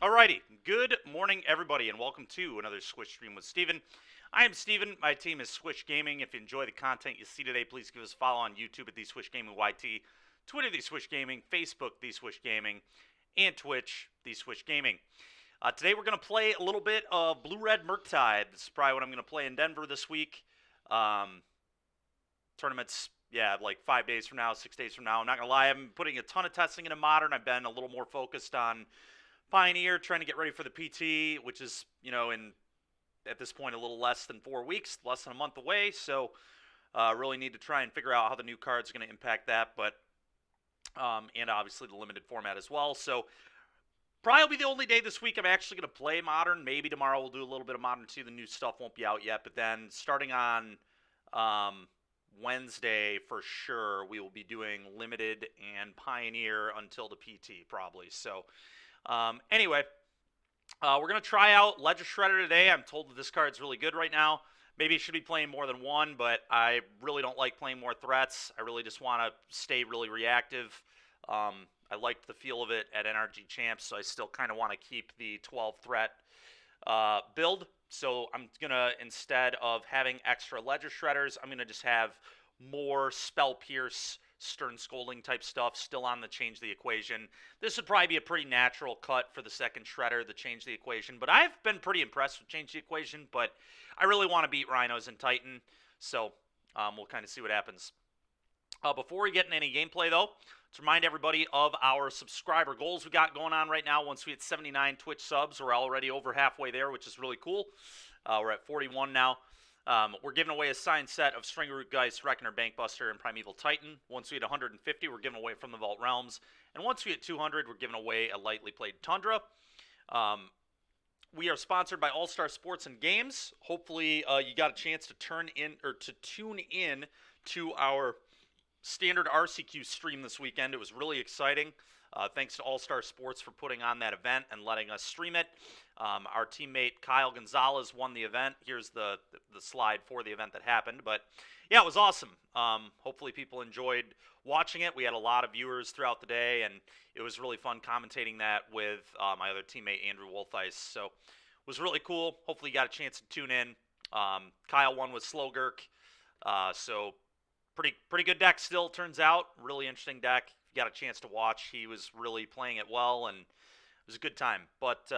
Alrighty, good morning everybody and welcome to another Swish stream with Steven. I am Steven, my team is Swish Gaming. If you enjoy the content you see today, please give us a follow on YouTube at The Swish Gaming YT, Twitter The Swish Gaming, Facebook The Swish Gaming, and Twitch The Swish Gaming. Today we're going to play a little bit of Blue-Red Murktide. This is probably what I'm going to play in Denver this week. Tournaments, like 5 days from now, 6 days from now. I'm not going to lie, I've been putting a ton of testing into Modern. I've been a little more focused on Pioneer, trying to get ready for the PT, which is, at this point a little less than 4 weeks, less than a month away. So really need to try and figure out how the new card's going to impact that, but and obviously the limited format as well. So probably will be the only day this week I'm actually going to play Modern. Maybe tomorrow we'll do a little bit of Modern too. The new stuff won't be out yet, but then starting on Wednesday for sure, we will be doing Limited and Pioneer until the PT probably. So anyway, we're going to try out Ledger Shredder today. I'm told that this card's really good right now. Maybe it should be playing more than one, but I really don't like playing more threats. I really just want to stay really reactive. I liked the feel of it at NRG Champs, so I still kind of want to keep the 12 threat build. So I'm going to, instead of having extra Ledger Shredders, I'm going to just have more Spell Pierce, Stern Scolding type stuff still on the Change the Equation. This would probably be a pretty natural cut for the second Shredder, the Change the Equation. But I've been pretty impressed with Change the Equation, but I really want to beat Rhinos and Titan. So we'll kind of see what happens. Before we get in any gameplay, though, let's remind everybody of our subscriber goals we got going on right now. Once we hit 79 Twitch subs, we're already over halfway there, which is really cool. We're at 41 now. We're giving away a signed set of Stringroot Geist, Reckoner, Bankbuster, and Primeval Titan. Once we hit 150, we're giving away From the Vault Realms. And once we hit 200, we're giving away a lightly played Tundra. We are sponsored by All Star Sports and Games. Hopefully, you got a chance to tune in to our standard RCQ stream this weekend. It was really exciting. Thanks to All Star Sports for putting on that event and letting us stream it. Our teammate Kyle Gonzalez won the event. Here's the slide for the event that happened. But yeah, it was awesome. Hopefully people enjoyed watching it. We had a lot of viewers throughout the day, and it was really fun commentating that with my other teammate Andrew Wolfeis. So it was really cool. Hopefully you got a chance to tune in. Kyle won with Slowgurk. So pretty good deck still, turns out. Really interesting deck. If you got a chance to watch, he was really playing it well, and it was a good time. But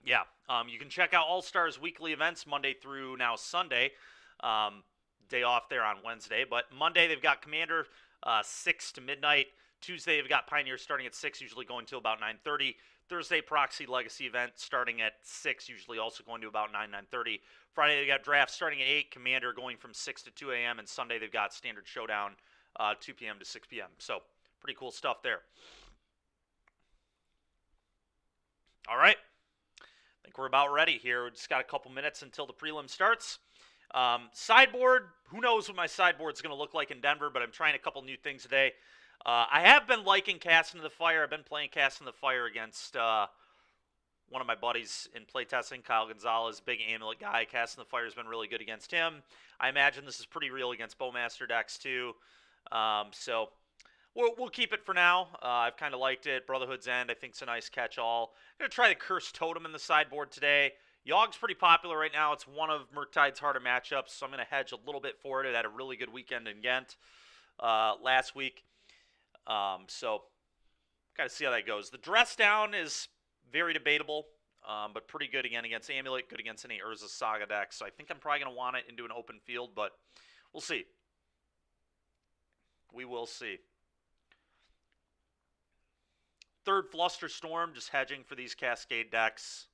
you can check out All Stars weekly events Monday through now Sunday. Day off there on Wednesday, but Monday they've got Commander 6 to midnight. Tuesday they've got Pioneer starting at 6, usually going to about 9:30. Thursday, Proxy Legacy event starting at 6, usually also going to about 9:30. Friday, they got Draft starting at 8, Commander going from 6 to 2 a.m., and Sunday, they've got Standard Showdown 2 p.m. to 6 p.m. So, pretty cool stuff there. All right. I think we're about ready here. We just got a couple minutes until the prelim starts. Sideboard, who knows what my sideboard's going to look like in Denver, but I'm trying a couple new things today. I have been liking Cast into the Fire. I've been playing Cast into the Fire against one of my buddies in playtesting, Kyle Gonzalez, big Amulet guy. Cast into the Fire has been really good against him. I imagine this is pretty real against Bowmaster decks too. So we'll keep it for now. I've kind of liked it. Brotherhood's End, I think, is a nice catch-all. I'm going to try the Cursed Totem in the sideboard today. Yogg's pretty popular right now. It's one of Murktide's harder matchups, so I'm going to hedge a little bit for it. It had a really good weekend in Ghent last week. So, got to see how that goes. The Dress Down is very debatable, but pretty good again against Amulet, good against any Urza Saga deck. So I think I'm probably going to want it into an open field, but we'll see. We will see. Third Fluster Storm, just hedging for these Cascade decks.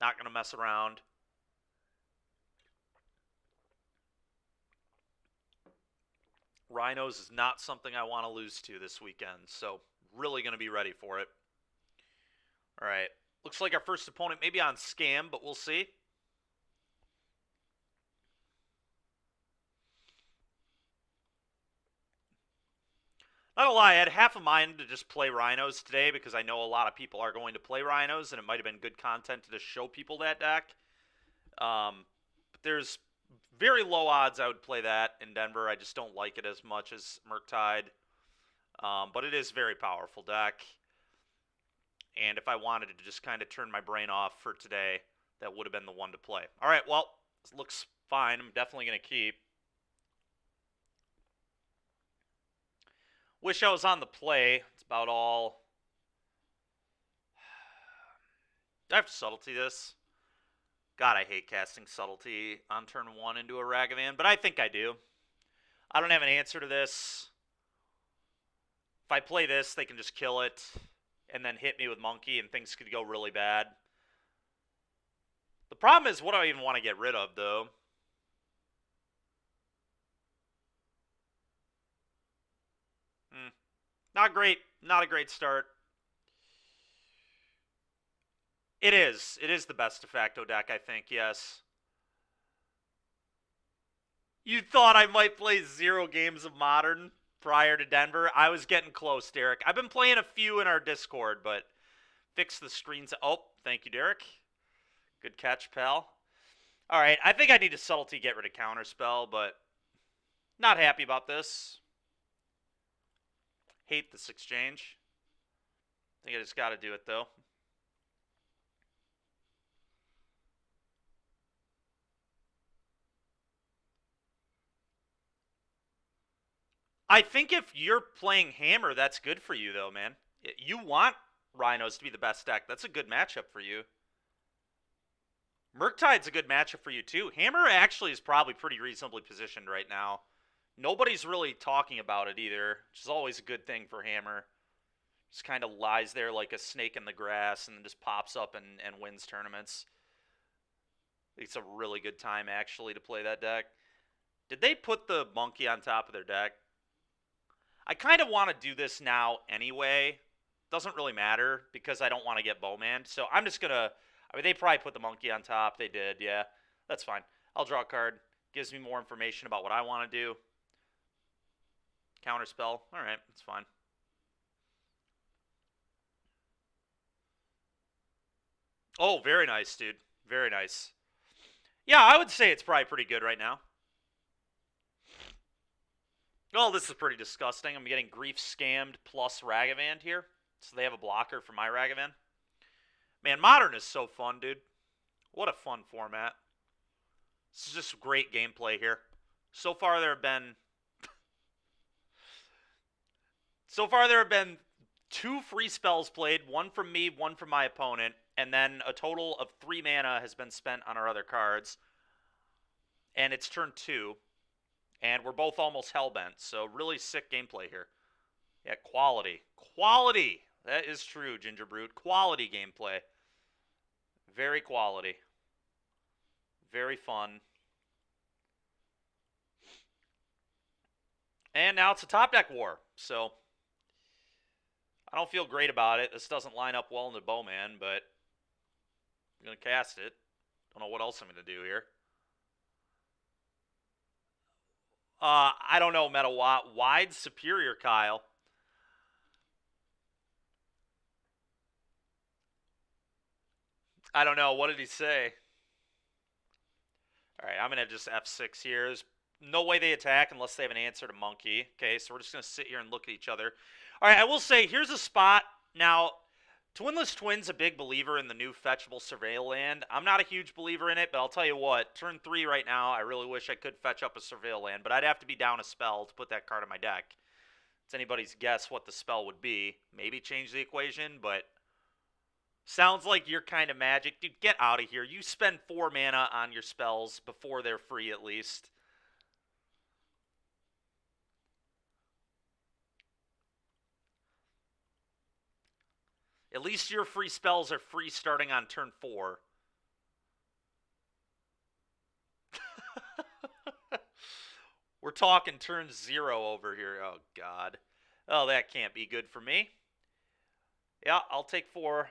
Not going to mess around. Rhinos is not something I want to lose to this weekend, so really going to be ready for it. All right. Looks like our first opponent may be on Scam, but we'll see. Not gonna lie, I had half a mind to just play Rhinos today because I know a lot of people are going to play Rhinos, and it might have been good content to just show people that deck. But there's very low odds I would play that in Denver. I just don't like it as much as Murktide. But it is a very powerful deck. And if I wanted to just kind of turn my brain off for today, that would have been the one to play. All right, well, this looks fine. I'm definitely going to keep. Wish I was on the play. It's about all. Do I have to subtlety this? God, I hate casting subtlety on turn 1 into a Ragavan, but I think I do. I don't have an answer to this. If I play this, they can just kill it and then hit me with Monkey, and things could go really bad. The problem is, what do I even want to get rid of, though? Not great. Not a great start. It is. It is the best de facto deck, I think, yes. You thought I might play 0 games of Modern prior to Denver? I was getting close, Derek. I've been playing a few in our Discord, but fix the screens. Oh, thank you, Derek. Good catch, pal. All right, I think I need to subtlety get rid of Counterspell, but not happy about this. Hate this exchange. I think I just got to do it, though. I think if you're playing Hammer, that's good for you, though, man. You want Rhinos to be the best deck. That's a good matchup for you. Murktide's a good matchup for you, too. Hammer actually is probably pretty reasonably positioned right now. Nobody's really talking about it either, which is always a good thing for Hammer. Just kind of lies there like a snake in the grass and then just pops up and wins tournaments. It's a really good time, actually, to play that deck. Did they put the Monkey on top of their deck? I kind of want to do this now anyway. Doesn't really matter because I don't want to get Bowman. So I'm just going to... I mean, they probably put the Monkey on top. They did, yeah. That's fine. I'll draw a card. Gives me more information about what I want to do. Counterspell. All right, that's fine. Oh, very nice, dude. Very nice. Yeah, I would say it's probably pretty good right now. Oh, this is pretty disgusting. I'm getting Grief Scammed plus Ragavan here. So they have a blocker for my Ragavan. Man, Modern is so fun, dude. What a fun format. This is just great gameplay here. So far there have been 2 free spells played, 1 from me, 1 from my opponent, and then a total of 3 mana has been spent on our other cards. And it's turn 2. And we're both almost hellbent, so really sick gameplay here. Yeah, quality. Quality! That is true, Ginger Brute. Quality gameplay. Very quality. Very fun. And now it's a top deck war, so I don't feel great about it. This doesn't line up well in the Bowman, but I'm going to cast it. Don't know what else I'm going to do here. I don't know, Meta Wide Superior Kyle. I don't know. What did he say? All right, I'm going to just F6 here. There's no way they attack unless they have an answer to Monkey. Okay, so we're just going to sit here and look at each other. All right, I will say, here's a spot. Now, Twinless Twin's a big believer in the new fetchable Surveil land. I'm not a huge believer in it, but I'll tell you what. Turn 3 right now, I really wish I could fetch up a Surveil land, but I'd have to be down a spell to put that card in my deck. It's anybody's guess what the spell would be. Maybe change the equation, but sounds like you're kind of magic. Dude, get out of here. You spend 4 mana on your spells before they're free at least. At least your free spells are free starting on turn 4. We're talking turn 0 over here. Oh, God. Oh, that can't be good for me. Yeah, I'll take 4.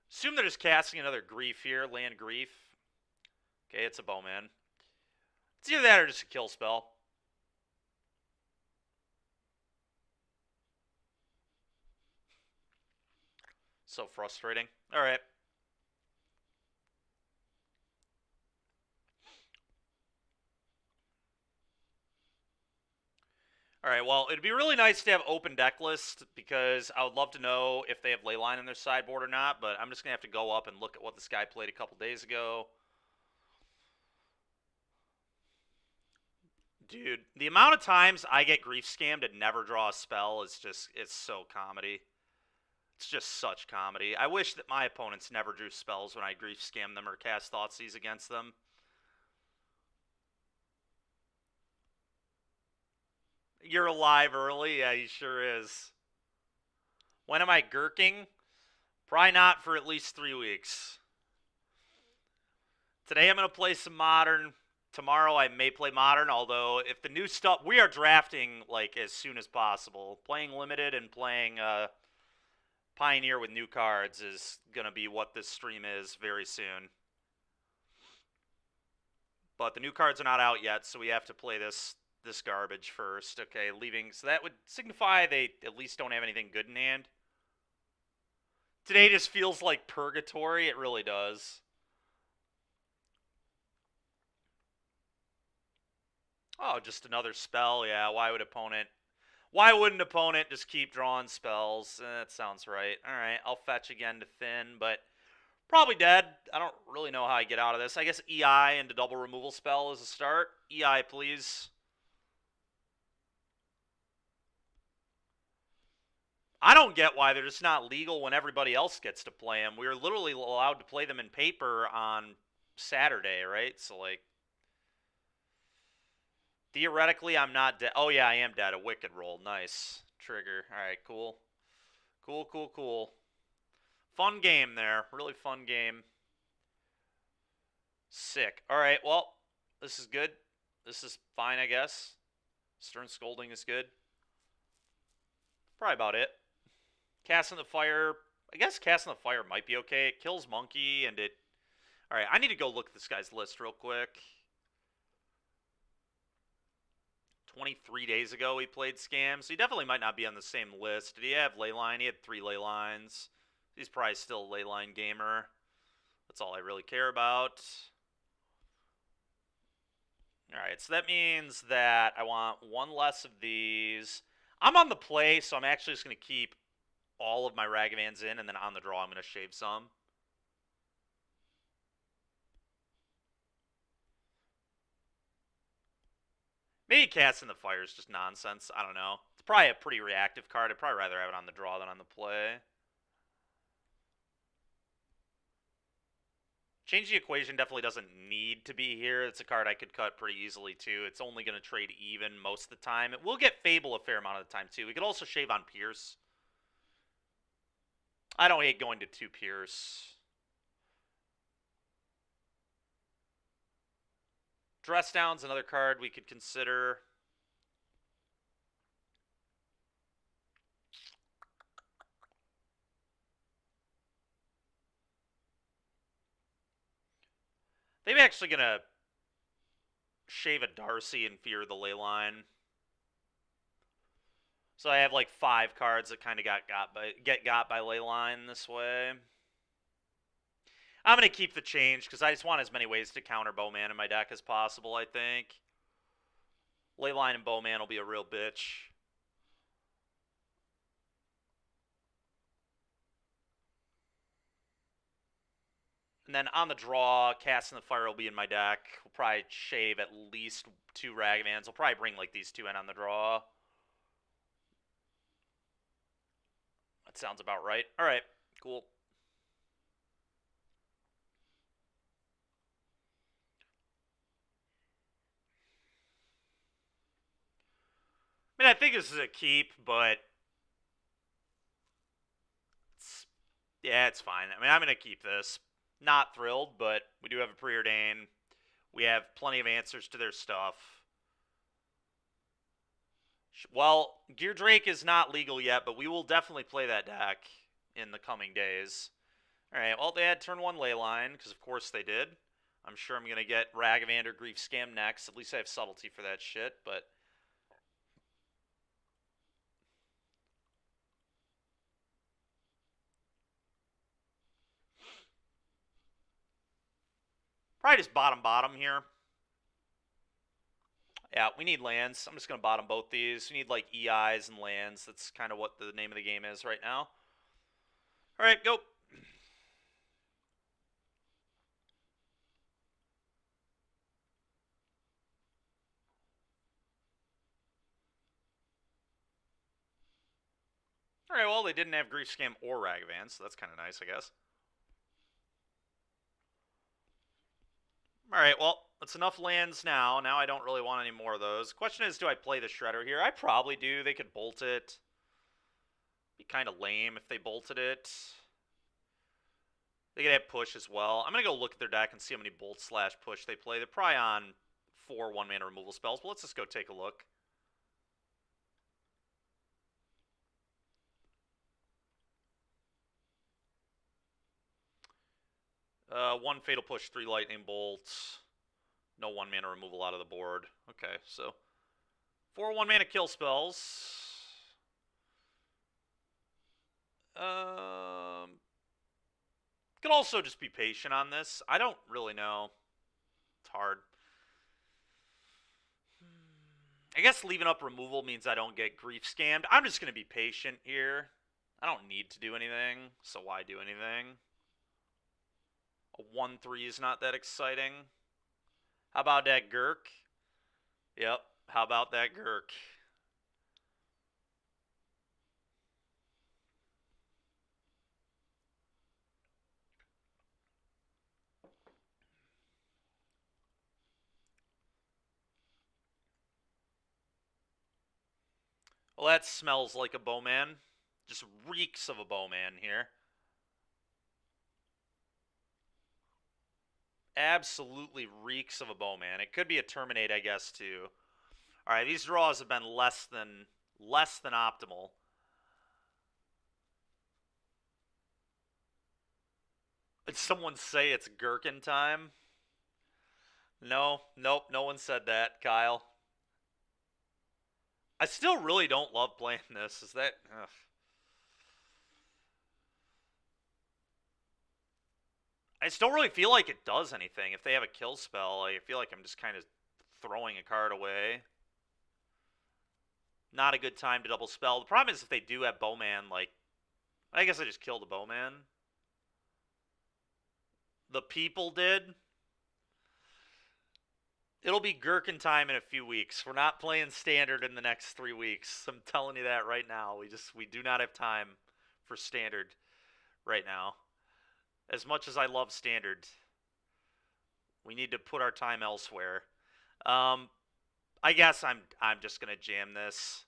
Assume they're just casting another Grief here. Land Grief. Okay, it's a Bowman. It's either that or just a kill spell. So frustrating. All right. Alright, well, it'd be really nice to have open deck list because I would love to know if they have Leyline in their sideboard or not, but I'm just going to have to go up and look at what this guy played a couple days ago. Dude, the amount of times I get grief scammed and never draw a spell is just, it's so comedy. It's just such comedy. I wish that my opponents never drew spells when I grief scam them or cast Thoughtseize against them. You're alive early? Yeah, he sure is. When am I gurking? Probably not for at least 3 weeks. Today I'm going to play some Modern. Tomorrow I may play Modern, although if the new stuff... We are drafting, like, as soon as possible. Playing Limited and playing Pioneer with new cards is going to be what this stream is very soon. But the new cards are not out yet, so we have to play this garbage first. Okay, leaving... So that would signify they at least don't have anything good in hand. Today just feels like purgatory. It really does. Oh, just another spell. Yeah, why would opponent... Why wouldn't opponent just keep drawing spells? That sounds right. Alright, I'll fetch again to Thin, but probably dead. I don't really know how I get out of this. I guess EI into double removal spell is a start. EI, please. I don't get why they're just not legal when everybody else gets to play them. We were literally allowed to play them in paper on Saturday, right? So, like, theoretically, I'm not dead. Oh, yeah, I am dead. A Wicked roll. Nice. Trigger. All right, cool. Cool, cool, cool. Fun game there. Really fun game. Sick. All right, well, this is good. This is fine, I guess. Stern Scolding is good. Probably about it. Cast in the Fire. I guess Cast in the Fire might be okay. It kills Monkey, and it... All right, I need to go look at this guy's list real quick. 23 days ago he played Scam, so he definitely might not be on the same list. Did he have Leyline? He had 3 Leylines. He's probably still a Leyline gamer. That's all I really care about. Alright, so that means that I want 1 less of these. I'm on the play, so I'm actually just going to keep all of my Ragavans in, and then on the draw I'm going to shave some. Maybe Cast in the Fire is just nonsense. I don't know. It's probably a pretty reactive card. I'd probably rather have it on the draw than on the play. Change the Equation definitely doesn't need to be here. It's a card I could cut pretty easily, too. It's only going to trade even most of the time. It will get Fable a fair amount of the time, too. We could also shave on Pierce. I don't hate going to 2 Pierce. Dress Down's another card we could consider. They're actually going to shave a Darcy and fear the Leyline. So I have like 5 cards that kind of get got by Leyline this way. I'm going to keep the change because I just want as many ways to counter Bowman in my deck as possible, I think. Leyline and Bowman will be a real bitch. And then on the draw, Cast in the Fire will be in my deck. We'll probably shave at least 2 Ragavans. I'll probably bring like these 2 in on the draw. That sounds about right. All right, cool. I mean, I think this is a keep, but it's fine. I mean, I'm going to keep this. Not thrilled, but we do have a preordain. We have plenty of answers to their stuff. Well, Gear Drake is not legal yet, but we will definitely play that deck in the coming days. Alright, well, they had turn 1 Leyline, because of course they did. I'm sure I'm going to get Ragavander Grief Scam next. At least I have Subtlety for that shit, but... Probably just bottom here. Yeah, we need lands. I'm just going to bottom both these. We need, like, EIs and lands. That's kind of what the name of the game is right now. All right, go. All right, well, they didn't have Grief Scam or Ragavan, so that's kind of nice, I guess. All right, well, that's enough lands now. Now I don't really want any more of those. Question is, do I play the Shredder here? I probably do. They could bolt it. Be kind of lame if they bolted it. They could have push as well. I'm going to go look at their deck and see how many bolt/push they play. They're probably on 4 one-mana removal spells, but let's just go take a look. One Fatal Push, 3 Lightning Bolts. No 1-mana removal out of the board. Okay, so 4 1-mana kill spells. Could also just be patient on this. I don't really know. It's hard. I guess leaving up removal means I don't get grief scammed. I'm just going to be patient here. I don't need to do anything, so why do anything? A 1-3 is not that exciting. How about that Gurk? Yep, how about that Gurk? Well, that smells like a bowman. Just reeks of a bowman here. Absolutely reeks of a bowman. It could be a terminate, I guess, too. All right, these draws have been less than optimal. Did someone say it's gherkin time? No, nope, no one said that, Kyle. I still really don't love playing this. Is that... Ugh. I just don't really feel like it does anything. If they have a kill spell, I feel like I'm just kind of throwing a card away. Not a good time to double spell. The problem is if they do have Bowman, like... I guess I just killed the Bowman. The people did. It'll be Gherkin time in a few weeks. We're not playing Standard in the next 3 weeks. I'm telling you that right now. We do not have time for Standard right now. As much as I love Standard, we need to put our time elsewhere. I guess I'm just gonna jam this.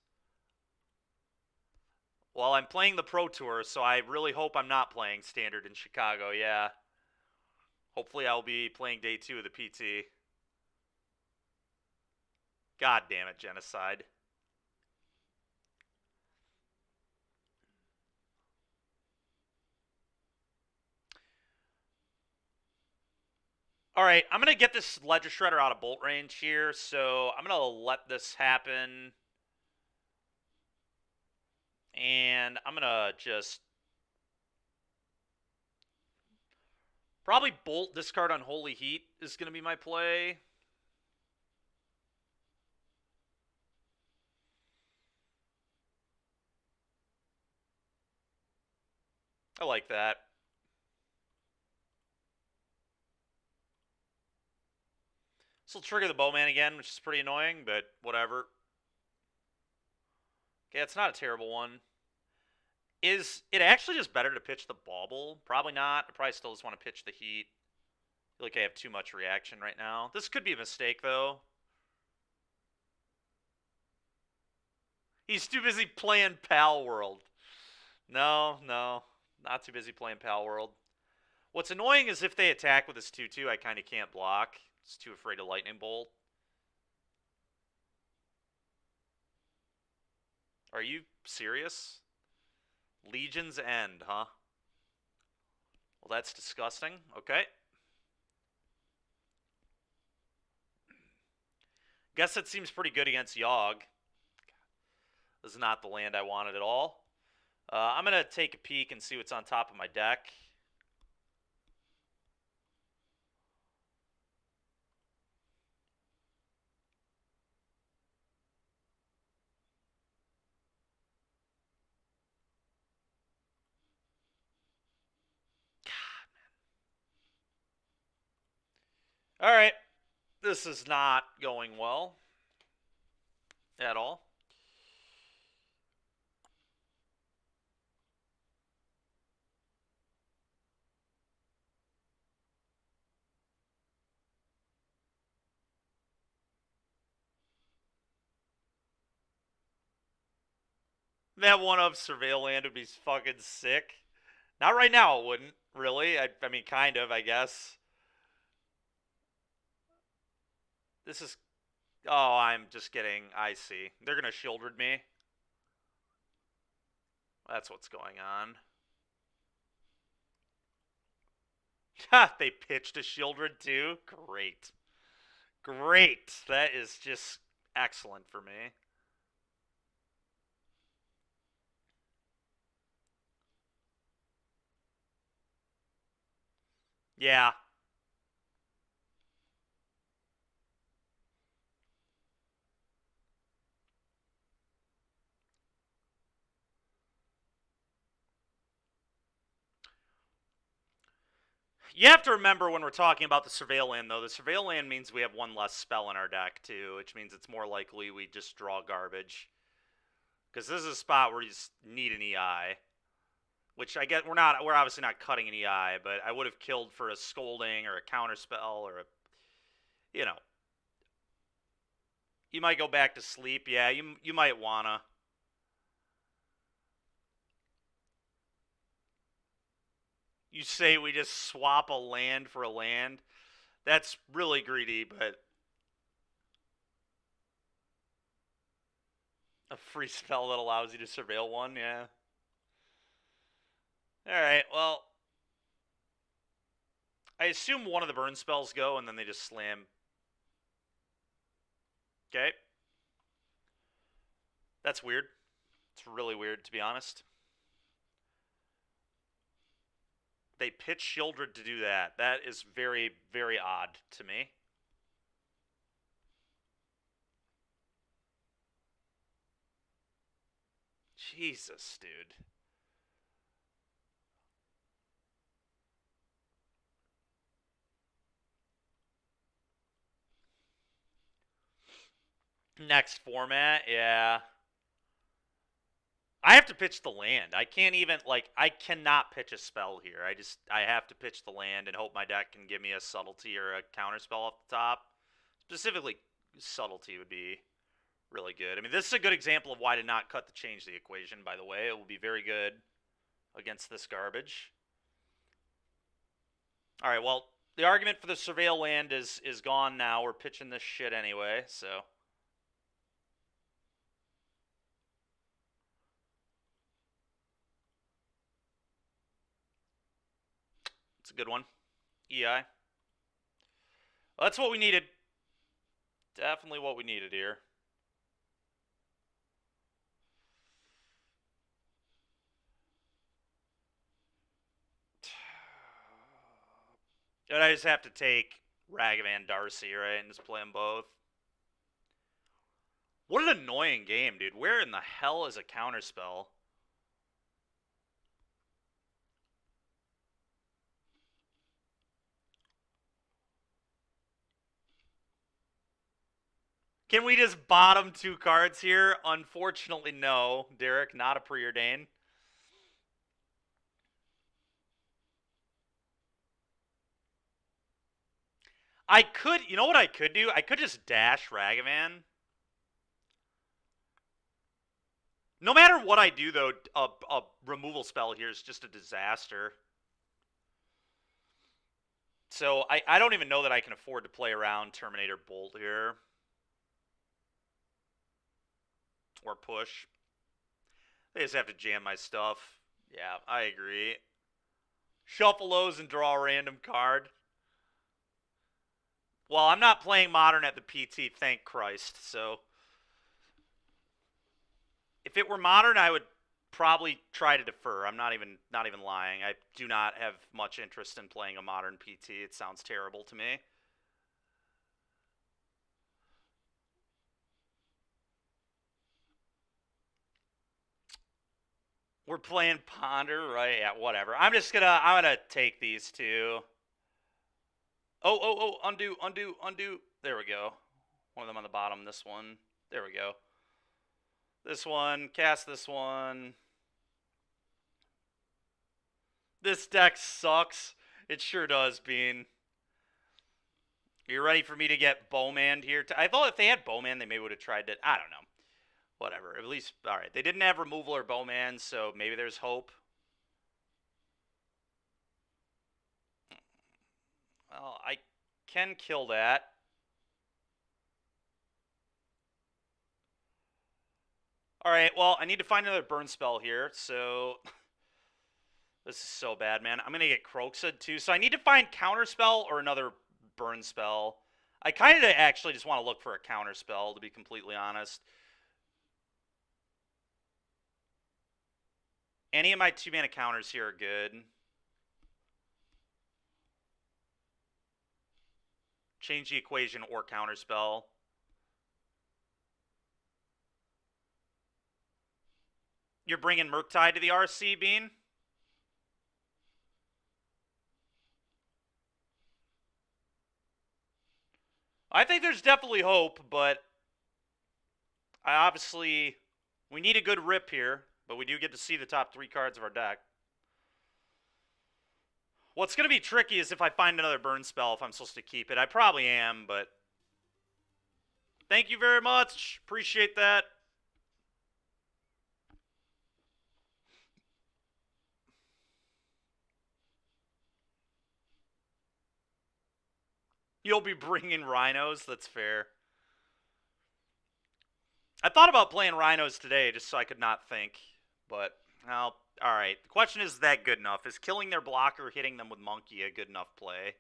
Well, I'm playing the Pro Tour, so I really hope I'm not playing Standard in Chicago. Yeah. Hopefully, I'll be playing day 2 of the PT. God damn it, Genocide. All right, I'm going to get this Ledger Shredder out of bolt range here, so I'm going to let this happen. And I'm going to just... probably bolt discard Unholy Heat is going to be my play. I like that. This will trigger the Bowman again, which is pretty annoying, but whatever. Okay, it's not a terrible one. Is it actually just better to pitch the Bauble? Probably not. I probably still just want to pitch the Heat. I feel like I have too much reaction right now. This could be a mistake, though. He's too busy playing Pal World. No, not too busy playing Pal World. What's annoying is if they attack with this 2-2, I kind of can't block. Just too afraid of Lightning Bolt. Are you serious? Legion's End, huh? Well, that's disgusting. Okay. Guess it seems pretty good against Yogg. This is not the land I wanted at all. I'm going to take a peek and see what's on top of my deck. All right. This is not going well at all. That one of Surveil Land would be fucking sick. Not right now, it wouldn't, really. I mean, kind of, I guess. This is. Oh, I'm just getting. I see. They're going to Shieldred me. That's what's going on. Ha! They pitched a Shieldred too? Great. Great. That is just excellent for me. Yeah. You have to remember when we're talking about the Surveil Land, though, the Surveil Land means we have one less spell in our deck, too, which means it's more likely we just draw garbage. Because this is a spot where you just need an EI. Which I get, we're obviously not cutting an EI, but I would have killed for a Scolding or a Counterspell or a, you know. You might go back to sleep, yeah, you might wanna. You say we just swap a land for a land. That's really greedy, but a free spell that allows you to surveil one, yeah. Alright, well, I assume one of the burn spells go and then they just slam. Okay. That's weird. It's really weird, to be honest. They pitch Shieldred to do that. That is very, very odd to me. Jesus, dude. Next format, yeah. I have to pitch the land. I can't even, like, I cannot pitch a spell here. I have to pitch the land and hope my deck can give me a subtlety or a counter spell off the top. Specifically, subtlety would be really good. I mean, this is a good example of why to not cut to change the equation, by the way. It will be very good against this garbage. All right, well, the argument for the Surveil Land is gone now. We're pitching this shit anyway, so. It's a good one. EI. Well, that's what we needed. Definitely what we needed here. And I just have to take Ragavan Darcy, right, and just play them both. What an annoying game, dude. Where in the hell is a counterspell? Can we just bottom two cards here? Unfortunately, no, Derek. Not a preordain. I could, you know what I could do? I could just dash Ragavan. No matter what I do, though, a removal spell here is just a disaster. So I don't even know that I can afford to play around Terminator Bolt here. Or push. They just have to jam my stuff. Yeah, I agree. Shuffle those and draw a random card. Well, I'm not playing Modern at the PT, thank Christ. So if it were Modern, I would probably try to defer. I'm not even lying. I do not have much interest in playing a Modern PT. It sounds terrible to me. We're playing Ponder, right? Yeah, whatever. I'm gonna take these two. Oh, undo, undo, undo. There we go. One of them on the bottom, this one. There we go. This one, cast this one. This deck sucks. It sure does, Bean. Are you ready for me to get Bowman here? I thought if they had Bowman, they maybe would have tried to. I don't know. Whatever. At least, all right. They didn't have removal or Bowman, so maybe there's hope. Well, I can kill that. All right, well, I need to find another burn spell here, so this is so bad, man. I'm going to get Croaksid, too, so I need to find Counterspell or another burn spell. I kind of actually just want to look for a Counterspell, to be completely honest. Any of my 2-mana counters here are good. Change the equation or Counterspell. You're bringing Murktide to the RC, Bean? I think there's definitely hope, but we need a good rip here, but we do get to see the top 3 cards of our deck. What's going to be tricky is if I find another burn spell, if I'm supposed to keep it. I probably am, but thank you very much. Appreciate that. You'll be bringing rhinos. That's fair. I thought about playing rhinos today just so I could not think, but, well, all right. The question is that good enough? Is killing their blocker, hitting them with Monkey a good enough play?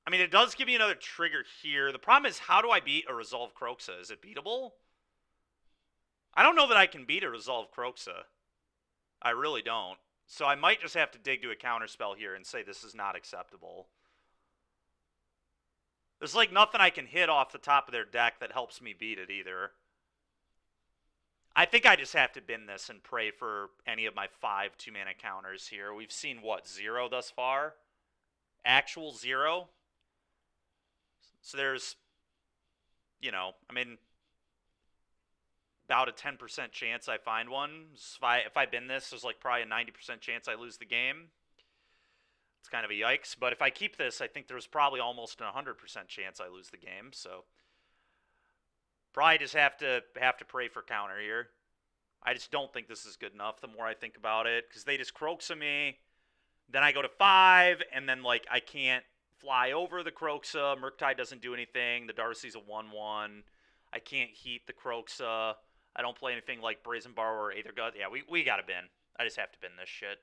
I mean, it does give me another trigger here. The problem is, how do I beat a Resolve Kroxa? Is it beatable? I don't know that I can beat a Resolve Kroxa. I really don't. So I might just have to dig to a counterspell here and say this is not acceptable. There's like nothing I can hit off the top of their deck that helps me beat it either. I think I just have to bin this and pray for any of my 5 2-mana counters here. We've seen, what, 0 thus far? Actual 0? So there's, you know, I mean, about a 10% chance I find one. If I bin this, there's like probably a 90% chance I lose the game. It's kind of a yikes. But if I keep this, I think there's probably almost a 100% chance I lose the game. So probably just have to pray for counter here. I just don't think this is good enough the more I think about it. Because they just Kroxa me. Then I go to 5. And then, like, I can't fly over the Kroxa. Murktide doesn't do anything. The Darcy's a 1-1. I can't heat the Kroxa. I don't play anything like Brazen Borrower or Aether God. Yeah, we got to bin. I just have to bin this shit.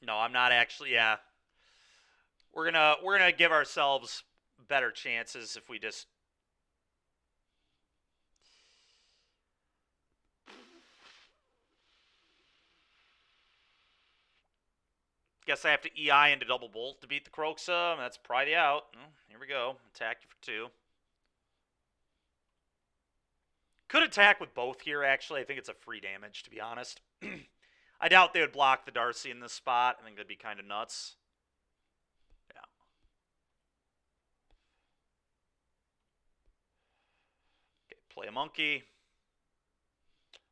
No, I'm not actually. Yeah, we're gonna give ourselves better chances if we just. Guess I have to EI into Double Bolt to beat the Kroxa. That's probably out. Well, here we go. Attack you for 2. Could attack with both here, actually. I think it's a free damage, to be honest. I doubt they would block the Darcy in this spot. I think that'd be kind of nuts. Yeah. Okay, play a monkey.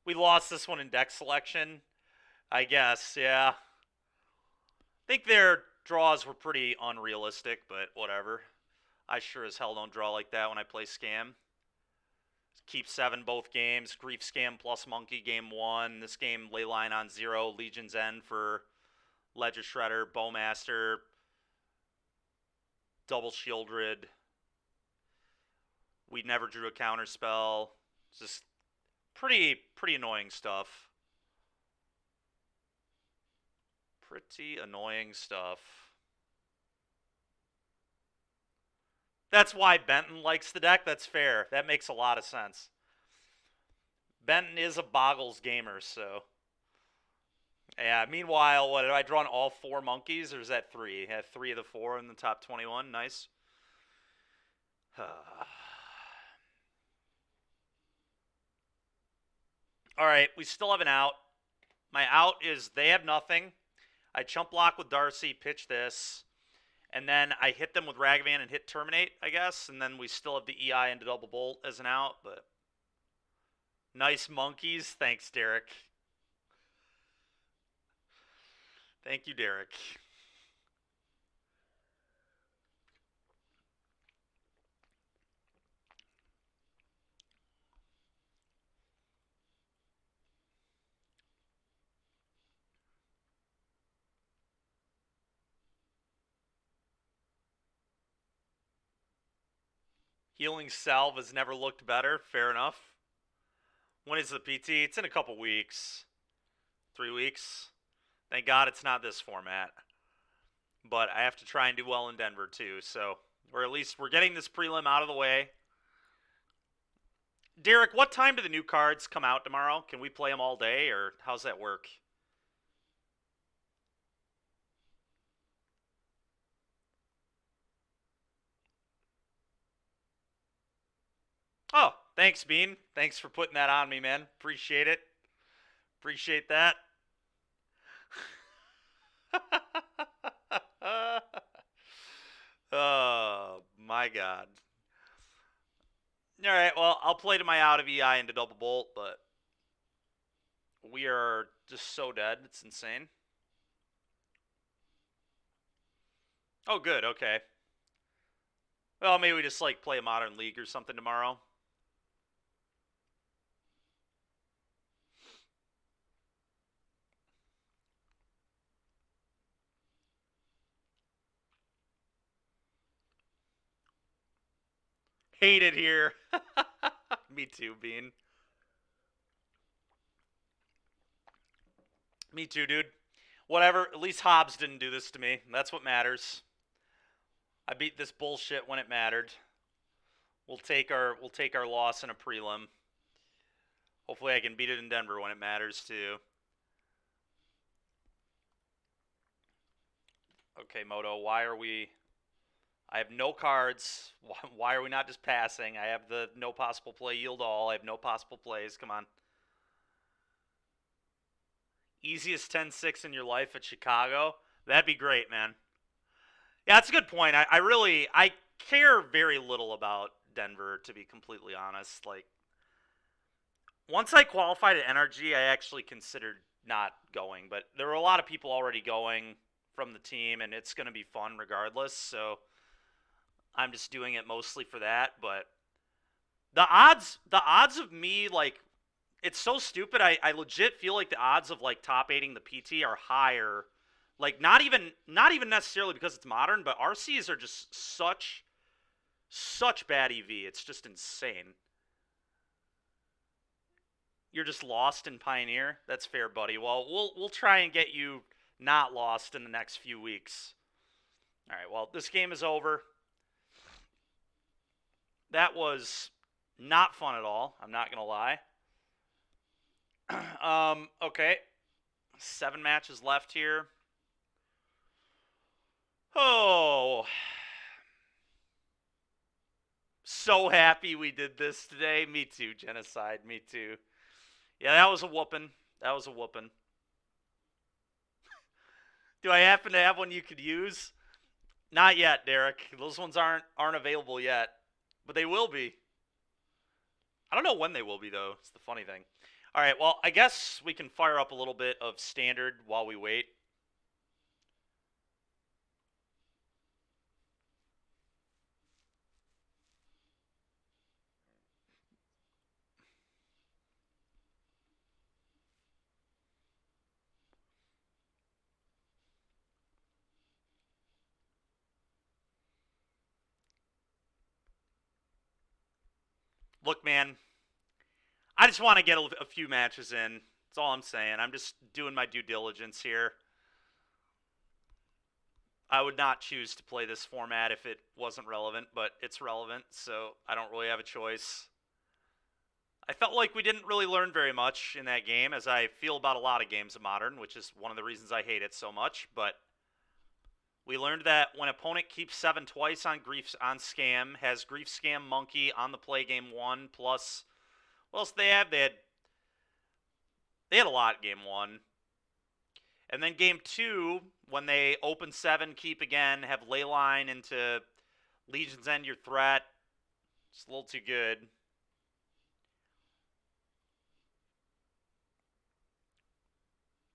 We lost this one in deck selection, I guess, yeah. I think their draws were pretty unrealistic, but whatever. I sure as hell don't draw like that when I play Scam. Keep 7 both games. Grief Scam plus Monkey game 1. This game, Leyline on 0. Legion's End for Ledger Shredder, Bowmaster, Double Shieldred. We never drew a counter spell. It's just pretty annoying stuff. Pretty annoying stuff. That's why Benton likes the deck. That's fair. That makes a lot of sense. Benton is a Boggles gamer, so. Yeah, meanwhile, what, have I drawn all 4 monkeys, or is that 3? I have 3 of the 4 in the top 21. Nice. All right, we still have an out. My out is they have nothing. I chump block with Darcy, pitch this, and then I hit them with Ragavan and hit terminate, I guess, and then we still have the EI into double bolt as an out, but nice monkeys. Thanks, Derek. Thank you, Derek. Healing Salve has never looked better. Fair enough. When is the PT? It's in a couple weeks. 3 weeks. Thank God it's not this format. But I have to try and do well in Denver too, so or at least we're getting this prelim out of the way. Derek, what time do the new cards come out tomorrow? Can we play them all day, or how's that work? Oh, thanks, Bean. Thanks for putting that on me, man. Appreciate it. Appreciate that. Oh, my God. All right, well, I'll play to my out of EI into double bolt, but we are just so dead. It's insane. Oh, good. Okay. Well, maybe we just, like, play a Modern League or something tomorrow. Hate it here. Me too, Bean. Me too, dude. Whatever. At least Hobbs didn't do this to me. That's what matters. I beat this bullshit when it mattered. We'll take our loss in a prelim. Hopefully I can beat it in Denver when it matters too. Okay, Moto, why are we... I have no cards. Why are we not just passing? I have the no possible play yield all. I have no possible plays. Come on. Easiest 10-6 in your life at Chicago? That'd be great, man. Yeah, that's a good point. I care very little about Denver, to be completely honest. Like, once I qualified at NRG, I actually considered not going. But there were a lot of people already going from the team, and it's going to be fun regardless. So I'm just doing it mostly for that. But the odds of me, like, it's so stupid. I legit feel like the odds of, like, top 8ing the PT are higher. Like, not even necessarily because it's modern, but RCs are just such bad EV. It's just insane. You're just lost in Pioneer? That's fair, buddy. Well, we'll try and get you not lost in the next few weeks. All right, well, this game is over. That was not fun at all. I'm not going to lie. Okay. 7 matches left here. Oh. So happy we did this today. Me too, Genocide. Me too. Yeah, that was a whooping. That was a whooping. Do I happen to have one you could use? Not yet, Derek. Those ones aren't available yet. But they will be. I don't know when they will be, though. It's the funny thing. All right, well, I guess we can fire up a little bit of standard while we wait. Look, man, I just want to get a few matches in. That's all I'm saying. I'm just doing my due diligence here. I would not choose to play this format if it wasn't relevant, but it's relevant, so I don't really have a choice. I felt like we didn't really learn very much in that game, as I feel about a lot of games of Modern, which is one of the reasons I hate it so much, but we learned that when opponent keeps 7 twice on Scam, has Grief Scam Monkey on the play game 1, plus what else they had? They had a lot game 1. And then game 2, when they open 7, keep again, have Leyline into Legion's End your threat. It's a little too good.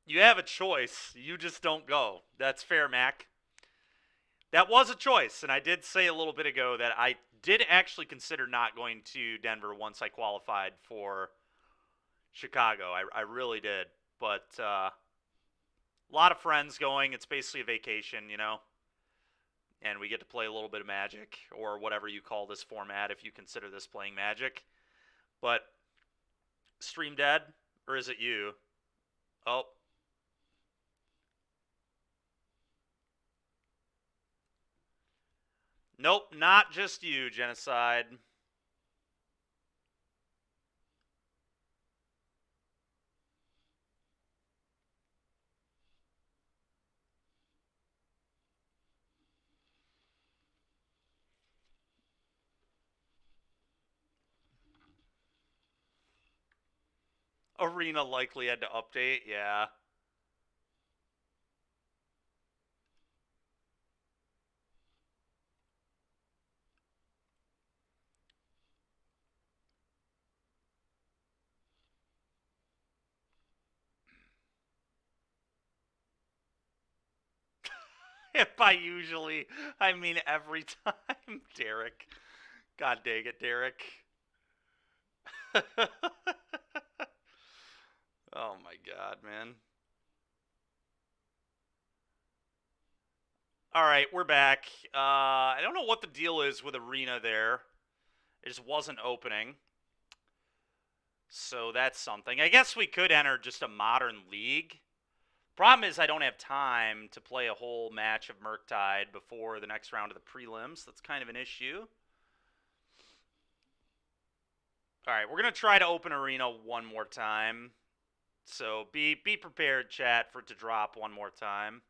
You have a choice. You just don't go. That's fair, Mac. That was a choice, and I did say a little bit ago that I did actually consider not going to Denver once I qualified for Chicago. I really did. But a lot of friends going. It's basically a vacation, you know? And we get to play a little bit of Magic, or whatever you call this format if you consider this playing Magic. But stream dead, or is it you? Oh. Nope, not just you, Genocide. Arena likely had to update, yeah. If I usually, I mean every time, Derek. God dang it, Derek. Oh my god, man. All right, we're back. I don't know what the deal is with Arena there. It just wasn't opening. So that's something. I guess we could enter just a modern league. Problem is I don't have time to play a whole match of Murktide before the next round of the prelims. That's kind of an issue. All right, we're going to try to open Arena one more time. So be prepared, chat, for it to drop one more time.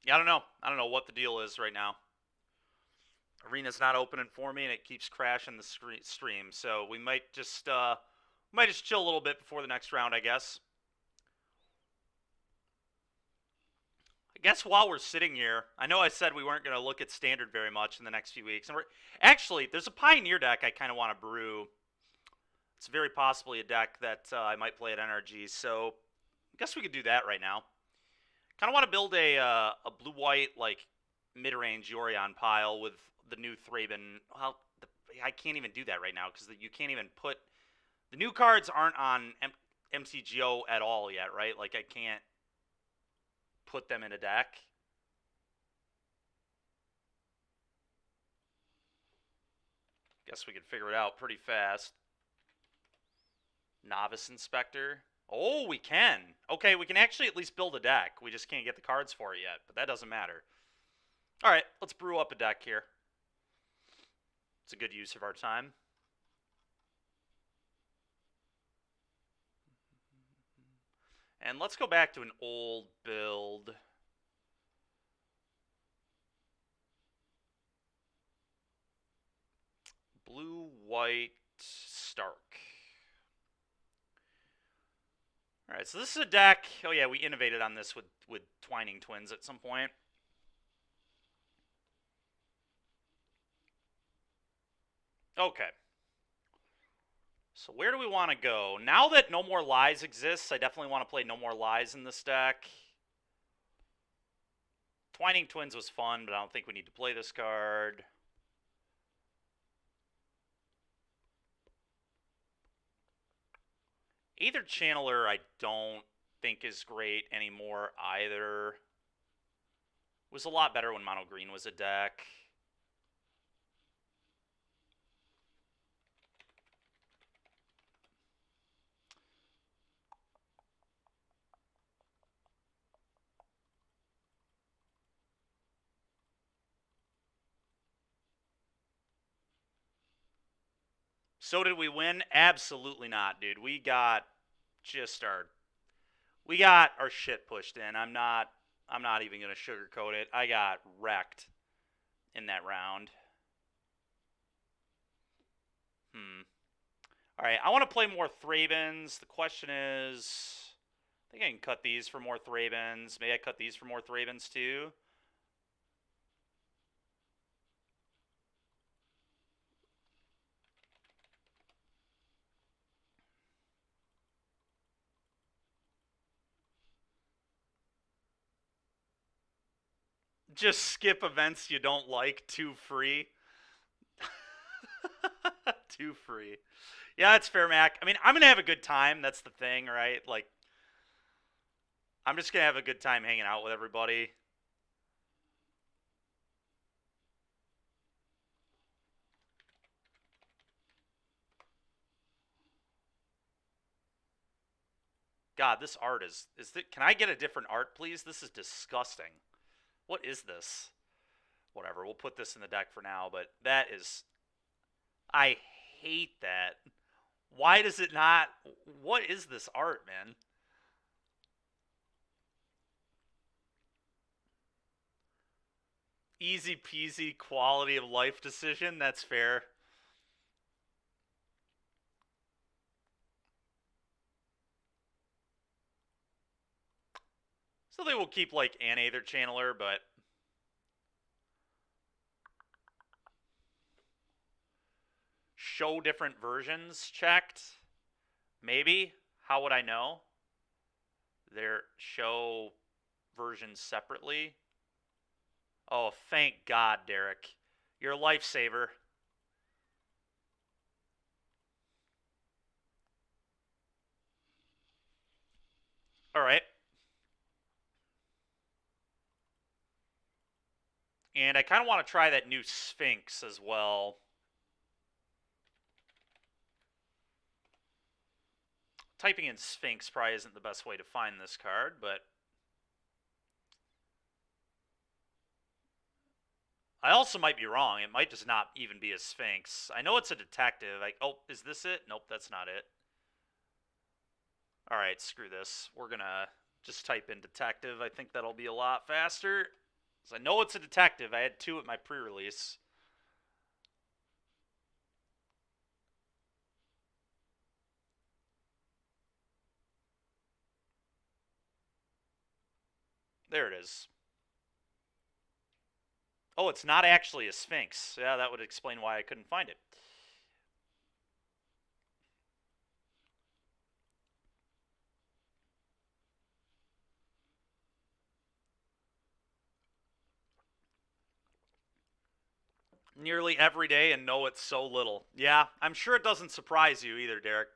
Yeah, I don't know. I don't know what the deal is right now. Arena's not opening for me, and it keeps crashing the stream. So we might just chill a little bit before the next round, I guess. I guess while we're sitting here, I know I said we weren't going to look at Standard very much in the next few weeks, and actually there's a Pioneer deck I kind of want to brew. It's very possibly a deck that I might play at NRG. So I guess we could do that right now. Kind of want to build a blue-white like mid-range Yorion pile with the new Thraben. Well, I can't even do that right now because you can't even put the new cards aren't on MCGO at all yet, right? Like I can't put them in a deck. Guess we could figure it out pretty fast. Novice Inspector. Oh, we can. Okay, we can actually at least build a deck. We just can't get the cards for it yet, but that doesn't matter. All right, let's brew up a deck here. It's a good use of our time. And let's go back to an old build. Blue, white, Stark. All right, so this is a deck. Oh yeah, we innovated on this with Twining Twins at some point. Okay. So where do we want to go? Now that No More Lies exists, I definitely want to play No More Lies in this deck. Twining Twins was fun, but I don't think we need to play this card. Aether Channeler I don't think is great anymore either. Was a lot better when Mono Green was a deck. So did we win? Absolutely not, dude. Just our we got our shit pushed in. I'm not even gonna sugarcoat it. I got wrecked in that round. All right, I want to play more Thrabins. The question is, I think I can cut these for more Thrabins. Maybe I cut these for more Thrabins too. Just skip events you don't like. Too free. Too free. Yeah, that's fair, Mac. I mean, I'm gonna have a good time. That's the thing, right? Like, I'm just gonna have a good time hanging out with everybody. God, this art can I get a different art, please? This is disgusting. What is this? Whatever, we'll put this in the deck for now, but I hate that. Why does it not? What is this art, man? Easy peasy quality of life decision. That's fair. So they will keep like Anather Channeler, but show different versions checked. Maybe. How would I know? Their show versions separately. Oh, thank God, Derek. You're a lifesaver. All right. And I kind of want to try that new Sphinx as well. Typing in Sphinx probably isn't the best way to find this card, but I also might be wrong. It might just not even be a Sphinx. I know it's a detective. Oh, is this it? Nope, that's not it. All right, screw this. We're going to just type in detective. I think that'll be a lot faster. So I know it's a detective. I had 2 at my pre-release. There it is. Oh, it's not actually a Sphinx. Yeah, that would explain why I couldn't find it. Nearly every day and know it's so little. Yeah, I'm sure it doesn't surprise you either, Derek.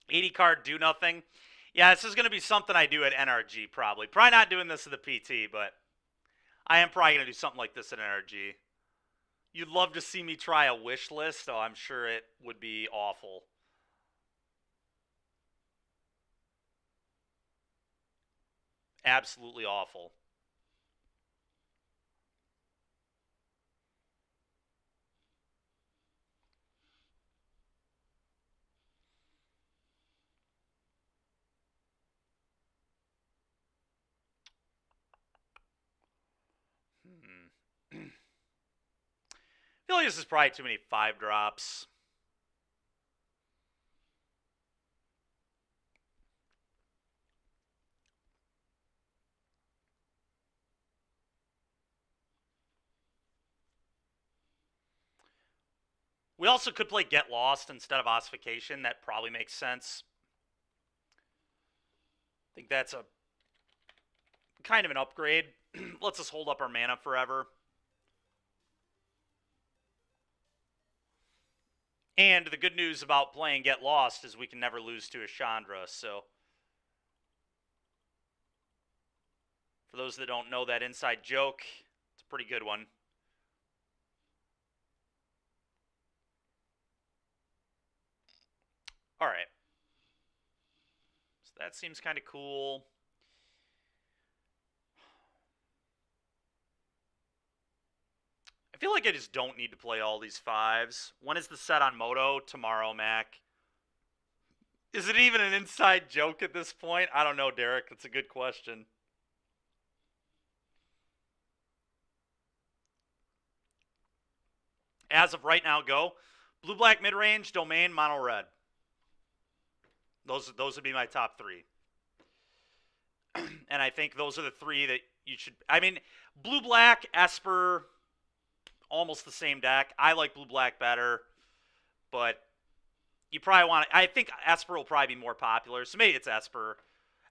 80 card do nothing. Yeah, this is going to be something I do at NRG probably. Probably not doing this at the PT, but I am probably going to do something like this at NRG. You'd love to see me try a wish list, so I'm sure it would be awful. Absolutely awful. I feel like this is probably too many 5 drops. We also could play Get Lost instead of Ossification. That probably makes sense. I think that's a kind of an upgrade. Lets us hold up our mana forever. And the good news about playing Get Lost is we can never lose to a Chandra, so for those that don't know that inside joke, it's a pretty good one. All right. So that seems kind of cool. I feel like I just don't need to play all these 5s. When is the set on Moto? Tomorrow, Mac. Is it even an inside joke at this point? I don't know, Derek. That's a good question. As of right now, go. Blue, black, mid-range, domain, mono, red. Those would be my top 3. And I think those are the 3 that you should... I mean, blue, black, Esper, almost the same deck. I like blue, black better, but you probably want to... I think Esper will probably be more popular, so maybe it's Esper.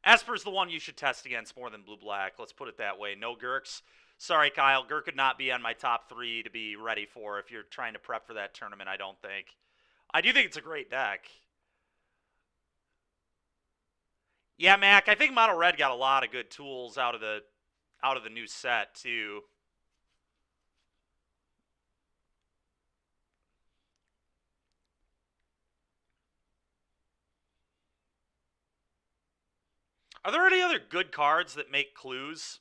Esper's the one you should test against more than blue, black. Let's put it that way. No Gurks. Sorry, Kyle. Gurk could not be on my top 3 to be ready for if you're trying to prep for that tournament, I don't think. I do think it's a great deck. Yeah, Mac, I think Mono Red got a lot of good tools out of the new set, too. Are there any other good cards that make clues?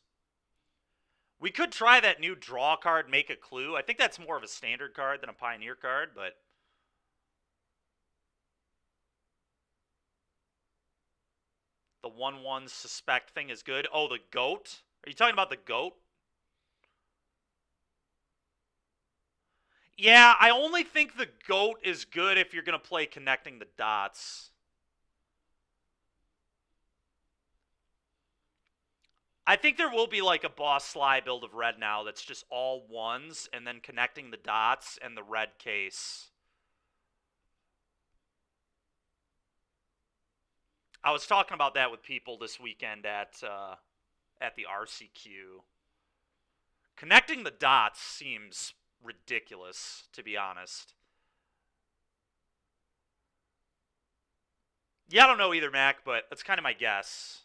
We could try that new draw card, Make a Clue. I think that's more of a standard card than a Pioneer card, but... The 1/1 suspect thing is good. Oh, the goat? Are you talking about the goat? Yeah, I only think the goat is good if you're going to play connecting the dots. I think there will be like a boss Sly build of red now that's just all 1s and then connecting the dots and the red case. I was talking about that with people this weekend at the RCQ. Connecting the dots seems ridiculous, to be honest. Yeah, I don't know either, Mac, but that's kind of my guess.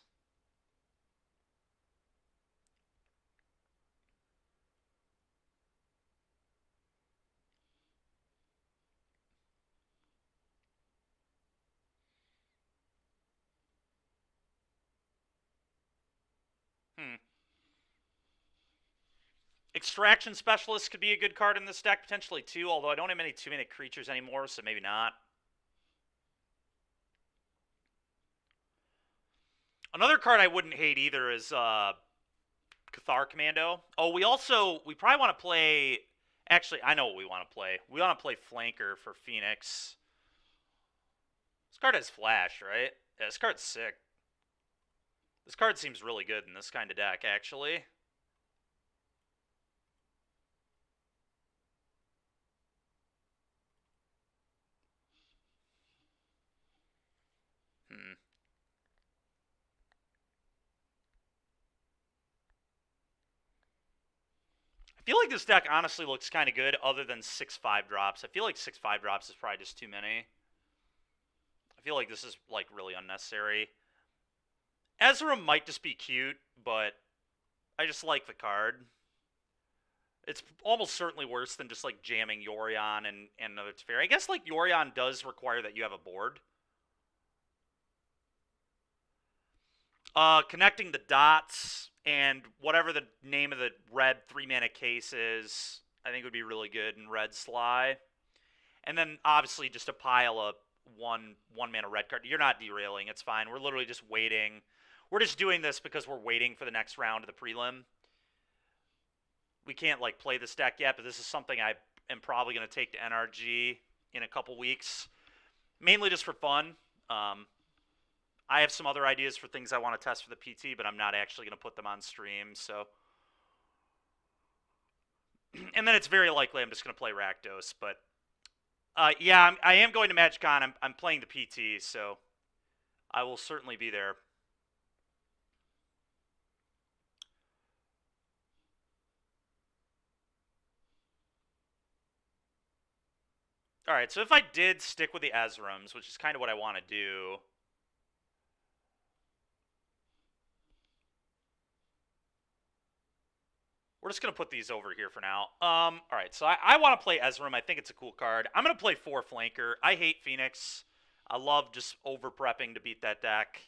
Extraction Specialist could be a good card in this deck, potentially too, although I don't have any 2-minute creatures anymore, so maybe not. Another card I wouldn't hate either is Cathar Commando. Oh, we probably want to play... Actually, I know what we want to play. We want to play Flanker for Phoenix. This card has Flash, right? Yeah, this card's sick. This card seems really good in this kind of deck, actually. I feel like this deck honestly looks kind of good other than 6/5 drops. I feel like 6/5 drops is probably just too many. I feel like this is like really unnecessary. Ezra might just be cute, but I just like the card. It's almost certainly worse than just like jamming Yorion and another Teferi. I guess like Yorion does require that you have a board. Connecting the dots and whatever the name of the red 3-mana case is, I think would be really good in red Sly. And then obviously just a pile of one mana red card. You're not derailing, it's fine. We're literally just waiting. We're just doing this because we're waiting for the next round of the prelim. We can't like play this deck yet, but this is something I am probably going to take to NRG in a couple weeks. Mainly just for fun. I have some other ideas for things I want to test for the PT, but I'm not actually going to put them on stream, so... And then it's very likely I'm just going to play Rakdos, but... yeah, I am going to MagicCon. I'm playing the PT, so... I will certainly be there. Alright, so if I did stick with the Ezrams, which is kind of what I want to do... We're just going to put these over here for now. Alright, so I want to play Ezram. I think it's a cool card. I'm going to play 4 Flanker. I hate Phoenix. I love just over-prepping to beat that deck.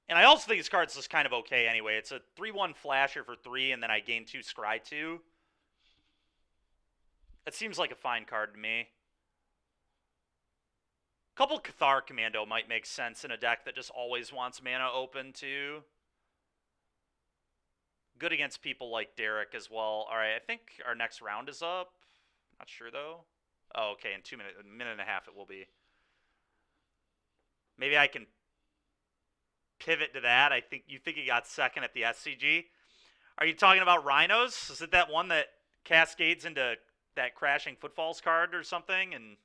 And I also think this card's just kind of okay anyway. It's a 3/1 Flasher for 3, and then I gain 2 Scry 2. seems like a fine card to me. Couple Cathar Commando might make sense in a deck that just always wants mana open too. Good against people like Derek as well. All right, I think our next round is up. Not sure though. Oh, okay, in 2 minutes, a minute and a half it will be. Maybe I can pivot to that. You think he got second at the SCG. Are you talking about Rhinos? Is it that one that cascades into that Crashing Footfalls card or something? And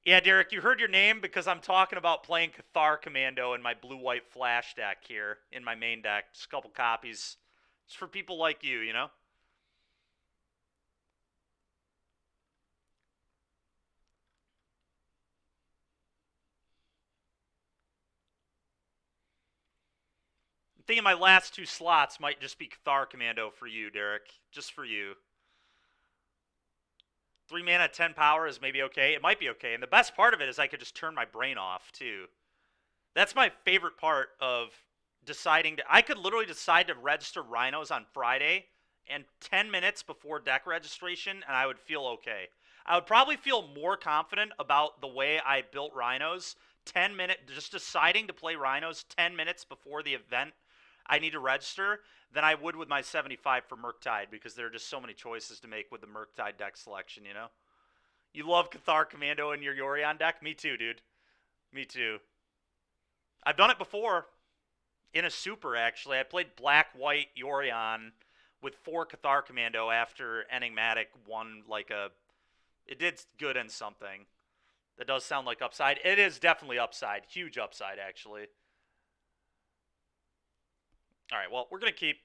yeah, Derek, you heard your name because I'm talking about playing Cathar Commando in my blue-white flash deck here in my main deck. Just a couple copies. It's for people like you, you know? I'm thinking my last 2 slots might just be Cathar Commando for you, Derek. Just for you. 3 mana, 10 power is maybe okay. It might be okay. And the best part of it is I could just turn my brain off, too. That's my favorite part of deciding to... I could literally decide to register Rhinos on Friday, and 10 minutes before deck registration, and I would feel okay. I would probably feel more confident about the way I built Rhinos 10 minutes... Just deciding to play Rhinos 10 minutes before the event I need to register than I would with my 75 for Murktide, because there are just so many choices to make with the Murktide deck selection, you know? You love Cathar Commando in your Yorion deck? Me too, dude. Me too. I've done it before. In a super, actually. I played black-white Yorion with 4 Cathar Commando after Enigmatic won like a... It did good in something. That does sound like upside. It is definitely upside. Huge upside, actually. Alright, well, we're going to keep.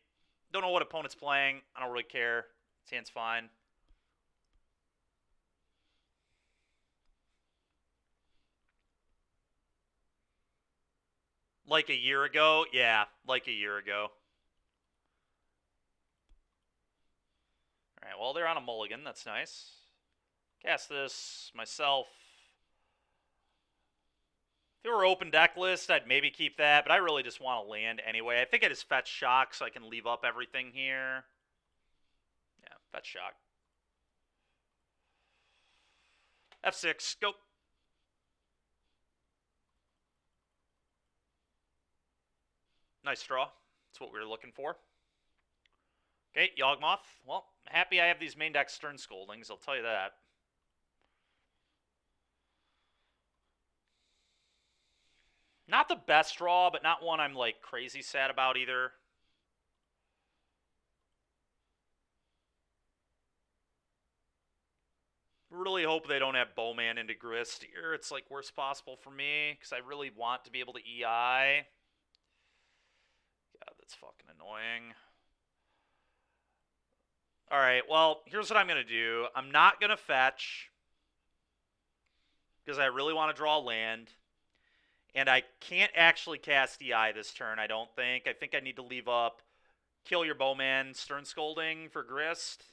Don't know what opponent's playing. I don't really care. His hand's fine. Like a year ago? Yeah, like a year ago. Alright, well, they're on a mulligan. That's nice. Cast this myself. If it were open deck list, I'd maybe keep that, but I really just want to land anyway. I think I just fetch shock so I can leave up everything here. Yeah, fetch shock. F6, go. Nice draw. That's what we were looking for. Okay, Yawgmoth. Well, happy I have these main deck Stern Scoldings, I'll tell you that. Not the best draw, but not one I'm, like, crazy sad about either. Really hope they don't have Bowman into Grist here. It's, like, worst possible for me, because I really want to be able to EI. God, that's fucking annoying. Alright, well, here's what I'm going to do. I'm not going to fetch, because I really want to draw land. And I can't actually cast EI this turn, I don't think. I think I need to leave up Kill Your Bowman, Stern Scolding for Grist.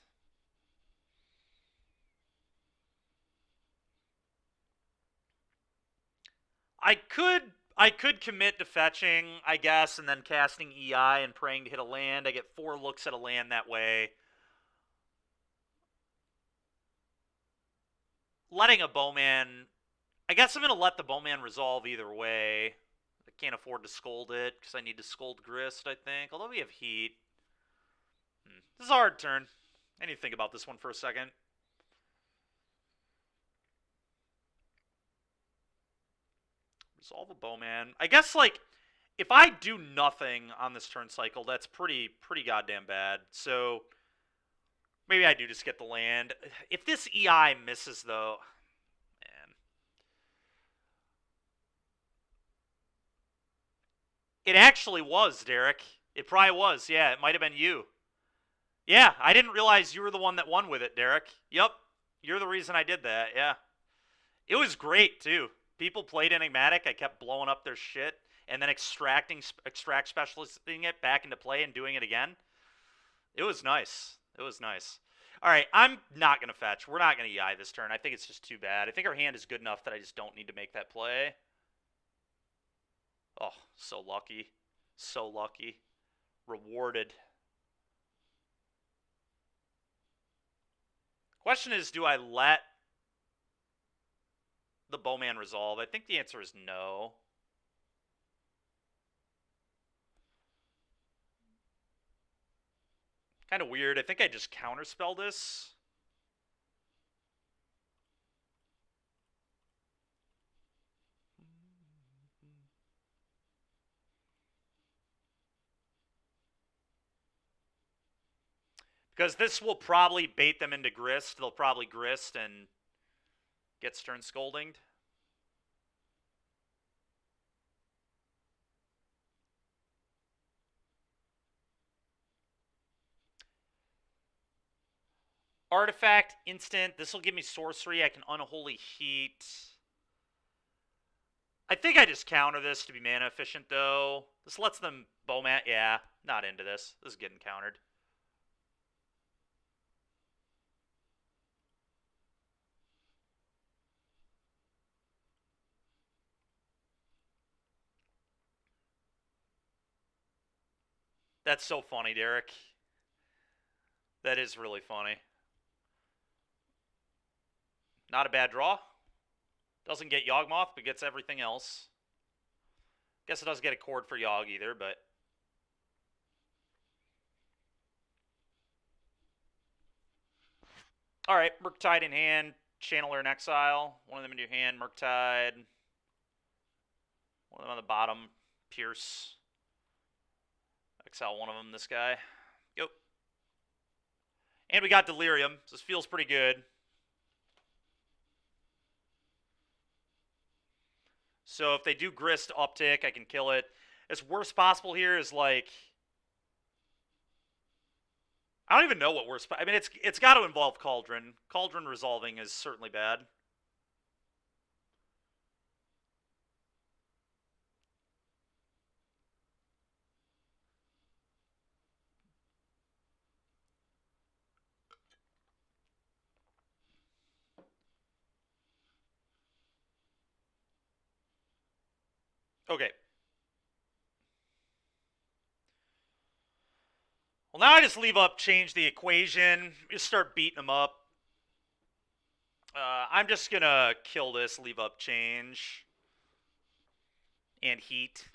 I could commit to fetching, I guess, and then casting EI and praying to hit a land. I get 4 looks at a land that way. Letting a Bowman... I guess I'm going to let the Bowman resolve either way. I can't afford to scold it, because I need to scold Grist, I think. Although we have Heat. This is a hard turn. I need to think about this one for a second. Resolve a Bowman. I guess, like, if I do nothing on this turn cycle, that's pretty goddamn bad. So, maybe I do just get the land. If this EI misses, though... It actually was, Derek. It probably was. Yeah, it might have been you. Yeah, I didn't realize you were the one that won with it, Derek. Yep, you're the reason I did that, yeah. It was great, too. People played Enigmatic. I kept blowing up their shit and then extract specialisting it back into play and doing it again. It was nice. It was nice. All right, I'm not going to fetch. We're not going to EI this turn. I think it's just too bad. I think our hand is good enough that I just don't need to make that play. Oh, so lucky. So lucky. Rewarded. Question is, do I let the Bowman resolve? I think the answer is no. Kind of weird. I think I just counterspell this. Because this will probably bait them into Grist. They'll probably Grist and get Stern Scoldinged. Artifact, instant. This will give me sorcery. I can Unholy Heat. I think I just counter this to be mana efficient, though. This lets them Bowman. Yeah, not into this. This is getting countered. That's so funny, Derek. That is really funny. Not a bad draw. Doesn't get Yawgmoth, but gets everything else. Guess it doesn't get a cord for Yawg either, but... Alright, Murktide in hand. Channeler in exile. One of them in your hand. Murktide. One of them on the bottom. Pierce. Exile one of them, this guy. Yep. And we got Delirium. So this feels pretty good. So if they do Grist uptick, I can kill it. As worst possible here is like... I don't even know what worst... I mean, it's got to involve Cauldron. Cauldron resolving is certainly bad. Okay. Well, now I just leave up, change the equation, just start beating them up. I'm just going to kill this, leave up, change, and heat.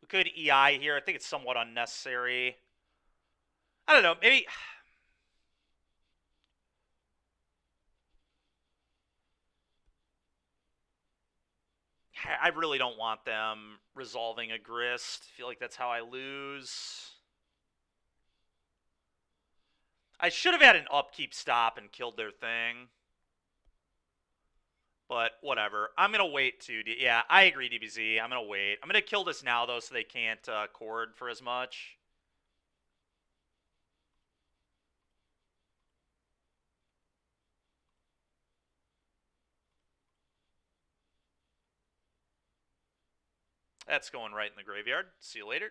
We could EI here. I think it's somewhat unnecessary. I don't know, maybe... I really don't want them resolving a Grist. I feel like that's how I lose. I should have had an upkeep stop and killed their thing. But whatever. I'm going to wait too. Yeah, I agree, DBZ. I'm going to wait. I'm going to kill this now, though, so they can't cord for as much. That's going right in the graveyard. See you later.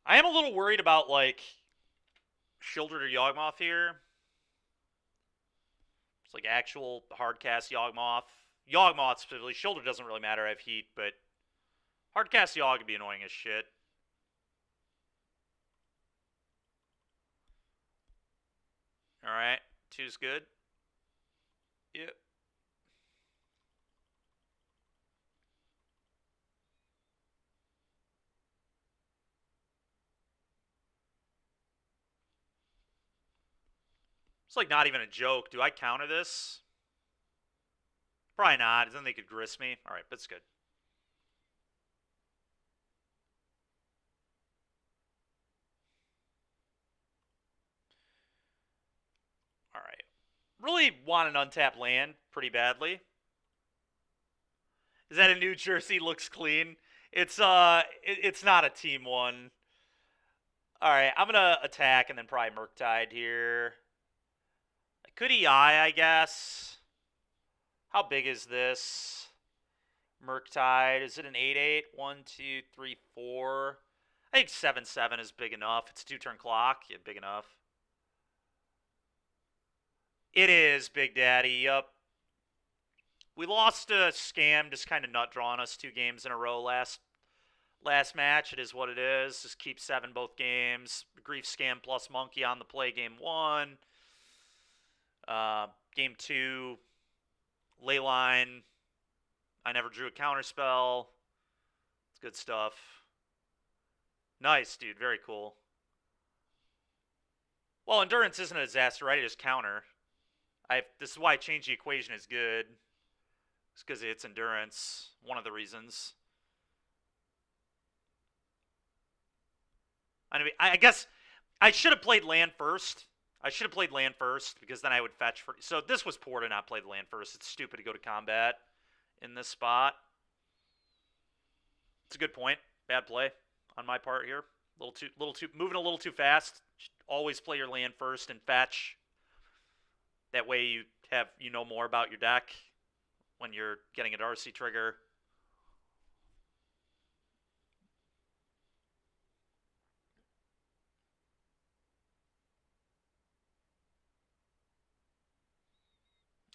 I am a little worried about, like, Shieldred or Yawgmoth here. It's like actual hardcast Yawgmoth. Yawgmoth specifically. Shieldred doesn't really matter. I have heat, but hardcast Yawg would be annoying as shit. Alright. 2's good. Yep. It's like not even a joke. Do I counter this? Probably not. Then they could Grist me. Alright, that's good. Alright. Really want an untapped land pretty badly. Is that a New Jersey looks clean? It's not a team one. All right, I'm gonna attack and then probably murktide here. I could EI, I guess. How big is this? Murktide. Is it an 8/8? 1, 2, 3, 4. I think 7/7 is big enough. It's a 2-turn clock. Yeah, big enough. It is, Big Daddy. Yup. We lost a scam, just kind of nut drawing us 2 games in a row last match. It is what it is. Just keep 7 both games. Grief scam plus monkey on the play game 1. Game 2, Leyline. I never drew a counterspell. It's good stuff. Nice, dude. Very cool. Well, endurance isn't a disaster, right? It is counter. This is why change the equation is good. It's because it's endurance. One of the reasons. I guess I should have played land first. Because then I would fetch for. So this was poor to not play the land first. It's stupid to go to combat in this spot. It's a good point. Bad play on my part here. Moving a little too fast. Always play your land first and fetch. That way you know more about your deck when you're getting a Darcy trigger.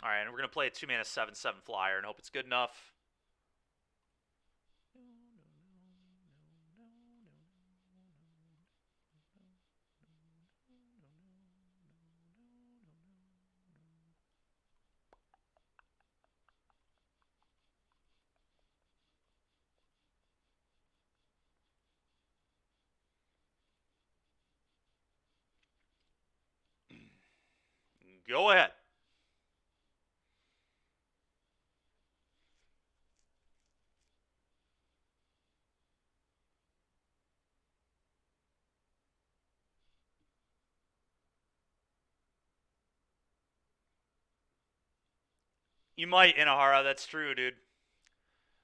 All right, and we're going to play a 2-mana 7/7 flyer and hope it's good enough. Go ahead. You might, Inahara. That's true, dude.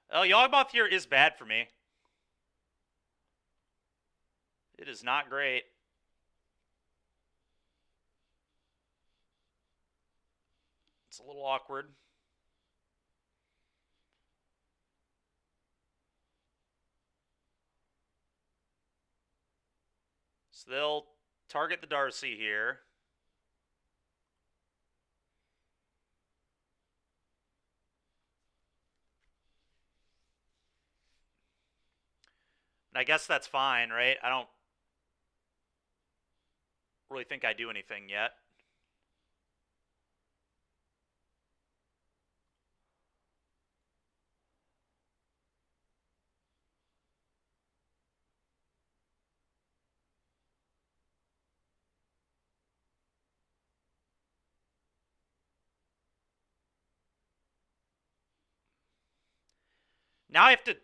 Oh, Yawgmoth here is bad for me. It is not great. It's a little awkward. So they'll target the Darcy here. And I guess that's fine, right? I don't really think I do anything yet. Now I have to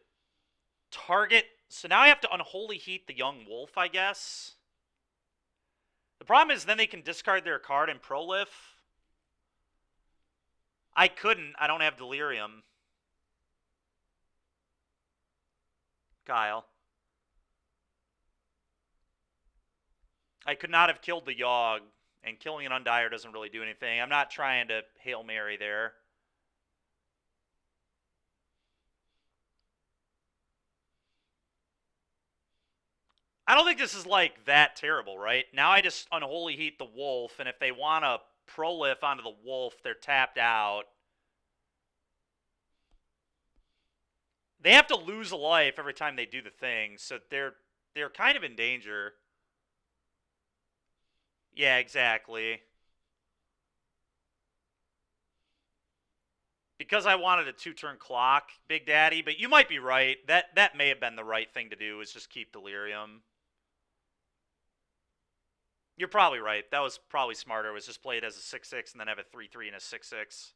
target. So now I have to Unholy Heat the Young Wolf, I guess. The problem is then they can discard their card and Prolif. I couldn't. I don't have Delirium. Kyle. I could not have killed the Yogg, and killing an Undier doesn't really do anything. I'm not trying to Hail Mary there. I don't think this is like that terrible, right? Now I just Unholy Heat the Wolf, and if they want to Prolif onto the Wolf, they're tapped out. They have to lose a life every time they do the thing, so they're kind of in danger. Yeah, exactly. Because I wanted a 2-turn clock, Big Daddy, but you might be right. That may have been the right thing to do, is just keep Delirium. You're probably right. That was probably smarter, was just play it as a 6/6 and then have a 3/3 and a 6/6.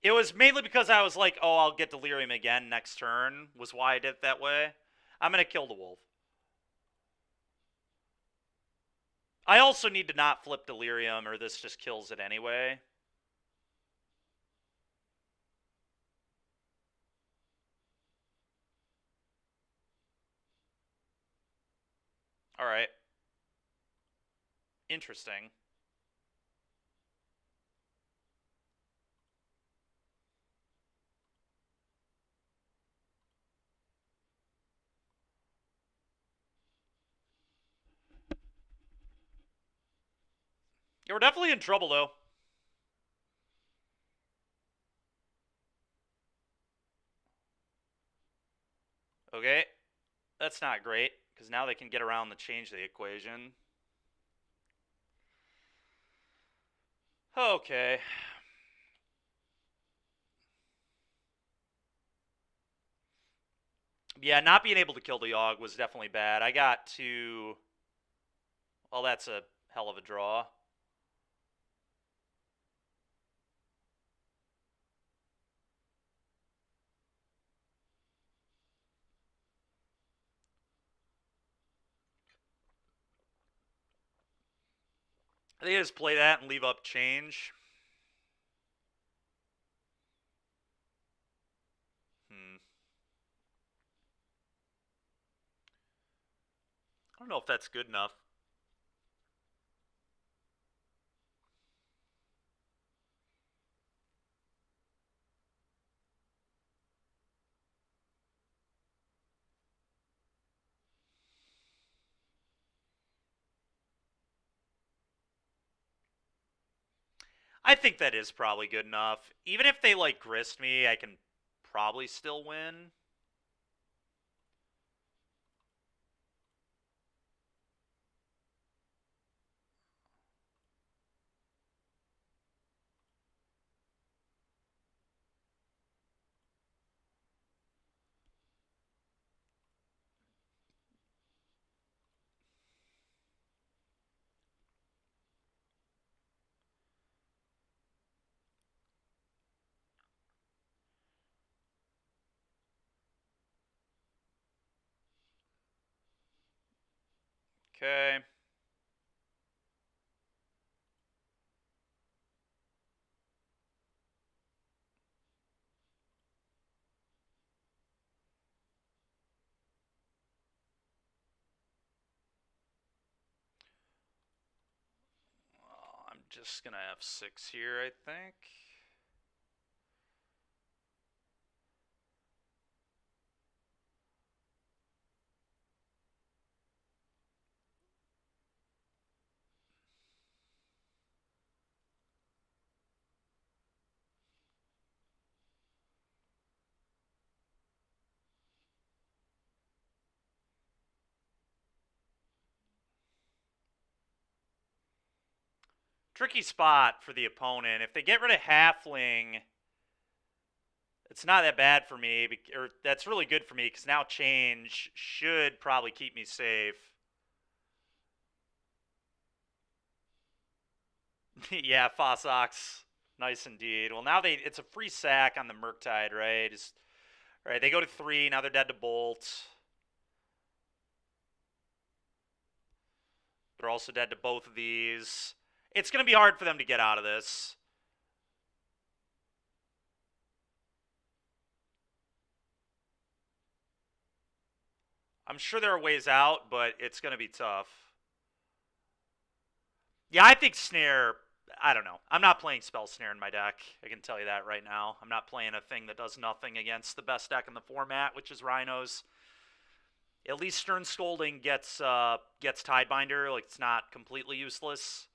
It was mainly because I was like, oh, I'll get Delirium again next turn, was why I did it that way. I'm going to kill the Wolf. I also need to not flip Delirium, or this just kills it anyway. All right. Interesting. Yeah, we're definitely in trouble, though. Okay. That's not great, because now they can get around the change the equation. Okay. Yeah, not being able to kill the Yogg was definitely bad. I got to... Well, that's a hell of a draw. I think I just play that and leave up change. Hmm. I don't know if that's good enough. I think that is probably good enough. Even if they, like, grist me, I can probably still win. Okay. I'm just going to have 6 here, I think. Tricky spot for the opponent. If they get rid of Halfling, it's not that bad for me, or that's really good for me, because now change should probably keep me safe. Yeah, Fossox. Nice indeed. Well, now it's a free sack on the Murktide, right? Right, they go to 3, now they're dead to Bolt. They're also dead to both of these. It's going to be hard for them to get out of this. I'm sure there are ways out, but it's going to be tough. Yeah, I think Snare... I don't know. I'm not playing Spell Snare in my deck. I can tell you that right now. I'm not playing a thing that does nothing against the best deck in the format, which is Rhinos. At least Stern Scolding gets Tidebinder. Like, it's not completely useless.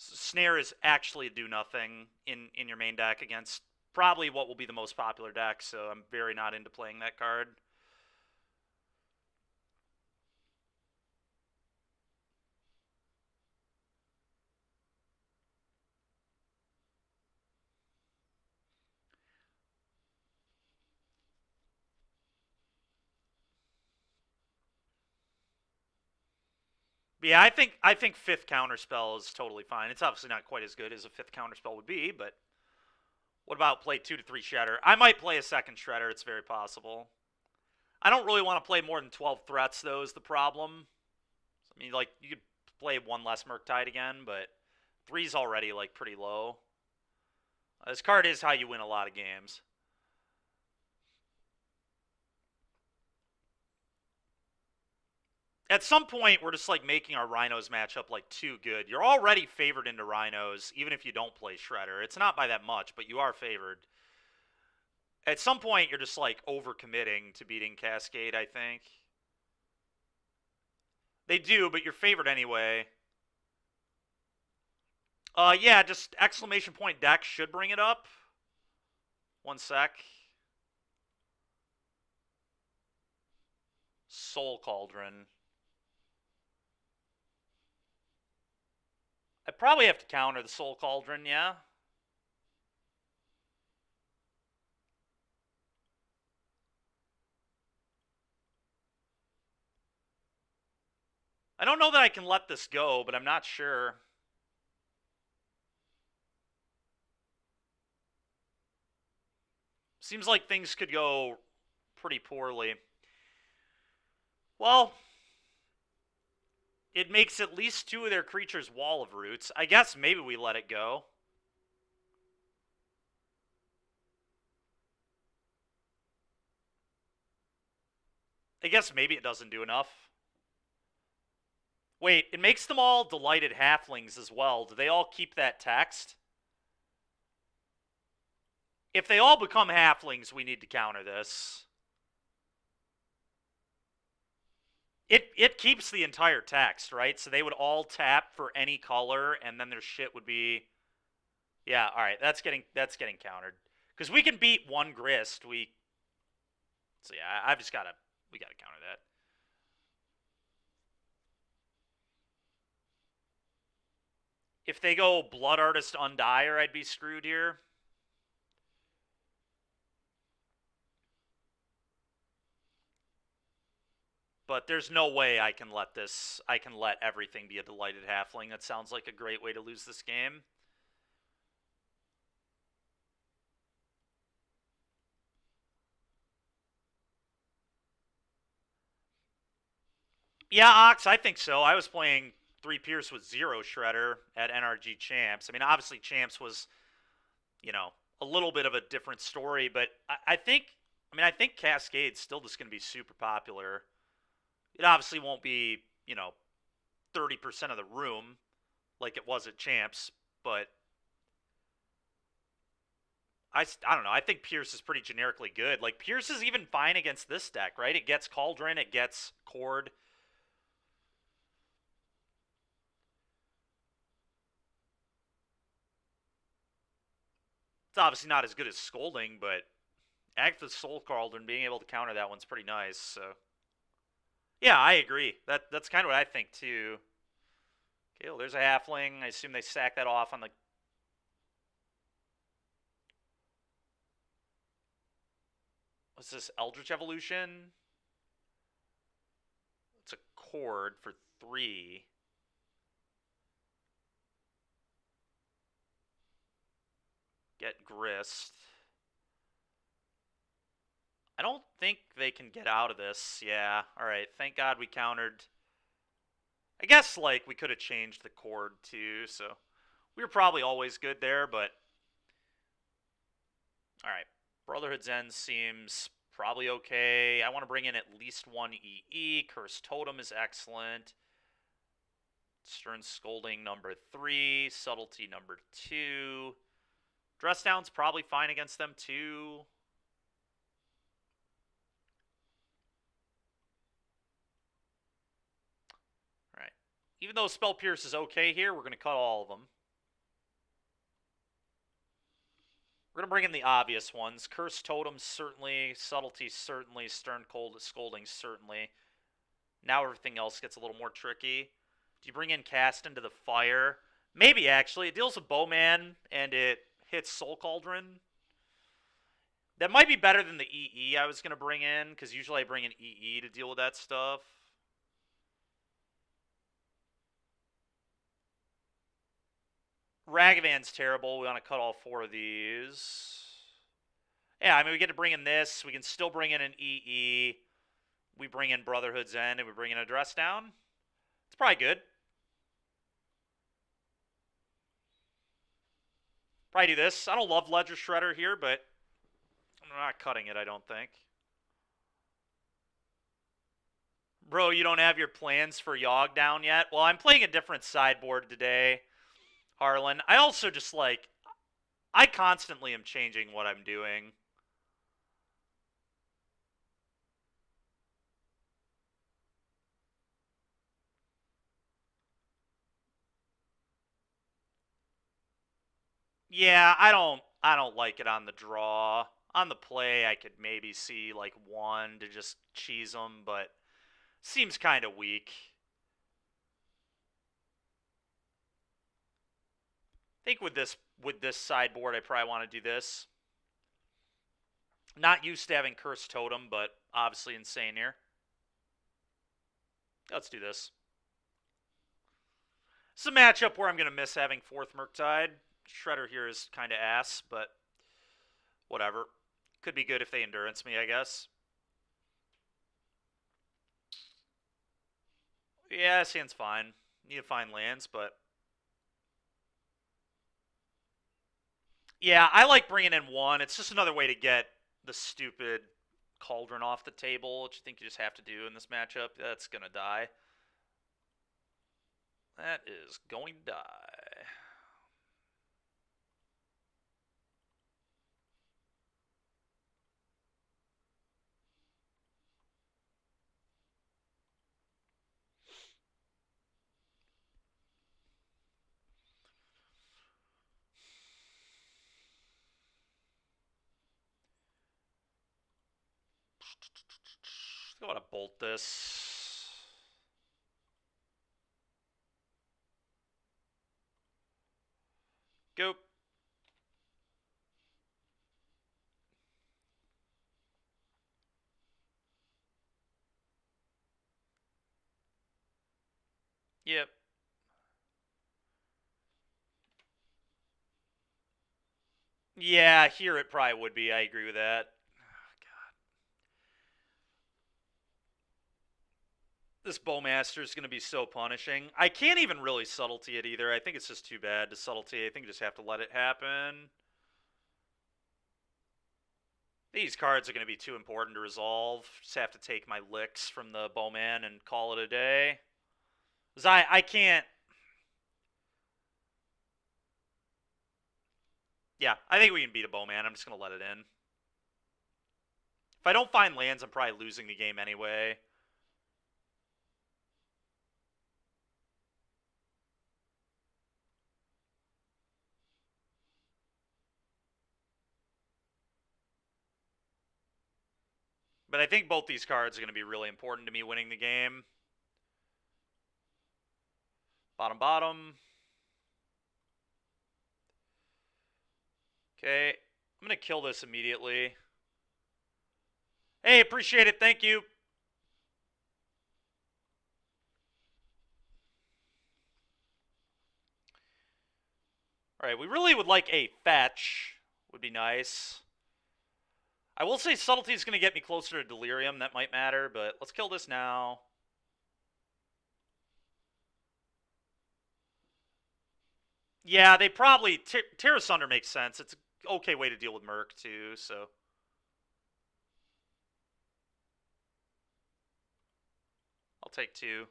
Snare is actually do nothing in your main deck against probably what will be the most popular deck, so I'm very not into playing that card. But yeah, I think fifth counterspell is totally fine. It's obviously not quite as good as a fifth counterspell would be, but what about play 2 to 3 Shredder? I might play a second Shredder. It's very possible. I don't really want to play more than 12 threats, though, is the problem. I mean, like, you could play one less Murktide again, but 3's already, like, pretty low. This card is how you win a lot of games. At some point, we're just like making our Rhinos match up like too good. You're already favored into Rhinos, even if you don't play Shredder. It's not by that much, but you are favored. At some point, you're just like overcommitting to beating Cascade, I think. They do, but you're favored anyway. Yeah, just exclamation point deck should bring it up. One sec. Soul Cauldron. I probably have to counter the Soul Cauldron, yeah. I don't know that I can let this go, but I'm not sure. Seems like things could go pretty poorly. Well, it makes at least two of their creatures Wall of Roots. I guess maybe we let it go. I guess maybe it doesn't do enough. Wait, it makes them all Delighted Halflings as well. Do they all keep that text? If they all become Halflings, we need to counter this. It keeps the entire text, right? So they would all tap for any color, and then their shit would be... Yeah, all right, that's getting countered. Because we can beat one Grist. So yeah, I've just gotta... We gotta counter that. If they go Blood Artist Undire, I'd be screwed here. But there's no way I can let everything be a Delighted Halfling. That sounds like a great way to lose this game. Yeah, Ox, I think so. I was playing 3 Pierce with 0 Shredder at NRG Champs. I mean, obviously Champs was, a little bit of a different story, but I think Cascade's still just going to be super popular. It obviously won't be, 30% of the room like it was at Champs, but I don't know. I think Pierce is pretty generically good. Like, Pierce is even fine against this deck, right? It gets Cauldron, it gets Cord. It's obviously not as good as Scolding, but Agatha's Soul Cauldron, being able to counter that one's pretty nice, so... Yeah, I agree. That's kind of what I think, too. Okay, well, there's a Halfling. I assume they sack that off on the... What's this? Eldritch Evolution? It's a Cord for 3. Get Grist. I don't think they can get out of this. Yeah, alright. Thank God we countered. I guess, like, we could have changed the Cord, too, so... We were probably always good there, but... Alright. Brotherhood's End seems probably okay. I want to bring in at least one EE. Cursed Totem is excellent. Stern Scolding number 3. Subtlety number 2. Dress Down's probably fine against them, too. Alright. Even though Spell Pierce is okay here, we're going to cut all of them. We're going to bring in the obvious ones. Cursed Totem, certainly. Subtlety, certainly. Stern Scolding, certainly. Now everything else gets a little more tricky. Do you bring in Cast into the Fire? Maybe, actually. It deals with Bowman, and it hits Soul Cauldron. That might be better than the EE I was going to bring in, because usually I bring in EE to deal with that stuff. Ragavan's terrible. We want to cut all 4 of these. Yeah, I mean, we get to bring in this. We can still bring in an EE. We bring in Brotherhood's End, and we bring in a Dress Down. It's probably good. Probably do this. I don't love Ledger Shredder here, but I'm not cutting it, I don't think. Bro, you don't have your plans for Yogg down yet? Well, I'm playing a different sideboard today, Harlan. I also just like, I constantly am changing what I'm doing. Yeah, I don't like it on the draw. On the play, I could maybe see like one to just cheese them, but seems kind of weak. I think with this sideboard, I probably want to do this. Not used to having Cursed Totem, but obviously insane here. Let's do this. It's a matchup where I'm going to miss having 4th Murktide. Shredder here is kind of ass, but whatever. Could be good if they endurance me, I guess. Yeah, this hand's fine. Need to find lands, but... Yeah, I like bringing in 1. It's just another way to get the stupid Cauldron off the table, which I think you just have to do in this matchup. That's going to die. That is going to die. I want to bolt this. Go. Yep. Yeah, here it probably would be. I agree with that. Oh, God. This Bowmaster is going to be so punishing. I can't even really subtlety it either. I think it's just too bad to subtlety. I think you just have to let it happen. These cards are going to be too important to resolve. Just have to take my licks from the Bowman and call it a day. Because I can't... Yeah, I think we can beat a Bowman. I'm just going to let it in. If I don't find lands, I'm probably losing the game anyway. But I think both these cards are going to be really important to me winning the game. Bottom, bottom. Okay. I'm going to kill this immediately. Hey, appreciate it. Thank you. Alright, we really would like a fetch. Would be nice. I will say subtlety is going to get me closer to delirium. That might matter, but let's kill this now. Yeah, they probably... Terra Sunder makes sense. It's an okay way to deal with Murk, too, so... I'll take 2.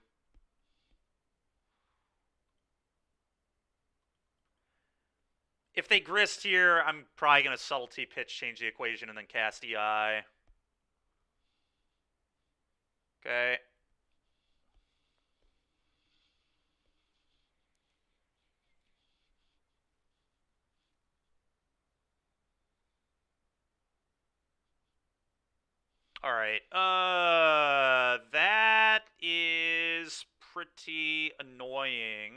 If they grist here, I'm probably going to subtlety pitch, change the equation, and then cast EI. Okay. Alright. That is pretty annoying.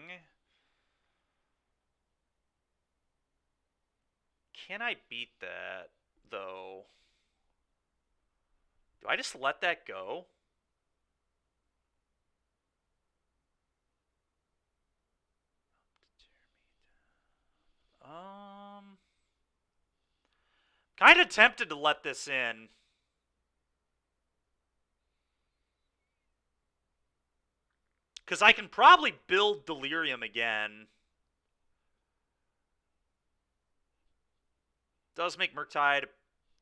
Can I beat that, though? Do I just let that go? Kind of tempted to let this in. Because I can probably build Delirium again. Does make Murktide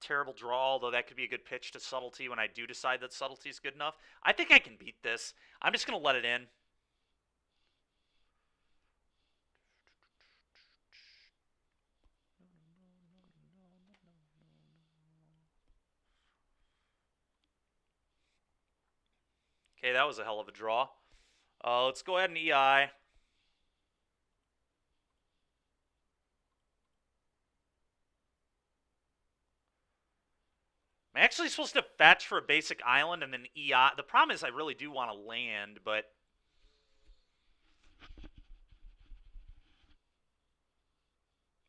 Terrible draw, although that could be a good pitch to subtlety when I do decide that subtlety is good enough. I think I can beat this. I'm just going to let it in. Okay, that was a hell of a draw. Let's go ahead and EI. I'm actually supposed to fetch for a basic island and then EI. The problem is I really do want to land, but...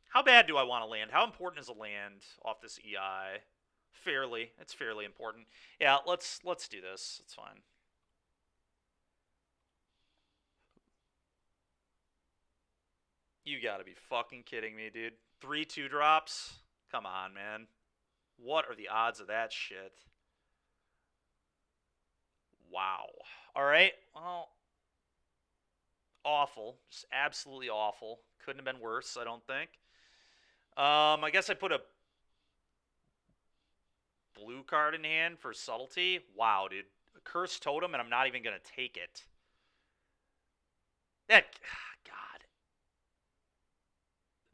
How bad do I want to land? How important is a land off this EI? Fairly. It's fairly important. Yeah, let's do this. It's fine. You gotta be fucking kidding me, dude. 3 2-drops? Come on, man. What are the odds of that shit? Wow. Alright, well... Awful. Just absolutely awful. Couldn't have been worse, I don't think. I guess I put a blue card in hand for subtlety. Wow, dude. A cursed totem, and I'm not even going to take it. That... God.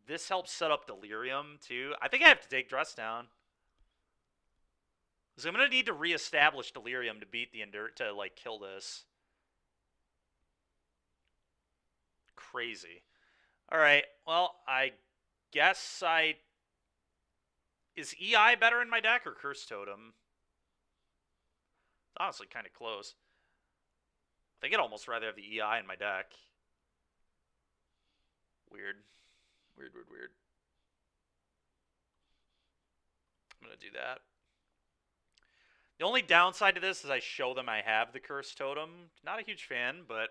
This helps set up Delirium, too. I think I have to take Dress Down. So I'm going to need to reestablish Delirium to beat the to, like, kill this. Crazy. Alright, well, I guess I... Is EI better in my deck or Curse Totem? It's honestly kind of close. I think I'd almost rather have the EI in my deck. Weird. Weird. I'm going to do that. The only downside to this is I show them I have the Curse Totem. Not a huge fan, but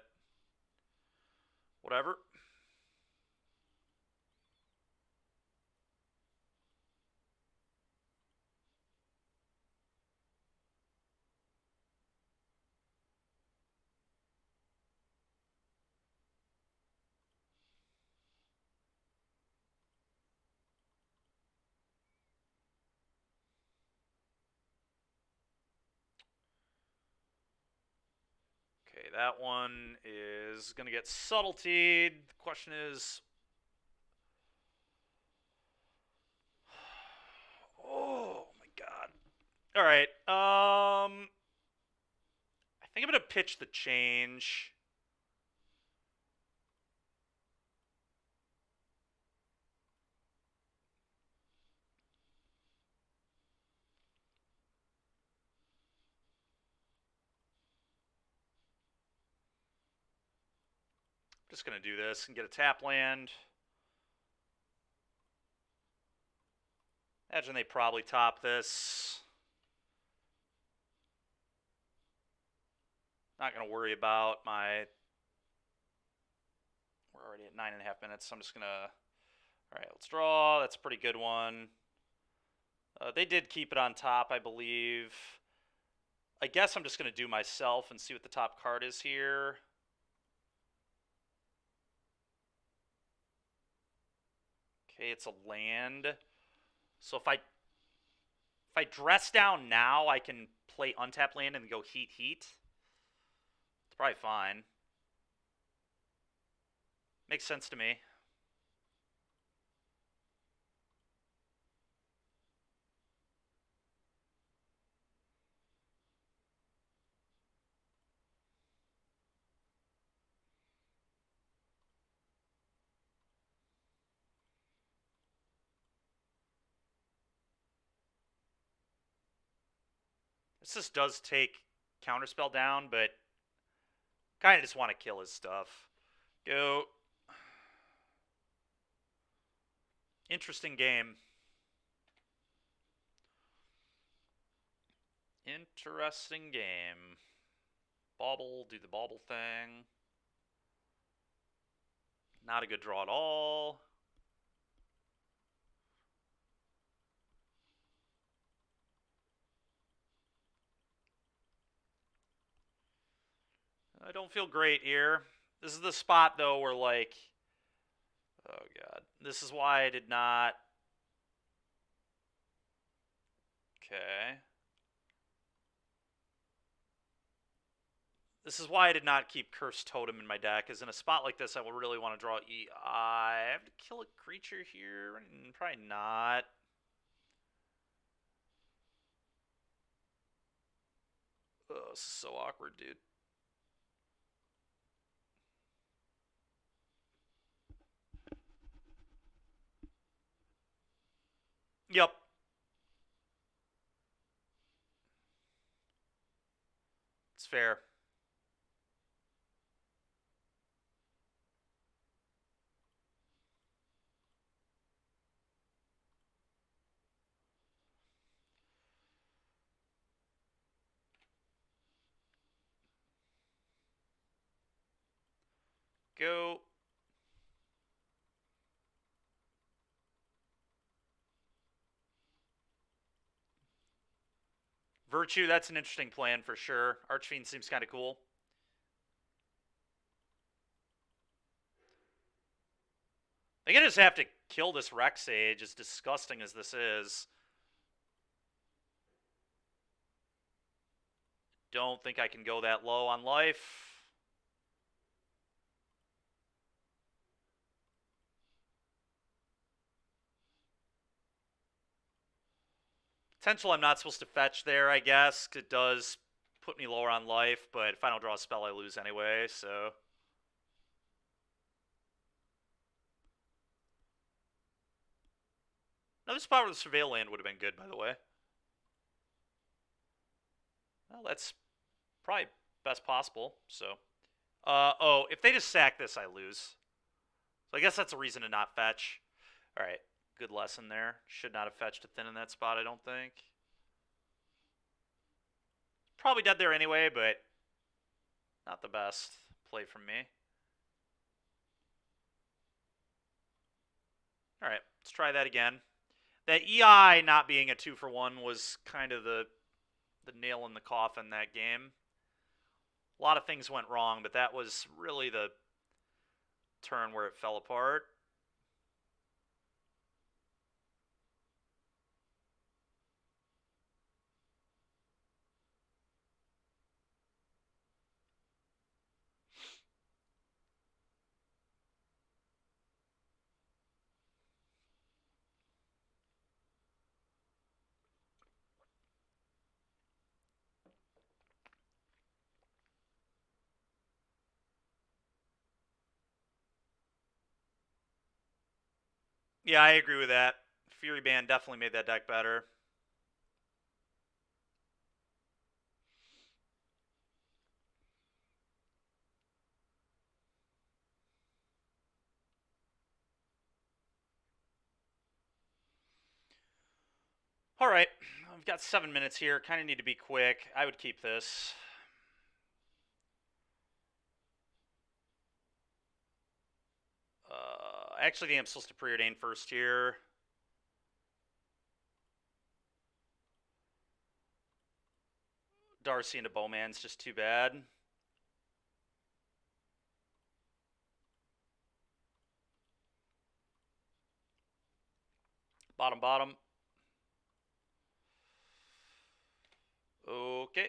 whatever. Okay, that one is going to get subtletied. The question is... Oh, my God. All right. I think I'm going to pitch the change. Just going to do this and get a tap land. Imagine they probably top this. Not going to worry about my... We're already at 9.5 minutes, so I'm just going to... All right, let's draw. That's a pretty good one. They did keep it on top, I believe. I guess I'm just going to do myself and see what the top card is here. Okay, it's a land. So if I dress down now, I can play untap land and go heat. It's probably fine. Makes sense to me. This just does take Counterspell down, but kind of just want to kill his stuff. Go. Interesting game. Interesting game. Bauble, do the bauble thing. Not a good draw at all. I don't feel great here. This is the spot, though, where, like... Oh, God. This is why I did not... Okay. This is why I did not keep Cursed Totem in my deck, because in a spot like this, I will really want to draw EI. I have to kill a creature here? Probably not. Oh, this is so awkward, dude. Yep. It's fair. Go. Virtue, that's an interesting plan for sure. Archfiend seems kind of cool. I think I just have to kill this Rex Sage, as disgusting as this is. Don't think I can go that low on life. Potential I'm not supposed to fetch there, I guess. It does put me lower on life, but if I don't draw a spell, I lose anyway, so... Another spot where the Surveil land would have been good, by the way. Well, that's probably best possible, so... oh, if they just sack this, I lose. So I guess that's a reason to not fetch. Alright, good lesson there. Should not have fetched a thin in that spot, I don't think. Probably dead there anyway, but not the best play from me. Alright, let's try that again. That EI not being a 2-for-1 was kind of the nail in the coffin that game. A lot of things went wrong, but that was really the turn where it fell apart. Yeah, I agree with that. Fury Band definitely made that deck better. Alright, I've got 7 minutes here. Kind of need to be quick. I would keep this. I actually think I'm supposed to preordain first here. Darcy into Bowman's just too bad. Bottom, bottom. Okay.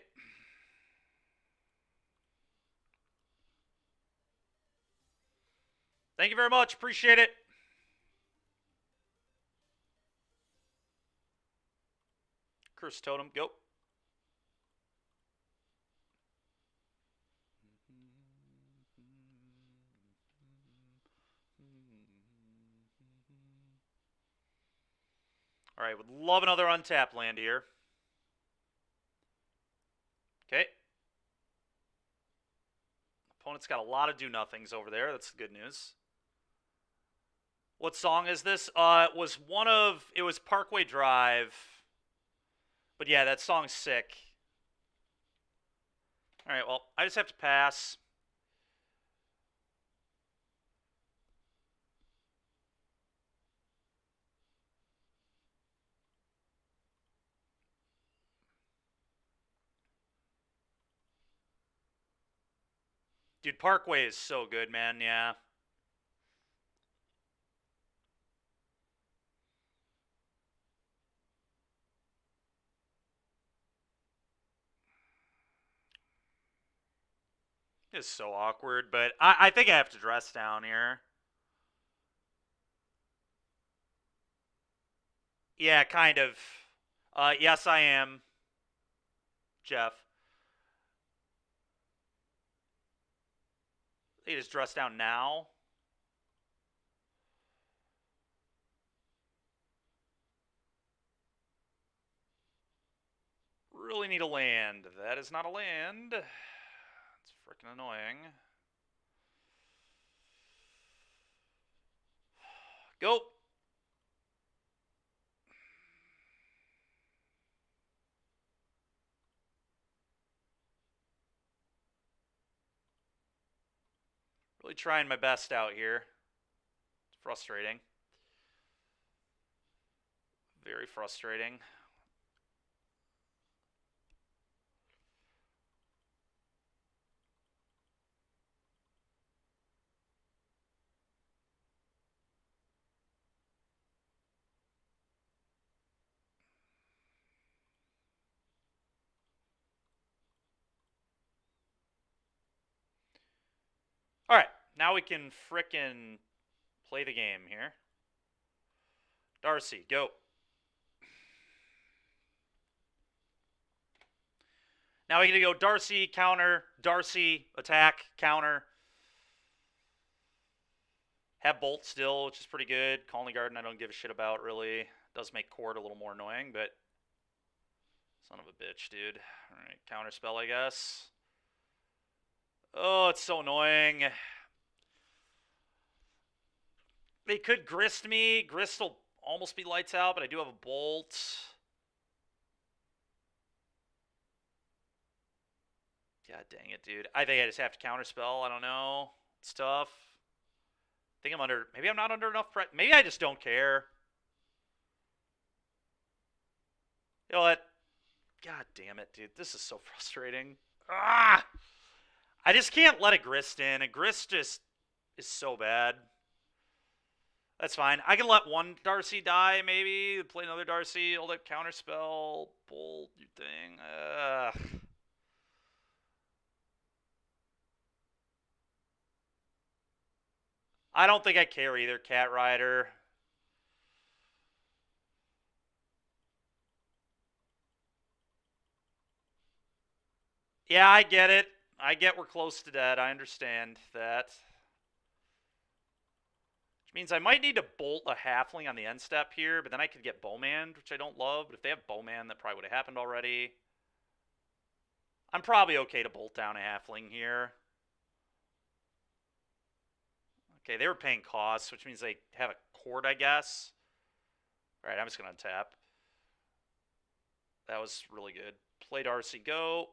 Thank you very much. Appreciate it. Curse Totem, go. Alright, would love another untapped land here. Okay. Opponent's got a lot of do-nothings over there. That's the good news. What song is this? It was one of... It was Parkway Drive. But yeah, that song's sick. Alright, well, I just have to pass. Dude, Parkway is so good, man, yeah. It's so awkward, but I think I have to dress down here. Yeah, kind of. Yes, I am, Jeff. They just dress down now. Really need a land. That is not a land. It's freaking annoying. Go. Really trying my best out here. It's frustrating. Very frustrating. All right, now we can frickin' play the game here. Darcy, go. Now we get to go Darcy, counter, Darcy, attack, counter. Have Bolt still, which is pretty good. Colony Garden I don't give a shit about, really. Does make Court a little more annoying, but... Son of a bitch, dude. Alright, counter spell, I guess. Oh, it's so annoying. They could Grist me. Grist will almost be lights out, but I do have a Bolt. God dang it, dude. I think I just have to counterspell. I don't know. It's tough. I think I'm under... Maybe I'm not under enough pressure. Maybe I just don't care. You know what? God damn it, dude. This is so frustrating. Ah! I just can't let a Grist in. A Grist just is so bad. That's fine. I can let one Darcy die, maybe. Play another Darcy. Hold up, counterspell. Bolt your thing. I don't think I care either, Cat Rider. Yeah, I get it. I get we're close to dead. I understand that. Which means I might need to bolt a halfling on the end step here, but then I could get Bowman, which I don't love. But if they have Bowman, that probably would have happened already. I'm probably okay to bolt down a halfling here. Okay, they were paying costs, which means they have a Court, I guess. Alright, I'm just going to untap. That was really good. Play Darcy, go.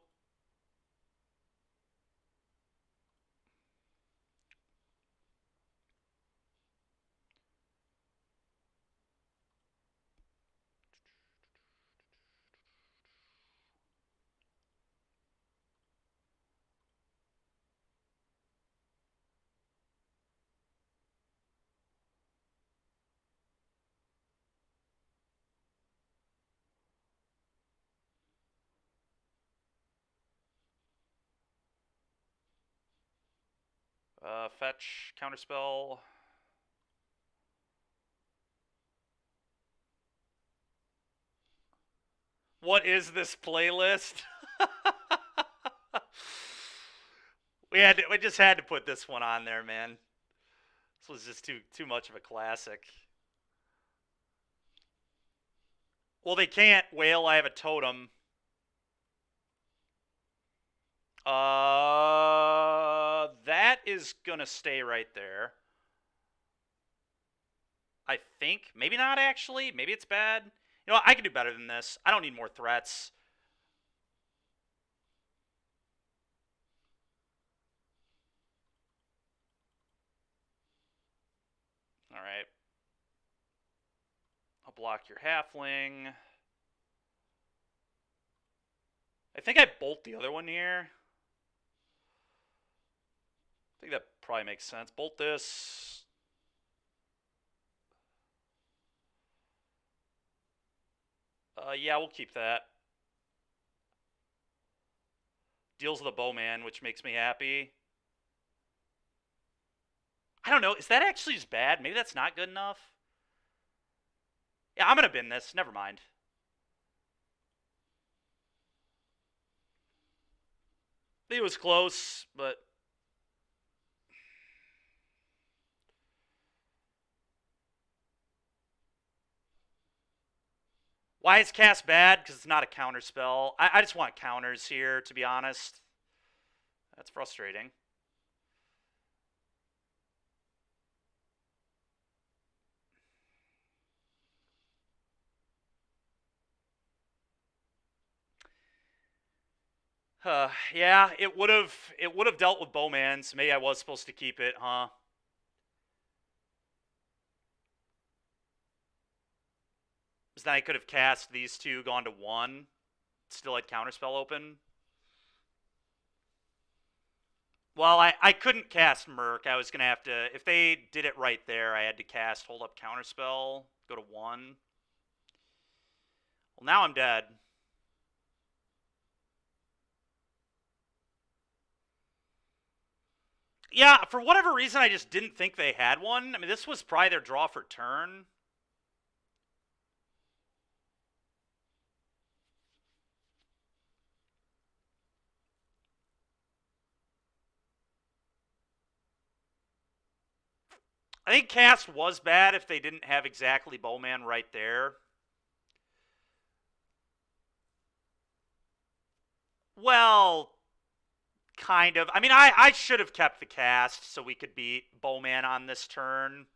Fetch, counterspell. What is this playlist? we just had to put this one on there, man. This was just too much of a classic. Well, they can't whale. I have a totem. That is gonna stay right there. I think. Maybe not, actually. Maybe it's bad. You know what? I can do better than this. I don't need more threats. Alright. I'll block your halfling. I think I bolt the other one here. I think that probably makes sense. Bolt this. Yeah, we'll keep that. Deals with a Bowman, which makes me happy. I don't know. Is that actually just bad? Maybe that's not good enough. Yeah, I'm going to bin this. Never mind. It was close, but... Why is cast bad? Because it's not a counter spell. I just want counters here, to be honest. That's frustrating. Yeah, it would have dealt with Bowman, so maybe I was supposed to keep it, huh? Because then I could have cast these two, gone to one, still had counterspell open. Well, I couldn't cast Murk. I was gonna have to, if they did it right there, I had to cast hold up counterspell, go to one. Well, now I'm dead. Yeah, for whatever reason, I just didn't think they had one. I mean, this was probably their draw for turn. I think cast was bad if they didn't have exactly Bowman right there. Well, kind of. I mean, I should have kept the cast so we could beat Bowman on this turn.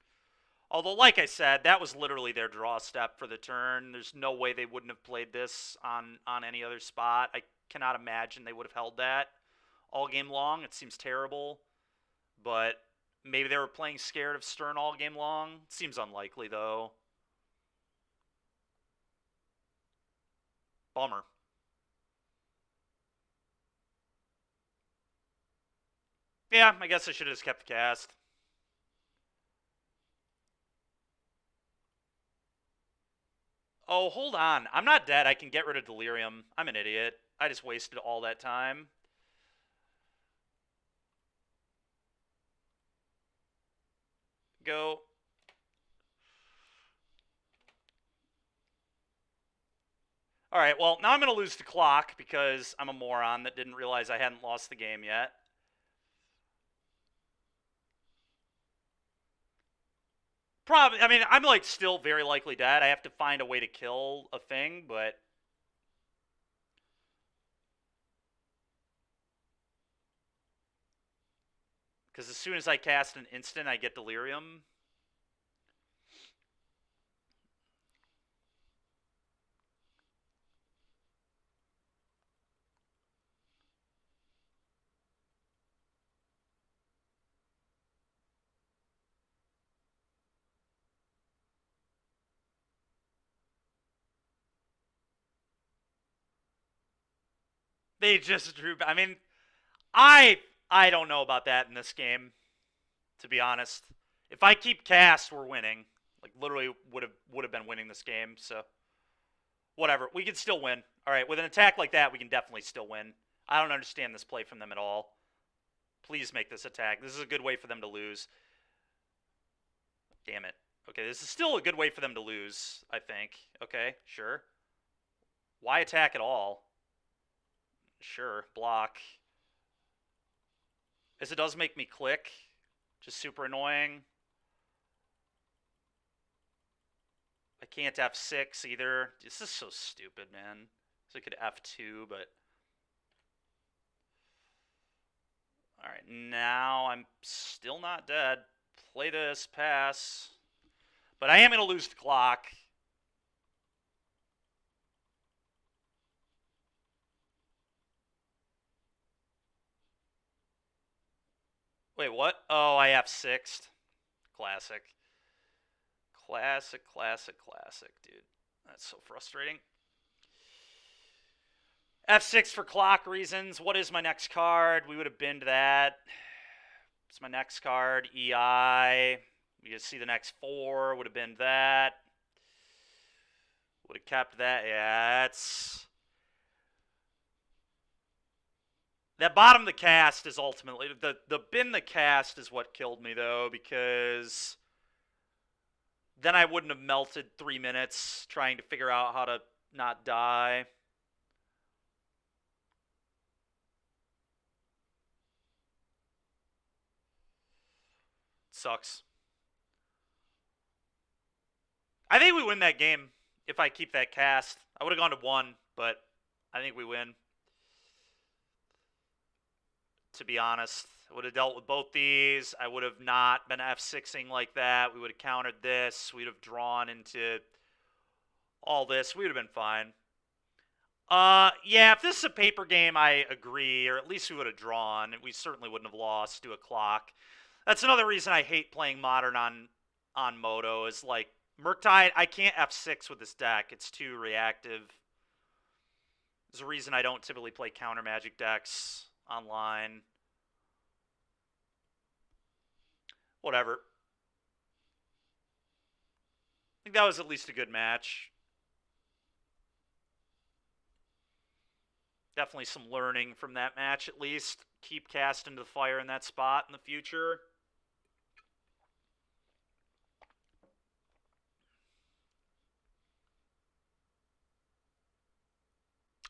Although, like I said, that was literally their draw step for the turn. There's no way they wouldn't have played this on any other spot. I cannot imagine they would have held that all game long. It seems terrible. But maybe they were playing scared of Stern all game long. Seems unlikely, though. Bummer. Yeah, I guess I should have just kept the cast. Oh, hold on. I'm not dead. I can get rid of Delirium. I'm an idiot. I just wasted all that time. Go. All right, well, now I'm going to lose the clock because I'm a moron that didn't realize I hadn't lost the game yet. Probably, I mean, I'm like still very likely dead. I have to find a way to kill a thing, but because as soon as I cast an instant, I get Delirium. They just drew. I mean, I I don't know about that in this game, to be honest. If I keep cast, we're winning. Like literally would have been winning this game. So whatever, we can still win. All right, with an attack like that, we can definitely still win. I don't understand this play from them at all. Please make this attack. This is a good way for them to lose. Damn it. Okay, this is still a good way for them to lose, I think. Okay, sure. Why attack at all? Sure, block. As it does make me click. Just super annoying. I can't F6 either. This is so stupid, man. So I could F2, but... Alright, now I'm still not dead. Play this, pass. But I am going to lose the clock. Wait, what? Oh, I F6'd. Classic. Classic, classic, classic, dude. That's so frustrating. F6 for clock reasons. What is my next card? We would have binned that. It's my next card. EI. You can see the next four. Would have binned that. Would have kept that. Yeah, that's... That bottom of the cast is ultimately the bin the cast is what killed me though, because then I wouldn't have melted 3 minutes trying to figure out how to not die. Sucks. I think we win that game if I keep that cast. I would have gone to 1, but I think we win. To be honest, I would have dealt with both these. I would have not been F6ing like that. We would have countered this. We'd have drawn into all this. We would have been fine. Yeah, if this is a paper game, I agree, or at least we would have drawn. We certainly wouldn't have lost to a clock. That's another reason I hate playing Modern on Moto, is like, Murktide, I can't F6 with this deck. It's too reactive. There's a reason I don't typically play counter Magic decks online. Whatever. I think that was at least a good match. Definitely some learning from that match, at least. Keep cast into the fire in that spot in the future.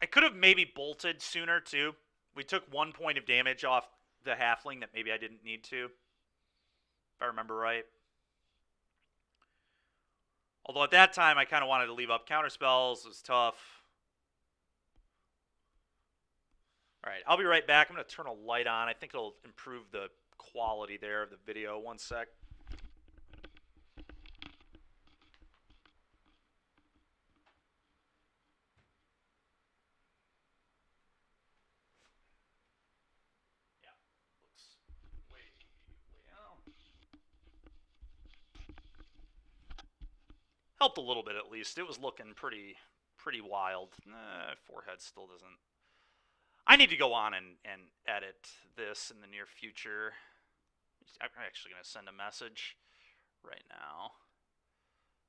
I could have maybe bolted sooner, too. We took 1 point of damage off the halfling that maybe I didn't need to, if I remember right. Although at that time, I kind of wanted to leave up counterspells. It was tough. All right, I'll be right back. I'm going to turn a light on. I think it'll improve the quality there of the video. 1 sec. Yeah, looks way out. Helped a little bit at least. It was looking pretty wild. Forehead still doesn't. I need to go on and edit this in the near future. I'm actually going to send a message right now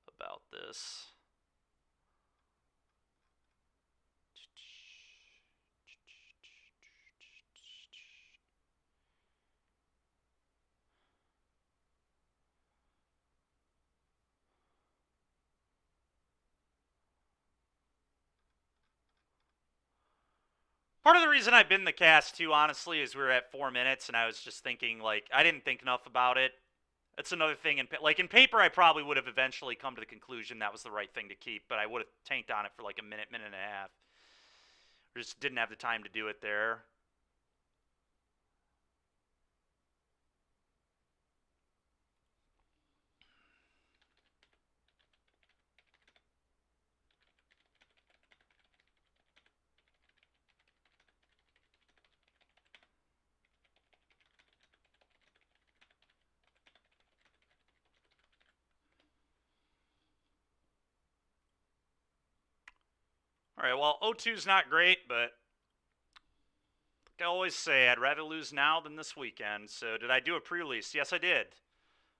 about this. Part of the reason I've been the cast too, honestly, is we were at 4 minutes and I was just thinking, like, I didn't think enough about it. That's another thing. In paper, I probably would have eventually come to the conclusion that was the right thing to keep, but I would have tanked on it for like a minute, minute and a half. I just didn't have the time to do it there. All right, well, O2's not great, but like I always say, I'd rather lose now than this weekend. So did I do a pre-release? Yes, I did.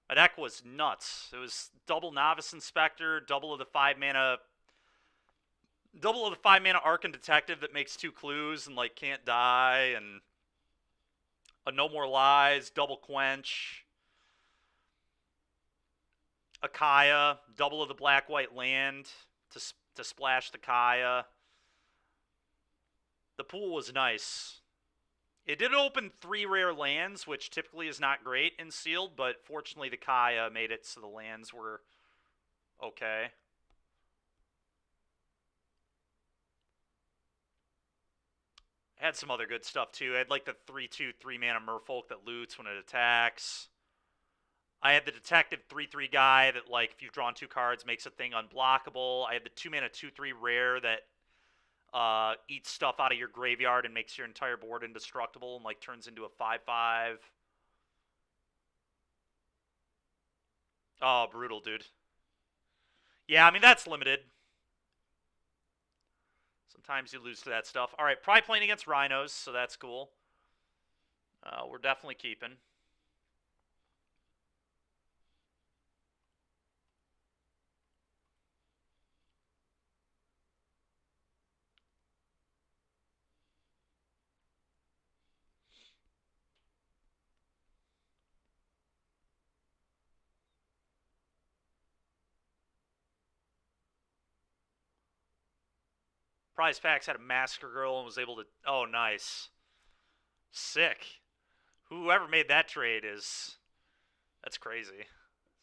My deck was nuts. It was double Novice Inspector, double of the 5-mana Archon Detective that makes 2 clues and like can't die, and a No More Lies, double Quench, a Kaya, double of the black-white land to splash the Kaya. The pool was nice. It did open 3 rare lands, which typically is not great in sealed, but fortunately the Kaya made it so the lands were okay. I had some other good stuff too. I had like the 3/2 3-mana Merfolk that loots when it attacks. I had the Detective 3/3 guy that, like, if you've drawn 2 cards, makes a thing unblockable. I had the 2-mana 2/3 rare that eats stuff out of your graveyard and makes your entire board indestructible and like turns into a 5/5. Oh, brutal, dude. Yeah, I mean, that's limited. Sometimes you lose to that stuff. All right, probably playing against Rhinos, so that's cool. We're definitely keeping. Prize Packs had a Massacre Girl and was able to... Oh, nice. Sick. Whoever made that trade is... That's crazy.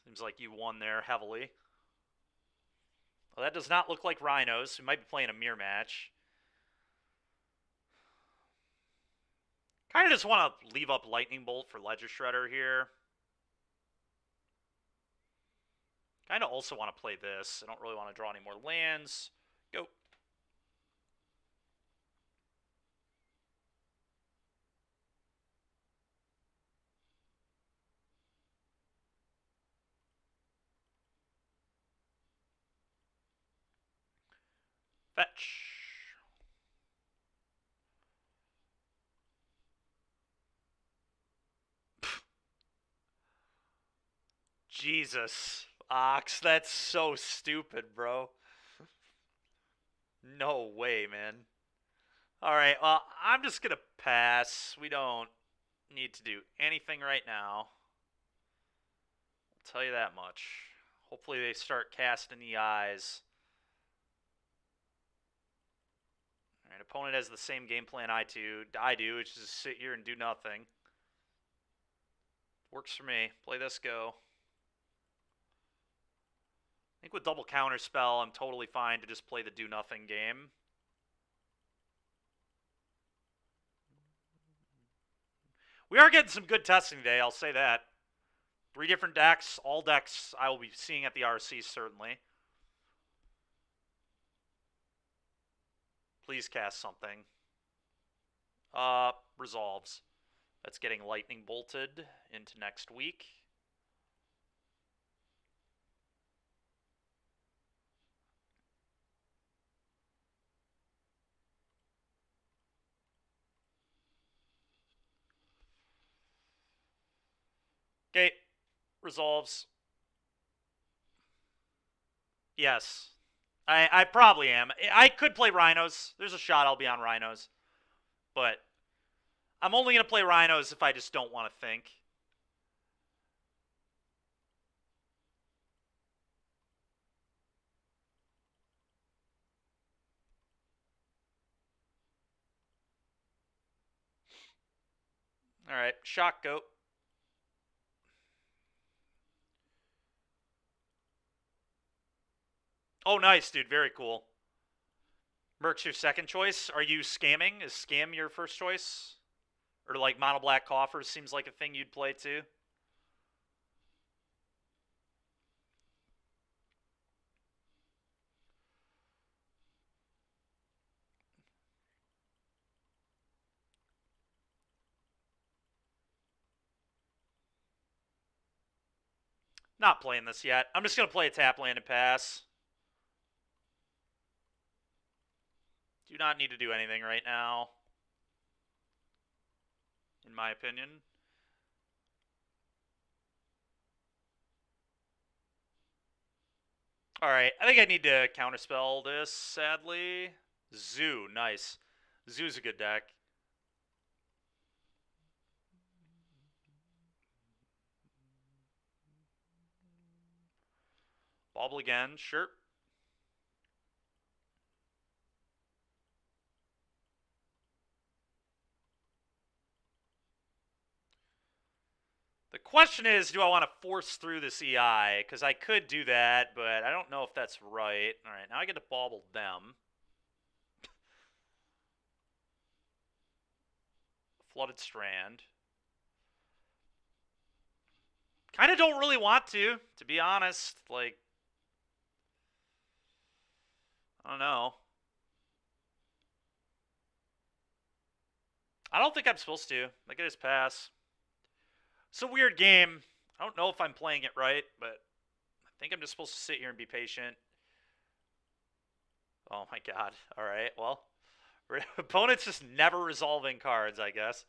Seems like you won there heavily. Well, that does not look like Rhinos. We might be playing a mirror match. Kind of just want to leave up Lightning Bolt for Ledger Shredder here. Kind of also want to play this. I don't really want to draw any more lands. Go. Fetch. Jesus. Ox, that's so stupid, bro. No way, man. Alright, well, I'm just gonna pass. We don't need to do anything right now. I'll tell you that much. Hopefully they start casting the eyes. Alright, opponent has the same game plan I do, which is sit here and do nothing. Works for me. Play this, go. I think with double counterspell, I'm totally fine to just play the do nothing game. We are getting some good testing today, I'll say that. 3 different decks, all decks I will be seeing at the RC, certainly. Please cast something. Resolves. That's getting lightning bolted into next week. Okay, resolves. Yes. I probably am. I could play Rhinos. There's a shot I'll be on Rhinos. But I'm only going to play Rhinos if I just don't want to think. Alright, shock goat. Oh, nice, dude. Very cool. Merc's your second choice. Are you scamming? Is scam your first choice? Or like mono black coffers seems like a thing you'd play too? Not playing this yet. I'm just going to play a tap land and pass. Do not need to do anything right now, in my opinion. Alright, I think I need to counterspell this, sadly. Zoo, nice. Zoo's a good deck. Bobble again, sure. The question is, do I want to force through this EI? Because I could do that, but I don't know if that's right. Alright, now I get to bobble them. Flooded Strand. Kind of don't really want to be honest. Like, I don't know. I don't think I'm supposed to. I can just pass. It's a weird game. I don't know if I'm playing it right, but I think I'm just supposed to sit here and be patient. Oh my god. Alright, well. Opponent's just never resolving cards, I guess.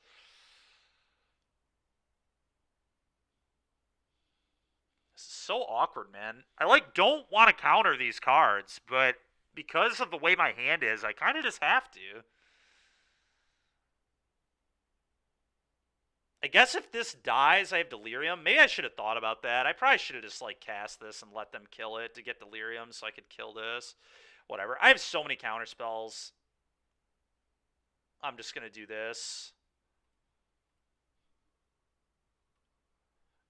This is so awkward, man. I, like, don't want to counter these cards, but because of the way my hand is, I kind of just have to. I guess if this dies, I have Delirium. Maybe I should have thought about that. I probably should have just, like, cast this and let them kill it to get Delirium so I could kill this. Whatever. I have so many counter spells. I'm just going to do this.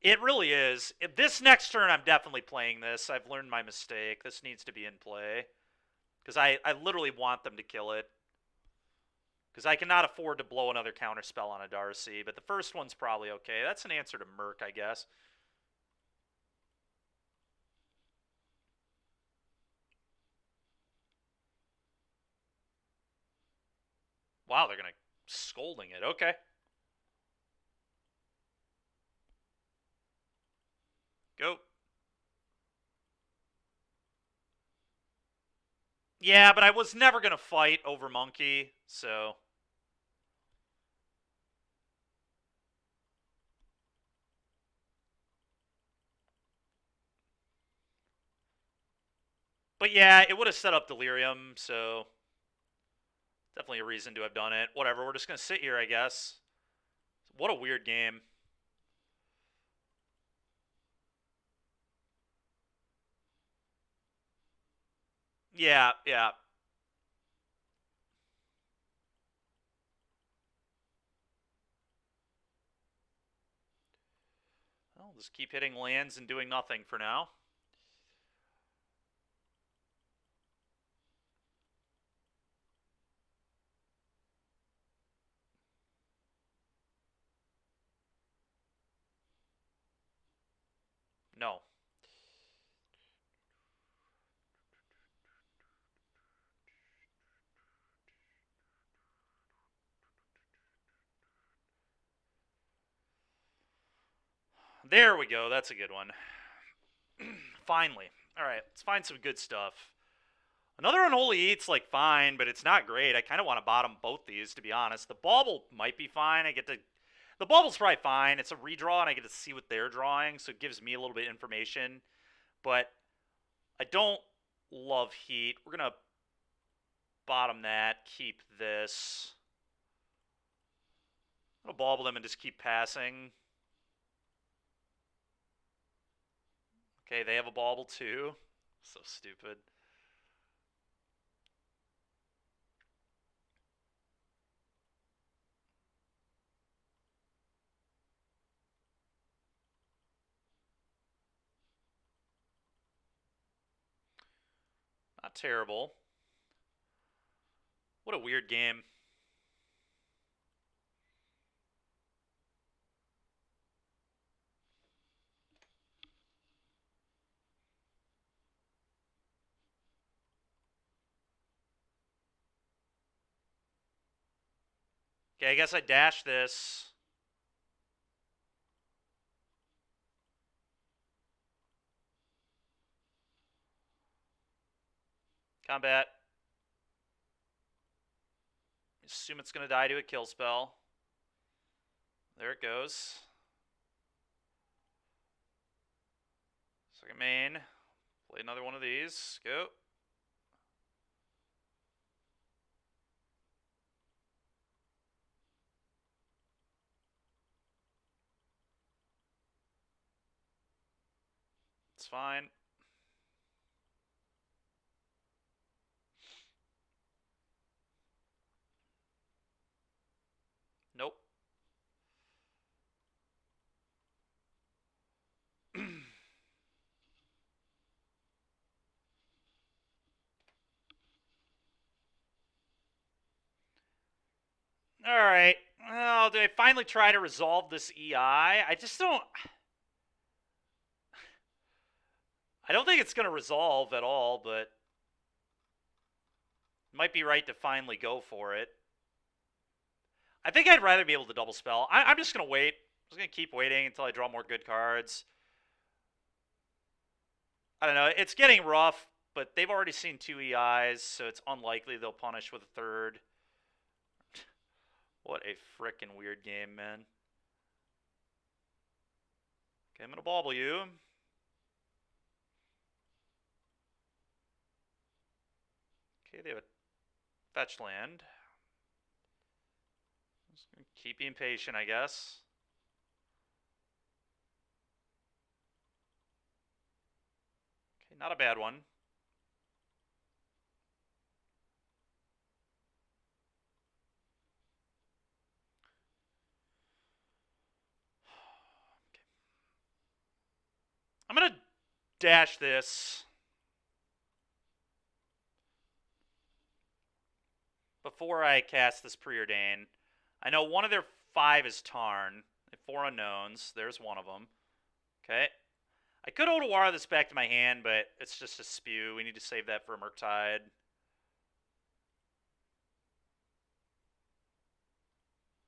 It really is. If this next turn, I'm definitely playing this. I've learned my mistake. This needs to be in play. Because I literally want them to kill it. Because I cannot afford to blow another counter spell on a Darcy. But the first one's probably okay. That's an answer to Murk, I guess. Wow, they're going to scolding it. Okay. Go. Yeah, but I was never going to fight over Monkey, so... But yeah, it would have set up Delirium, so... Definitely a reason to have done it. Whatever, we're just going to sit here, I guess. What a weird game. Yeah, yeah. Well, just keep hitting lands and doing nothing for now. No. There we go. That's a good one. Finally. All right, let's find some good stuff. Another Unholy Eat's like fine, but it's not great. I kind of want to bottom both these, to be honest. The Bauble might be fine. I get to... The Bauble's probably fine. It's a redraw, and I get to see what they're drawing, so it gives me a little bit of information. But I don't love Heat. We're going to bottom that, keep this. I'm going to Bauble them and just keep passing. Okay, they have a Bauble too. So stupid. Not terrible. What a weird game. Okay, I guess I dash this. Combat. Assume it's going to die to a kill spell. There it goes. Second main. Play another one of these. Go. It's fine. Nope. All right. Well, do I finally try to resolve this EI? I just don't... I don't think it's going to resolve at all, but... It might be right to finally go for it. I think I'd rather be able to double spell. I'm just going to wait. I'm just going to keep waiting until I draw more good cards. I don't know. It's getting rough, but they've already seen 2 EIs, so it's unlikely they'll punish with a third. What a frickin' weird game, man. Okay, I'm going to bauble you. Okay, they have a fetch land. Just gonna keep being patient, I guess. Okay, not a bad one. I'm going to dash this before I cast this Preordain. I know one of their 5 is Tarn. They have 4 unknowns. There's one of them. Okay. I could Otawara this back to my hand, but it's just a spew. We need to save that for Murktide.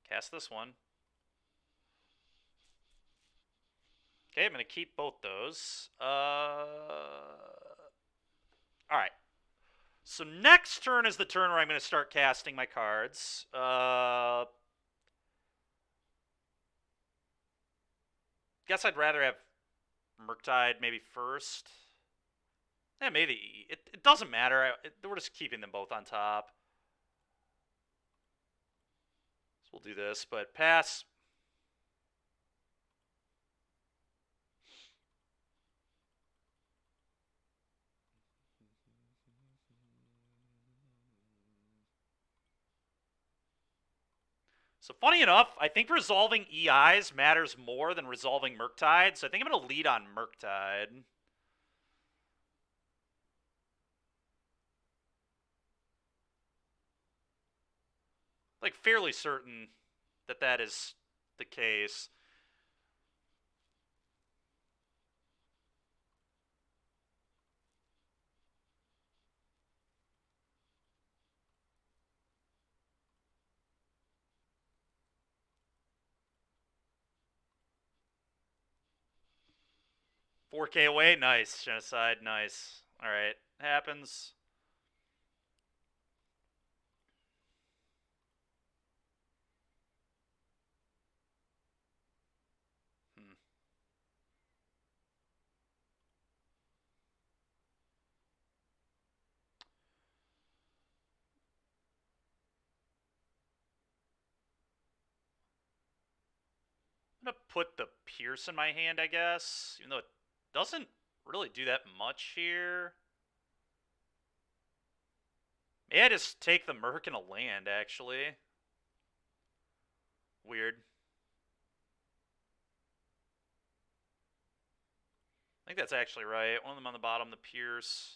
Cast this one. Okay, I'm going to keep both those. Alright. So next turn is the turn where I'm going to start casting my cards. Guess I'd rather have Murktide maybe first. Yeah, maybe. It doesn't matter. We're just keeping them both on top. So we'll do this, but pass. So funny enough, I think resolving EIs matters more than resolving Murktide, so I think I'm going to lead on Murktide. Like, fairly certain that that is the case. $4K away, nice. Genocide, nice. Alright, happens. I'm going to put the Pierce in my hand, I guess, even though it doesn't really do that much here. Maybe I just take the Merc and a land, actually. Weird. I think that's actually right. One of them on the bottom, the Pierce.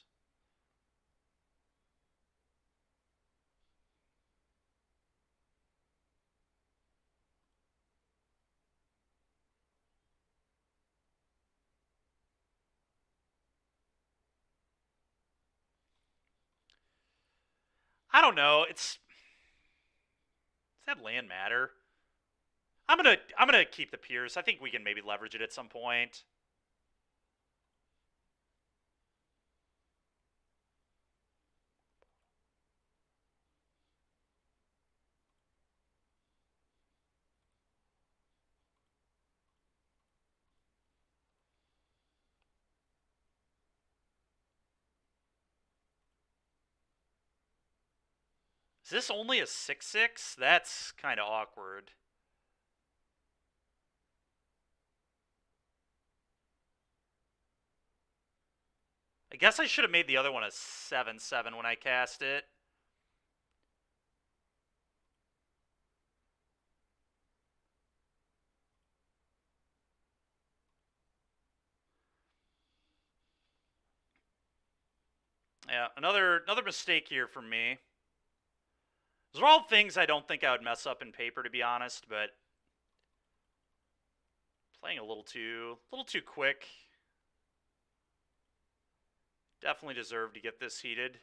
I don't know. Does that land matter? I'm gonna keep the Pierce. I think we can maybe leverage it at some point. Is this only a 6/6? That's kind of awkward. I guess I should have made the other one a 7/7 when I cast it. Yeah, another mistake here from me. Those are all things I don't think I would mess up in paper, to be honest, but playing a little too quick. Definitely deserved to get this heated.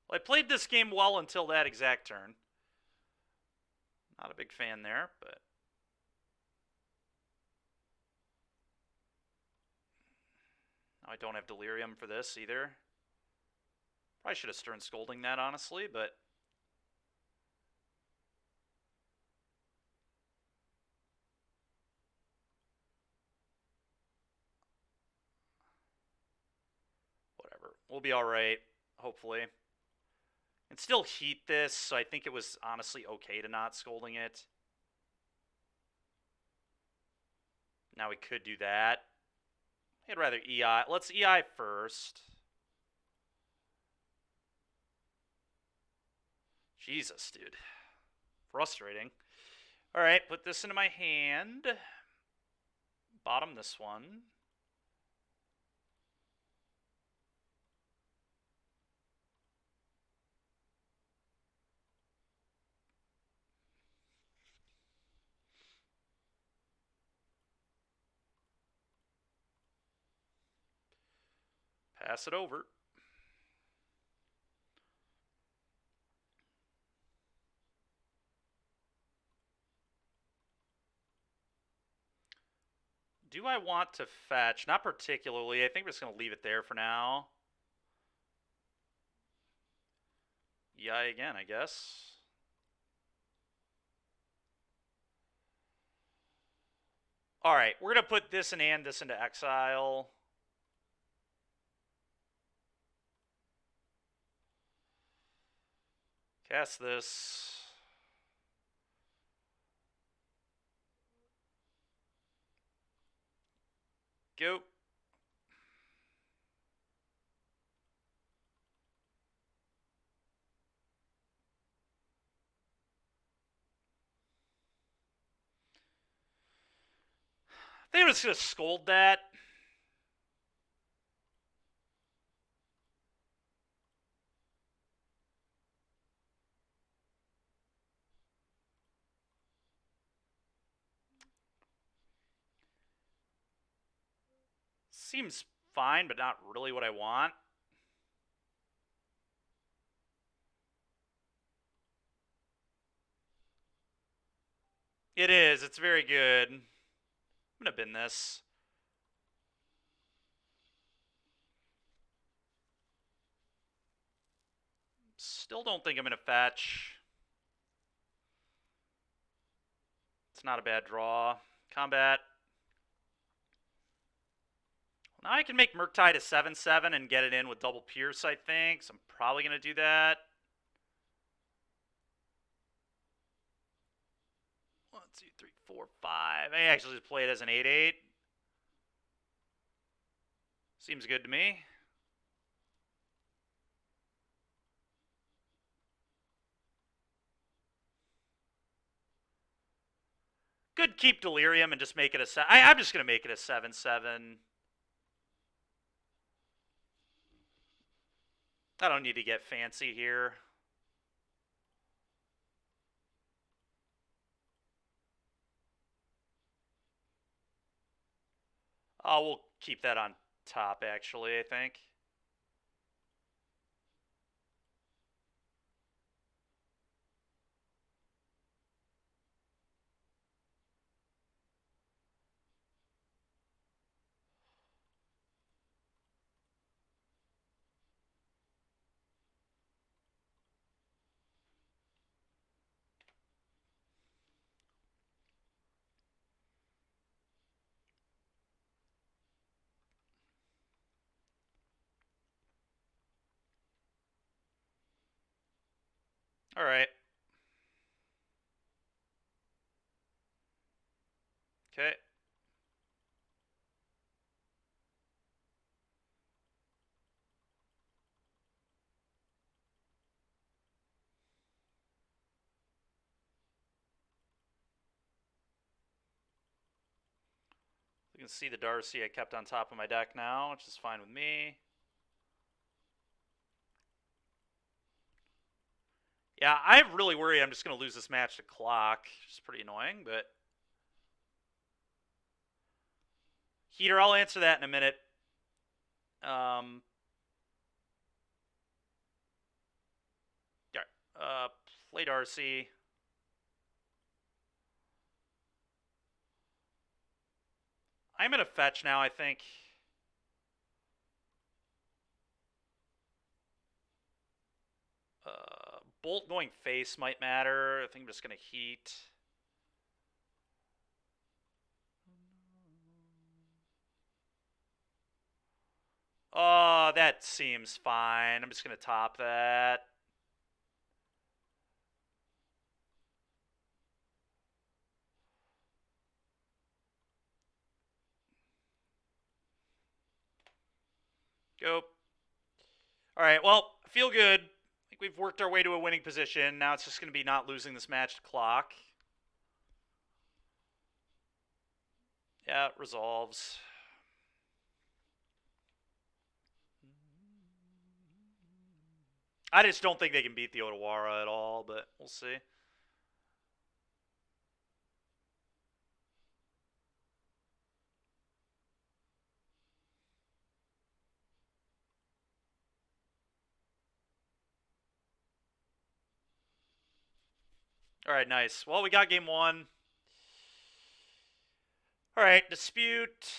Well, I played this game well until that exact turn. Not a big fan there, but now I don't have Delirium for this either. Probably should have Stern Scolding that, honestly, but whatever. We'll be alright, hopefully. And still heat this, so I think it was honestly okay to not Scolding it. Now we could do that. I'd rather EI. Let's EI first. Jesus, dude. Frustrating. All right, put this into my hand. Bottom this one. Pass it over. Do I want to fetch? Not particularly. I think we're just going to leave it there for now. Yeah, again, I guess. All right, we're going to put this and this into exile. Cast this. Go. I think I'm just going to scold that. Seems fine, but not really what I want. It is. It's very good. I'm going to bin this. Still don't think I'm going to fetch. It's not a bad draw. Combat. Now I can make Murktide a 7/7 and get it in with double Pierce, I think. So I'm probably going to do that. 1, 2, 3, 4, 5. I actually just play it as an 8/8. Seems good to me. Could keep Delirium and just make it a... I'm just going to make it a 7/7. I don't need to get fancy here. Oh, we'll keep that on top, actually, I think. All right. Okay. You can see the Darcy I kept on top of my deck now, which is fine with me. Yeah, I really worry I'm just going to lose this match to Clock, which is pretty annoying, but... Heater, I'll answer that in a minute. Play Darcy. I'm going to fetch now, I think. Bolt going face might matter. I think I'm just going to heat. Oh, that seems fine. I'm just going to top that. Go. All right, well, I feel good. I think we've worked our way to a winning position. Now it's just going to be not losing this match to clock. Yeah, it resolves. I just don't think they can beat the Otawara at all, but we'll see. All right, nice. Well, we got game one. All right, dispute.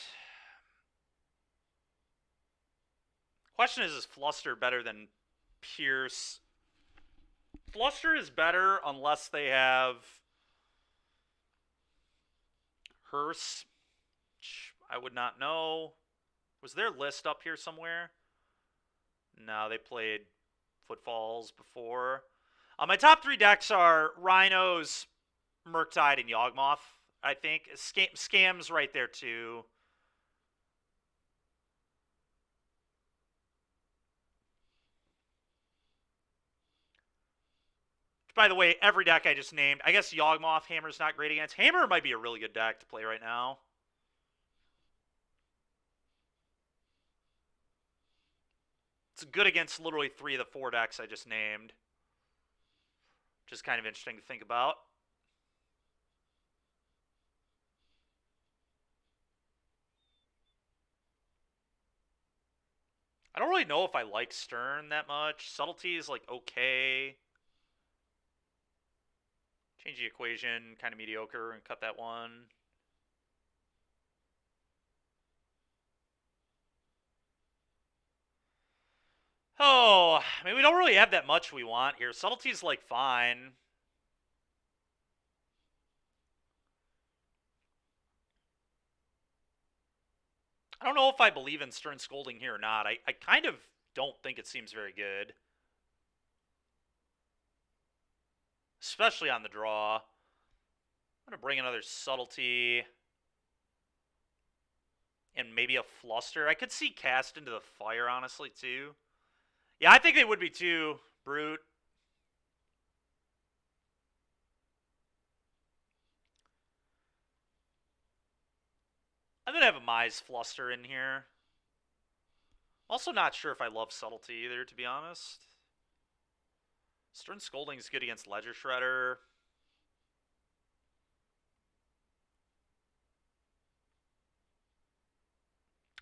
Question is Fluster better than Pierce? Fluster is better unless they have Hearse. I would not know. Was their list up here somewhere? No, they played Footfalls before. My top three decks are Rhinos, Murktide, and Yawgmoth, I think. Scam's right there, too. By the way, every deck I just named, I guess Yawgmoth, Hammer's not great against. Hammer might be a really good deck to play right now. It's good against literally 3 of the 4 decks I just named. Which is kind of interesting to think about. I don't really know if I like Stern that much. Subtlety is like okay. Change the equation, kind of mediocre, and cut that one. Oh, I mean, we don't really have that much we want here. Subtlety's like fine. I don't know if I believe in Stern Scolding here or not. I kind of don't think it seems very good. Especially on the draw. I'm going to bring another Subtlety. And maybe a Fluster. I could see Cast into the Fire, honestly, too. Yeah, I think they would be too. Brute. I'm going to have a Mize Fluster in here. Also not sure if I love Subtlety either, to be honest. Stern Scolding is good against Ledger Shredder.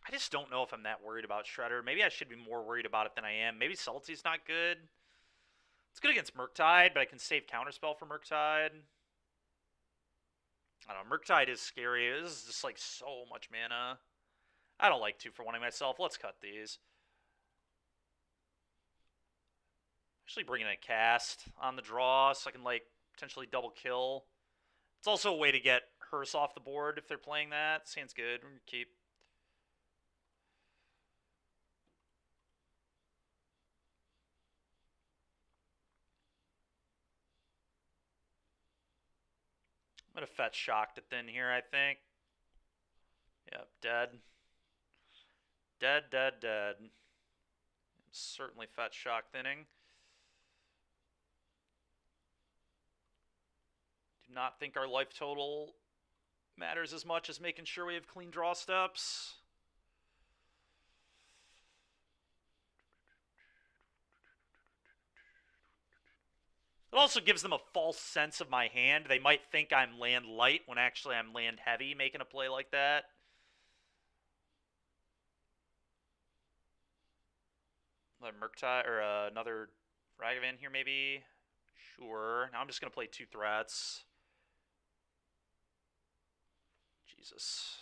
I just don't know if I'm that worried about Shredder. Maybe I should be more worried about it than I am. Maybe Subtlety's not good. It's good against Murktide, but I can save Counterspell for Murktide. I don't know. Murktide is scary. This is just like so much mana. I don't like 2 for 1 myself. Let's cut these. Actually bringing a Cast on the draw so I can like potentially double kill. It's also a way to get Hearse off the board if they're playing that. This hand's good. We're gonna keep. I'm going to fetch Shock to Thin here, I think. Yep, dead. Dead, dead, dead. Certainly fetch Shock Thinning. Do not think our life total matters as much as making sure we have clean draw steps. It also gives them a false sense of my hand. They might think I'm land light when actually I'm land heavy making a play like that. Another Murktide, or another Ragavan here maybe. Sure. Now I'm just going to play 2 threats. Jesus.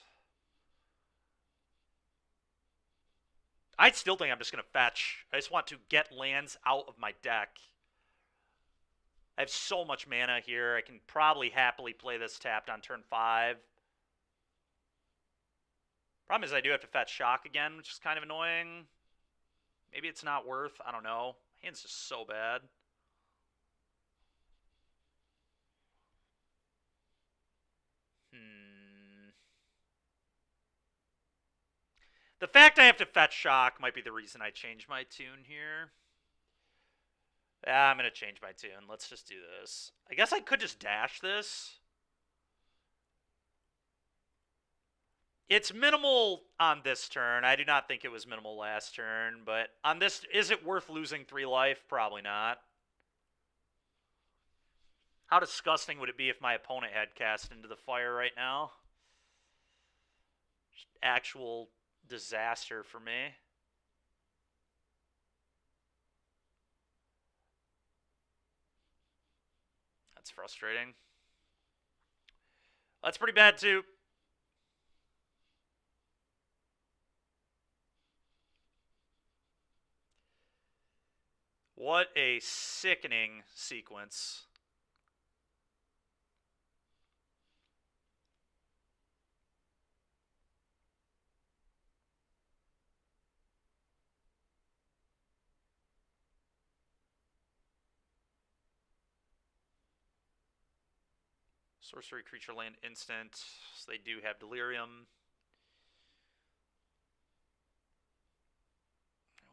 I still think I'm just going to fetch. I just want to get lands out of my deck. I have so much mana here. I can probably happily play this tapped on turn 5. Problem is I do have to fetch Shock again, which is kind of annoying. Maybe it's not worth. I don't know. Hand's just so bad. The fact I have to fetch Shock might be the reason I change my tune here. Yeah, I'm going to change my tune. Let's just do this. I guess I could just dash this. It's minimal on this turn. I do not think it was minimal last turn, but on this, is it worth losing 3 life? Probably not. How disgusting would it be if my opponent had cast into the fire right now? Just actual disaster for me. That's frustrating. That's pretty bad too. What a sickening sequence. Sorcery, creature, land, instant. So they do have Delirium.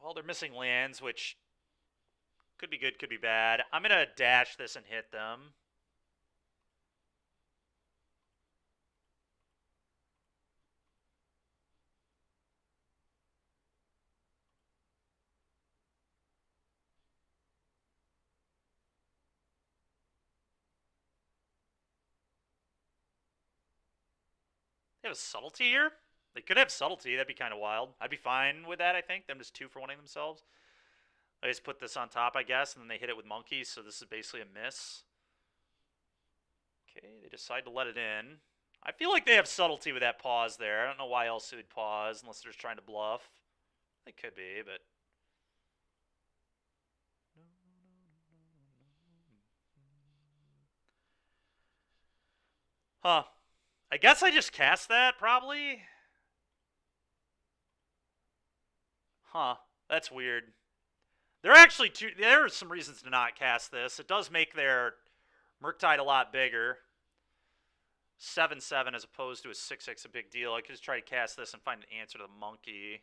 Well, they're missing lands, which could be good, could be bad. I'm going to dash this and hit them. They have a subtlety here? They could have subtlety. That'd be kind of wild. I'd be fine with that, I think. Them just 2 for 1ing themselves. I just put this on top, I guess, and then they hit it with monkeys, so this is basically a miss. Okay, they decide to let it in. I feel like they have subtlety with that pause there. I don't know why else they would pause unless they're just trying to bluff. They could be, but... Huh. I guess I just cast that, probably? Huh. That's weird. There are some reasons to not cast this. It does make their Murktide a lot bigger. 7/7 as opposed to a 6/6 a big deal. I could just try to cast this and find an answer to the monkey.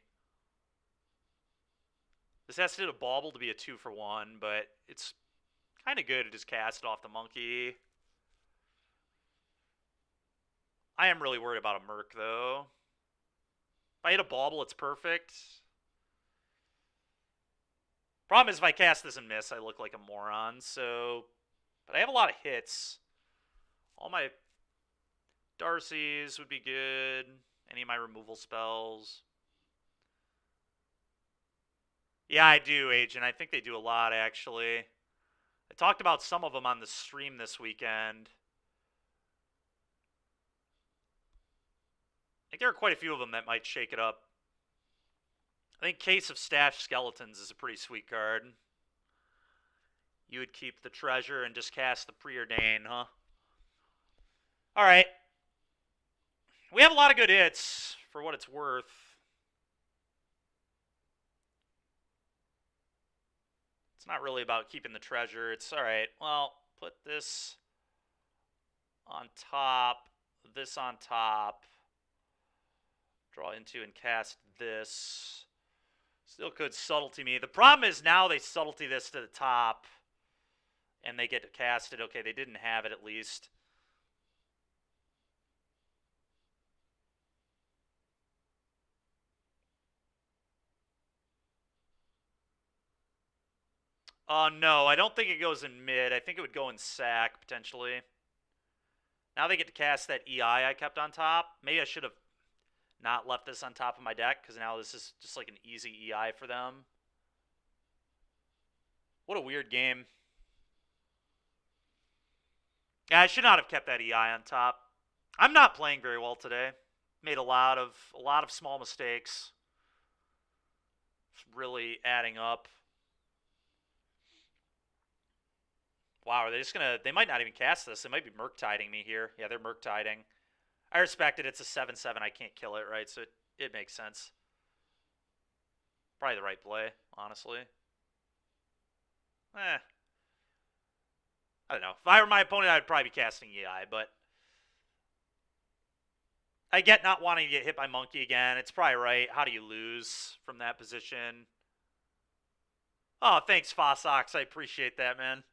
This has to do a bauble to be a 2 for 1, but it's kind of good to just cast it off the monkey. I am really worried about a Merc, though. If I hit a bauble, it's perfect. Problem is, if I cast this and miss, I look like a moron, so... But I have a lot of hits. All my Darcy's would be good. Any of my removal spells. Yeah, I do, Agent. I think they do a lot, actually. I talked about some of them on the stream this weekend. I think there are quite a few of them that might shake it up. I think Case of Stashed Skeletons is a pretty sweet card. You would keep the treasure and just cast the Preordain, huh? Alright. We have a lot of good hits, for what it's worth. It's not really about keeping the treasure. It's, alright, well, put this on top, this on top. Draw into and cast this. Still could subtlety me. The problem is now they subtlety this to the top. And they get to cast it. Okay, they didn't have it at least. No, I don't think it goes in mid. I think it would go in sack, potentially. Now they get to cast that EI I kept on top. Maybe I should have not left this on top of my deck, because now this is just like an easy EI for them. What a weird game. Yeah, I should not have kept that EI on top. I'm not playing very well today. Made a lot of small mistakes. It's really adding up. Wow, are they just gonna... They might not even cast this. They might be murktiding me here. Yeah, they're murktiding. I respect it. It's a 7/7. I can't kill it, right? So it makes sense. Probably the right play, honestly. I don't know. If I were my opponent, I'd probably be casting EI, but... I get not wanting to get hit by monkey again. It's probably right. How do you lose from that position? Oh, thanks, Fosox. I appreciate that, man.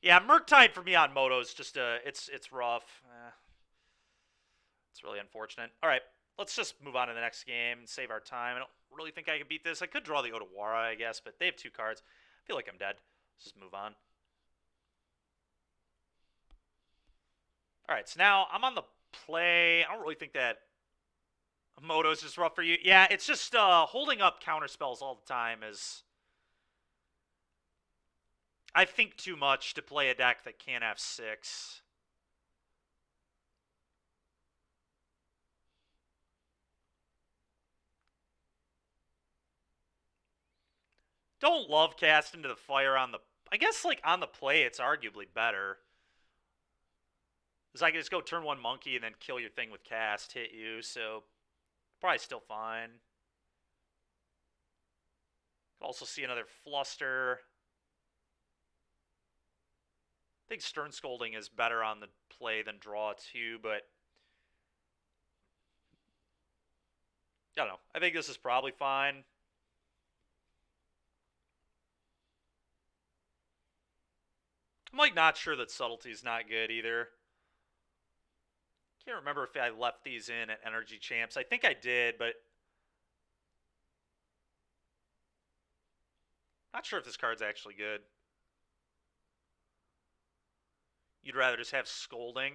Yeah, murktide for me on moto is just it's rough. It's really unfortunate. All right, let's just move on to the next game and save our time. I don't really think I can beat this. I could draw the Otawara, I guess, but they have 2 cards. I feel like I'm dead. Let's just move on. All right, so now I'm on the play. I don't really think that moto is just rough for you. Yeah, it's just holding up counter spells all the time is, I think, too much to play a deck that can't have 6. Don't love cast into the fire on the. I guess like on the play, it's arguably better. Because I can just go turn 1 monkey and then kill your thing with cast, hit you. So probably still fine. Could also see another fluster. I think Stern Scolding is better on the play than draw too, but I don't know. I think this is probably fine. I'm like not sure that Subtlety is not good either. Can't remember if I left these in at Energy Champs. I think I did, but not sure if this card's actually good. You'd rather just have Scolding?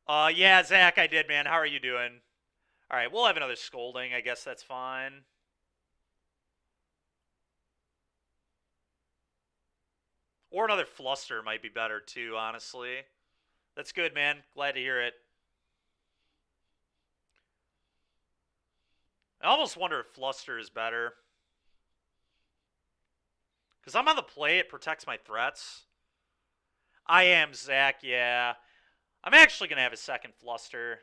Yeah, Zach, I did, man. How are you doing? All right, we'll have another Scolding. I guess that's fine. Or another Fluster might be better too, honestly. That's good, man. Glad to hear it. I almost wonder if Fluster is better. Because I'm on the play, it protects my threats. I am, Zach, yeah. I'm actually going to have a second Fluster.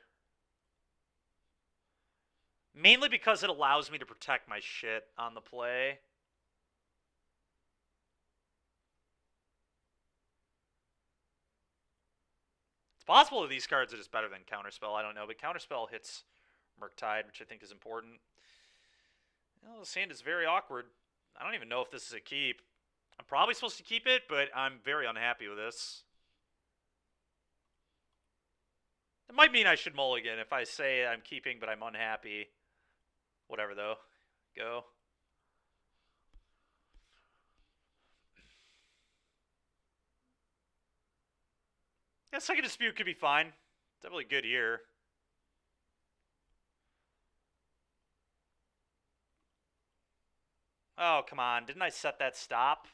Mainly because it allows me to protect my shit on the play. It's possible that these cards are just better than Counterspell, I don't know. But Counterspell hits Murktide, which I think is important. Well, this hand is very awkward. I don't even know if this is a keep. I'm probably supposed to keep it, but I'm very unhappy with this. It might mean I should mulligan if I say I'm keeping, but I'm unhappy. Whatever, though. Go. Yeah, second dispute could be fine. Definitely good here. Oh, come on. Didn't I set that stop?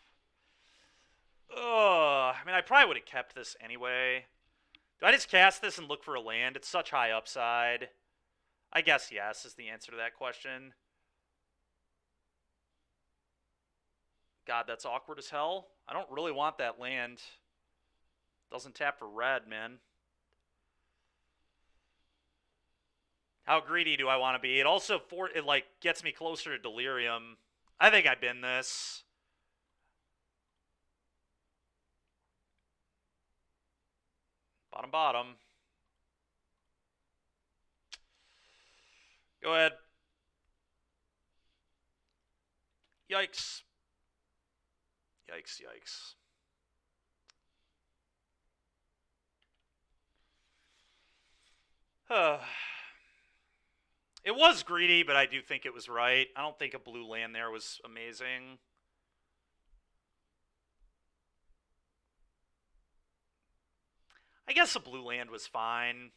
Ugh. I mean, I probably would have kept this anyway. Do I just cast this and look for a land? It's such high upside. I guess yes is the answer to that question. God, that's awkward as hell. I don't really want that land. Doesn't tap for red, man. How greedy do I want to be? It also like gets me closer to Delirium. I think I bin this. Bottom, bottom. Go ahead. Yikes. Yikes, yikes. It was greedy, but I do think it was right. I don't think a blue land there was amazing. I guess a blue land was fine.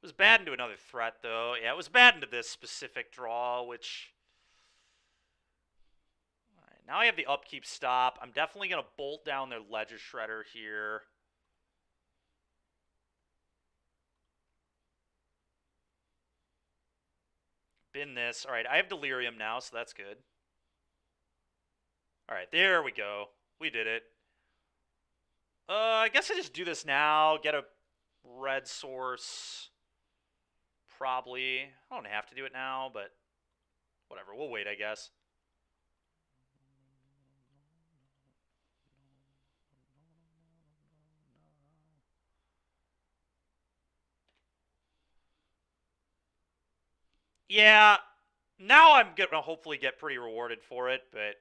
It was bad into another threat, though. Yeah, it was bad into this specific draw, which... Right, now I have the upkeep stop. I'm definitely going to bolt down their Ledger Shredder here. Bin this. All right, I have Delirium now, so that's good. All right, there we go. We did it. I guess I just do this now. Get a red source. Probably. I don't have to do it now, but whatever. We'll wait, I guess. Yeah, now I'm gonna hopefully get pretty rewarded for it, but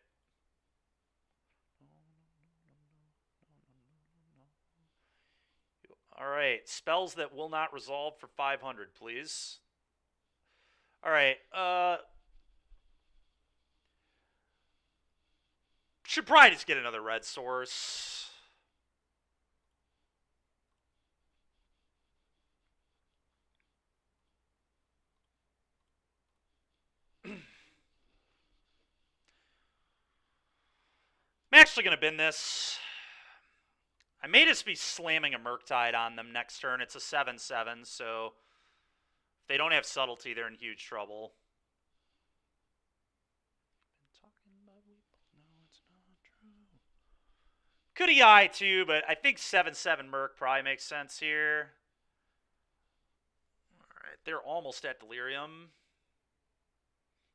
all right, spells that will not resolve for 500, please. All right, should probably just get another red source. I'm actually gonna bin this. I may just be slamming a murktide on them next turn. It's a 7/7, so if they don't have subtlety, they're in huge trouble. Could EI too, but I think 7/7 Merc probably makes sense here. Alright, they're almost at Delirium.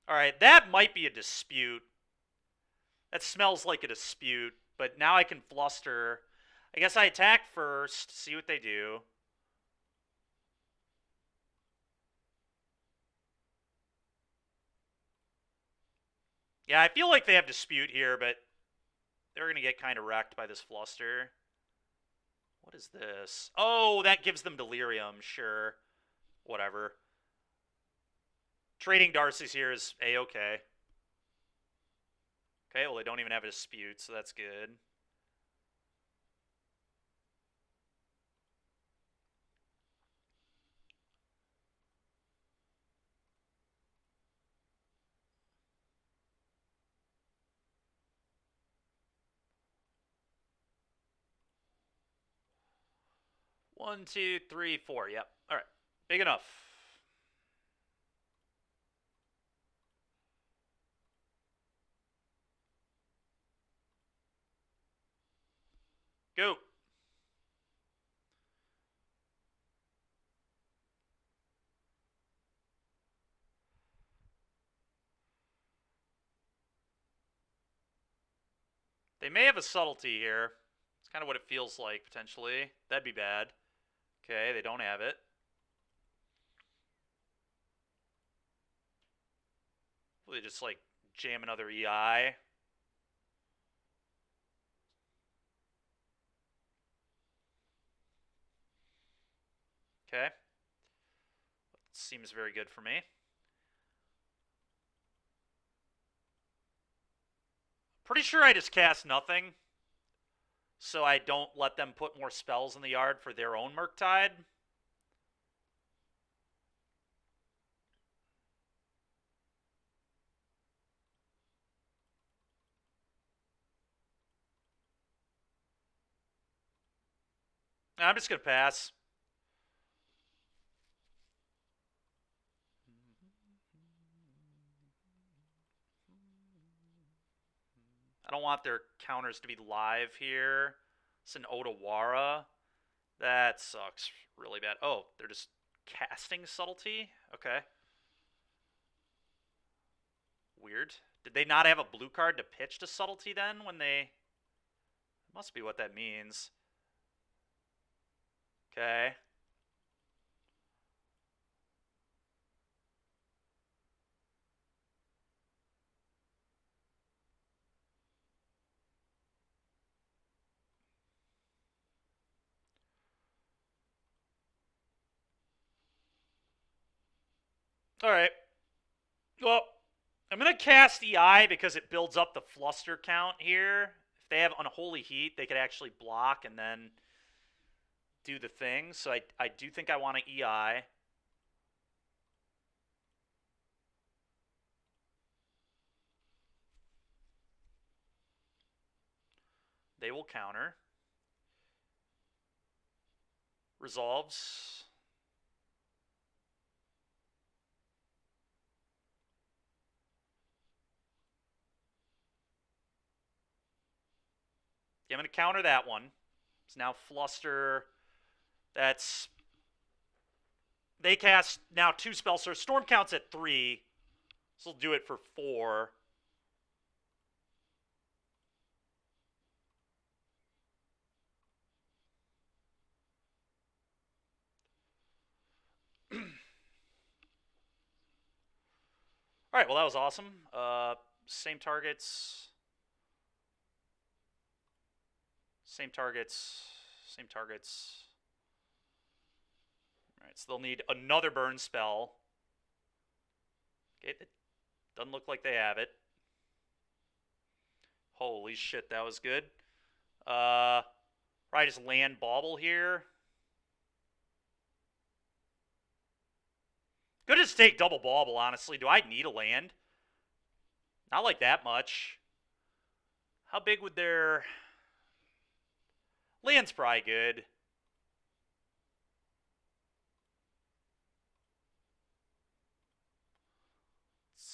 Alright, that might be a dispute. That smells like a dispute, but now I can fluster. I guess I attack first, see what they do. Yeah, I feel like they have dispute here, but they're going to get kind of wrecked by this fluster. What is this? Oh, that gives them Delirium, sure. Whatever. Trading Darcy's here is A-okay. Okay, well, they don't even have a dispute, so that's good. One, two, three, four. Yep. All right. Big enough. Go. They may have a subtlety here. It's kind of what it feels like, potentially. That'd be bad. Okay, they don't have it. They just, like, jam another EI. Okay. Seems very good for me. Pretty sure I just cast nothing, so I don't let them put more spells in the yard for their own Murktide. I'm just going to pass. I don't want their counters to be live here. It's an Odawara. That sucks really bad. Oh, they're just casting subtlety? Okay. Weird. Did they not have a blue card to pitch to subtlety then when they... Must be what that means. Okay. Alright. Well, I'm going to cast EI because it builds up the fluster count here. If they have Unholy Heat, they could actually block and then do the thing. So I do think I want to EI. They will counter. Resolves. Yeah, I'm going to counter that one. It's now Fluster. That's... They cast now 2 spells. So Storm counts at 3. So we'll do it for 4. All right, well, that was awesome. Same targets. Same targets. Same targets. All right, so they'll need another burn spell. Okay, it doesn't look like they have it. Holy shit, that was good. Probably just land bauble here. Could just take double bauble, honestly. Do I need a land? Not like that much. How big would their... Land's probably good. Let's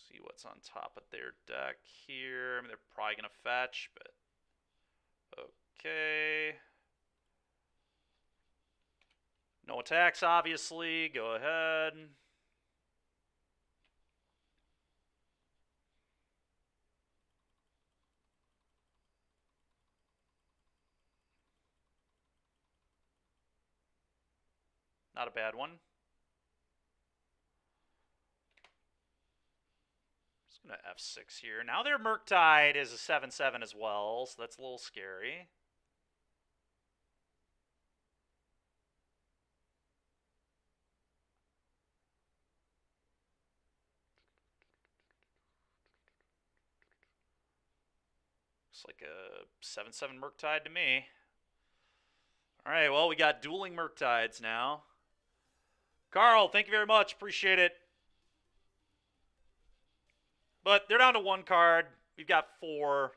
see what's on top of their deck here. I mean, they're probably going to fetch, but... Okay. No attacks, obviously. Go ahead. Not a bad one. Just going to F6 here. Now their Murktide is a 7/7 as well, so that's a little scary. Looks like a 7/7 Murktide to me. Alright, well, we got dueling Murktides now. Carl, thank you very much. Appreciate it. But they're down to one card. We've got 4.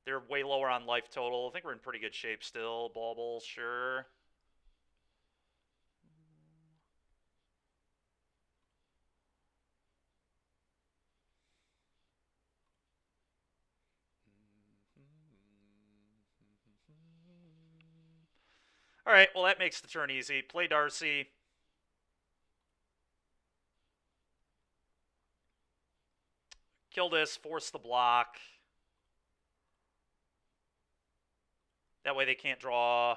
They're way lower on life total. I think we're in pretty good shape still. Bauble, sure. Alright, well, that makes the turn easy. Play Darcy. Kill this, force the block. That way they can't draw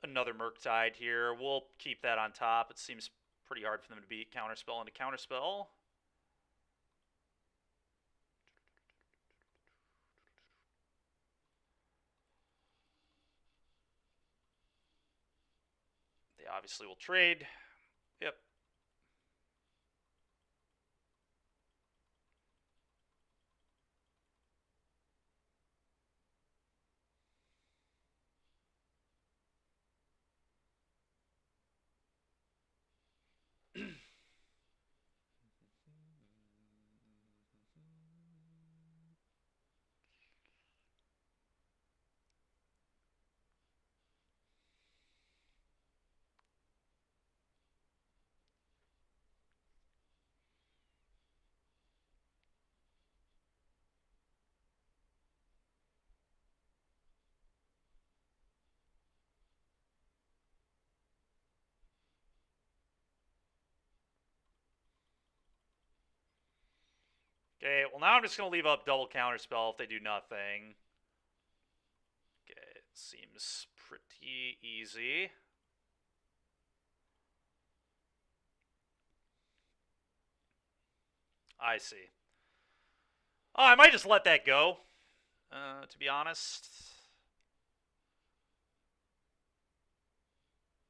another Murktide here. We'll keep that on top. It seems pretty hard for them to beat Counterspell into Counterspell. They obviously will trade. Yep. Okay, well, now I'm just going to leave up double Counterspell if they do nothing. Okay, it seems pretty easy. I see. Oh, I might just let that go, to be honest.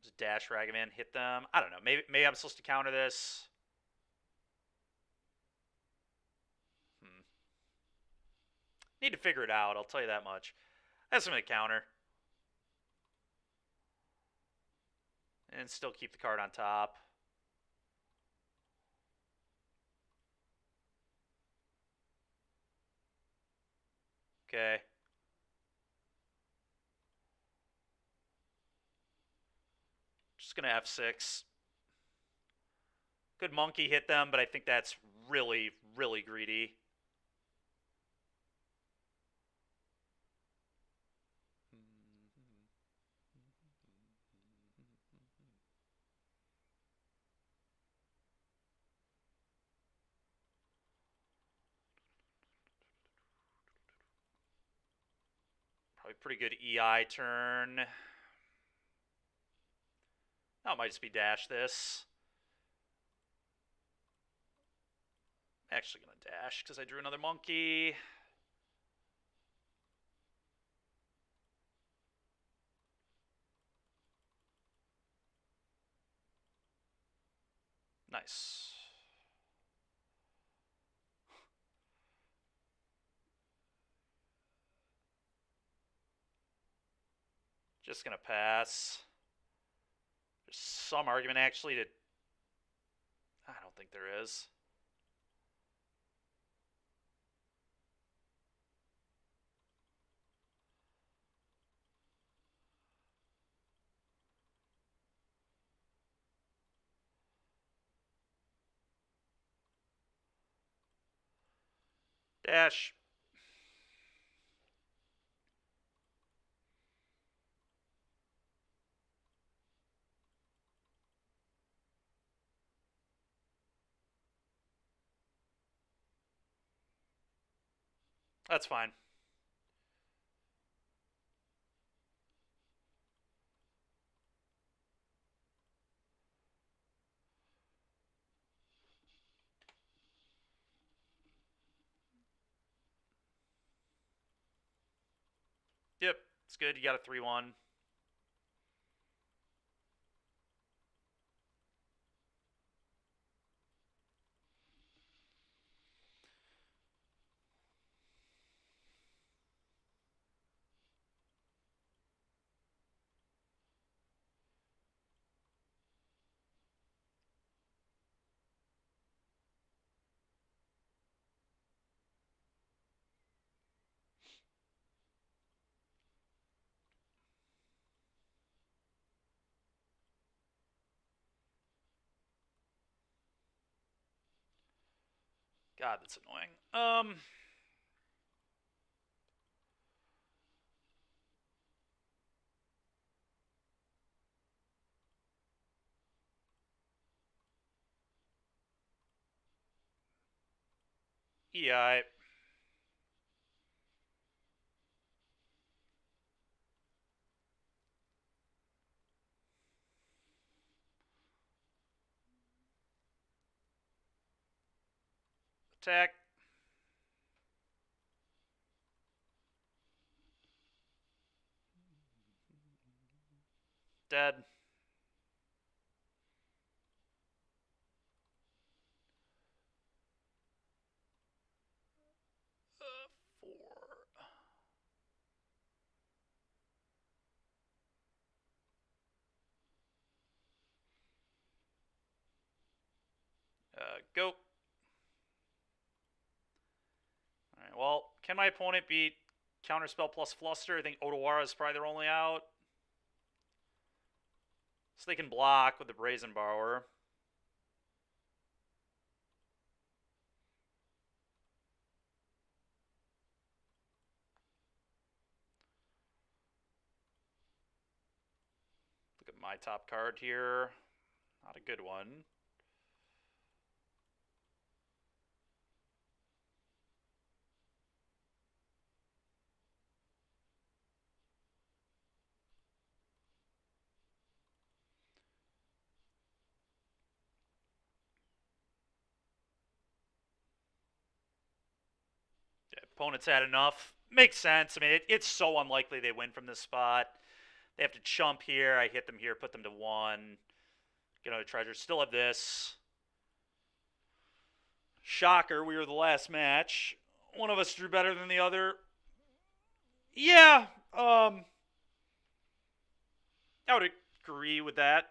Just dash Ragavan, hit them. I don't know. Maybe I'm supposed to counter this. Need to figure it out, I'll tell you that much. That's going to counter. And still keep the card on top. Okay. Just going to F6. Good monkey hit them, but I think that's really, really greedy. Probably pretty good EI turn. That might just be dash this. I'm actually going to dash because I drew another monkey. Nice. Just going to pass. There's some argument actually to... I don't think there is. Dash. That's fine. Yep, it's good. You got a 3-1. God, that's annoying. EI. Attack. Dead. 4. Go. Alright, well, can my opponent beat Counterspell plus Fluster? I think Otawara is probably their only out. So they can block with the Brazen Borrower. Look at my top card here. Not a good one. Yeah, opponents had enough. Makes sense. I mean, it's so unlikely they win from this spot. They have to chump here. I hit them here, put them to 1. Get another treasure. Still have this. Shocker, we were the last match. One of us drew better than the other. Yeah, I would agree with that,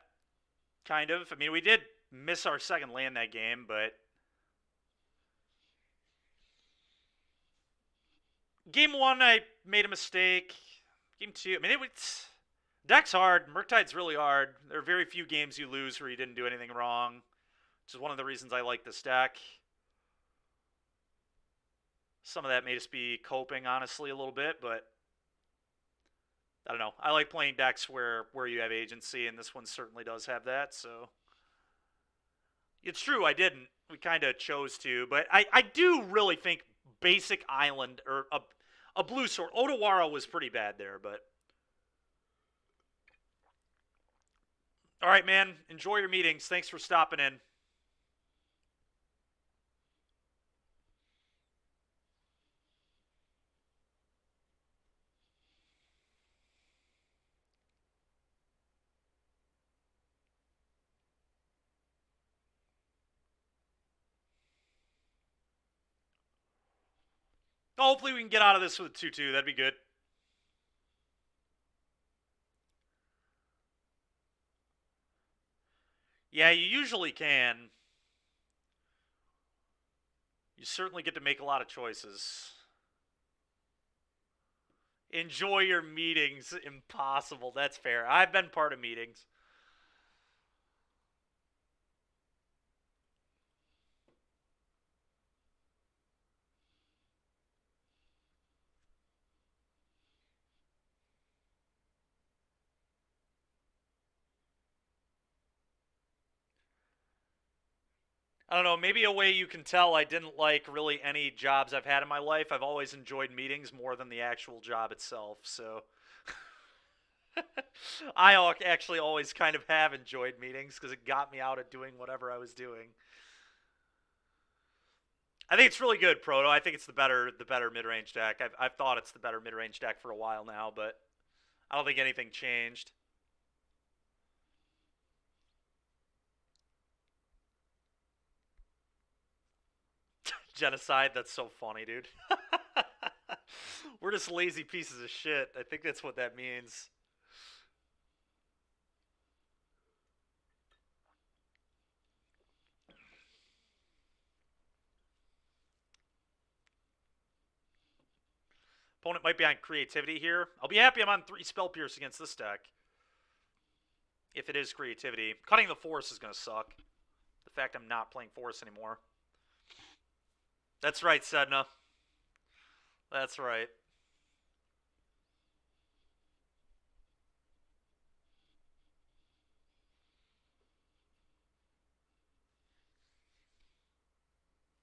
kind of. I mean, we did miss our second land that game, but game 1, I made a mistake. Game 2, I mean, deck's hard. Murktide's really hard. There are very few games you lose where you didn't do anything wrong, which is one of the reasons I like this deck. Some of that may just be coping, honestly, a little bit, but I don't know. I like playing decks where you have agency, and this one certainly does have that, so... It's true, I didn't. We kind of chose to, but I do really think basic island, or a blue sword... Otawara was pretty bad there, but... All right, man. Enjoy your meetings. Thanks for stopping in. Hopefully we can get out of this with a 2-2. That'd be good. Yeah, you usually can. You certainly get to make a lot of choices. Enjoy your meetings. Impossible. That's fair. I've been part of meetings. I don't know, maybe a way you can tell I didn't like really any jobs I've had in my life. I've always enjoyed meetings more than the actual job itself, so I actually always kind of have enjoyed meetings because it got me out of doing whatever I was doing. I think it's really good, Proto. I think it's the better mid range deck. I've thought it's the better mid range deck for a while now, but I don't think anything changed. Genocide, that's so funny, dude. We're just lazy pieces of shit. I think that's what that means. Opponent might be on creativity here. I'll be happy I'm on 3 Spell Pierce against this deck. If it is creativity. Cutting the Force is going to suck. The fact I'm not playing Force anymore. That's right, Sedna. That's right.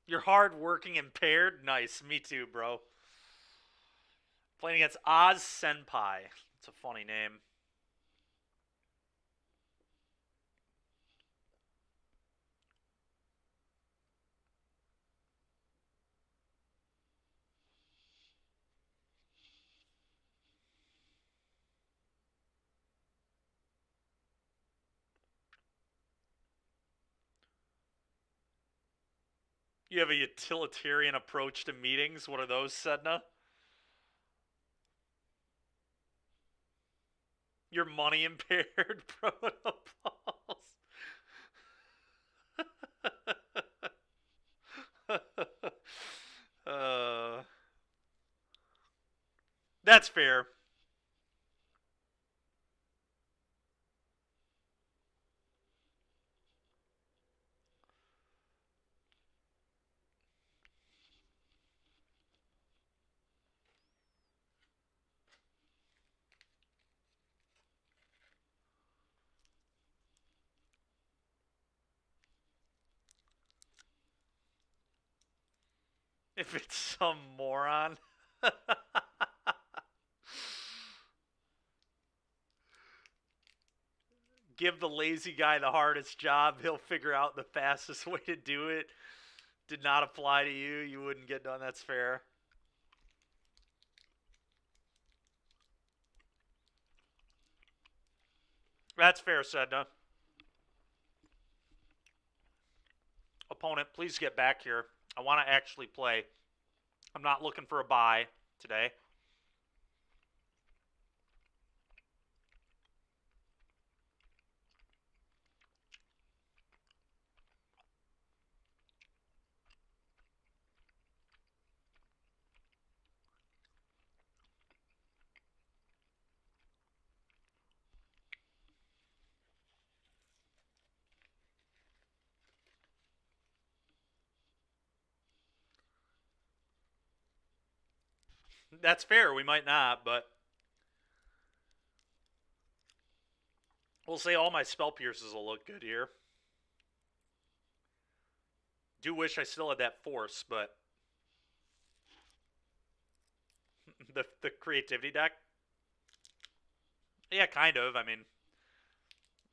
You're hard-working impaired? Nice. Me too, bro. Playing against Oz Senpai. It's a funny name. You have a utilitarian approach to meetings. What are those, Sedna? Your money impaired protocols. uh, that's fair. If it's some moron. Give the lazy guy the hardest job. He'll figure out the fastest way to do it. Did not apply to you. You wouldn't get done. That's fair. That's fair, Sedna. Opponent, please get back here. I want to actually play. I'm not looking for a bye today. That's fair. We might not, but we'll say all my spell pierces will look good here. Do wish I still had that force, but the creativity deck. Yeah, kind of. I mean,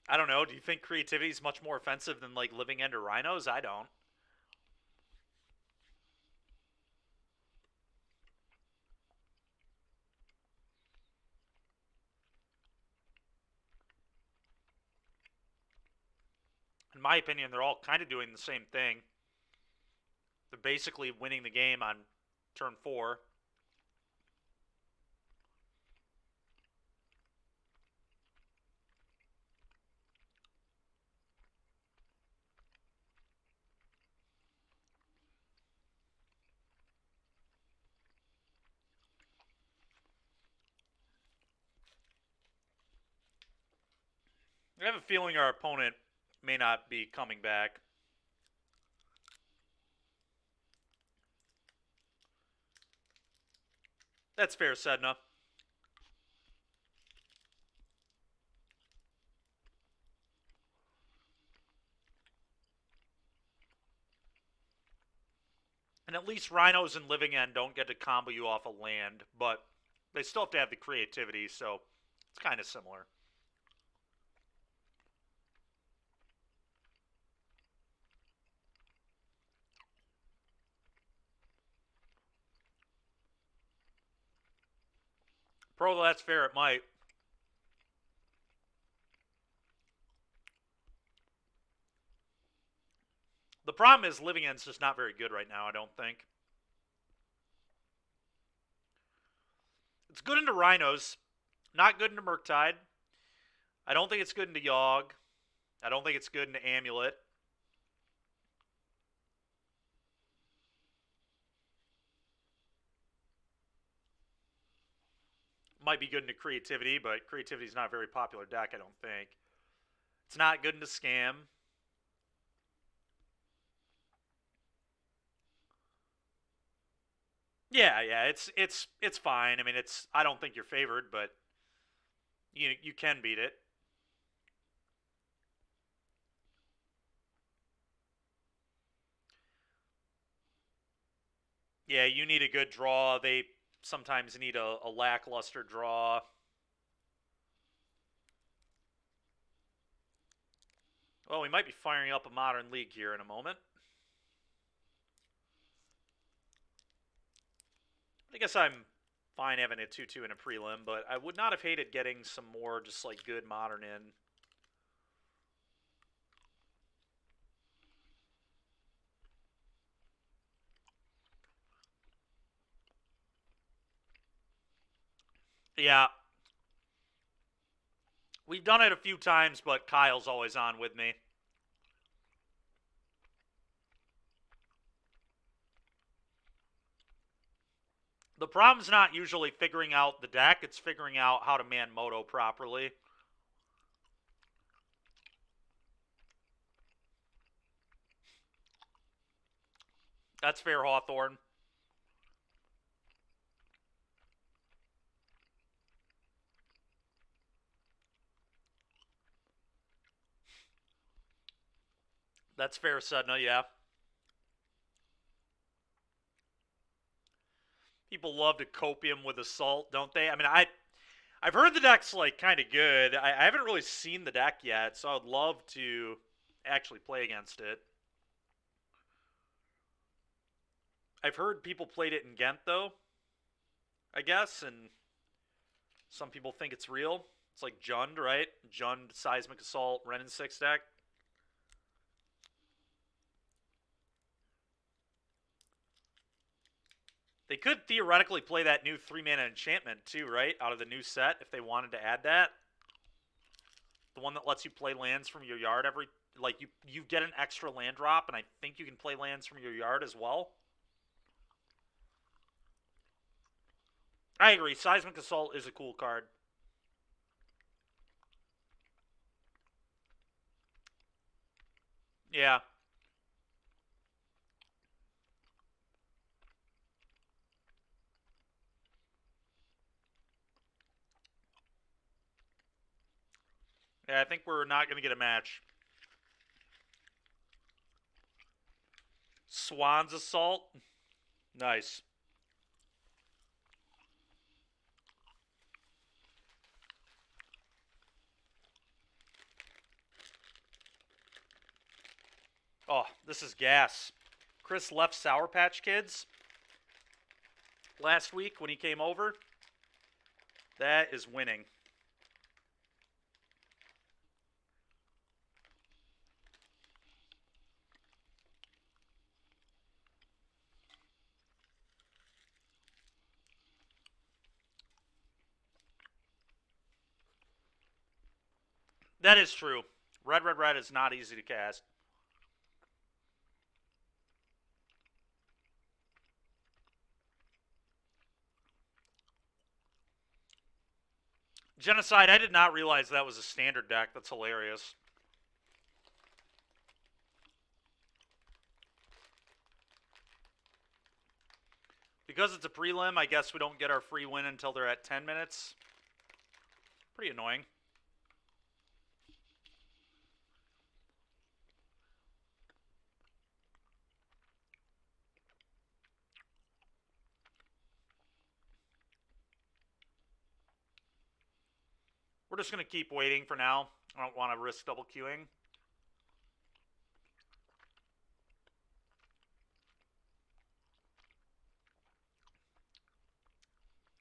I don't know. Do you think creativity is much more offensive than like living end or rhinos? I don't. In my opinion, they're all kind of doing the same thing. They're basically winning the game on turn 4. I have a feeling our opponent may not be coming back. That's fair, Sedna. And at least rhinos and living end don't get to combo you off a land, but they still have to have the creativity, so it's kind of similar. Pro, that's fair, it might. The problem is living end's just not very good right now, I don't think. It's good into rhinos, not good into murktide. I don't think it's good into Yogg. I don't think it's good into Amulet. Might be good into creativity, but creativity is not a very popular deck, I don't think. It's not good into scam. Yeah, it's fine. I mean, it's I don't think you're favored, but you can beat it. Yeah, you need a good draw. They sometimes need a lackluster draw. Well, we might be firing up a modern league here in a moment. I guess I'm fine having a 2-2 in a prelim, but I would not have hated getting some more just like good modern in. Yeah, we've done it a few times, but Kyle's always on with me. The problem's not usually figuring out the deck, it's figuring out how to man Moto properly. That's fair, Hawthorne. That's fair, Sedna, yeah. People love to copium with assault, don't they? I mean, I've heard the deck's like kind of good. I haven't really seen the deck yet, so I would love to actually play against it. I've heard people played it in Ghent though, I guess, and some people think it's real. It's like Jund, right? Jund, Seismic Assault, Renin 6 deck. They could theoretically play that new 3-mana enchantment too, right? Out of the new set, if they wanted to add that. The one that lets you play lands from your yard every... Like, you get an extra land drop, and I think you can play lands from your yard as well. I agree. Seismic Assault is a cool card. Yeah. Yeah, I think we're not going to get a match. Swan's Assault. Nice. Oh, this is gas. Chris left Sour Patch Kids last week when he came over. That is winning. That is true. Red, red, red is not easy to cast. Genocide, I did not realize that was a standard deck. That's hilarious. Because it's a prelim, I guess we don't get our free win until they're at 10 minutes. Pretty annoying. We're just going to keep waiting for now. I don't want to risk double queuing.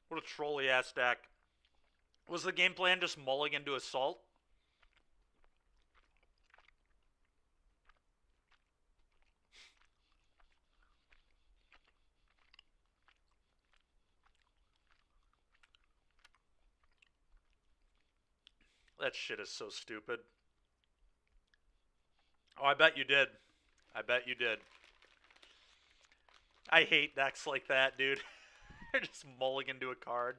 What a trolly-ass deck. Was the game plan just mulligan to Assault? That shit is so stupid. Oh, I bet you did. I bet you did. I hate decks like that, dude. They're just mulligan to a card.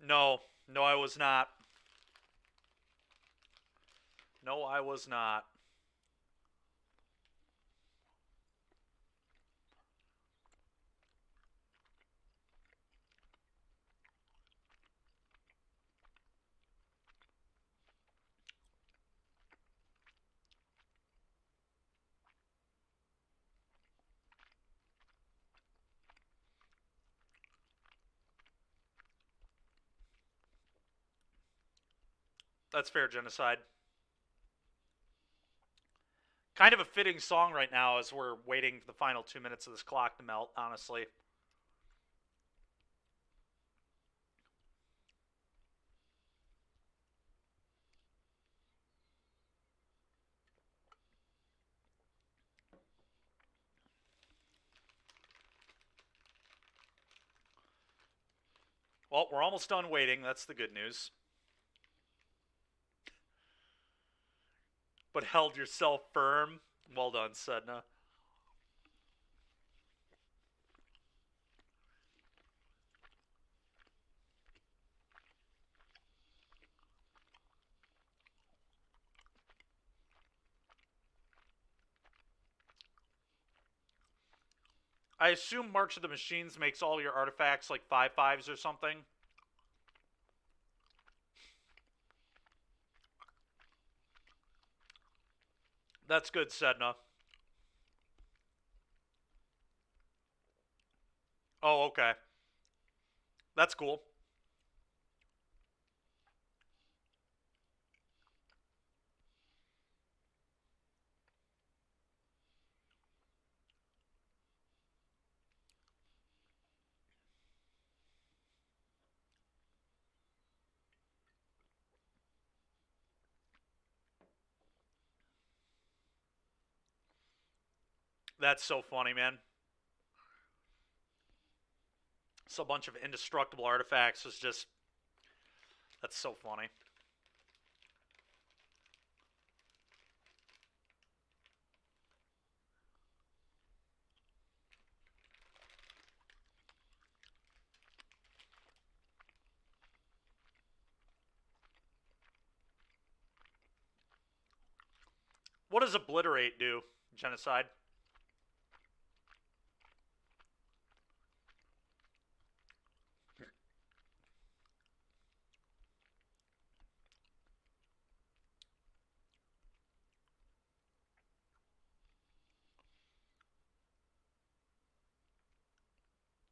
No. No, I was not. No, I was not. That's fair, Genocide. Kind of a fitting song right now as we're waiting for the final 2 minutes of this clock to melt, honestly. Well, we're almost done waiting. That's the good news. But held yourself firm. Well done, Sedna. I assume March of the Machines makes all your artifacts like 5/5s or something. That's good, Sedna. Oh, okay. That's cool. That's so funny, man. So a bunch of indestructible artifacts was just... That's so funny. What does obliterate do? Genocide.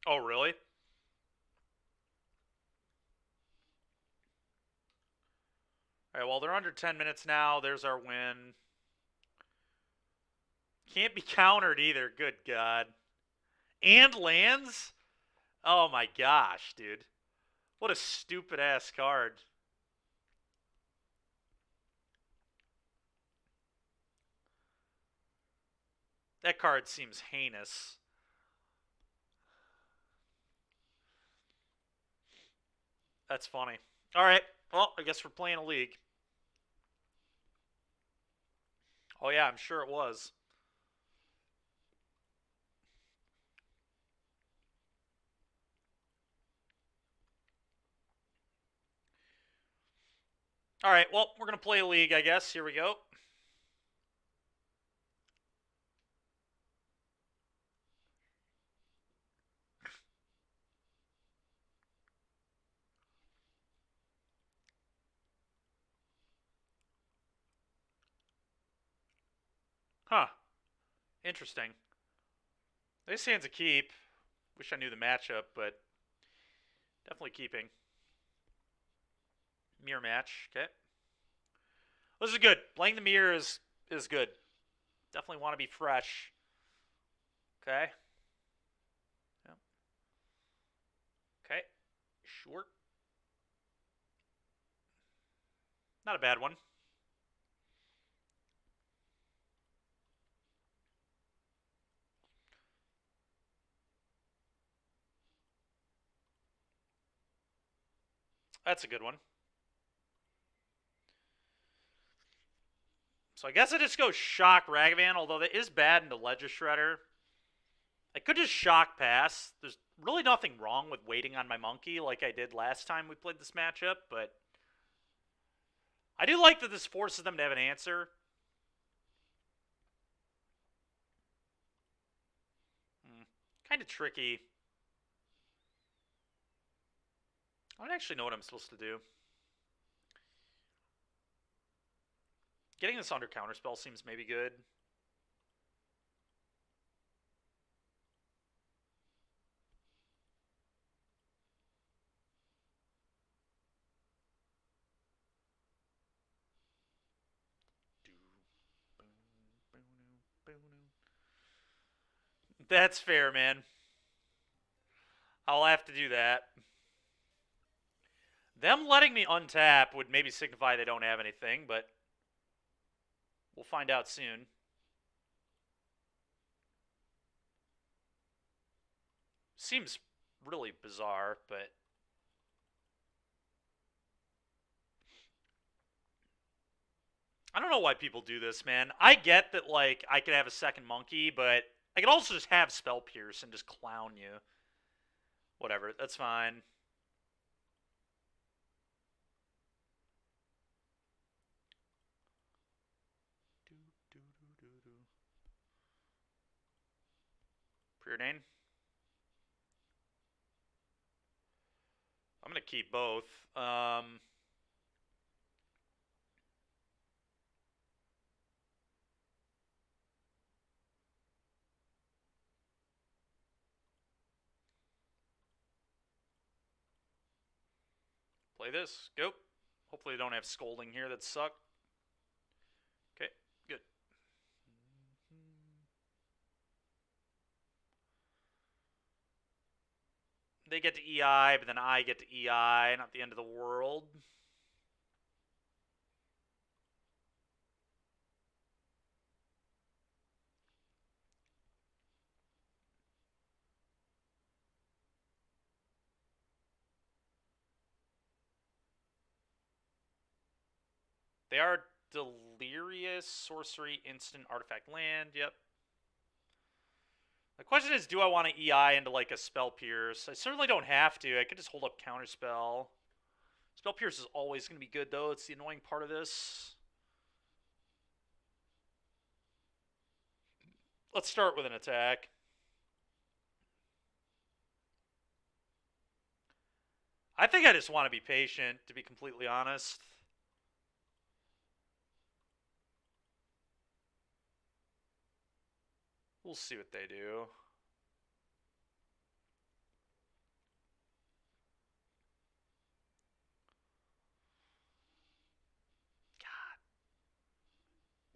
Oh, really? All right, well, they're under 10 minutes now. There's our win. Can't be countered either. Good God. And lands? Oh my gosh, dude. What a stupid ass card. That card seems heinous. That's funny. All right. Well, I guess we're playing a league. Oh, yeah, I'm sure it was. All right. Well, we're going to play a league, I guess. Here we go. Huh. Interesting. This hand's a keep. Wish I knew the matchup, but definitely keeping. Mirror match. Okay. This is good. Playing the mirror is good. Definitely want to be fresh. Okay. Yep. Okay. Short. Not a bad one. That's a good one. So I guess I just go shock Ragavan, although that is bad into Ledger Shredder. I could just shock pass. There's really nothing wrong with waiting on my monkey like I did last time we played this matchup, but I do like that this forces them to have an answer. Kind of tricky. I don't actually know what I'm supposed to do. Getting this under counterspell seems maybe good. That's fair, man. I'll have to do that. Them letting me untap would maybe signify they don't have anything, but we'll find out soon. Seems really bizarre, but I don't know why people do this, man. I get that, like, I could have a second monkey, but I could also just have Spell Pierce and just clown you. Whatever, that's fine. Preordain. I'm going to keep both. Play this. Go. Hopefully they don't have Scolding here that suck. Okay, good. They get to EI, but then I get to EI. Not the end of the world. They are Delirious, Sorcery, Instant, Artifact, Land. Yep. The question is, do I want to EI into like a Spell Pierce? I certainly don't have to. I could just hold up Counterspell. Spell Pierce is always going to be good, though. It's the annoying part of this. Let's start with an attack. I think I just want to be patient, to be completely honest. We'll see what they do.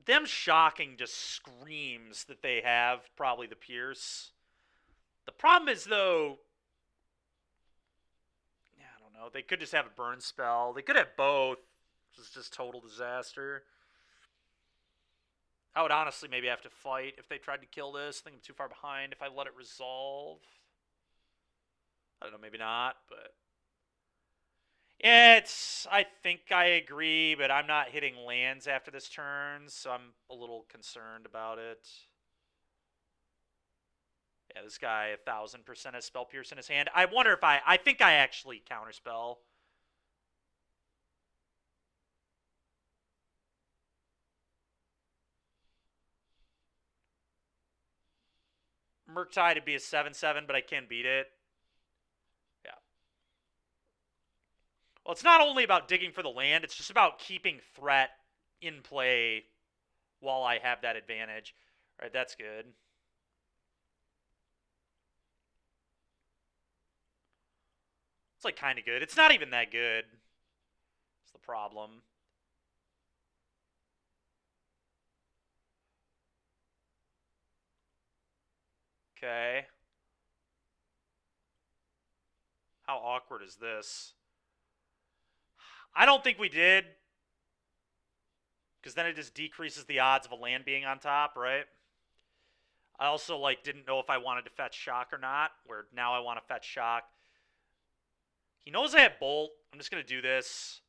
Them shocking just screams that they have probably the Pierce. The problem is, though, yeah, I don't know. They could just have a burn spell. They could have both, which is just total disaster. I would honestly maybe have to fight if they tried to kill this. I think I'm too far behind if I let it resolve. I don't know, maybe not, but yeah, I think I agree, but I'm not hitting lands after this turn, so I'm a little concerned about it. Yeah, this guy 1,000% has Spell Pierce in his hand. I wonder if I think I actually counterspell. Murktide would be a 7/7, but I can beat it. Yeah. Well, it's not only about digging for the land, it's just about keeping threat in play while I have that advantage. All right, that's good. It's like kind of good. It's not even that good. It's the problem. Okay. How awkward is this? I don't think we did. Because then it just decreases the odds of a land being on top, right? I also didn't know if I wanted to fetch shock or not. Where now I want to fetch shock. He knows I have bolt. I'm just gonna do this.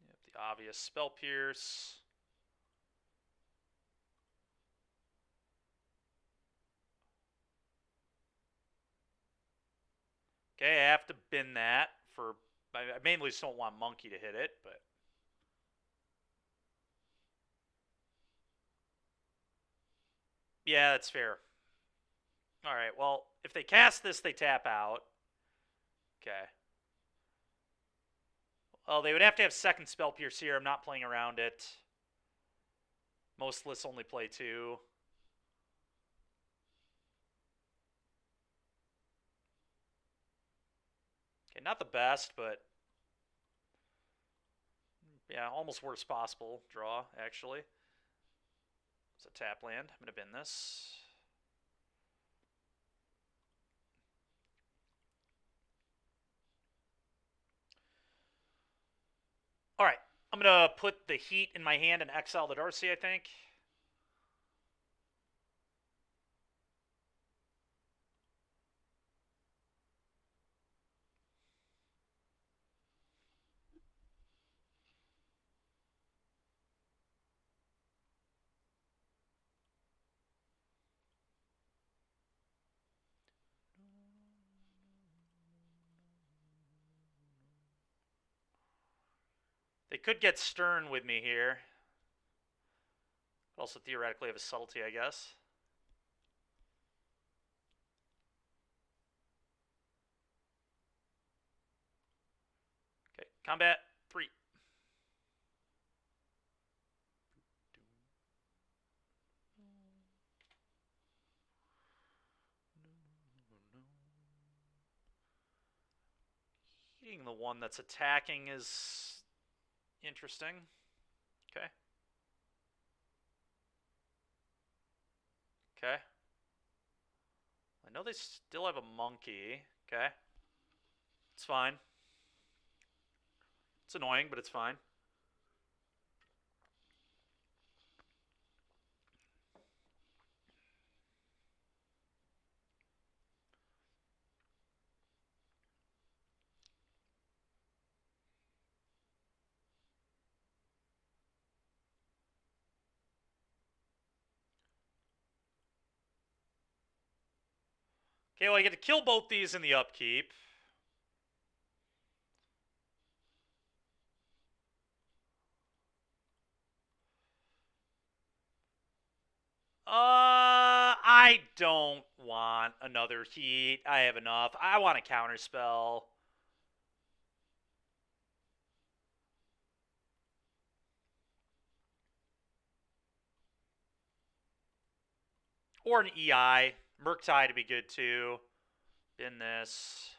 Yep, the obvious spell pierce. Okay, I have to bin that for. I mainly just don't want monkey to hit it, but yeah, that's fair. All right. Well, if they cast this, they tap out. Okay. Well, they would have to have second spell pierce here. I'm not playing around it. Most lists only play 2. Okay, not the best, but yeah, almost worst possible draw, actually. It's a tap land. I'm going to bin this. All right. I'm going to put the heat in my hand and exile the Darcy, I think. They could get stern with me here. Also, theoretically, have a subtlety, I guess. Okay, combat 3. Hitting the one that's attacking is interesting. Okay. Okay. I know they still have a monkey. Okay. It's fine. It's annoying, but it's fine. Okay, well, I get to kill both these in the upkeep. I don't want another heat. I have enough. I want a counterspell. Or an EI. Murktide would be good too. In this.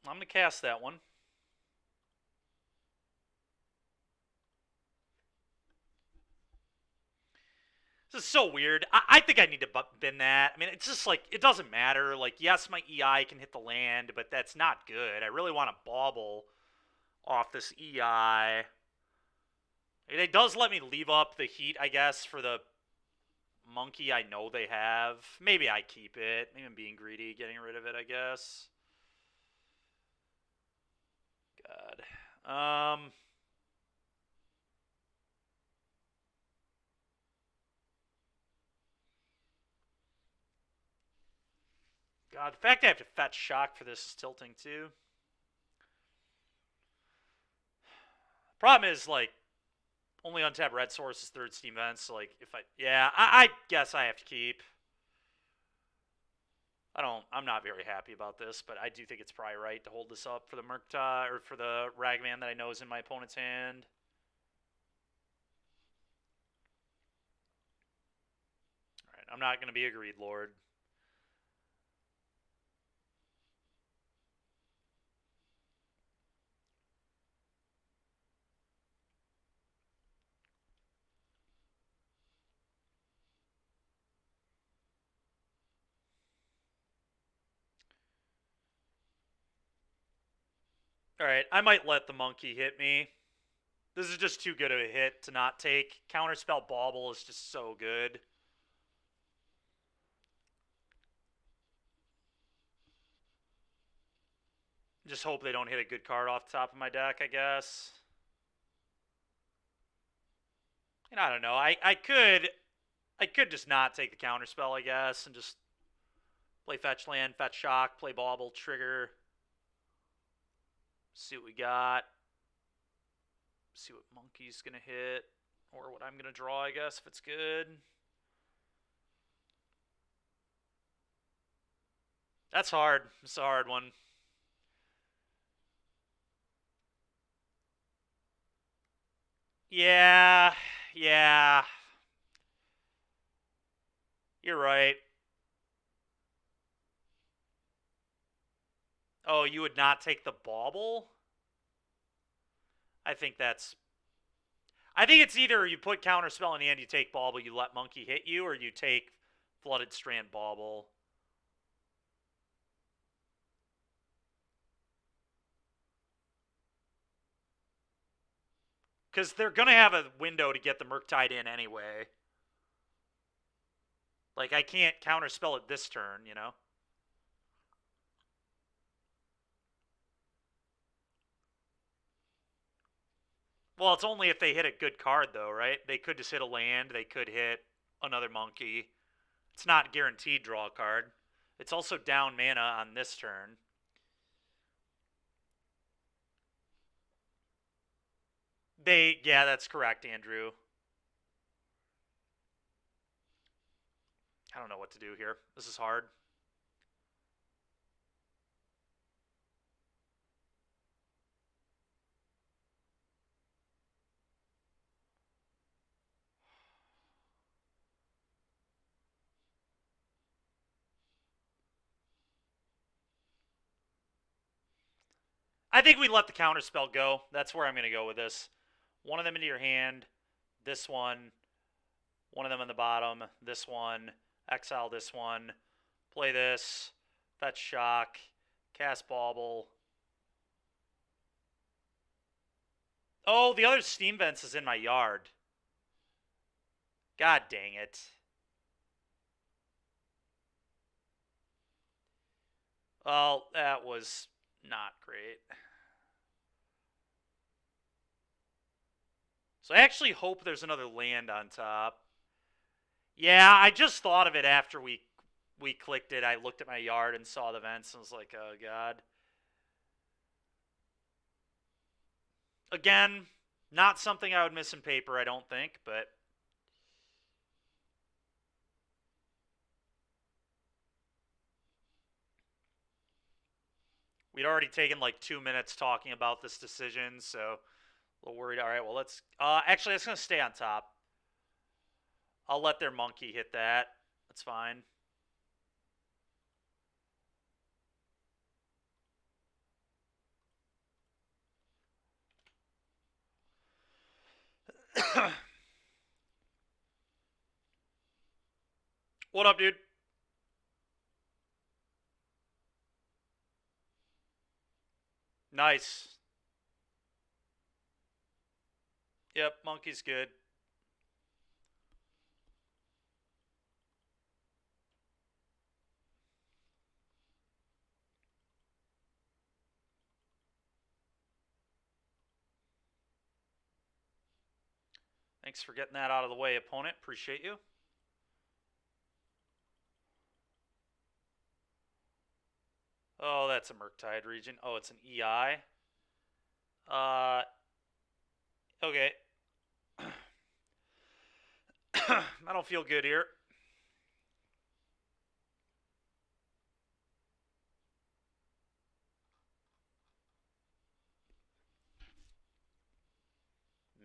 I'm going to cast that one. This is so weird. I think I need to bin that. I mean, it's just like, it doesn't matter. Like, yes, my EI can hit the land, but that's not good. I really want to bauble off this EI. It does let me leave up the heat, I guess, for the monkey I know they have. Maybe I keep it. Maybe I'm being greedy, getting rid of it, I guess. God. God, the fact I have to fetch shock for this is tilting too. Problem is, like, only untap red source is third steam vents. So, like, if I guess I have to keep. I'm not very happy about this, but I do think it's probably right to hold this up for the murktide or for the ragman that I know is in my opponent's hand. All right, I'm not going to be a greed lord. All right, I might let the monkey hit me. This is just too good of a hit to not take. Counterspell Bauble is just so good. Just hope they don't hit a good card off the top of my deck, I guess. And I don't know. I could just not take the counterspell, I guess, and just play fetch land, fetch shock, play bauble, trigger. See what we got. See what monkey's gonna hit. Or what I'm gonna draw, I guess, if it's good. That's hard. It's a hard one. Yeah. You're right. Oh, you would not take the bauble? I think it's either you put counterspell in the end, you take bauble, you let monkey hit you, or you take flooded strand bauble. Because they're going to have a window to get the murktide in anyway. Like, I can't counterspell it this turn, you know? Well, it's only if they hit a good card, though, right? They could just hit a land. They could hit another monkey. It's not guaranteed draw a card. It's also down mana on this turn. Yeah, that's correct, Andrew. I don't know what to do here. This is hard. I think we let the counterspell go. That's where I'm going to go with this. One of them into your hand. This one. One of them in the bottom. This one. Exile this one. Play this. Fetch shock. Cast bauble. Oh, the other steam vents is in my yard. God dang it. Well, that was not great. So I actually hope there's another land on top. Yeah, I just thought of it after we clicked it. I looked at my yard and saw the vents and was like, oh god. Again, not something I would miss in paper, I don't think, but we'd already taken like 2 minutes talking about this decision, so a little worried. All right, well let's actually that's gonna stay on top. I'll let their monkey hit that. That's fine. What up, dude? Nice. Yep, monkey's good. Thanks for getting that out of the way, opponent. Appreciate you. Oh, that's a murktide region. Oh, it's an EI. Okay. I don't feel good here.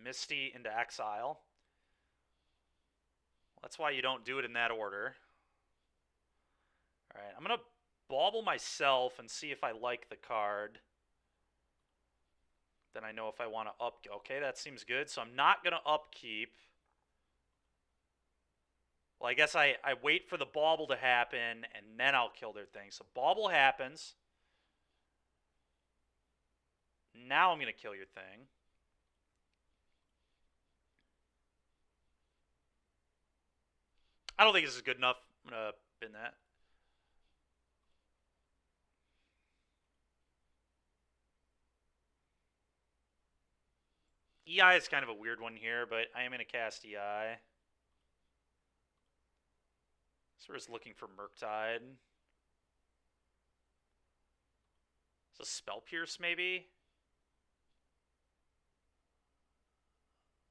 Misty into exile. That's why you don't do it in that order. Alright, I'm going to bauble myself and see if I like the card. Then I know if I want to up... Okay, that seems good. So I'm not going to upkeep. Well, I guess I wait for the bauble to happen, and then I'll kill their thing. So bauble happens. Now I'm going to kill your thing. I don't think this is good enough. I'm going to bin that. EI is kind of a weird one here, but I am going to cast EI. So we're just looking for Murktide. Is a Spell Pierce, maybe?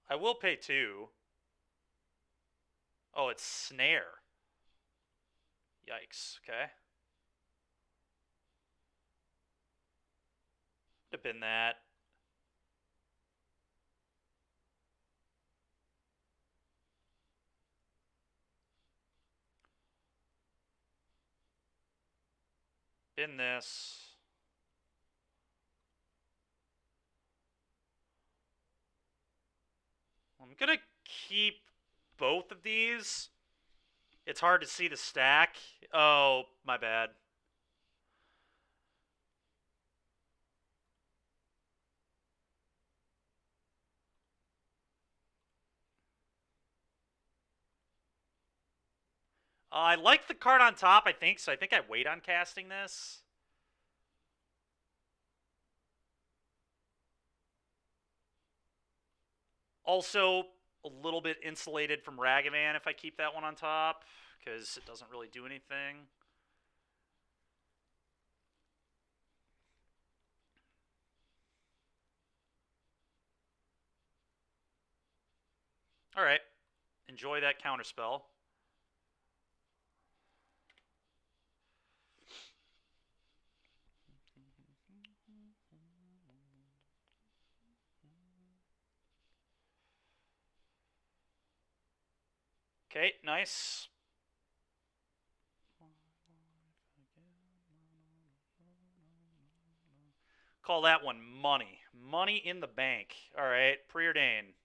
I will pay 2. Oh, it's Snare. Yikes, okay. Would have been that. Bin this. I'm going to keep both of these. It's hard to see the stack. Oh, my bad. I like the card on top, I think, so I think I wait on casting this. Also, a little bit insulated from Ragavan if I keep that one on top, because it doesn't really do anything. Alright. Enjoy that counterspell. Okay, nice. Call that one money. Money in the bank. Alright, preordain.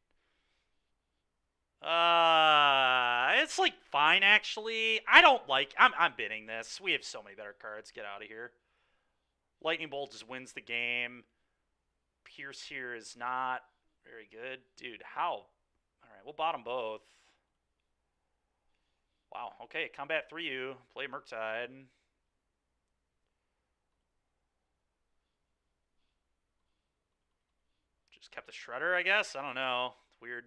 It's like fine actually. I don't like. I'm bidding this. We have so many better cards. Get out of here. Lightning Bolt just wins the game. Pierce here is not very good, dude. How? All right, we'll bottom both. Wow. Okay, combat 3U. Play Murktide. Just kept the Shredder, I guess. I don't know. It's weird.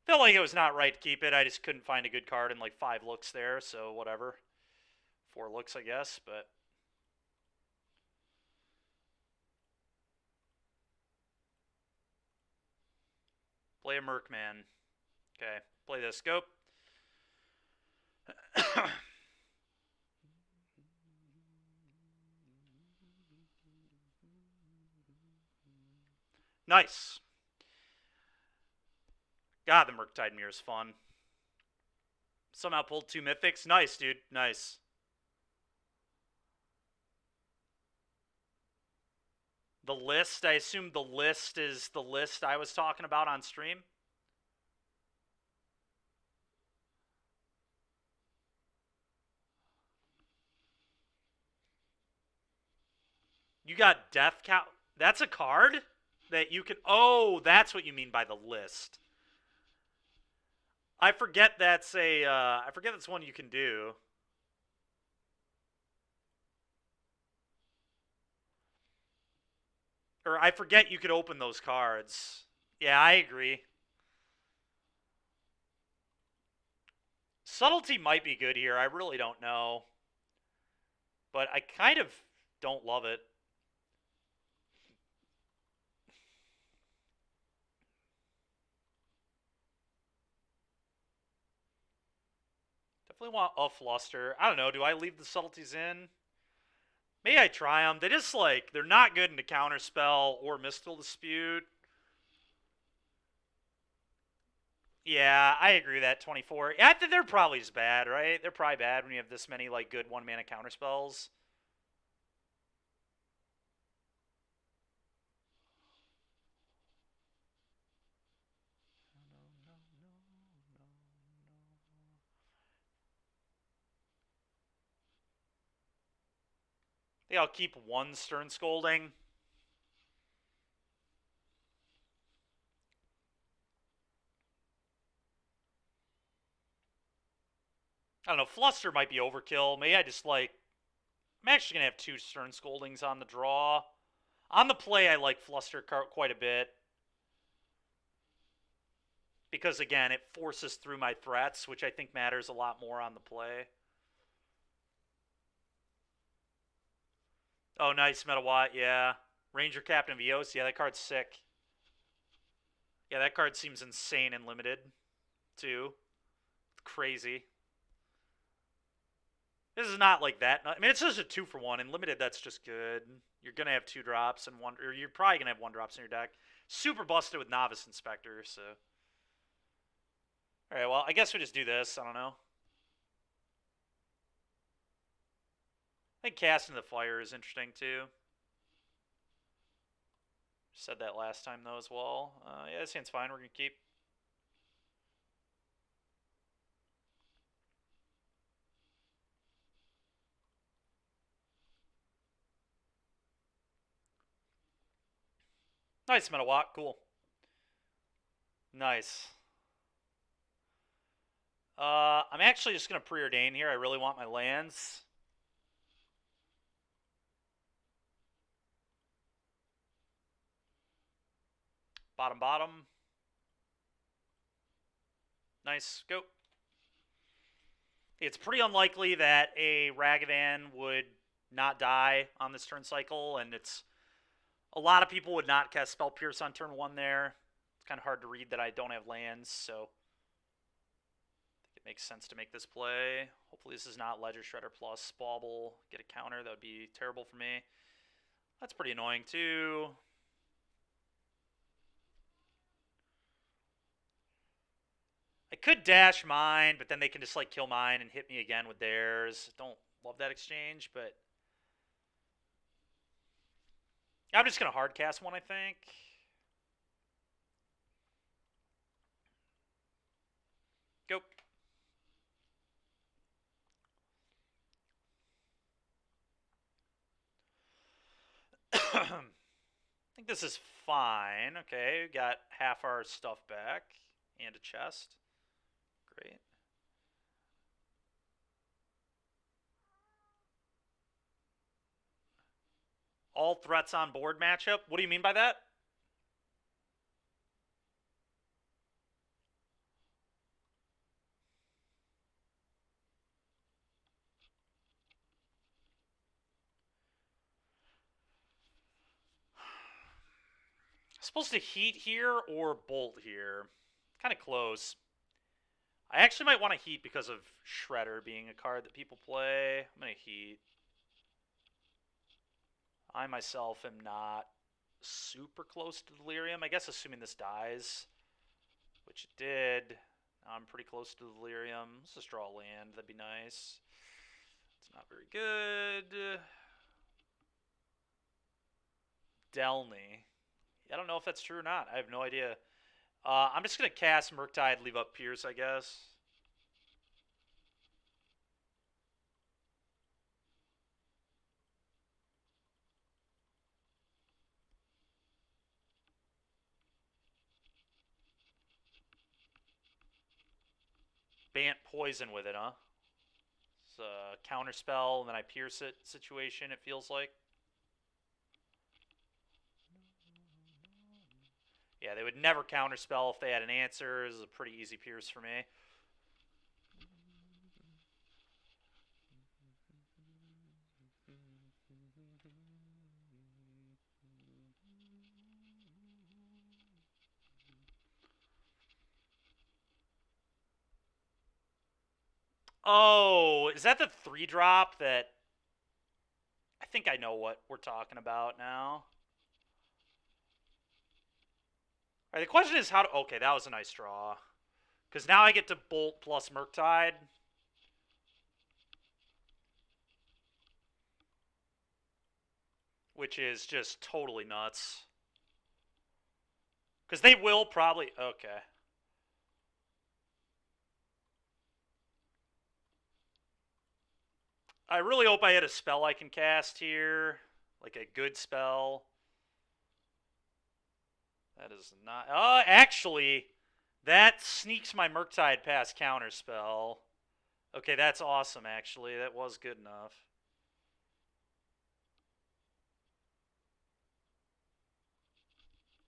Felt like it was not right to keep it. I just couldn't find a good card in like 5 looks there, so whatever. 4 looks, I guess, but... Play a Merkman. Okay, play this. Go. Nice. God, the murktide mirror is fun. Somehow pulled 2 mythics. Nice, dude. Nice. The list, I assume the list is the list I was talking about on stream. You got Death Count. That's a card that you can... Oh, that's what you mean by the list. I forget that's a... I forget that's one you can do. Or I forget you could open those cards. Yeah, I agree. Subtlety might be good here. I really don't know. But I kind of don't love it. Definitely want a Fluster. I don't know. Do I leave the subtleties in? Maybe I try them. They just like, they're not good into Counterspell or Mystical Dispute. Yeah, I agree with that. 24. Yeah, I think they're probably just bad, right? They're probably bad when you have this many like good 1-mana counterspells. I think I'll keep 1 Stern Scolding. I don't know. Fluster might be overkill. Maybe I just like... I'm actually going to have 2 Stern Scoldings on the draw. On the play, I like Fluster quite a bit. Because, again, it forces through my threats, which I think matters a lot more on the play. Oh, nice, Metawatt, yeah. Ranger Captain Vios, yeah, that card's sick. Yeah, that card seems insane and limited, too. Crazy. This is not like that. I mean, it's just a 2-for-1. In limited, that's just good. You're going to have 2 drops, and one, or you're probably going to have 1 drops in your deck. Super busted with Novice Inspector, so... Alright, well, I guess we just do this. I don't know. I think Casting the Fire is interesting, too. Said that last time, though, as well. Yeah, this hand's fine. We're going to keep. Nice, Metawatt. Cool. Nice. I'm actually just going to preordain here. I really want my lands. Bottom, bottom. Nice. Go. It's pretty unlikely that a Ragavan would not die on this turn cycle, and it's... A lot of people would not cast Spell Pierce on turn 1 there. It's kind of hard to read that I don't have lands, so... I think it makes sense to make this play. Hopefully this is not Ledger Shredder plus Bauble. Get a counter. That would be terrible for me. That's pretty annoying, too. I could dash mine, but then they can just like kill mine and hit me again with theirs. Don't love that exchange, but I'm just going to hard cast one, I think. Go. I think this is fine. Okay, we got half our stuff back and a chest. Great. All threats on board matchup? What do you mean by that? Supposed to heat here or bolt here. Kind of close. I actually might want to heat because of Shredder being a card that people play. I'm going to heat. I myself am not super close to Delirium. I guess assuming this dies, which it did. I'm pretty close to Delirium. Let's just draw a land. That'd be nice. It's not very good. Delny. I don't know if that's true or not. I have no idea. I'm just going to cast Murktide, leave up Pierce, I guess. Bant Poison with it, huh? It's a counter spell, and then I Pierce it situation, it feels like. Yeah, they would never counterspell if they had an answer. This is a pretty easy Pierce for me. Oh, is that the 3-drop that... I think I know what we're talking about now. All right, the question is how to... Okay, that was a nice draw. Because now I get to Bolt plus Murktide. Which is just totally nuts. Because they will probably... Okay. I really hope I hit a spell I can cast here. Like a good spell. That is not... actually, that sneaks my Murktide past counterspell. Okay, that's awesome, actually. That was good enough.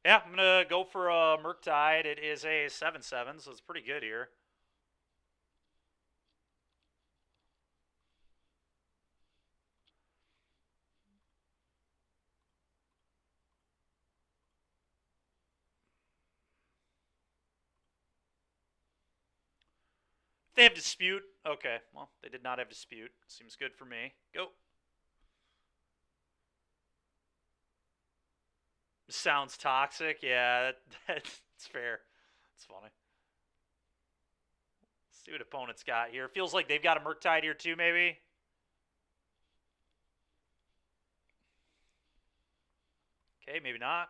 Yeah, I'm going to go for a Murktide. It is a 7/7, so it's pretty good here. They have Dispute. Okay, well, they did not have Dispute. Seems good for me. Go. Sounds toxic. Yeah, that's fair. It's funny. Let's see what opponent's got here. Feels like they've got a Murktide here too, maybe. Okay, maybe not.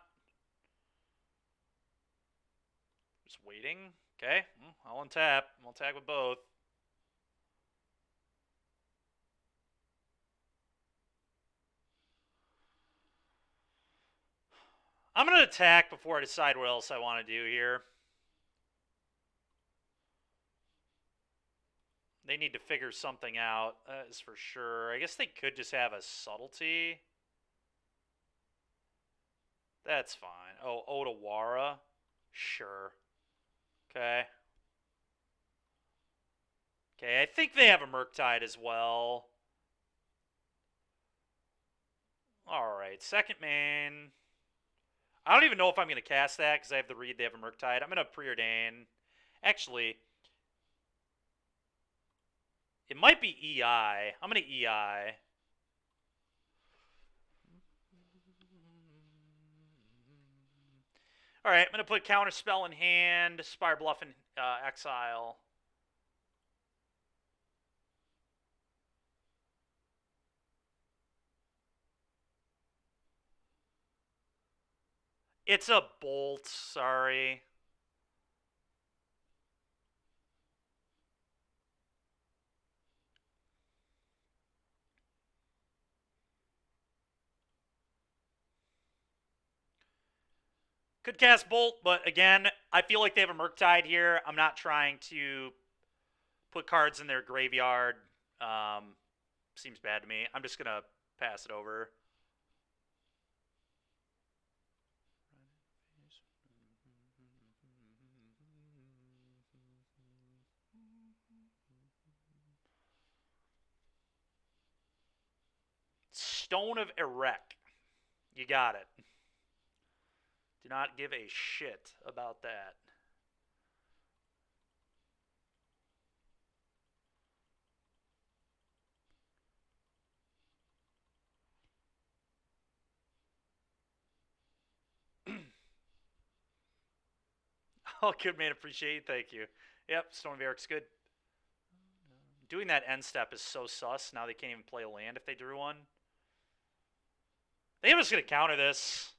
Just waiting. Okay, I'll untap. I'll attack with both. I'm going to attack before I decide what else I want to do here. They need to figure something out, that is for sure. I guess they could just have a Subtlety. That's fine. Oh, Otawara? Sure. Okay. Okay, I think they have a Murktide as well. Alright, second main. I don't even know if I'm going to cast that because I have the read they have a Murktide. I'm going to Preordain. Actually, it might be EI. I'm going to EI. Alright, I'm going to put Counterspell in hand, Spire Bluff in exile. It's a Bolt, sorry. Could cast Bolt, but again, I feel like they have a Murktide here. I'm not trying to put cards in their graveyard. Seems bad to me. I'm just going to pass it over. Stone of Erech. You got it. Do not give a shit about that. Oh, good man, appreciate you. Thank you. Yep, Storm of Eric's good. Doing that end step is so sus. Now they can't even play a land if they drew one. I think I'm just going to counter this.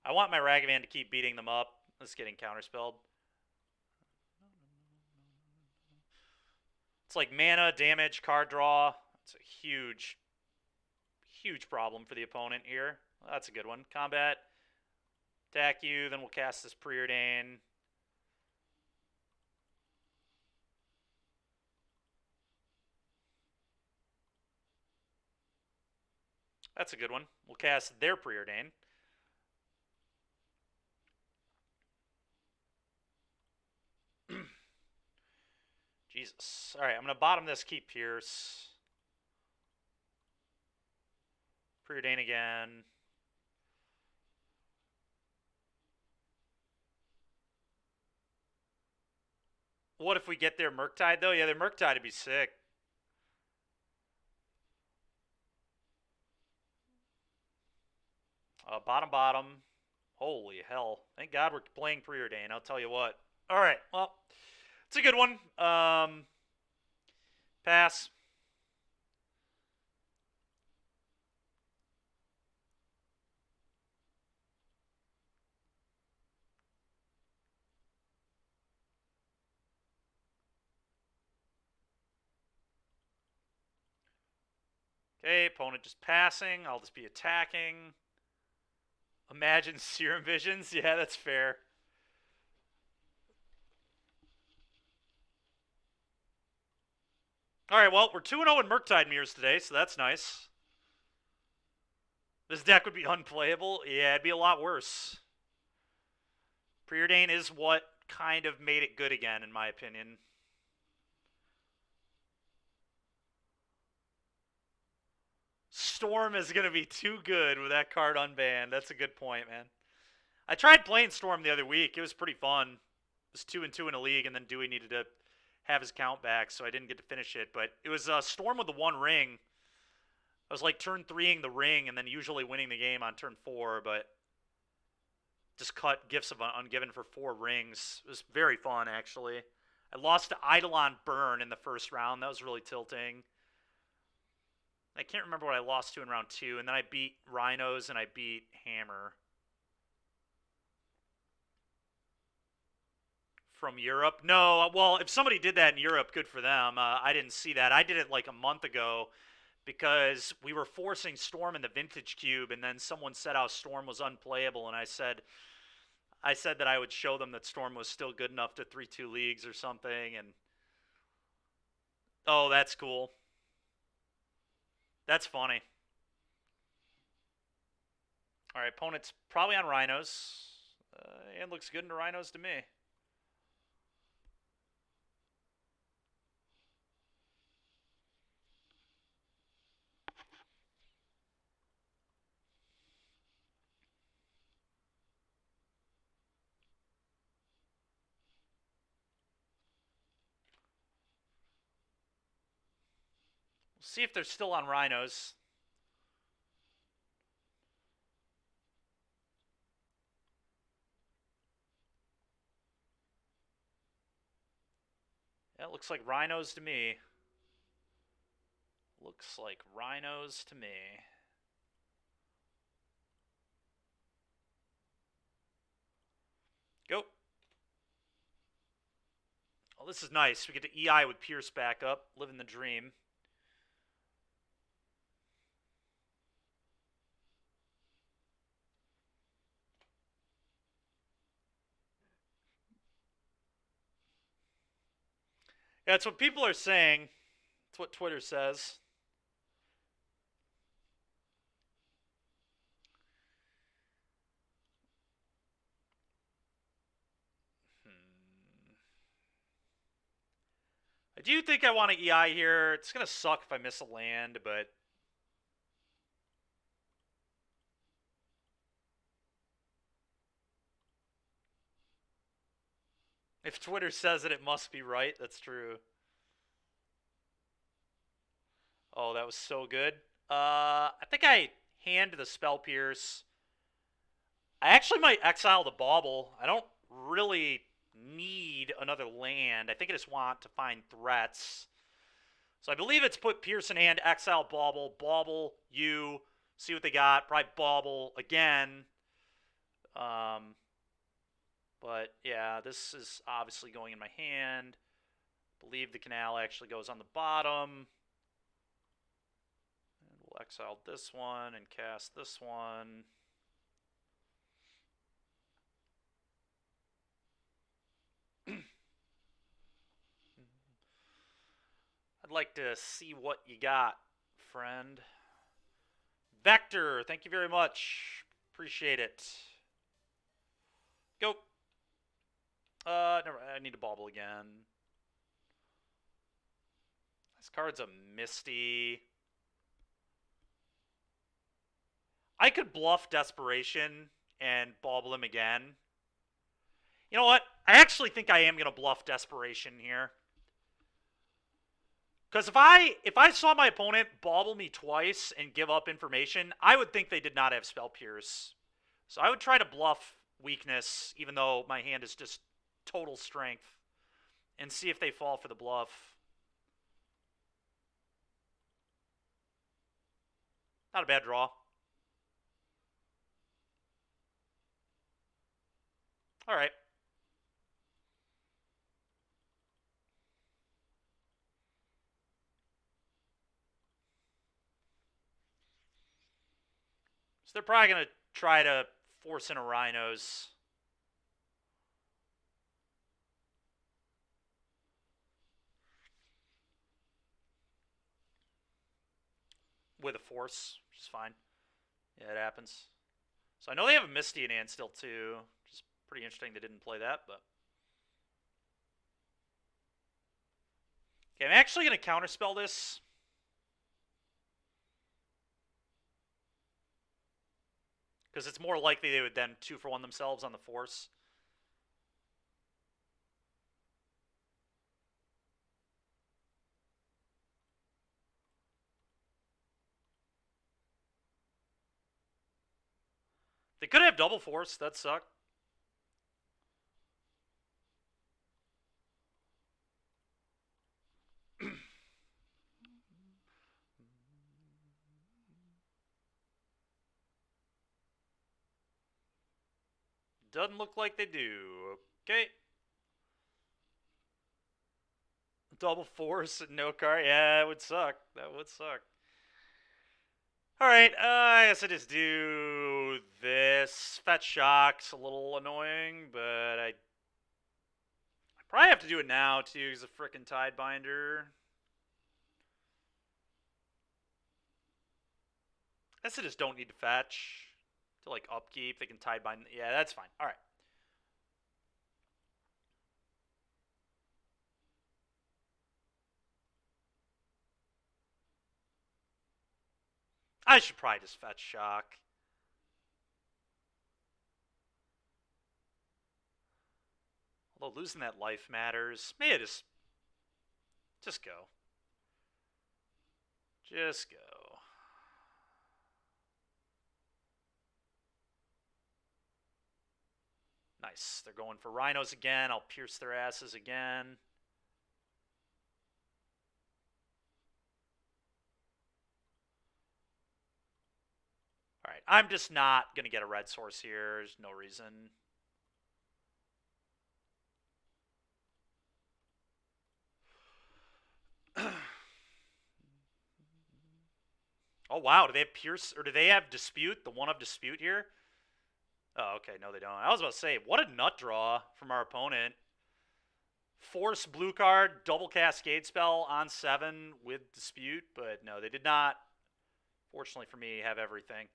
I want my Ragavan to keep beating them up. This is getting counterspelled. It's like mana, damage, card draw. It's a huge, huge problem for the opponent here. Well, that's a good one. Combat. Attack you, then we'll cast this Preordain. That's a good one. We'll cast their Preordain. Jesus. Alright, I'm going to bottom this, keep Pierce. Preordain again. What if we get their Murktide, though? Yeah, their Murktide would be sick. Bottom. Holy hell. Thank God we're playing Preordain, I'll tell you what. Alright, well, it's a good one. Pass. Okay, opponent just passing. I'll just be attacking. Imagine Serum Visions. Yeah, that's fair. Alright, well, we're 2-0 in Murktide Mirrors today, so that's nice. This deck would be unplayable. Yeah, it'd be a lot worse. Preordain is what kind of made it good again, in my opinion. Storm is going to be too good with that card unbanned. That's a good point, man. I tried playing Storm the other week. It was pretty fun. It was 2-2 in a league, and then Dewey needed to have his count back, so I didn't get to finish it. But it was Storm with the one ring. I was like turn 3ing the ring, and then usually winning the game on turn 4, but just cut Gifts of Ungiven for 4 rings. It was very fun, actually. I lost to Eidolon Burn in the first round. That was really tilting. I can't remember what I lost to in round 2, and then I beat Rhinos and I beat Hammer. From Europe? No, well, if somebody did that in Europe, good for them. I didn't see that. I did it like a month ago because we were forcing Storm in the Vintage Cube, and then someone said how Storm was unplayable, and I said that I would show them that Storm was still good enough to 3-2 leagues or something, and oh, that's cool. That's funny. All right, opponent's probably on Rhinos. And looks good into Rhinos to me. We'll see if they're still on Rhinos. Yeah, it looks like Rhinos to me. Looks like Rhinos to me. Go. Oh, this is nice. We get to EI with Pierce back up, living the dream. Yeah, that's what people are saying. That's what Twitter says. I do think I want to EI here. It's going to suck if I miss a land, but If Twitter says it, it must be right. That's true. Oh, that was so good. I think I hand the Spell Pierce. I actually might exile the Bauble. I don't really need another land. I think I just want to find threats. So I believe it's put Pierce in hand, exile Bauble, Bauble, you, see what they got, probably Bauble again. But yeah, this is obviously going in my hand. I believe the canal actually goes on the bottom. And we'll exile this one and cast this one. I'd like to see what you got, friend. Vector, thank you very much. Appreciate it. Go. Never. I need to bauble again. This card's a Misty. I could bluff Desperation and bauble him again. You know what? I actually think I am going to bluff Desperation here. Because if I saw my opponent bauble me twice and give up information, I would think they did not have Spell Pierce. So I would try to bluff weakness, even though my hand is just total strength, and see if they fall for the bluff. Not a bad draw. All right. So they're probably going to try to force in a Rhinos. With a force, which is fine. Yeah, it happens. So I know they have a Misty in hand still too, which is pretty interesting they didn't play that, but... Okay, I'm actually going to counterspell this. Because it's more likely they would then 2-for-1 themselves on the force. They could have double force. That'd suck. Doesn't look like they do. Okay. Double force and no card. Yeah, that would suck. That would suck. Alright, I guess I just do this. Fetch Shock's a little annoying, but I probably have to do it now, too, because of frickin' Tidebinder. I guess I just don't need to fetch. To, like, upkeep, they can Tidebind. Yeah, that's fine. Alright. I should probably just fetch Shock. Although losing that life matters. Maybe I just go. Just go. Nice. They're going for Rhinos again. I'll pierce their asses again. Alright, I'm just not going to get a red source here. There's no reason. Oh, wow. Do they have Pierce, or do they have Dispute? The one of Dispute here? Oh, okay. No, they don't. I was about to say, what a nut draw from our opponent. Force blue card, double Cascade spell on 7 with Dispute, but no, they did not, fortunately for me, have everything.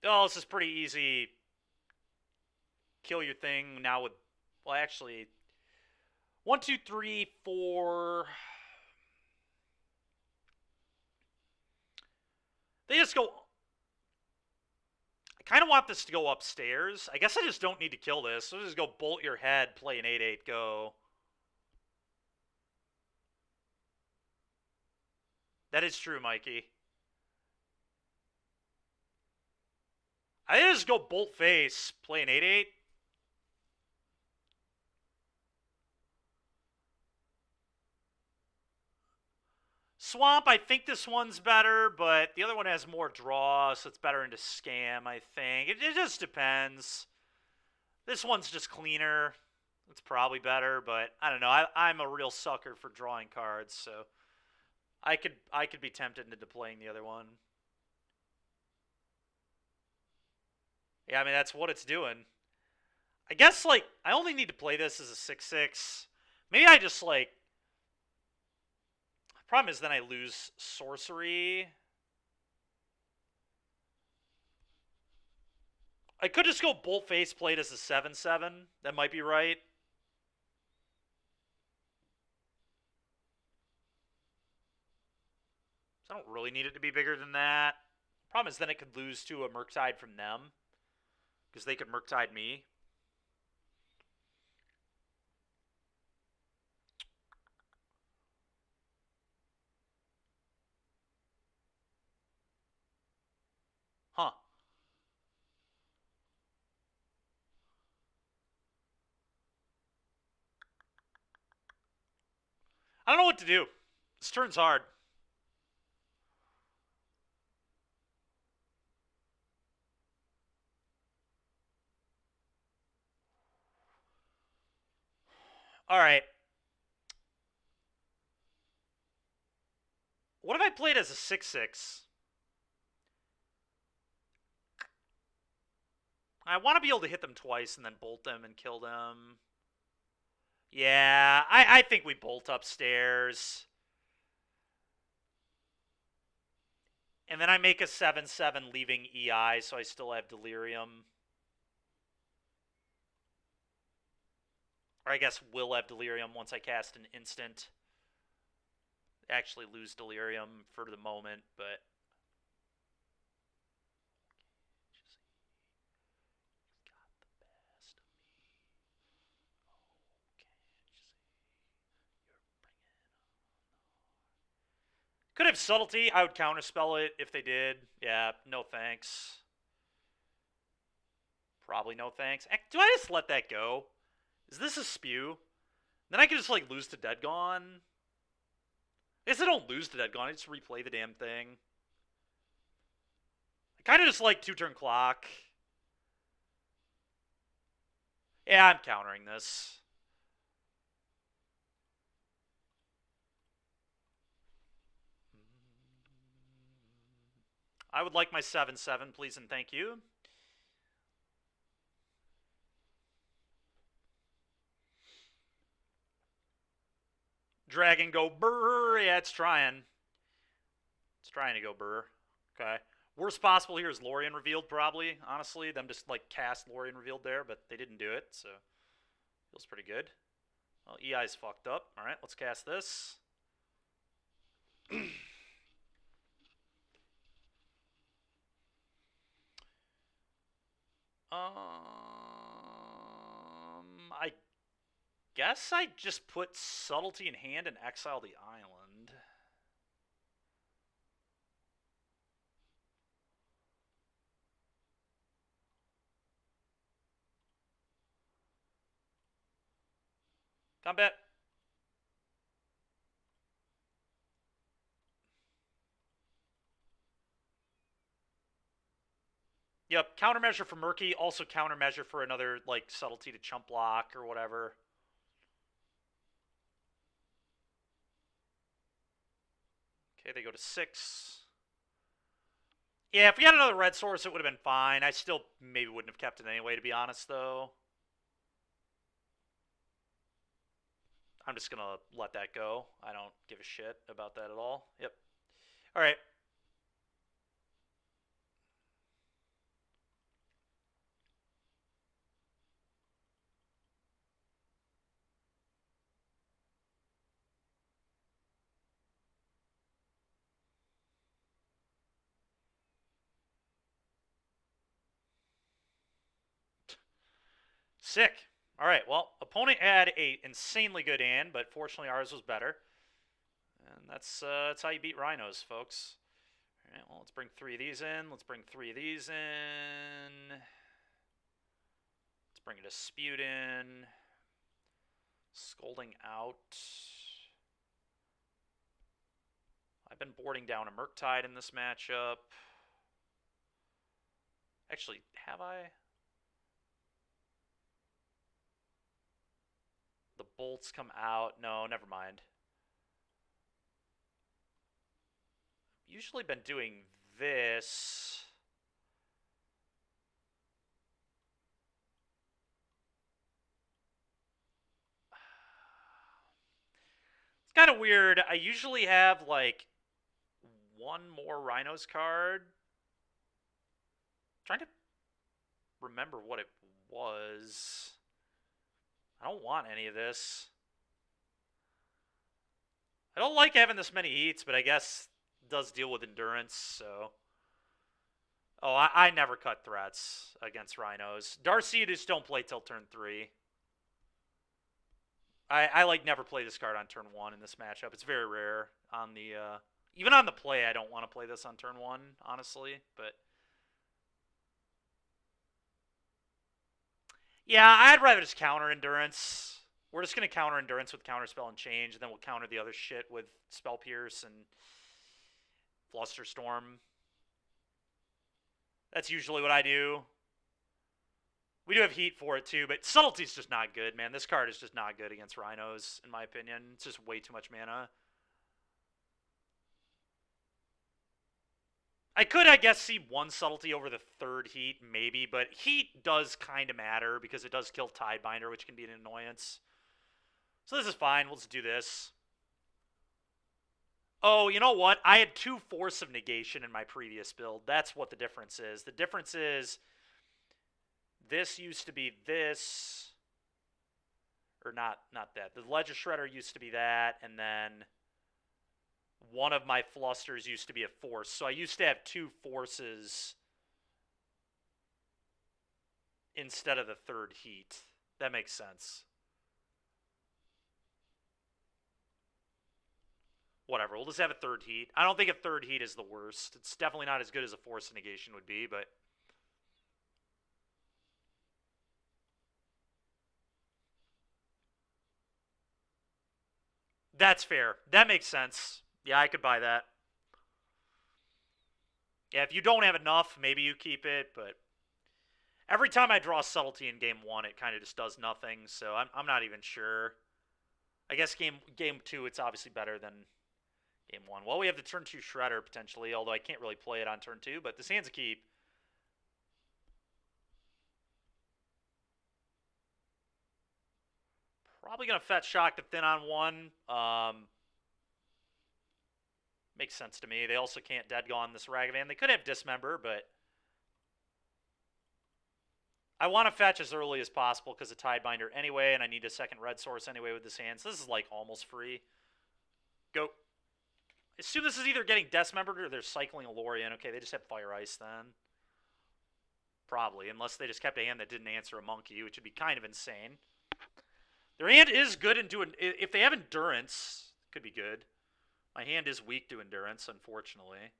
Oh, this is pretty easy. Kill your thing now with, well, actually, 1, 2, 3, 4. They just go. I kind of want this to go upstairs. I guess I just don't need to kill this. So just go bolt your head, play an 8-8, go. That is true, Mikey. I just go bolt face, play an 8-8. Swamp, I think this one's better, but the other one has more draw, so it's better into scam, I think. It just depends. This one's just cleaner. It's probably better, but I don't know. I'm a real sucker for drawing cards, so I could be tempted into playing the other one. Yeah, I mean, that's what it's doing. I guess, like, I only need to play this as a 6-6. Maybe I just, like... Problem is then I lose sorcery. I could just go bolt face, play it as a 7-7. That might be right. So I don't really need it to be bigger than that. Problem is then it could lose to a murktide from them. Because they could murktide me. Huh. I don't know what to do. This turn's hard. Alright. What if I played as a 6-6? I want to be able to hit them twice and then bolt them and kill them. Yeah, I think we bolt upstairs. And then I make a 7-7 leaving EI, so I still have Delirium. Or I guess will have Delirium once I cast an instant. Actually lose Delirium for the moment, but... Could have Subtlety. I would counterspell it if they did. Yeah, no thanks. Probably no thanks. Do I just let that go? Is this a spew? Then I could just, like, lose to Dead Gone. I guess I don't lose to Dead Gone. I just replay the damn thing. I kind of just like 2-turn clock. Yeah, I'm countering this. I would like my 7-7, please and thank you. Dragon go brr. Yeah, it's trying. It's trying to go brr. Okay. Worst possible here is Lorien revealed, probably, honestly. Them just, like, cast Lorien revealed there, but they didn't do it, so feels pretty good. Well, EI's fucked up. Alright, let's cast this. I guess I just put Subtlety in hand and exile the island. Combat. Yep, countermeasure for Murky, also countermeasure for another, like, Subtlety to chump block or whatever. Okay, they go to 6. Yeah, if we had another red source, it would have been fine. I still maybe wouldn't have kept it anyway, to be honest, though. I'm just going to let that go. I don't give a shit about that at all. Yep. All right. Sick. All right, well, opponent had a insanely good hand, but fortunately ours was better. And that's how you beat rhinos, folks. All right, well, let's bring 3 of these in. Let's bring 3 of these in. Let's bring a dispute in. Scolding out. I've been boarding down a murktide in this matchup. Actually, have I? The bolts come out. No, never mind. Usually been doing this. It's kind of weird. I usually have like one more rhinos card. I'm trying to remember what it was. I don't want any of this. I don't like having this many heats, but I guess it does deal with endurance, so. Oh, I never cut threats against rhinos. Darcy just don't play till turn 3. I like never play this card on turn 1 in this matchup. It's very rare on the even on the play. I don't want to play this on turn 1, honestly. But yeah, I'd rather just counter endurance. We're just gonna counter endurance with counterspell and change, and then we'll counter the other shit with spell pierce and flusterstorm. That's usually what I do. We do have heat for it too, but subtlety's just not good, man. This card is just not good against rhinos, in my opinion. It's just way too much mana. I could, I guess, see one subtlety over the 3rd heat, maybe, but heat does kind of matter because it does kill Tidebinder, which can be an annoyance. So this is fine. We'll just do this. Oh, you know what? I had 2 Force of Negation in my previous build. That's what the difference is. The difference is this used to be this, or not that. The Ledger Shredder used to be that, and then one of my flusters used to be a force. So I used to have 2 forces instead of the 3rd heat. That makes sense. Whatever, we'll just have a 3rd heat. I don't think a 3rd heat is the worst. It's definitely not as good as a force negation would be, but that's fair. That makes sense. Yeah, I could buy that. Yeah, if you don't have enough, maybe you keep it, but every time I draw subtlety in game 1, it kind of just does nothing, so I'm not even sure. I guess game 2, it's obviously better than game 1. Well, we have the turn 2 Shredder, potentially, although I can't really play it on turn 2, but this hand's a keep. Probably going to fetch Shock to Thin on 1. Makes sense to me. They also can't Dead Gone this Ragavan. They could have Dismember, but I want to fetch as early as possible because of Tidebinder anyway, and I need a second red source anyway with this hand. So this is like almost free. Go. I assume this is either getting Dismembered or they're cycling a Lorien. Okay, they just have Fire Ice then. Probably, unless they just kept a hand that didn't answer a monkey, which would be kind of insane. Their hand is good in doing... If they have Endurance, it could be good. My hand is weak to Endurance, unfortunately.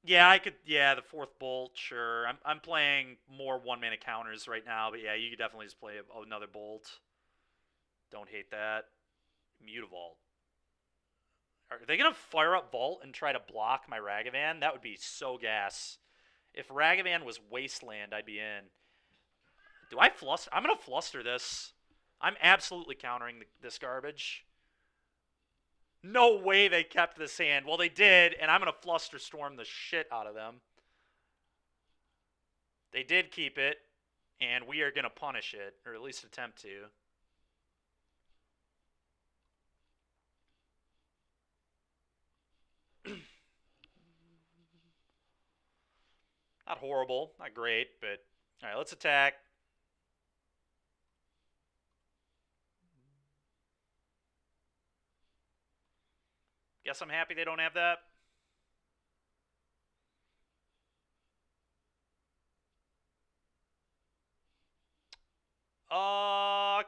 Yeah, I could. Yeah, the 4th bolt, sure. I'm playing more 1-mana counters right now, but yeah, you could definitely just play another bolt. Don't hate that. Mutavault. Are they gonna fire up Vault and try to block my Ragavan? That would be so gas. If Ragavan was Wasteland, I'd be in. Do I fluster? I'm gonna fluster this. I'm absolutely countering this garbage. No way they kept this hand. Well, they did, and I'm going to fluster storm the shit out of them. They did keep it, and we are going to punish it, or at least attempt to. Not horrible, not great, but all right, let's attack. Guess I'm happy they don't have that.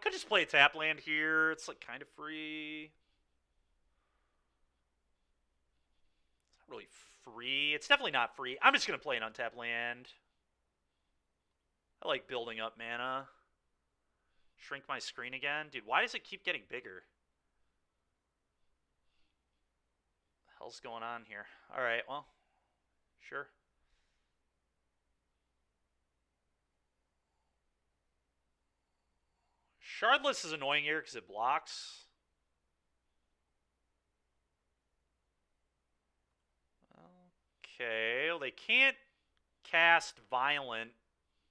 Could just play a tap land here. It's like kind of free. It's not really free. It's definitely not free. I'm just gonna play an untapped land. I like building up mana. Shrink my screen again. Dude, why does it keep getting bigger? What the hell's going on here? Alright, well, sure. Shardless is annoying here because it blocks. Okay, well, they can't cast Violent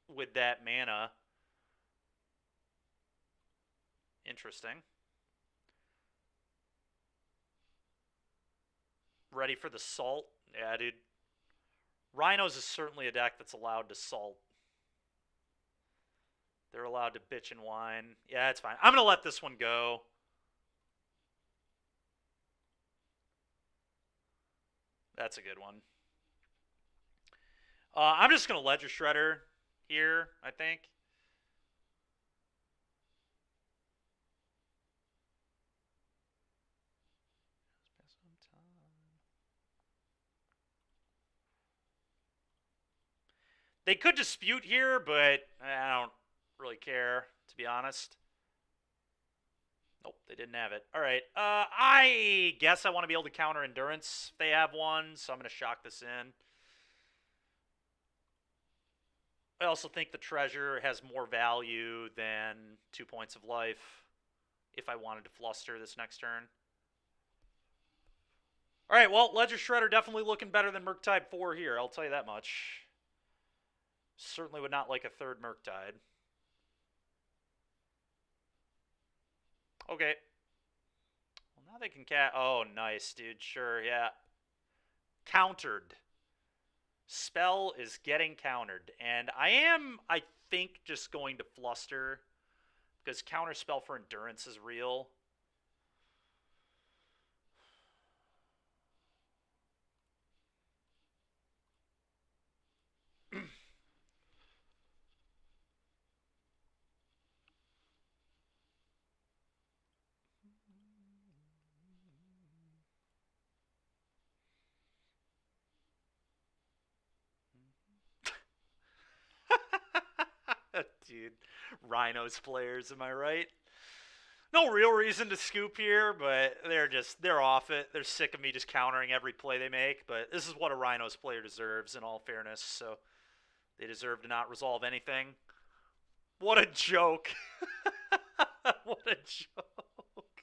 with that mana. Interesting. Ready for the salt? Yeah, dude. Rhinos is certainly a deck that's allowed to salt. They're allowed to bitch and whine. Yeah, it's fine. I'm going to let this one go. That's a good one. I'm just going to Ledger Shredder here, I think. They could dispute here, but I don't really care, to be honest. Nope, they didn't have it. All right. I guess I want to be able to counter Endurance if they have one, so I'm going to shock this in. I also think the treasure has more value than 2 points of life if I wanted to fluster this next turn. All right, well, Ledger Shredder definitely looking better than Murktide 4 here, I'll tell you that much. Certainly would not like a third Murktide. Okay. Well, now they can Oh, nice, dude. Sure, yeah. Countered. Spell is getting countered. And I think, just going to Fluster. Because counter spell for Endurance is real. Dude, Rhinos players, am I right? No real reason to scoop here, but they're off it. They're sick of me just countering every play they make, but this is what a Rhinos player deserves, in all fairness, so they deserve to not resolve anything. What a joke. What a joke.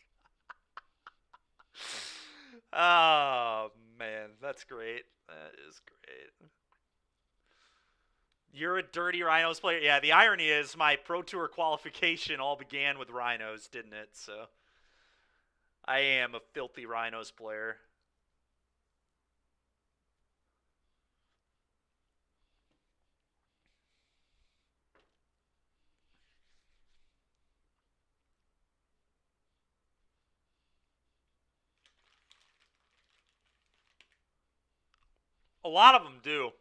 Oh, man, that's great. That is great. You're a dirty Rhinos player. Yeah, the irony is my Pro Tour qualification all began with Rhinos, didn't it? So I am a filthy Rhinos player. A lot of them do.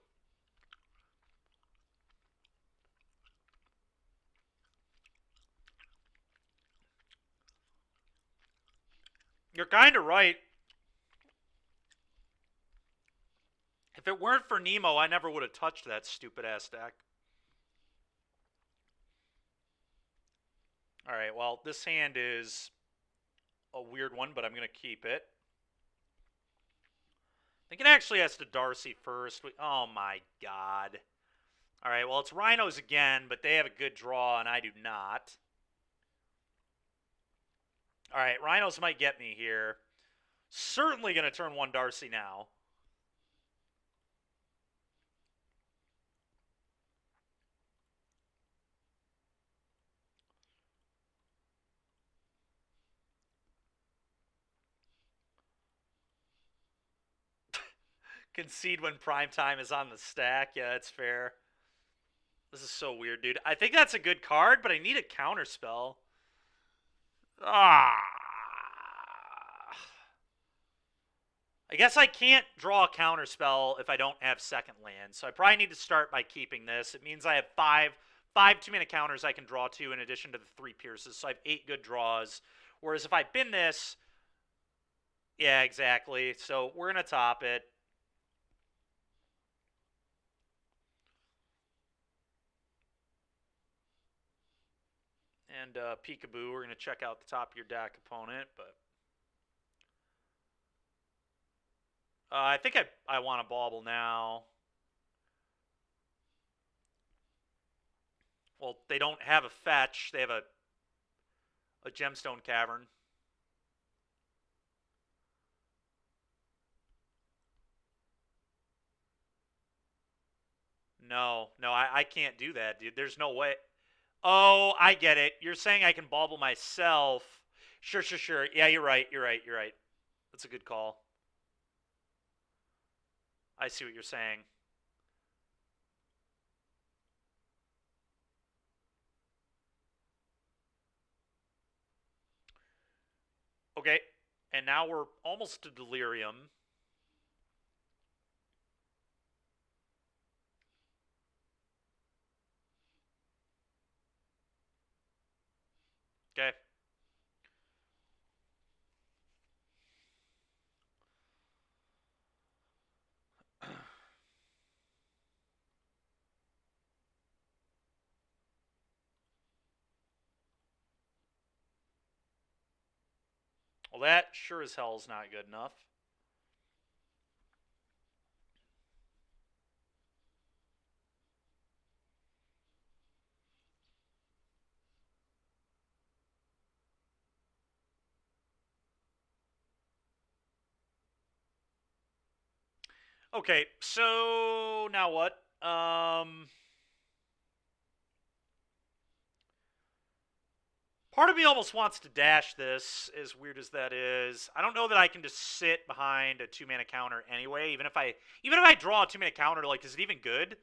You're kind of right. If it weren't for Nemo, I never would have touched that stupid-ass deck. Alright, well, this hand is a weird one, but I'm going to keep it. I think it actually has to Darcy first. Oh, my God. Alright, well, it's Rhinos again, but they have a good draw, and I do not. Alright, Rhinos might get me here. Certainly going to turn one Darcy now. Concede when prime time is on the stack. Yeah, that's fair. This is so weird, dude. I think that's a good card, but I need a counter spell. Ah. I guess I can't draw a counter spell if I don't have second land, so I probably need to start by keeping this. It means I have 5 2-mana counters I can draw to in addition to the 3 pierces, so I have 8 good draws. Whereas if I bin this, yeah, exactly. So we're going to top it. And Peekaboo, we're going to check out the top of your deck opponent, but I think I want to bauble now. Well, they don't have a fetch. They have a gemstone cavern. No, I can't do that, dude. There's no way. Oh, I get it. You're saying I can bauble myself. Sure. Yeah, you're right. That's a good call. I see what you're saying. Okay, and now we're almost to delirium. Okay. Well, that sure as hell is not good enough. Okay, so now what? Part of me almost wants to dash this, as weird as that is. I don't know that I can just sit behind a 2-mana counter anyway. Even if I draw a 2-mana counter, like, is it even good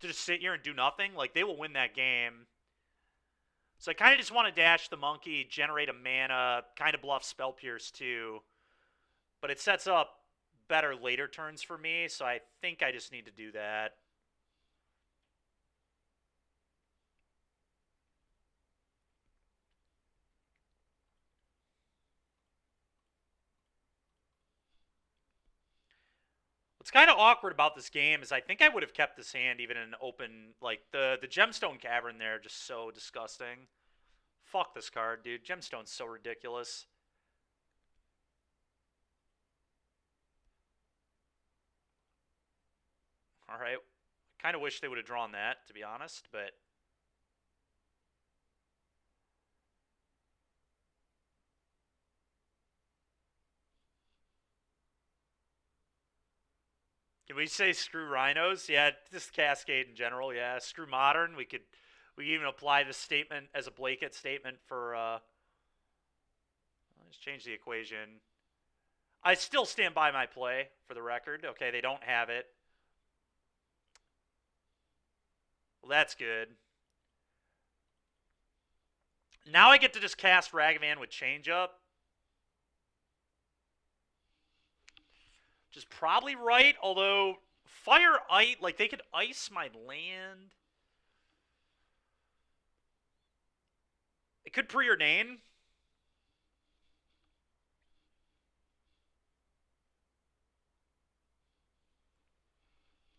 to just sit here and do nothing? Like, they will win that game. So I kind of just want to dash the monkey, generate a mana, kind of bluff Spell Pierce too. But it sets up better later turns for me, so I think I just need to do that. What's kind of awkward about this game is I think I would have kept this hand even in an open, like, the Gemstone Cavern there, just so disgusting. Fuck this card, dude. Gemstone's so ridiculous. Alright. Kind of wish they would have drawn that, to be honest, but... Can we say screw rhinos? Yeah, just Cascade in general, yeah. Screw modern. We could even apply this statement as a blanket statement for let's change the equation. I still stand by my play, for the record. Okay, they don't have it. Well, that's good. Now I get to just cast Ragavan with Changeup. Which is probably right, although Fire Ice, like, they could ice my land. It could preordain.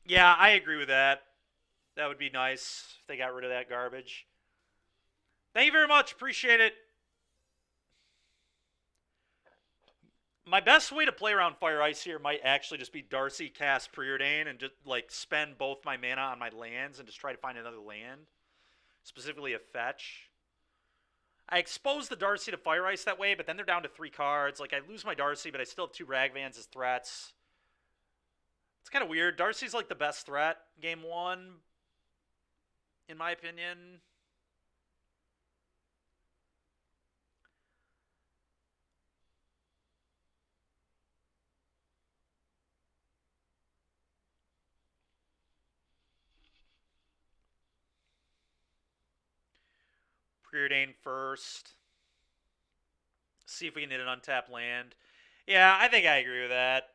Yeah, I agree with that. That would be nice if they got rid of that garbage. Thank you very much. Appreciate it. My best way to play around Fire Ice here might actually just be Darcy cast Preordain and just, like, spend both my mana on my lands and just try to find another land. Specifically a fetch. I expose the Darcy to Fire Ice that way, but then they're down to 3 cards. Like, I lose my Darcy, but I still have 2 Ragavans as threats. It's kind of weird. Darcy's, like, the best threat game 1, in my opinion. Preordain first. See if we can hit an untapped land. Yeah, I think I agree with that.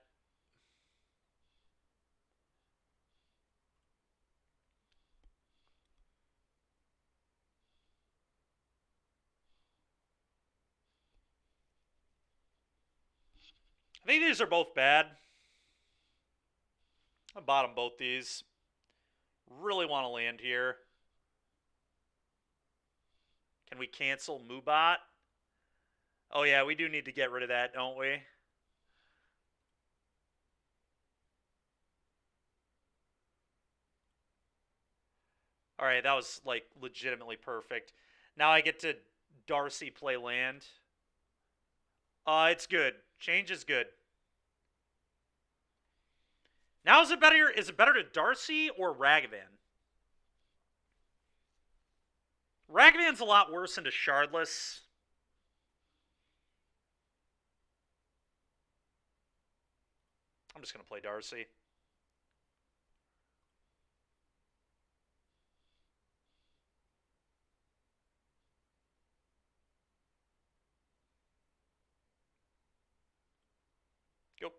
I think these are both bad. I bottom both these. Really want to land here. Can we cancel Mubot? Oh yeah, we do need to get rid of that, don't we? Alright, that was like legitimately perfect. Now I get to Darcy play land. It's good. Change is good. Now is it better to Darcy or Ragavan? Ragavan's a lot worse into Shardless. I'm just going to play Darcy. Go.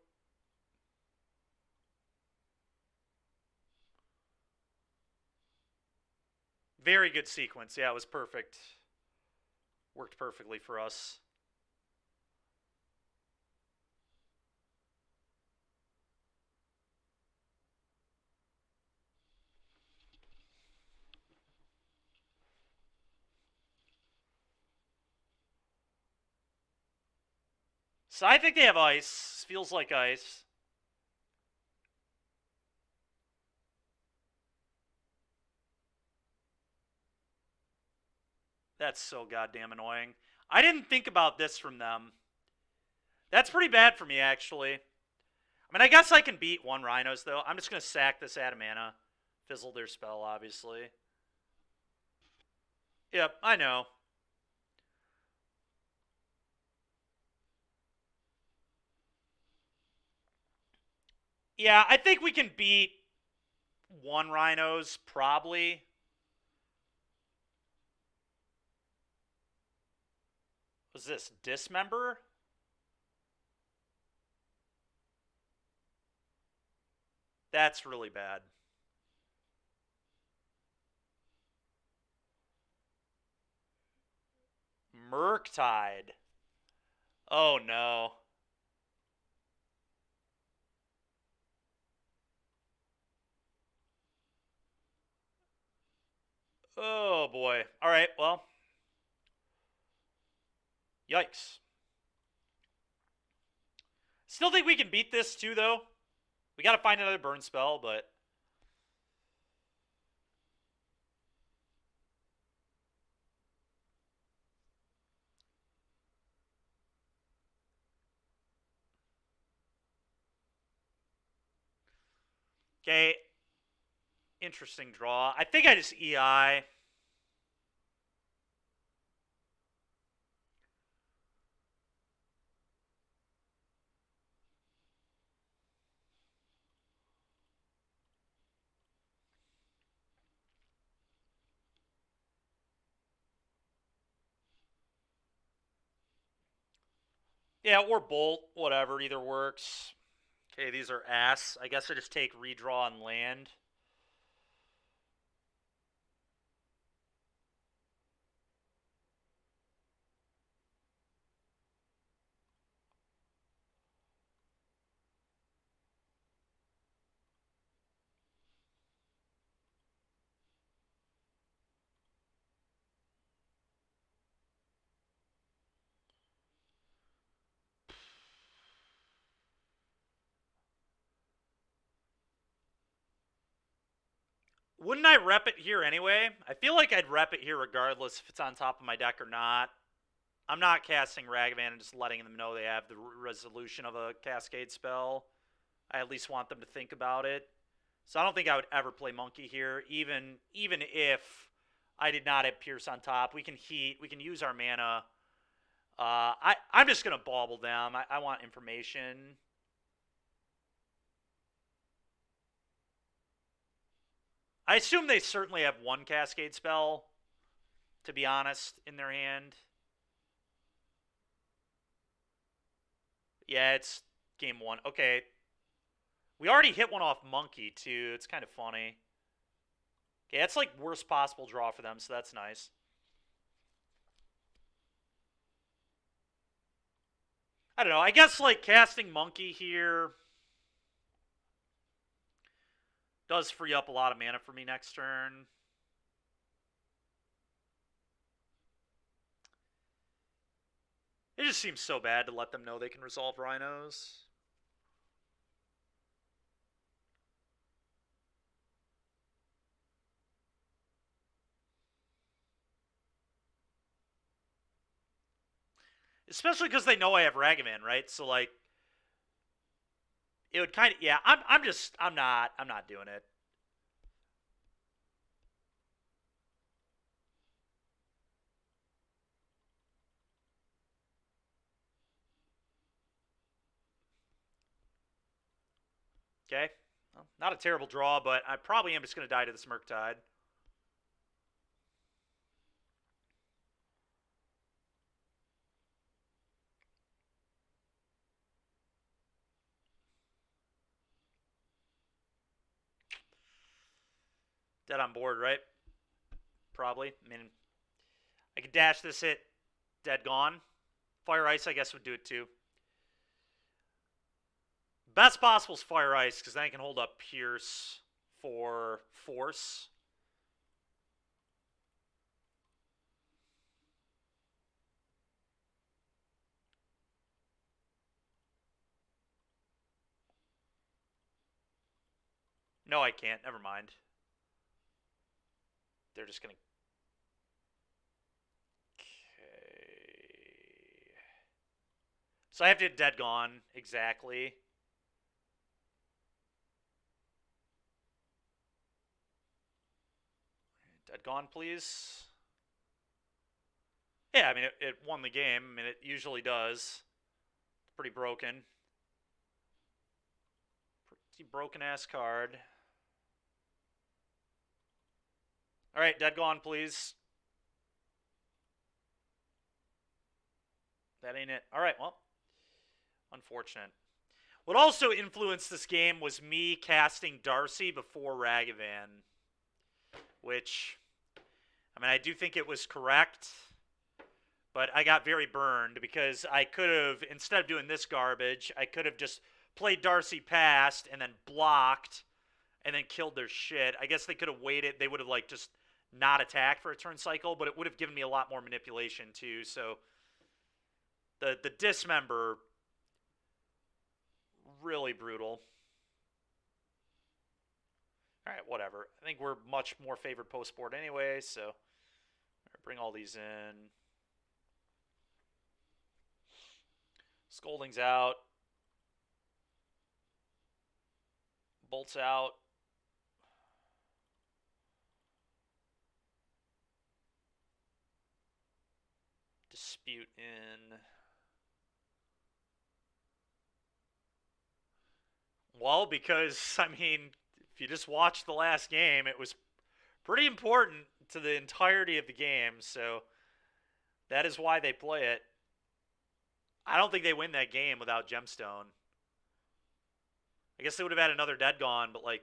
Very good sequence. Yeah, it was perfect. Worked perfectly for us. So I think they have ice. Feels like ice. That's so goddamn annoying. I didn't think about this from them. That's pretty bad for me, actually. I mean, I guess I can beat one Rhinos, though. I'm just going to sack this Adamana. Fizzle their spell, obviously. Yep, I know. Yeah, I think we can beat one Rhinos, probably. Was this Dismember? That's really bad. Murktide. Oh, no. Oh, boy. All right, well. Yikes. Still think we can beat this, too, though. We got to find another burn spell, but... Okay. Interesting draw. I think I just EI. Yeah, or Bolt. Whatever. Either works. Okay, these are ass. I guess I just take redraw on land. Wouldn't I rep it here anyway? I feel like I'd rep it here regardless if it's on top of my deck or not. I'm not casting Ragavan and just letting them know they have the resolution of a Cascade spell. I at least want them to think about it. So I don't think I would ever play Monkey here, even if I did not have Pierce on top. We can heat. We can use our mana. I'm just going to bauble them. I want information. I assume they certainly have one Cascade spell, to be honest, in their hand. Yeah, it's game one. Okay. We already hit one off Monkey, too. It's kind of funny. Okay, that's like worst possible draw for them, so that's nice. I don't know. I guess like casting Monkey here does free up a lot of mana for me next turn. It just seems so bad to let them know they can resolve Rhinos. Especially because they know I have Ragavan, right? So like, it would kind of, yeah. I'm not doing it. Okay, well, not a terrible draw, but I probably am just going to die to this murktide. Dead on board, right? Probably. I mean, I could dash this hit, dead gone. Fire Ice, I guess, would do it too. Best possible is Fire Ice, because then I can hold up Pierce for Force. No, I can't. Never mind. They're just going to... Okay. So I have to hit dead gone, exactly. Dead gone, please. Yeah, I mean, it won the game. I mean, it usually does. It's pretty broken. Pretty broken-ass card. All right, dead gone, please. That ain't it. All right, well, unfortunate. What also influenced this game was me casting Darcy before Ragavan, which, I mean, I do think it was correct, but I got very burned because I could have, instead of doing this garbage, I could have just played Darcy past and then blocked and then killed their shit. I guess they could have waited. They would have, like, just not attacked for a turn cycle, but it would have given me a lot more manipulation, too. So the Dismember, really brutal. All right, whatever. I think we're much more favored post-board anyway, so right, bring all these in. Scolding's out. Bolts out. Dispute in. Well, because, I mean, if you just watch the last game, it was pretty important to the entirety of the game, so that is why they play it. I don't think they win that game without Gemstone. I guess they would have had another dead gone, but, like,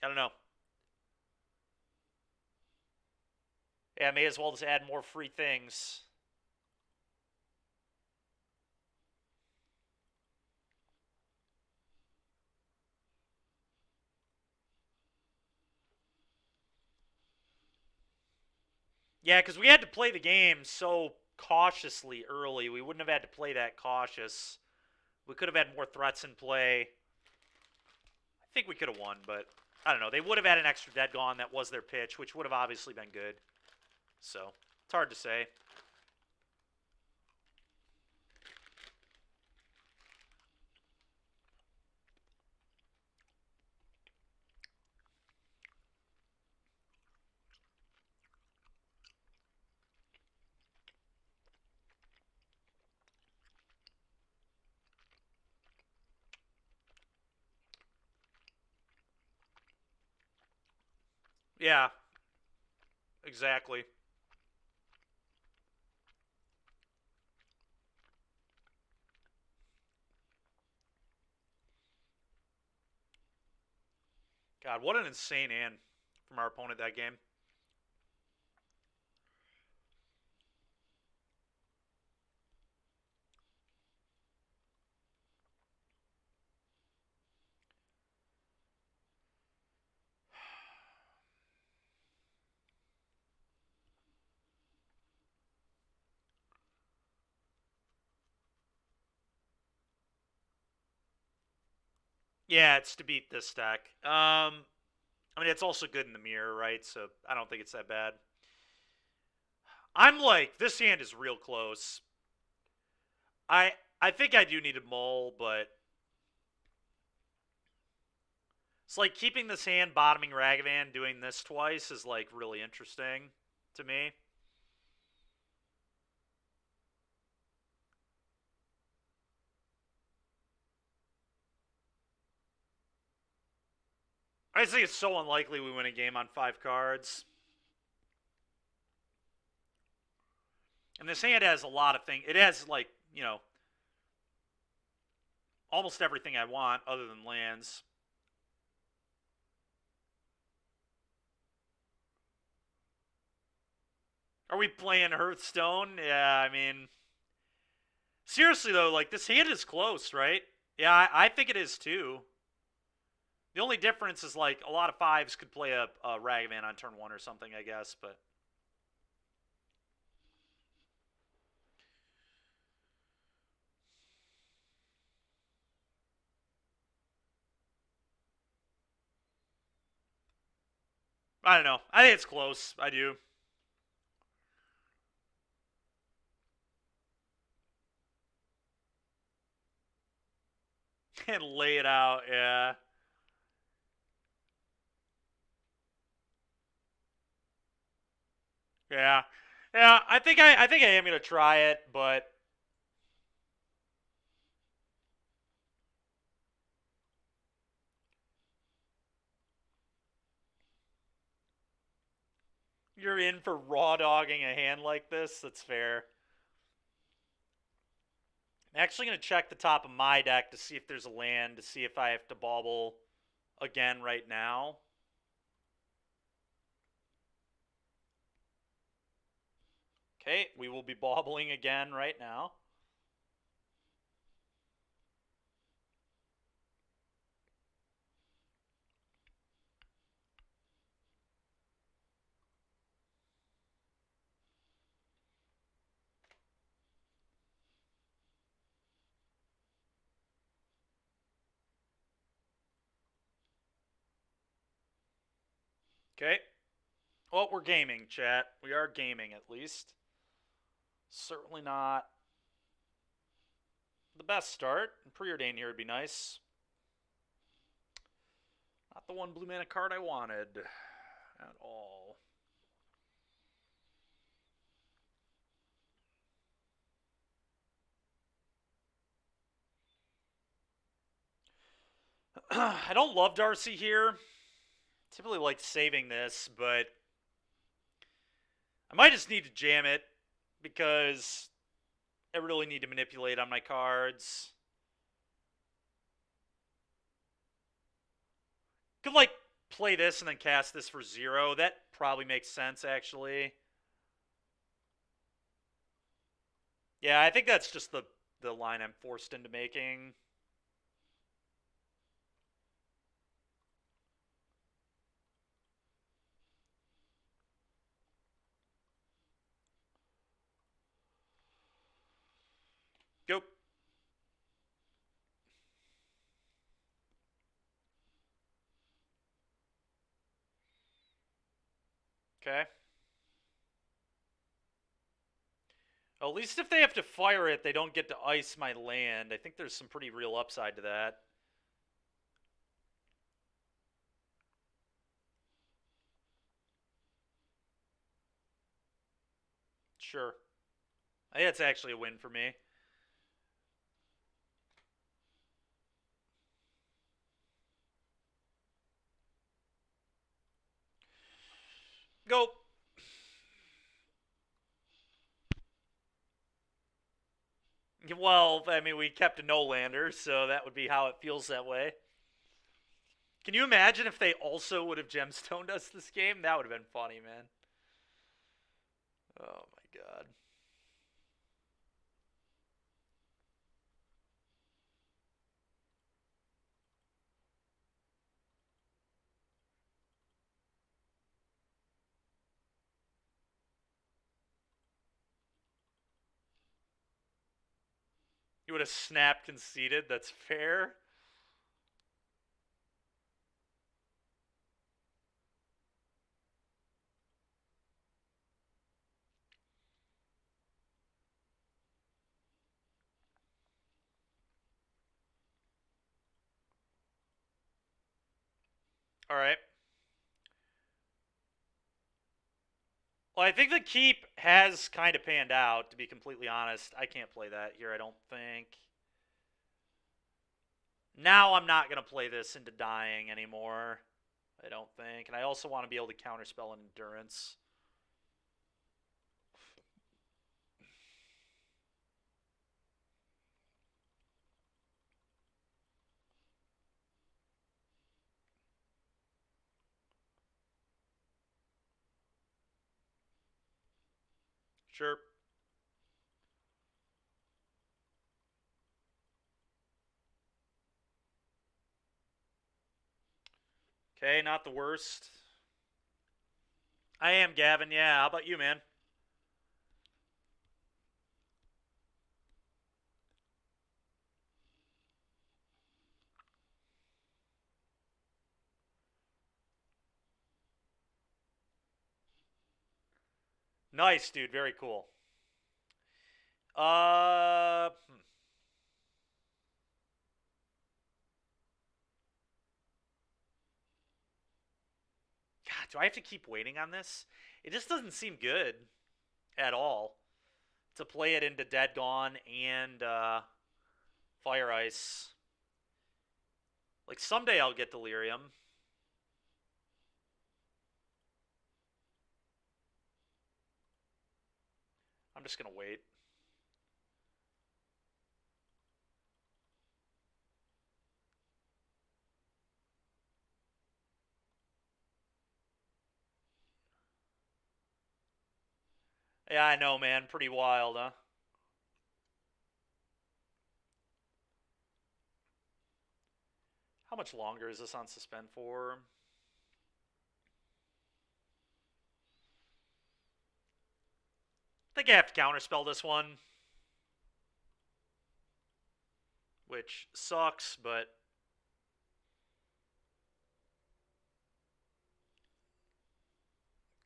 I don't know. Yeah, may as well just add more free things. Yeah, because we had to play the game so cautiously early. We wouldn't have had to play that cautious. We could have had more threats in play. I think we could have won, but I don't know. They would have had an extra dead gone. That was their pitch, which would have obviously been good. So it's hard to say. Yeah, exactly. God, what an insane hand from our opponent that game. Yeah, it's to beat this deck. I mean, it's also good in the mirror, right? So I don't think it's that bad. I'm like, this hand is real close. I think I do need a mull, but it's like keeping this hand bottoming Ragavan, doing this twice is like really interesting to me. I just think it's so unlikely we win a game on 5 cards. And this hand has a lot of things. It has like, almost everything I want other than lands. Are we playing Hearthstone? Yeah, I mean, seriously though, like this hand is close, right? Yeah, I think it is too. The only difference is like a lot of fives could play a Ragavan on turn 1 or something, I guess, but I don't know. I think it's close. I do. And lay it out, yeah. Yeah. Yeah, I think I am gonna try it, but you're in for raw dogging a hand like this. That's fair. I'm actually gonna check the top of my deck to see if there's a land, to see if I have to bauble again right now. Okay, we will be bobbling again right now. Okay. Well, we're gaming, chat. We are gaming at least. Certainly not the best start. Preordain here would be nice. Not the one blue mana card I wanted at all. I don't love Darcy here. Typically like saving this, but I might just need to jam it because I really need to manipulate on my cards. Could like play this and then cast this for 0. That probably makes sense actually. Yeah, I think that's just the line I'm forced into making. Go. Okay. At least if they have to fire it, they don't get to ice my land. I think there's some pretty real upside to that. Sure. I think that's actually a win for me. Go. Well, I mean, we kept a no-lander, so that would be how it feels that way. Can you imagine if they also would have gemstoned us this game? That would have been funny, man. Oh my god. You would have snapped conceded. That's fair. All right. Well, I think the keep has kind of panned out, to be completely honest. I can't play that here, I don't think. Now I'm not going to play this into dying anymore, I don't think. And I also want to be able to counterspell an endurance. Sure. Okay, not the worst. I am Gavin, yeah. How about you, man? Nice, dude. Very cool. Uh, hmm. God, do I have to keep waiting on this? It just doesn't seem good at all to play it into Dead Gone and Fire Ice. Like someday I'll get Delirium. I'm just gonna wait. Yeah, I know, man. Pretty wild, huh? How much longer is this on suspend for? I think I have to counterspell this one, which sucks, but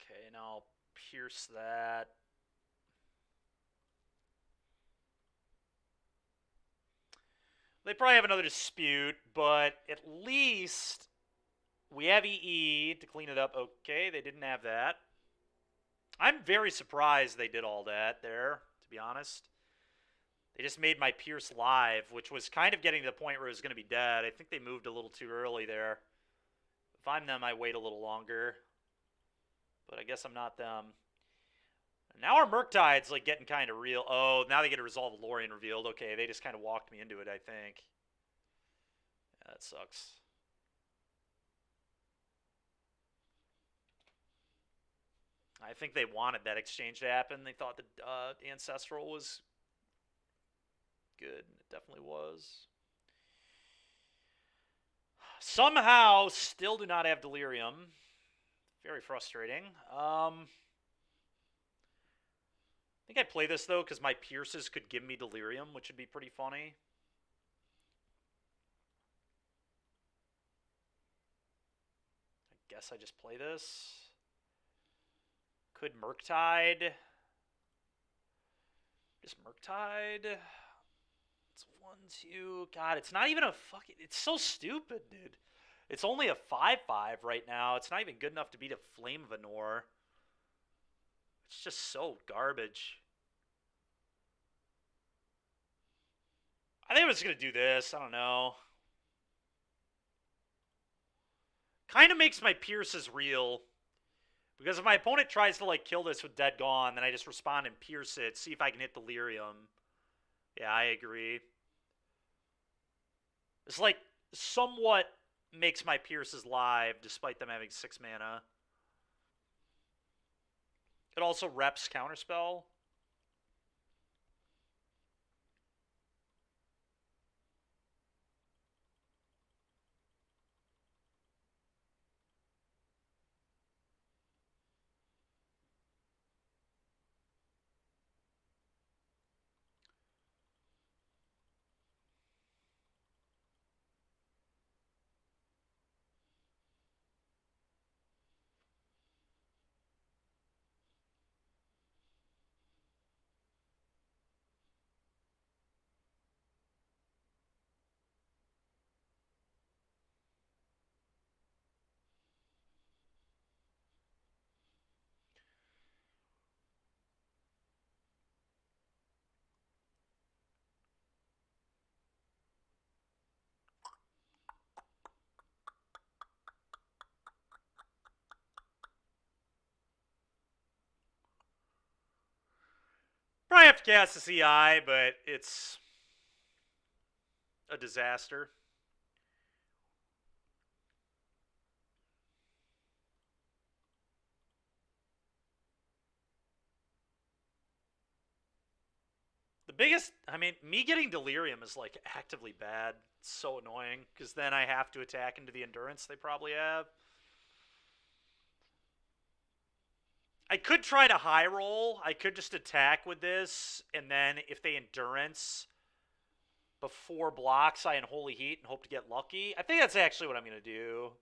okay, now I'll pierce that. They probably have another dispute, but at least we have EE to clean it up. Okay, they didn't have that. I'm very surprised they did all that there, to be honest. They just made my Pierce live, which was kind of getting to the point where it was going to be dead. I think they moved a little too early there. If I'm them, I wait a little longer. But I guess I'm not them. Now our Murktide's like getting kind of real. Oh, now they get a Resolve Lorien revealed. Okay, they just kind of walked me into it, I think. Yeah, that sucks. I think they wanted that exchange to happen. They thought the Ancestral was good. It definitely was. Somehow, still do not have Delirium. Very frustrating. I think I'd play this, though, because my Pierces could give me Delirium, which would be pretty funny. I guess I just play this. Could Murktide. Just Murktide. It's 1-2. God, it's not even a fucking. It's so stupid, dude. It's only a 5-5 right now. It's not even good enough to beat a Flame of Anor. It's just so garbage. I think I was going to do this. I don't know. Kind of makes my Pierces real. Because if my opponent tries to like kill this with Dead Gone, then I just respond and pierce it, see if I can hit Delirium. Yeah, I agree. It's like somewhat makes my Pierces live despite them having 6 mana. It also reps Counterspell. might have to cast the CI, but it's a disaster. The biggest, I mean, me getting Delirium is like actively bad. It's so annoying because then I have to attack into the endurance they probably have. I could try to high roll. I could just attack with this, and then if they endurance before blocks, I unholy heat and hope to get lucky. I think that's actually what I'm gonna do.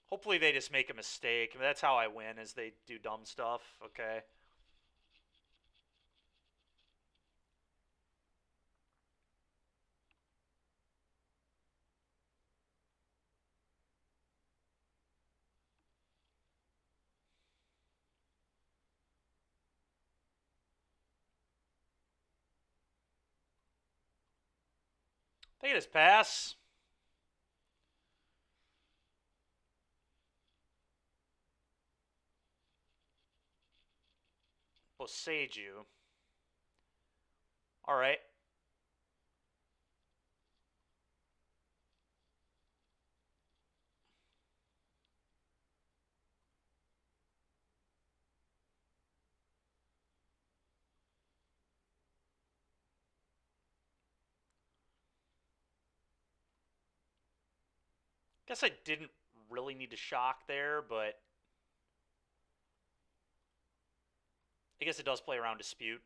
Hopefully they just make a mistake. That's how I win, is they do dumb stuff. Okay. They just pass. Boseiju. Alright. Guess I didn't really need to shock there, but I guess it does play around dispute.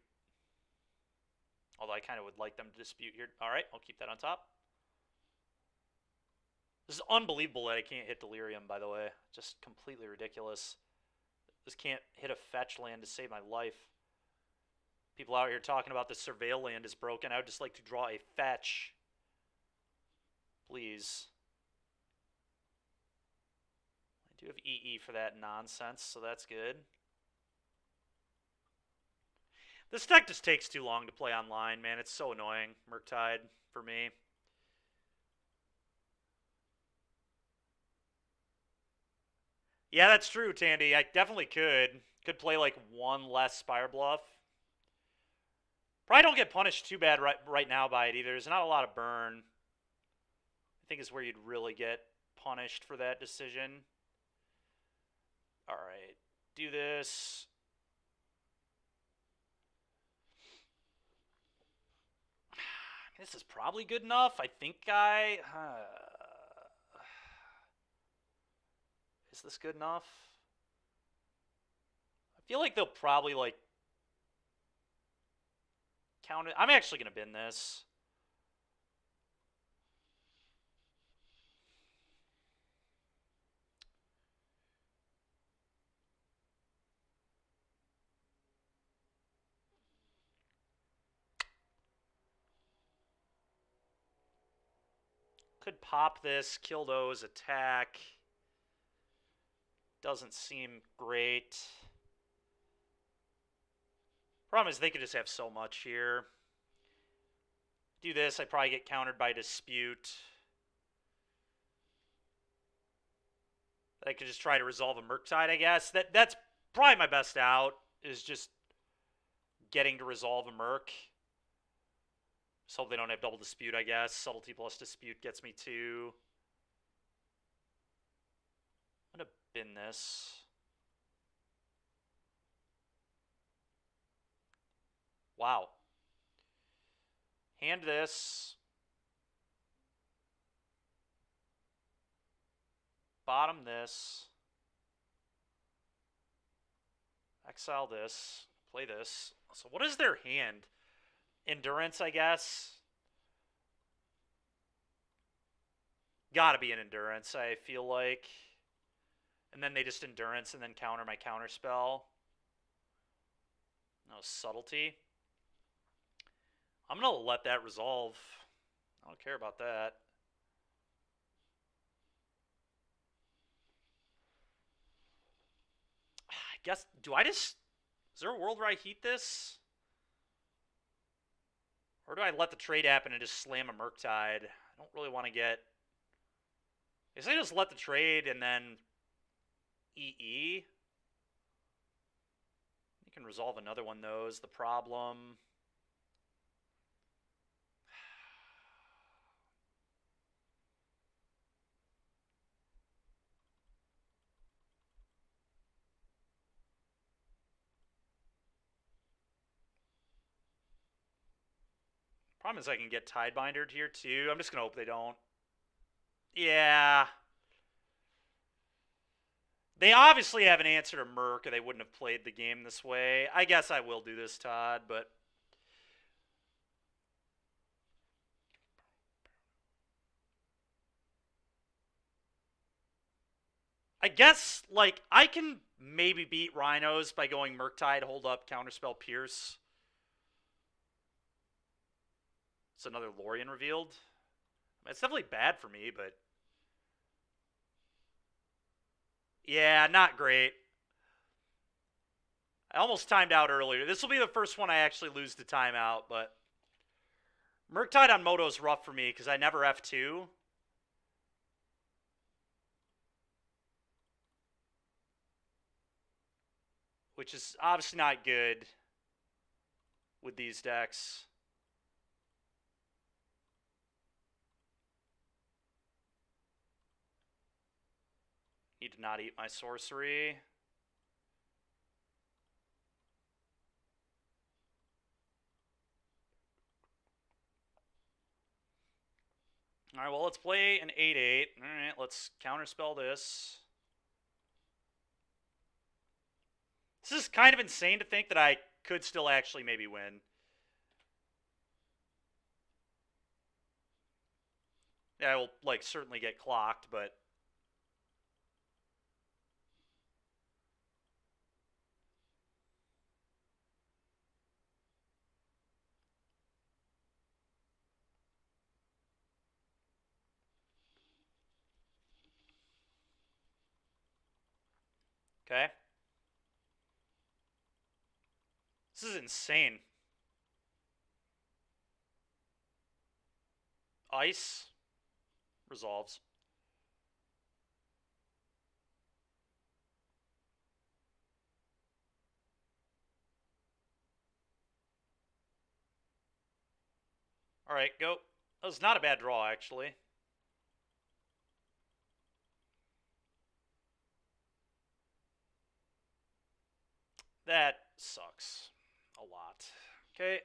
Although I kind of would like them to dispute here. Alright, I'll keep that on top. This is unbelievable that I can't hit Delirium, by the way. Just completely ridiculous. Just can't hit a fetch land to save my life. People out here talking about the surveil land is broken. I would just like to draw a fetch. Please. I do have EE for that nonsense, so that's good. This deck just takes too long to play online, man. It's so annoying, Murktide, for me. Yeah, that's true, Tandy. I definitely could. Could play like one less Spire Bluff. Probably don't get punished too bad right now by it either. There's not a lot of burn. I think is where you'd really get punished for that decision. Alright, do this. This is probably good enough. I think is this good enough? I feel like they'll probably like count it. I'm actually gonna bin this. Could pop this, kill those, attack. Doesn't seem great. Problem is they could just have so much here. Do this, I probably get countered by dispute. I could just try to resolve a Murktide, I guess. That's probably my best out, is just getting to resolve a Murk. Just hope they don't have double dispute, I guess. Subtlety plus dispute gets me 2. I'm gonna bin this. Wow. Hand this. Bottom this. Exile this. Play this. So what is their hand? Endurance, I guess. Gotta be an endurance, I feel like. And then they just endurance and then counter my counter spell. No subtlety. I'm gonna let that resolve. I don't care about that. I guess, do I just... Is there a world where I heat this? Or do I let the trade happen and just slam a murktide? I don't really want to get... I guess I just let the trade and then EE. You can resolve another one, though, is the problem. Problem is I can get Tidebindered here, too. I'm just going to hope they don't. Yeah. They obviously have an answer to Murk, or they wouldn't have played the game this way. I guess I will do this, Todd, but... I guess, like, I can maybe beat Rhinos by going Murktide, hold up, Counterspell, Pierce. It's another Lorien revealed. It's definitely bad for me, but... Yeah, not great. I almost timed out earlier. This will be the first one I actually lose the timeout, but... Murktide on Moto is rough for me because I never F2. Which is obviously not good with these decks. Need to not eat my sorcery. Alright, well, let's play an 8-8. Alright, let's counterspell this. This is kind of insane to think that I could still actually maybe win. Yeah, I will, like, certainly get clocked, but... Okay. This is insane. Ice. Resolves. Alright, go. That was not a bad draw, actually. That sucks a lot. Okay.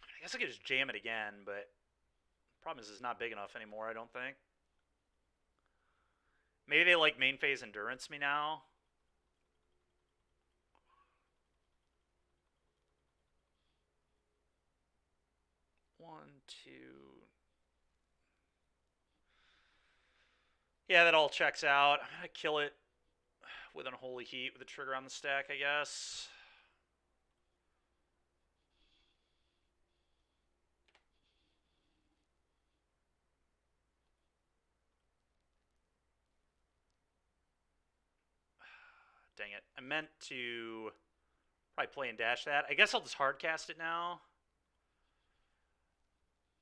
I guess I could just jam it again, but the problem is it's not big enough anymore, I don't think. Maybe they like main phase endurance me now. One, two. Yeah, that all checks out. I'm gonna kill it with Unholy Heat with a trigger on the stack, I guess. Dang it. I meant to probably play and dash that. I guess I'll just hardcast it now.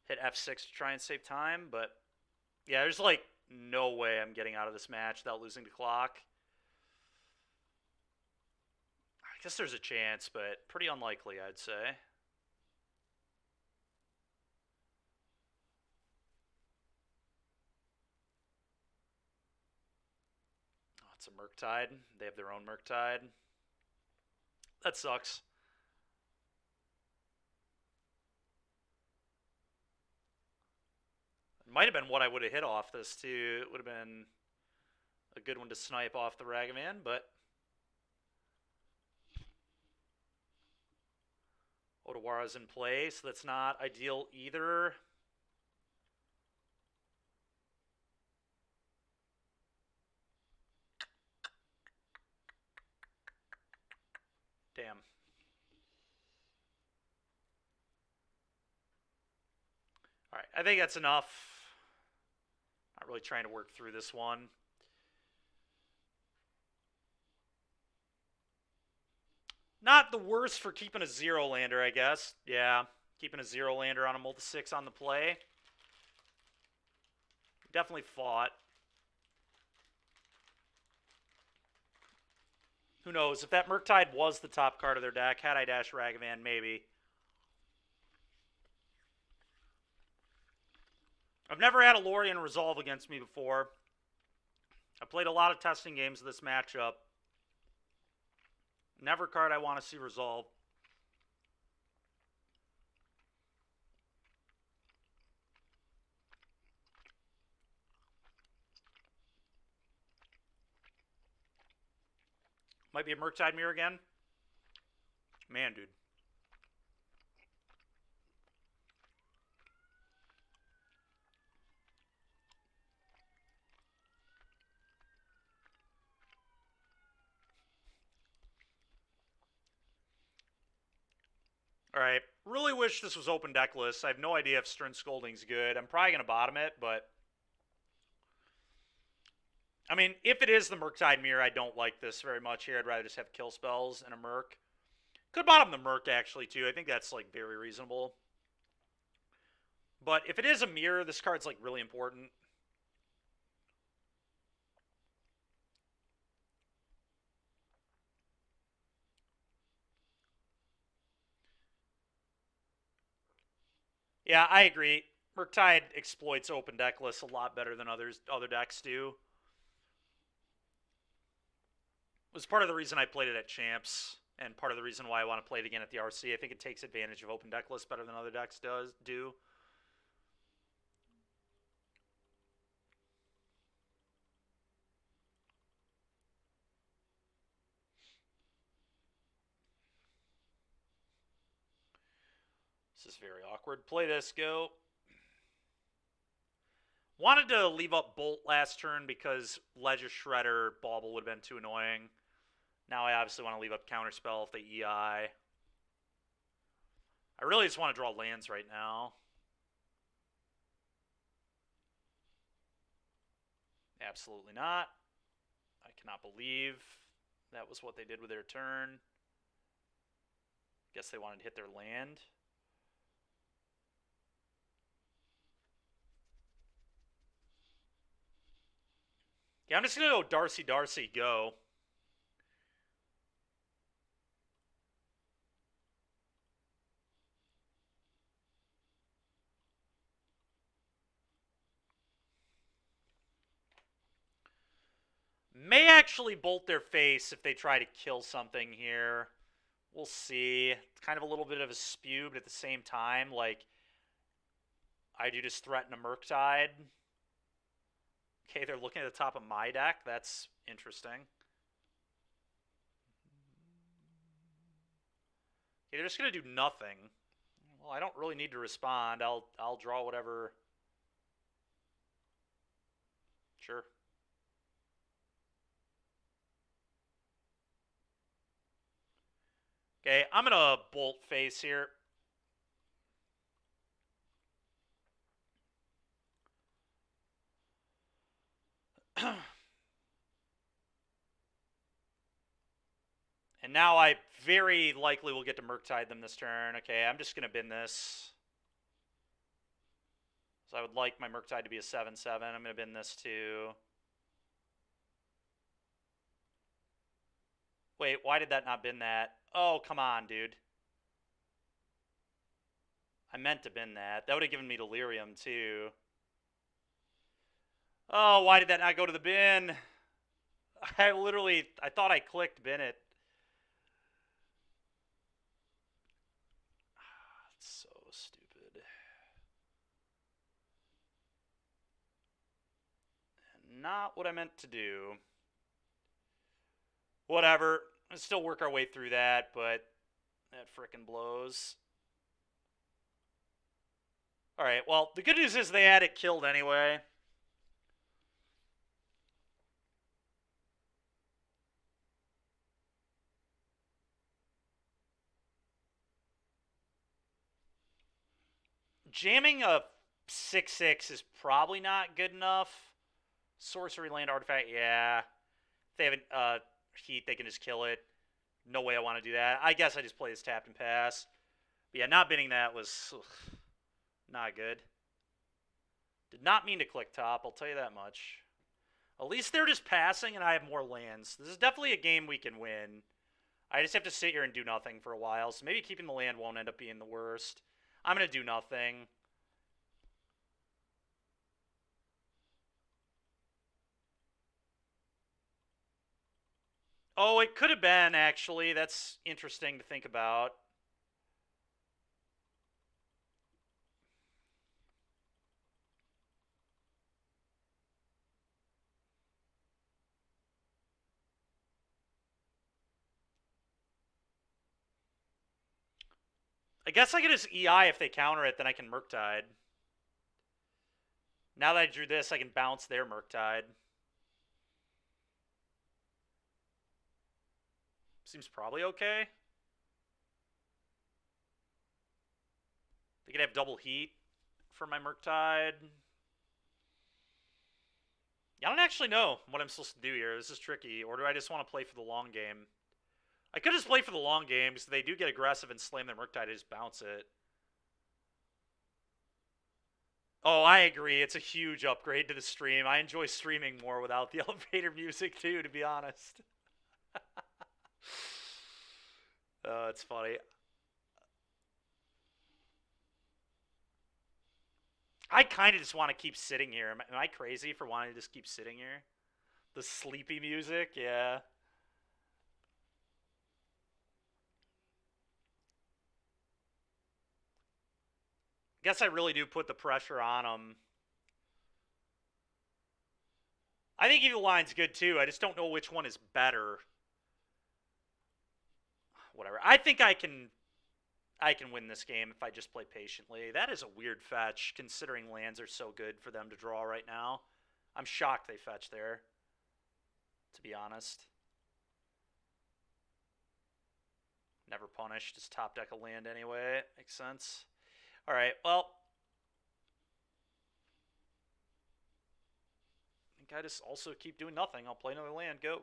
Hit F6 to try and save time, but yeah, there's like no way I'm getting out of this match without losing the clock. I guess there's a chance, but pretty unlikely, I'd say. Oh, it's a Murktide. They have their own Murktide. That sucks. It might have been what I would have hit off this, too. It would have been a good one to snipe off the Ragavan, but... Otawara's in play, so that's not ideal either. Damn. Alright, I think that's enough. Not really trying to work through this one. Not the worst for keeping a 0-lander, I guess. Yeah, keeping a 0-lander on a multi-6 on the play. Definitely fought. Who knows? If that Murktide was the top card of their deck, had I dashed Ragavan, maybe. I've never had a Lorien resolve against me before. I played a lot of testing games of this matchup. Never a card I want to see resolve. Might be a Murktide Mirror again. Man, dude. Alright. Really wish this was open deckless. I have no idea if Stern Scolding's good. I'm probably going to bottom it, but... I mean, if it is the Murktide Mirror, I don't like this very much here. I'd rather just have kill spells and a Murk. Could bottom the Murk, actually, too. I think that's, like, very reasonable. But if it is a mirror, this card's, like, really important. Yeah, I agree. Murktide exploits open deck lists a lot better than other decks do. It was part of the reason I played it at Champs, and part of the reason why I want to play it again at the RC. I think it takes advantage of open deck lists better than other decks do. This is very awkward. Play this, go. Wanted to leave up Bolt last turn because Ledge of Shredder Bauble would have been too annoying. Now I obviously want to leave up Counterspell if they EI. I really just want to draw lands right now. Absolutely not. I cannot believe that was what they did with their turn. Guess they wanted to hit their land. Yeah, I'm just going to go Darcy, go. May actually bolt their face if they try to kill something here. We'll see. It's kind of a little bit of a spew, but at the same time, like, I do just threaten a Murktide. Okay, they're looking at the top of my deck. That's interesting. Okay, they're just going to do nothing. Well, I don't really need to respond. I'll draw whatever. Sure. Okay, I'm going to bolt face here. And now I very likely will get to Murktide them this turn. Okay, I'm just going to bin this. So I would like my Murktide to be a 7/7. I'm going to bin this too. Wait, why did that not bin that? Oh, come on, dude. I meant to bin that. That would have given me Delirium too. Oh, why did that not go to the bin? I thought I clicked bin it. It's so stupid. Not what I meant to do. Whatever. Let's still work our way through that, but that frickin' blows. Alright, well, the good news is they had it killed anyway. Jamming a 6/6 is probably not good enough. Sorcery land artifact, yeah. If they have heat, they can just kill it. No way I want to do that. I guess I just play this tapped and pass. But yeah, not binning that was not good. Did not mean to click top, I'll tell you that much. At least they're just passing and I have more lands. This is definitely a game we can win. I just have to sit here and do nothing for a while, so maybe keeping the land won't end up being the worst. I'm going to do nothing. Oh, it could have been, actually. That's interesting to think about. I guess I could just EI if they counter it, then I can murktide. Now that I drew this, I can bounce their murktide. Seems probably okay. They could have double heat for my murktide. I don't actually know what I'm supposed to do here. This is tricky. Or do I just want to play for the long game? I could just play for the long game because they do get aggressive and slam their murktide. I just bounce it. Oh, I agree. It's a huge upgrade to the stream. I enjoy streaming more without the elevator music too, to be honest. It's funny. I kind of just want to keep sitting here. Am I crazy for wanting to just keep sitting here? The sleepy music, yeah. Guess I really do put the pressure on them. I think Evil Line's good too. I just don't know which one is better. Whatever. I think I can win this game if I just play patiently. That is a weird fetch, considering lands are so good for them to draw right now. I'm shocked they fetch there, to be honest. Never punish, just top deck a land anyway. Makes sense. Alright, well. I think I just also keep doing nothing. I'll play another land. Go.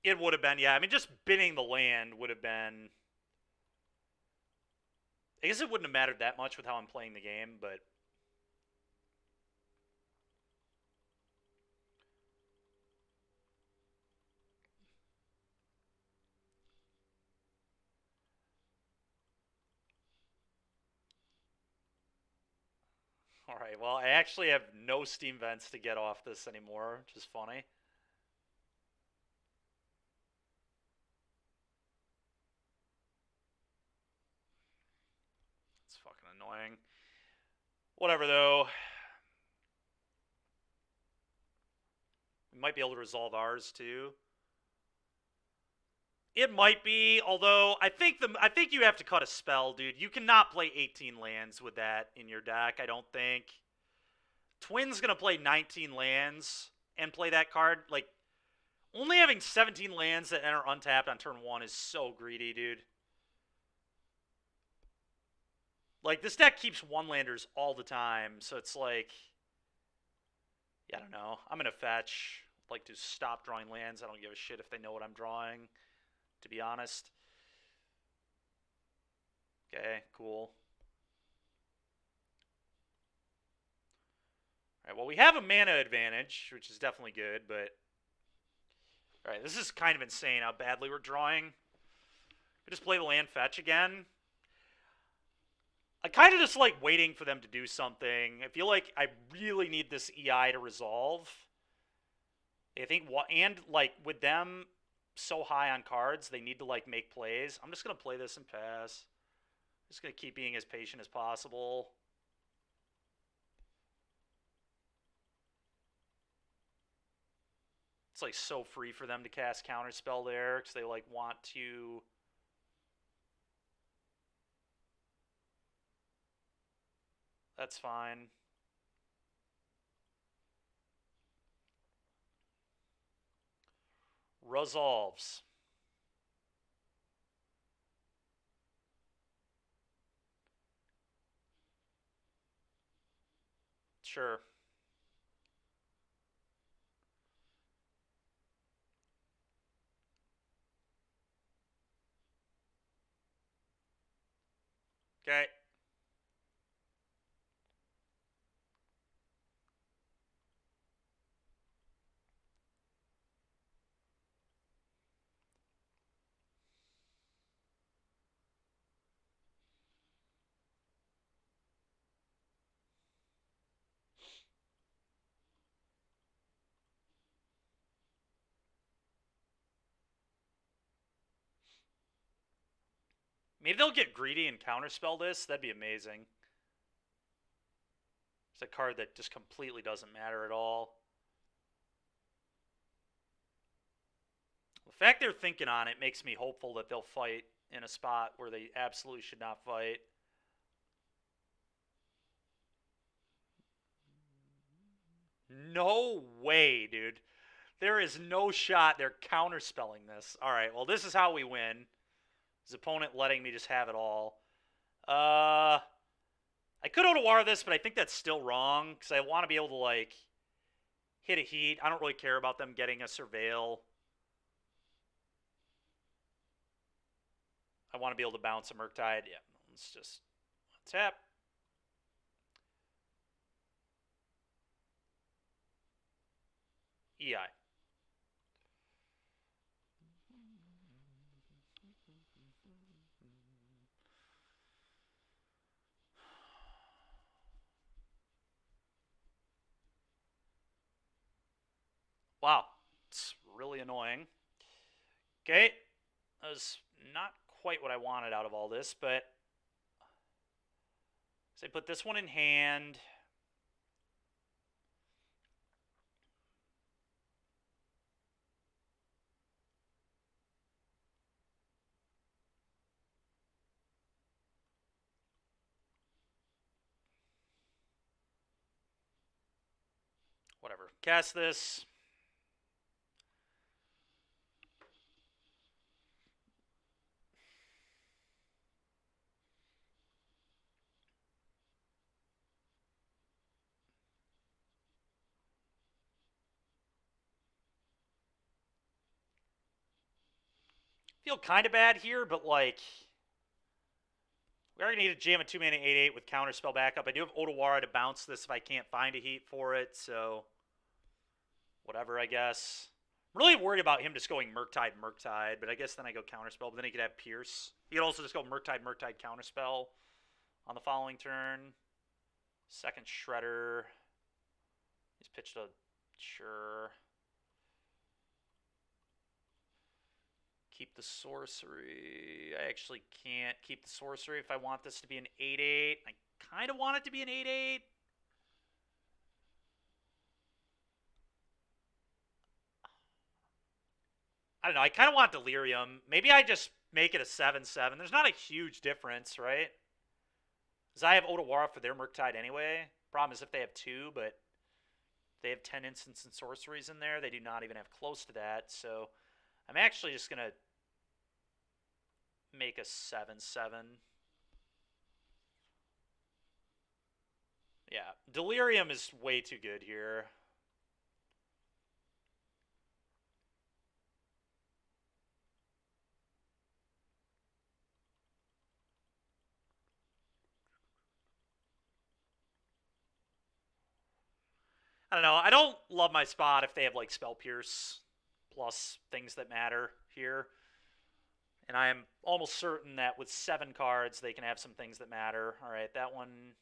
It would have been, yeah. I mean, just binning the land would have been... I guess it wouldn't have mattered that much with how I'm playing the game, but... Alright, well, I actually have no steam vents to get off this anymore, which is funny. It's fucking annoying. Whatever, though. We might be able to resolve ours, too. It might be, although I think you have to cut a spell, dude. You cannot play 18 lands with that in your deck, I don't think. Twin's gonna play 19 lands and play that card. Like, only having 17 lands that enter untapped on turn 1 is so greedy, dude. Like, this deck keeps one-landers all the time, so it's like... Yeah, I don't know. I'm gonna fetch. I'd like to stop drawing lands. I don't give a shit if they know what I'm drawing, to be honest. Okay, cool. Alright, well, we have a mana advantage, which is definitely good, but... Alright, this is kind of insane how badly we're drawing. We just play the land fetch again. I kind of just like waiting for them to do something. I feel like I really need this EI to resolve. I think, and like with them so high on cards, they need to like make plays. I'm just going to play this and pass. Just going to keep being as patient as possible. It's like so free for them to cast Counterspell there because they like want to... That's fine. Resolves. Sure. Okay. Maybe they'll get greedy and counterspell this. That'd be amazing. It's a card that just completely doesn't matter at all. The fact they're thinking on it makes me hopeful that they'll fight in a spot where they absolutely should not fight. No way, dude. There is no shot they're counterspelling this. All right, well, this is how we win. His opponent letting me just have it all. I could Otawara this, but I think that's still wrong because I want to be able to, like, hit a heat. I don't really care about them getting a Surveil. I want to be able to bounce a Murktide. Yeah, let's just tap. EI. Wow, it's really annoying. Okay, that was not quite what I wanted out of all this, but so I put this one in hand. Whatever. Cast this. Feel kind of bad here, but like we already need to jam a 2-mana 8/8 with counterspell backup. I do have Otawara to bounce this if I can't find a heat for it, so whatever, I guess. I'm really worried about him just going Murktide, but I guess then I go counterspell, but then he could have Pierce. He could also just go Murktide, counterspell on the following turn. Second Shredder. He's pitched a sure. Keep the sorcery. I actually can't keep the sorcery if I want this to be an 8/8. I kind of want it to be an 8/8. I don't know. I kind of want Delirium. Maybe I just make it a 7/7. There's not a huge difference, right? Because I have Otawara for their Murktide anyway. Problem is if they have two, but they have 10 instants and sorceries in there. They do not even have close to that. So I'm actually just going to make a 7/7. Yeah, Delirium is way too good here. I don't know. I don't love my spot if they have like Spell Pierce plus things that matter here. And I am almost certain that with 7 cards, they can have some things that matter. All right, that one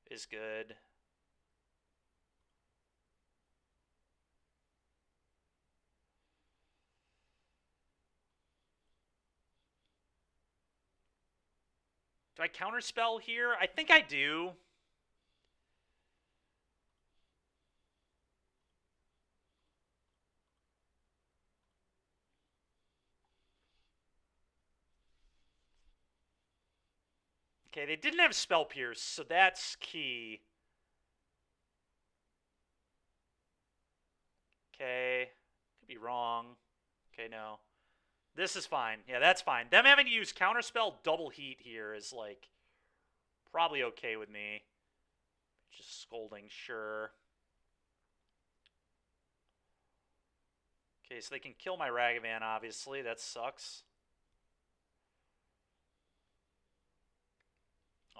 is good. Do I counterspell here? I think I do. Okay, they didn't have Spell Pierce, so that's key. Okay, could be wrong. Okay, no. This is fine. Yeah, that's fine. Them having to use Counterspell double heat here is like probably okay with me. Just scolding, sure. Okay, so they can kill my Ragavan, obviously. That sucks.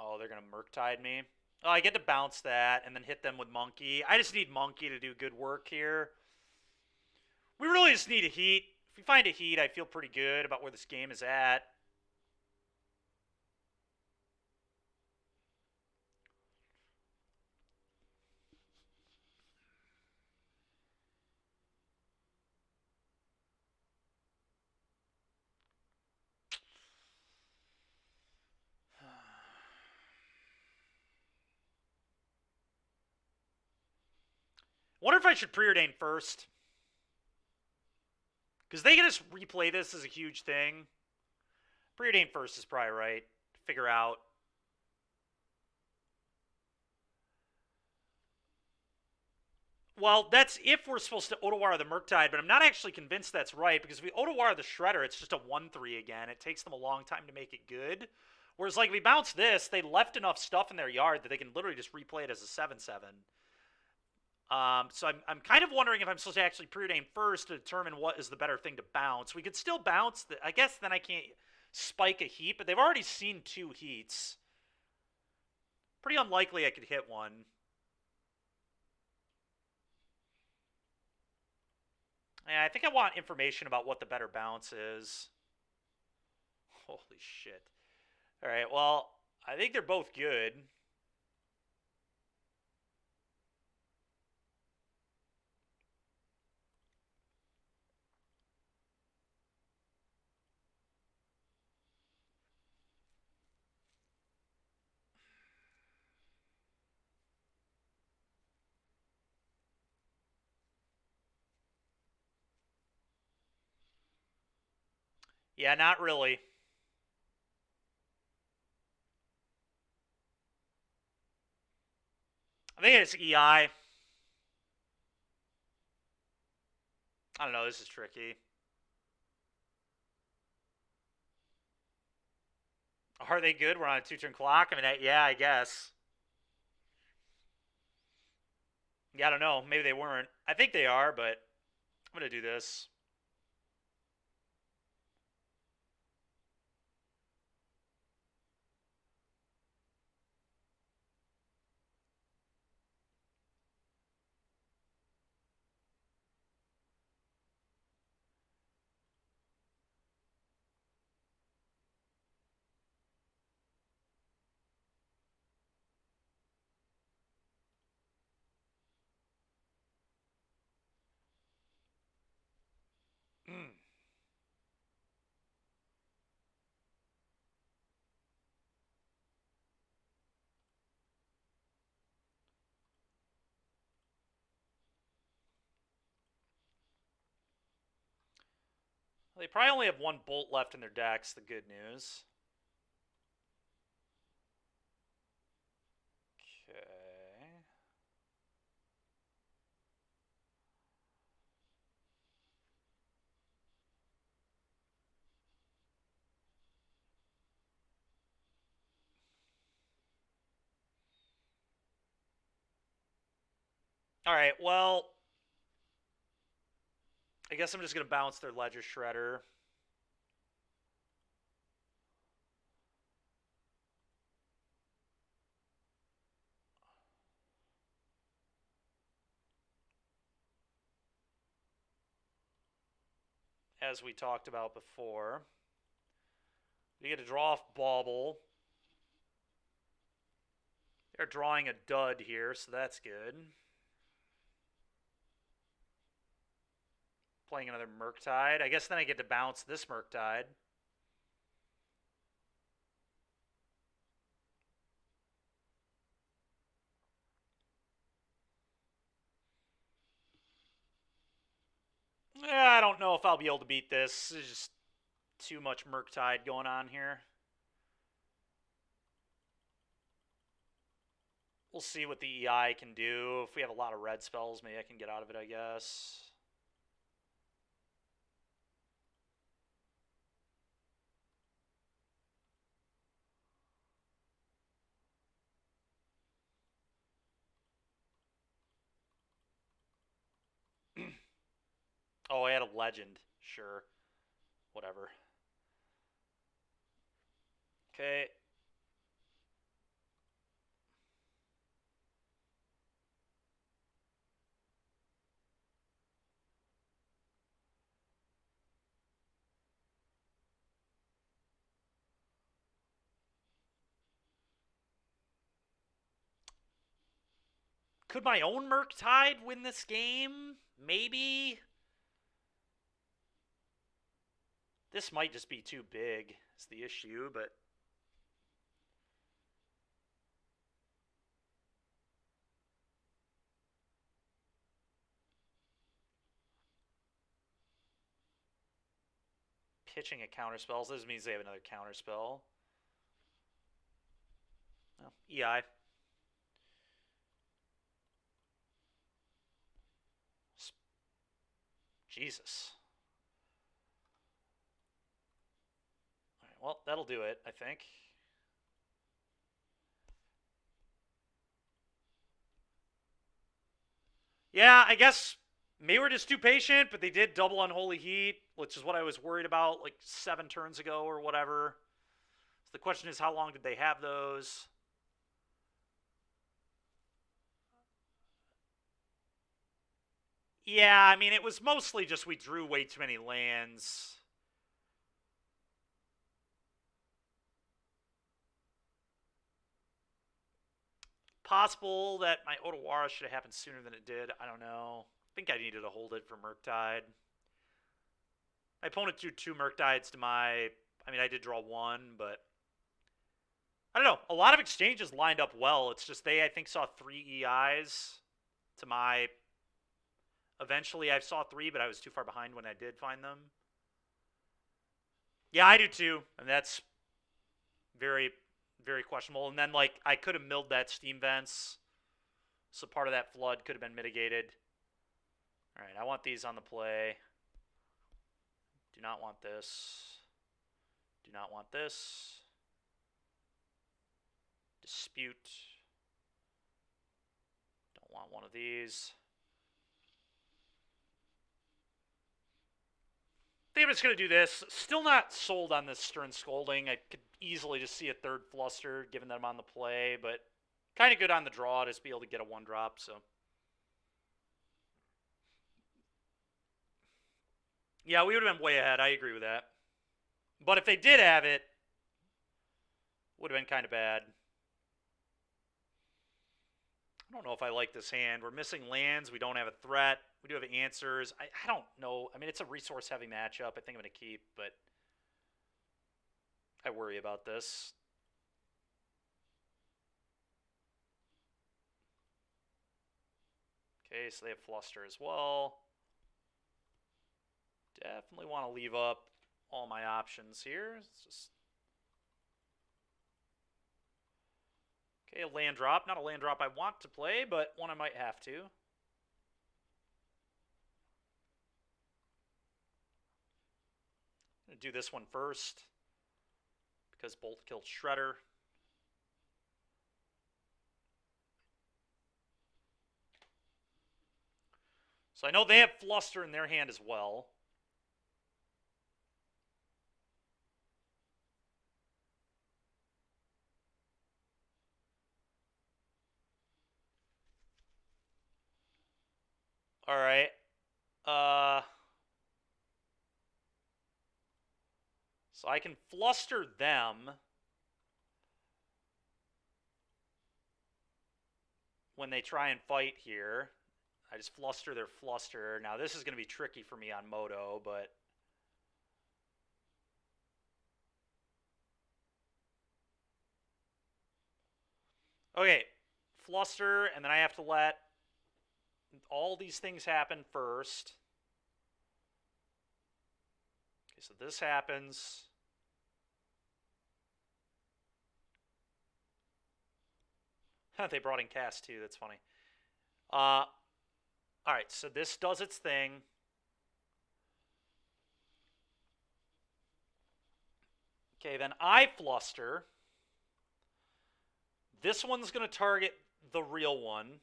Oh, they're going to murktide me. Oh, I get to bounce that and then hit them with monkey. I just need monkey to do good work here. We really just need a heat. If we find a heat, I feel pretty good about where this game is at. Wonder if I should preordain first. Because they can just replay this as a huge thing. Preordain first is probably right. Figure out. Well, that's if we're supposed to Otawara the Murktide, but I'm not actually convinced that's right, because if we Otawara the Shredder, it's just a 1-3 again. It takes them a long time to make it good. Whereas, like, if we bounce this, they left enough stuff in their yard that they can literally just replay it as a 7-7. So I'm kind of wondering if I'm supposed to actually preordain first to determine what is the better thing to bounce. We could still bounce. I guess then I can't spike a heat, but they've already seen 2 heats. Pretty unlikely I could hit one. Yeah, I think I want information about what the better bounce is. Holy shit. All right, well, I think they're both good. Yeah, not really. I think it's EI. I don't know, this is tricky. Are they good? We're on a 2-turn clock? I mean, yeah, I guess. Yeah, I don't know. Maybe they weren't. I think they are, but I'm going to do this. They probably only have 1 bolt left in their decks, the good news. Okay. All right, well, I guess I'm just going to bounce their Ledger Shredder. As we talked about before. We get to draw off Bauble. They're drawing a dud here, so that's good. Playing another Murktide. I guess then I get to bounce this Murktide. I don't know if I'll be able to beat this. There's just too much Murktide going on here. We'll see what the EI can do. If we have a lot of red spells, maybe I can get out of it, I guess. Oh, I had a legend. Sure. Whatever. Okay. Could my own Murktide win this game? Maybe. This might just be too big, is the issue, but... Pitching a counterspell, so this means they have another counterspell. Oh, EI. Jesus. Alright, well, that'll do it, I think. Yeah, I guess maybe we're just too patient, but they did double Unholy Heat, which is what I was worried about like 7 turns ago or whatever. So the question is, how long did they have those? Yeah, I mean, it was mostly just we drew way too many lands. Possible that my Otawara should have happened sooner than it did. I don't know. I think I needed to hold it for Murktide. My opponent drew 2 Murktides to my... I mean, I did draw 1, but... I don't know. A lot of exchanges lined up well. It's just they, I think, saw 3 EIs to my... Eventually, I saw 3, but I was too far behind when I did find them. Yeah, I do too. And that's very, very questionable. And then, like, I could have milled that Steam Vents. So part of that flood could have been mitigated. All right, I want these on the play. Do not want this. Do not want this. Dispute. Don't want one of these. I think I'm just going to do this. Still not sold on this Stern Scolding. I could easily just see a 3rd Fluster, given that I'm on the play, but kind of good on the draw to just be able to get a 1-drop, so. Yeah, we would have been way ahead. I agree with that. But if they did have it, would have been kind of bad. I don't know if I like this hand. We're missing lands. We don't have a threat. We do have answers. I don't know. I mean, it's a resource-heavy matchup. I think I'm going to keep, but I worry about this. Okay, so they have Fluster as well. Definitely want to leave up all my options here. It's just... Okay, a land drop. Not a land drop I want to play, but one I might have to. I'm going to do this one first, because Bolt killed Shredder. So I know they have Fluster in their hand as well. All right. So I can Fluster them when they try and fight here. I just Fluster their Fluster. Now this is going to be tricky for me on Moto, but... Okay, Fluster, and then I have to let all these things happen first. Okay, so this happens. They brought in Cast too, that's funny. Alright, so this does its thing. Okay, then I Fluster. This one's going to target the real one.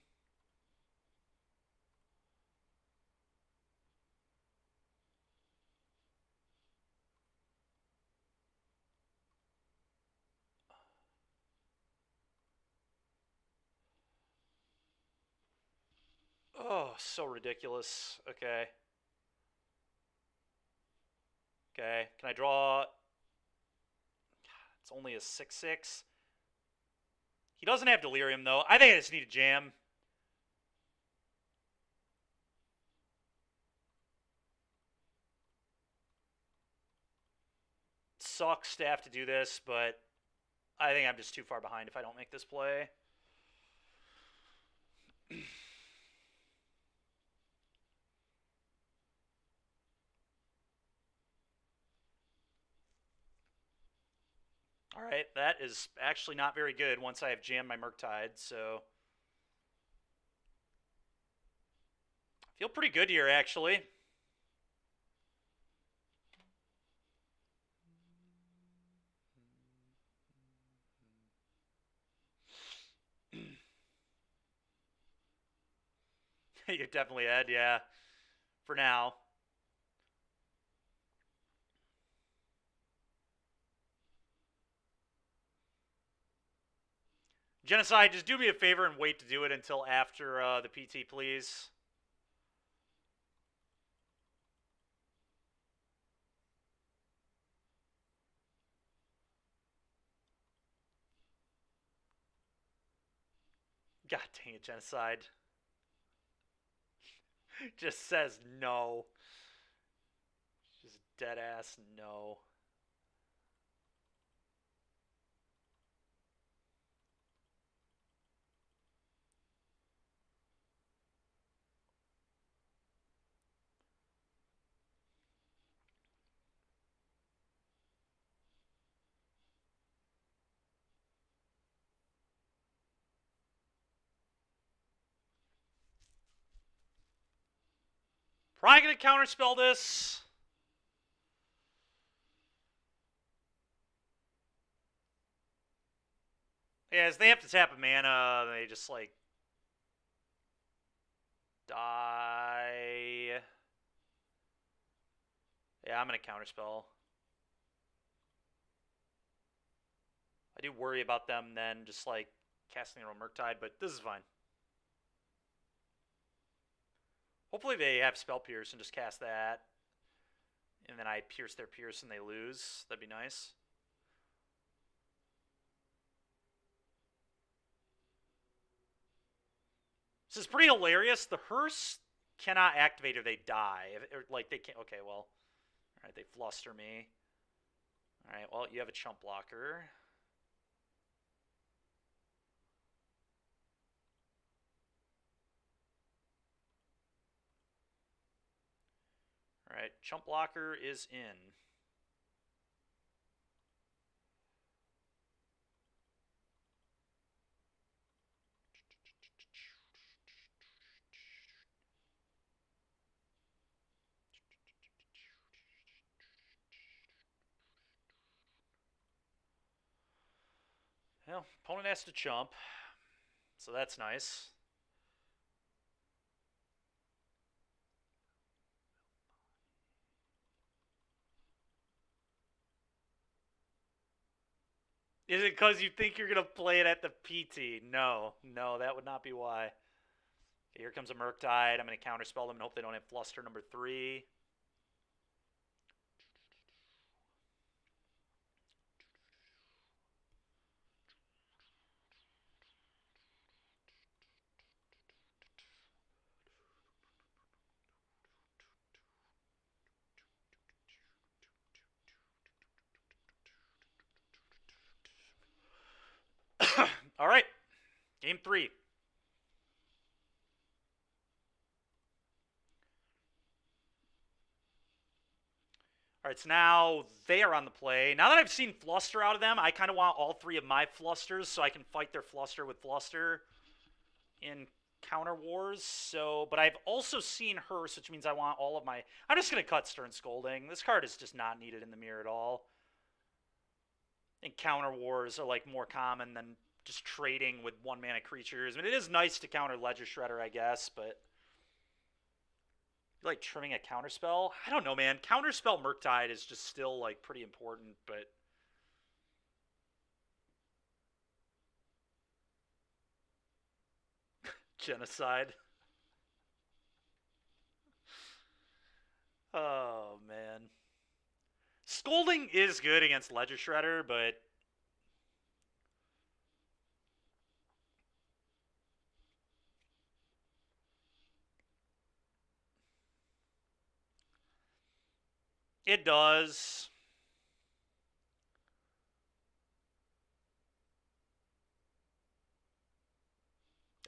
Oh, so ridiculous. Okay. Okay, can I draw... It's only a 6/6. He doesn't have Delirium, though. I think I just need a jam. sucks to have to do this, but I think I'm just too far behind if I don't make this play. All right, that is actually not very good once I have jammed my murktide, so I feel pretty good here, actually. You're definitely ahead, yeah, for now. Genocide, just do me a favor and wait to do it until after the PT, please. God dang it, Genocide. Just says no. Just dead ass no. Probably gonna counterspell this. Yeah, as they have to tap a mana, they just like die. Yeah, I'm gonna counterspell. I do worry about them then just like casting their own Murktide, but this is fine. Hopefully they have Spell Pierce and just cast that. And then I pierce their Pierce and they lose. That'd be nice. This is pretty hilarious. The Hearse cannot activate or they die. Like they can't. Okay, well. Alright, they fluster me. Alright, well, you have a chump blocker. Alright, chump blocker is in. Well, opponent has to chump, so that's nice. Is it because you think you're going to play it at the PT? No, that would not be why. Okay, here comes a Murktide. I'm going to counterspell them and hope they don't have Fluster number 3. All right, game 3. All right, so now they are on the play. Now that I've seen Fluster out of them, I kind of want all 3 of my Flusters so I can fight their Fluster with Fluster in Counter Wars. So, but I've also seen Hearse, which means I want all of my... I'm just going to cut Stern Scolding. This card is just not needed in the mirror at all. I think Counter Wars are like more common than just trading with 1-mana creatures. I mean, it is nice to counter Ledger Shredder, I guess, but... like trimming a counterspell? I don't know, man. Counterspell Murktide is just still like pretty important, but Genocide. Oh man. Scolding is good against Ledger Shredder, but it does.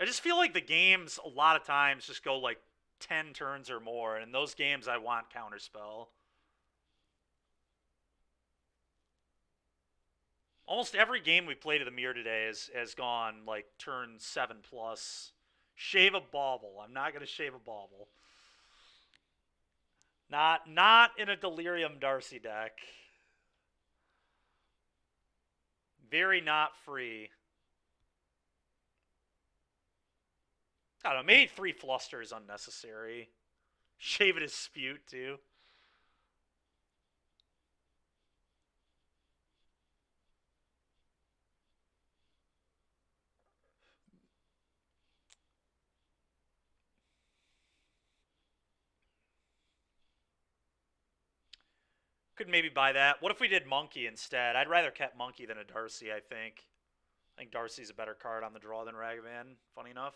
I just feel like the games a lot of times just go like 10 turns or more, and in those games I want counterspell. Almost every game we played of the mirror today has gone like turn 7 plus. Shave a bauble. I'm not gonna shave a bauble. Not in a Delirium Darcy deck. Very not free. I don't know, maybe 3 Fluster is unnecessary. Shave a Dispute, too. Could maybe buy that. What if we did Monkey instead? I'd rather kept Monkey than a Darcy, I think. I think Darcy's a better card on the draw than Ragavan, funny enough.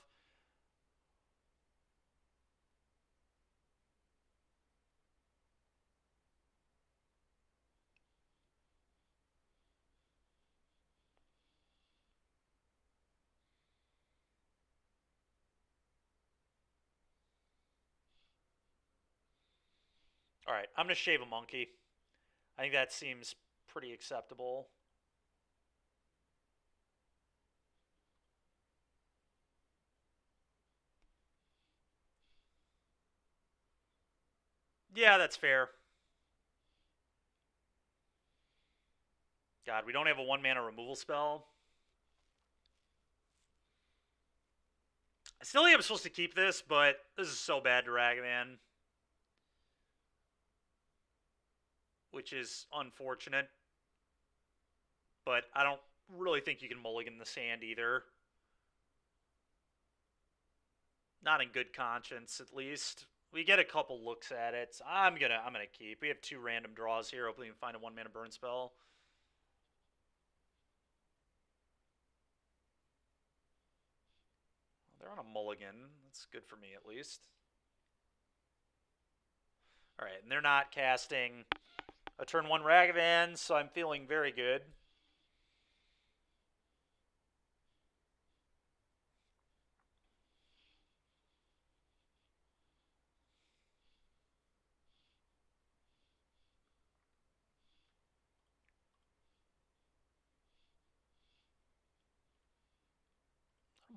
Alright, I'm going to shave a Monkey. I think that seems pretty acceptable. Yeah, that's fair. God, we don't have a 1-mana removal spell. I still think I'm supposed to keep this, but this is so bad to Ragavan. Which is unfortunate. But I don't really think you can mulligan the sand either. Not in good conscience, at least. We get a couple looks at it. I'm gonna keep. We have 2 random draws here. Hopefully we can find a 1-mana burn spell. They're on a mulligan. That's good for me, at least. Alright, and they're not casting a turn 1 Ragavan, so I'm feeling very good.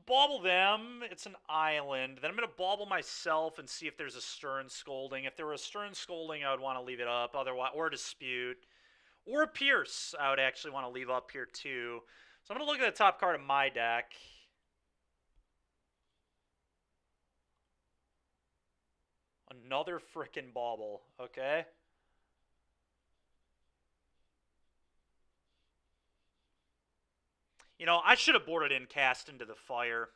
Bauble them. It's an island. Then I'm going to bauble myself and see if there's a Stern Scolding. If there were a Stern Scolding, I would want to leave it up. Otherwise, or a Dispute. Or a Pierce, I would actually want to leave up here too. So I'm going to look at the top card of my deck. Another frickin' bauble, okay? You know, I should have boarded in Cast into the Fire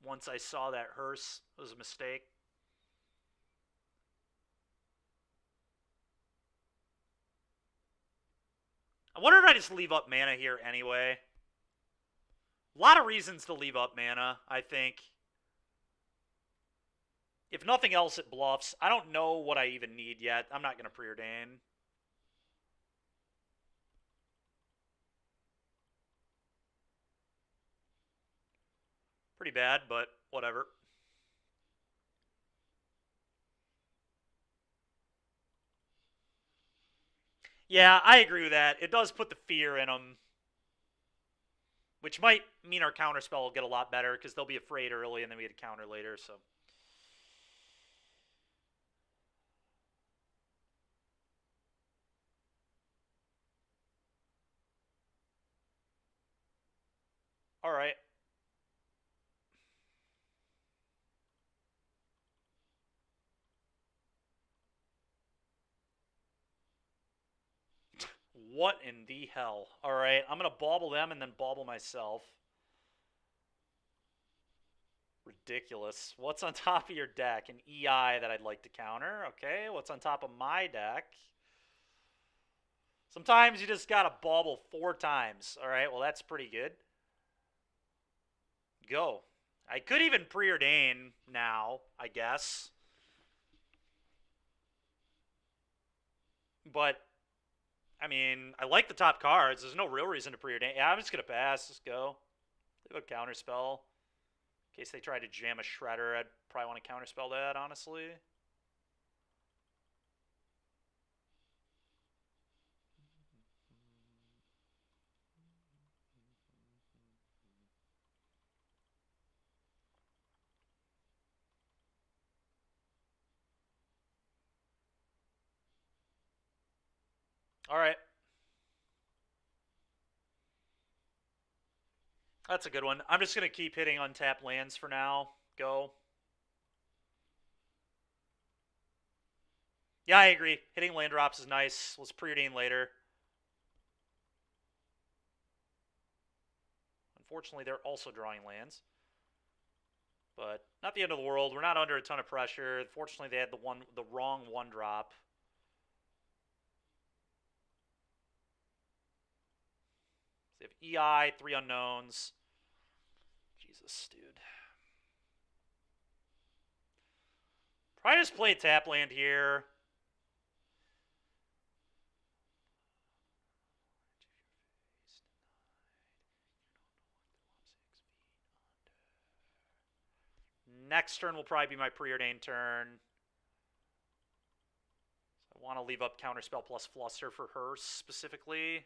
once I saw that hearse. It was a mistake. I wonder if I just leave up mana here anyway. A lot of reasons to leave up mana, I think. If nothing else, it bluffs. I don't know what I even need yet. I'm not going to preordain. Pretty bad, but whatever. Yeah, I agree with that. It does put the fear in them. Which might mean our counterspell will get a lot better because they'll be afraid early and then we get a counter later, so. Alright. What in the hell? Alright, I'm going to bauble them and then bauble myself. Ridiculous. What's on top of your deck? An EI that I'd like to counter. Okay, what's on top of my deck? Sometimes you just gotta bauble 4 times. Alright, well that's pretty good. Go. I could even preordain now, I guess. But, I mean, I like the top cards. There's no real reason to preordain. Yeah, I'm just gonna pass. Just go. Leave a counterspell. In case they try to jam a Shredder, I'd probably want to counterspell that, honestly. Alright. That's a good one. I'm just going to keep hitting untapped lands for now. Go. Yeah, I agree. Hitting land drops is nice. Let's preordain later. Unfortunately, they're also drawing lands. But not the end of the world. We're not under a ton of pressure. Fortunately, they had the wrong one drop. They have EI, 3 unknowns. Jesus, dude. Probably just play a tap land here. Next turn will probably be my preordained turn. So I want to leave up Counterspell plus Fluster for her specifically.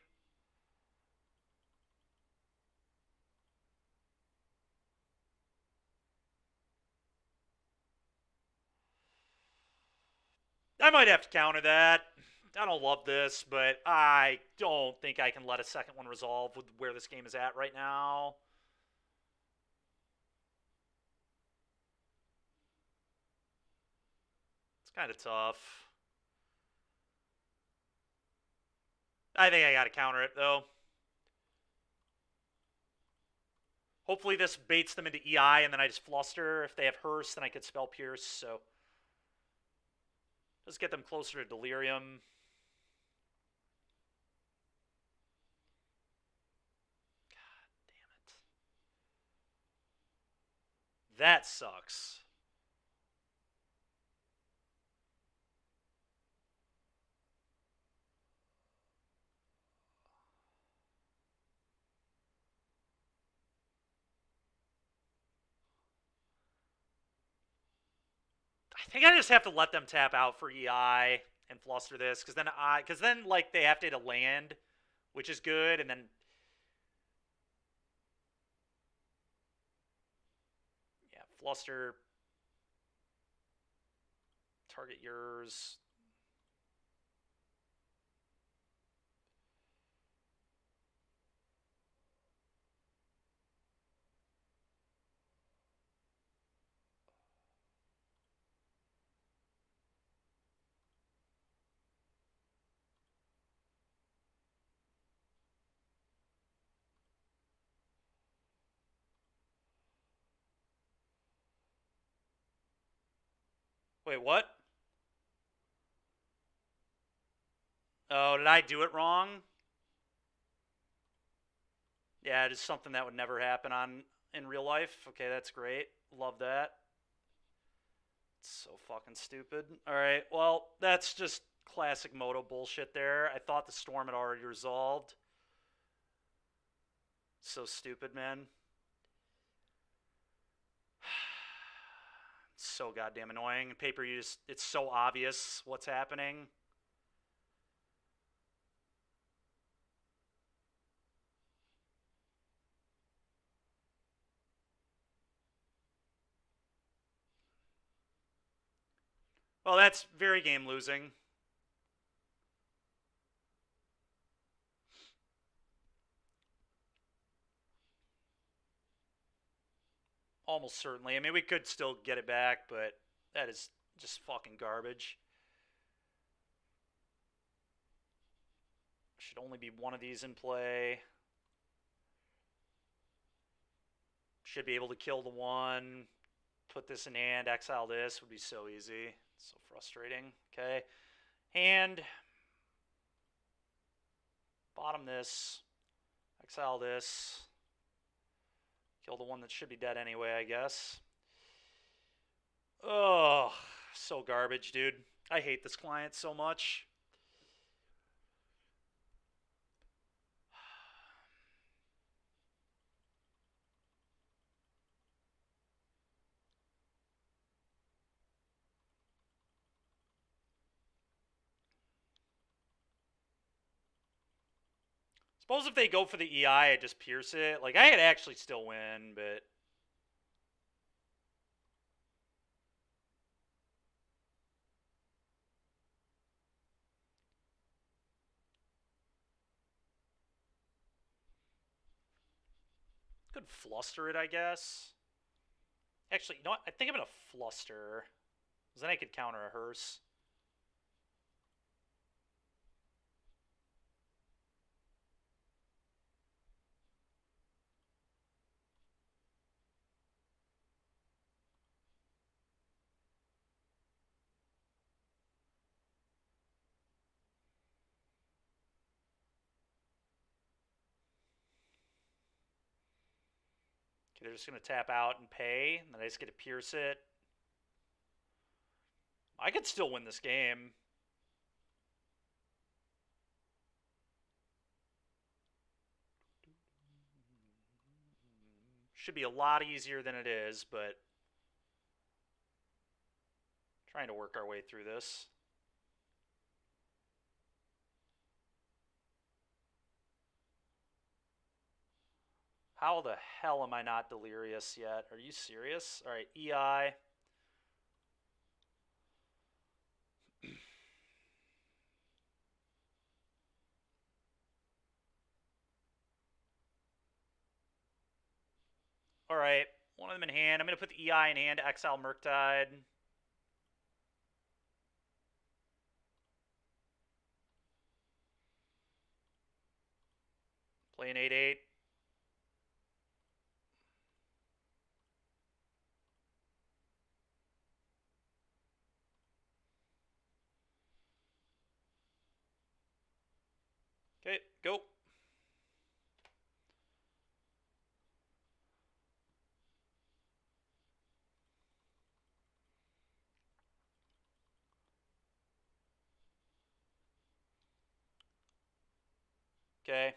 I might have to counter that. I don't love this, but I don't think I can let a second one resolve with where this game is at right now. It's kind of tough. I think I got to counter it, though. Hopefully this baits them into EI, and then I just Fluster. If they have Hearse, then I could Spell Pierce, so... Just get them closer to Delirium. God damn it. That sucks. I think I just have to let them tap out for EI and Fluster this, because then like they have to hit a land, which is good, and then yeah, Fluster, target yours. Wait, what? Oh, did I do it wrong? Yeah, it is something that would never happen in real life. Okay, that's great. Love that. It's so fucking stupid. Alright, well, that's just classic Moto bullshit there. I thought the storm had already resolved. So stupid, man. So goddamn annoying. In paper, it's so obvious what's happening. Well, that's very game losing. Almost certainly. I mean, we could still get it back, but that is just fucking garbage. Should only be one of these in play. Should be able to kill the one. Put this in hand, exile this. Would be so easy. So frustrating. Okay. Hand. Bottom this. Exile this. Kill the one that should be dead anyway, I guess. Oh, so garbage, dude. I hate this client so much. Suppose if they go for the EI, I just pierce it. Like, I could actually still win, but... Could fluster it, I guess. Actually, you know what? I think I'm going to fluster. Because then I could counter a hearse. Okay, they're just going to tap out and pay. And then I just get to pierce it. I could still win this game. Should be a lot easier than it is, but... Trying to work our way through this. How the hell am I not delirious yet? Are you serious? Alright, EI. Alright, one of them in hand. I'm going to put the EI in hand to exile Murktide. Play an 8-8. Okay, go. Okay.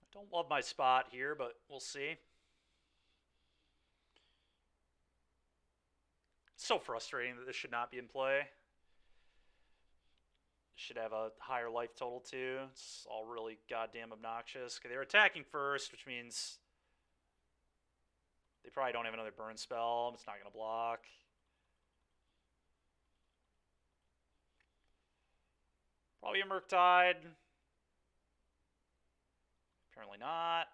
I don't love my spot here, but we'll see. It's so frustrating that this should not be in play. Should have a higher life total too. It's all really goddamn obnoxious. Okay, they're attacking first, which means they probably don't have another burn spell. It's not going to block. Probably a Murktide. Apparently not.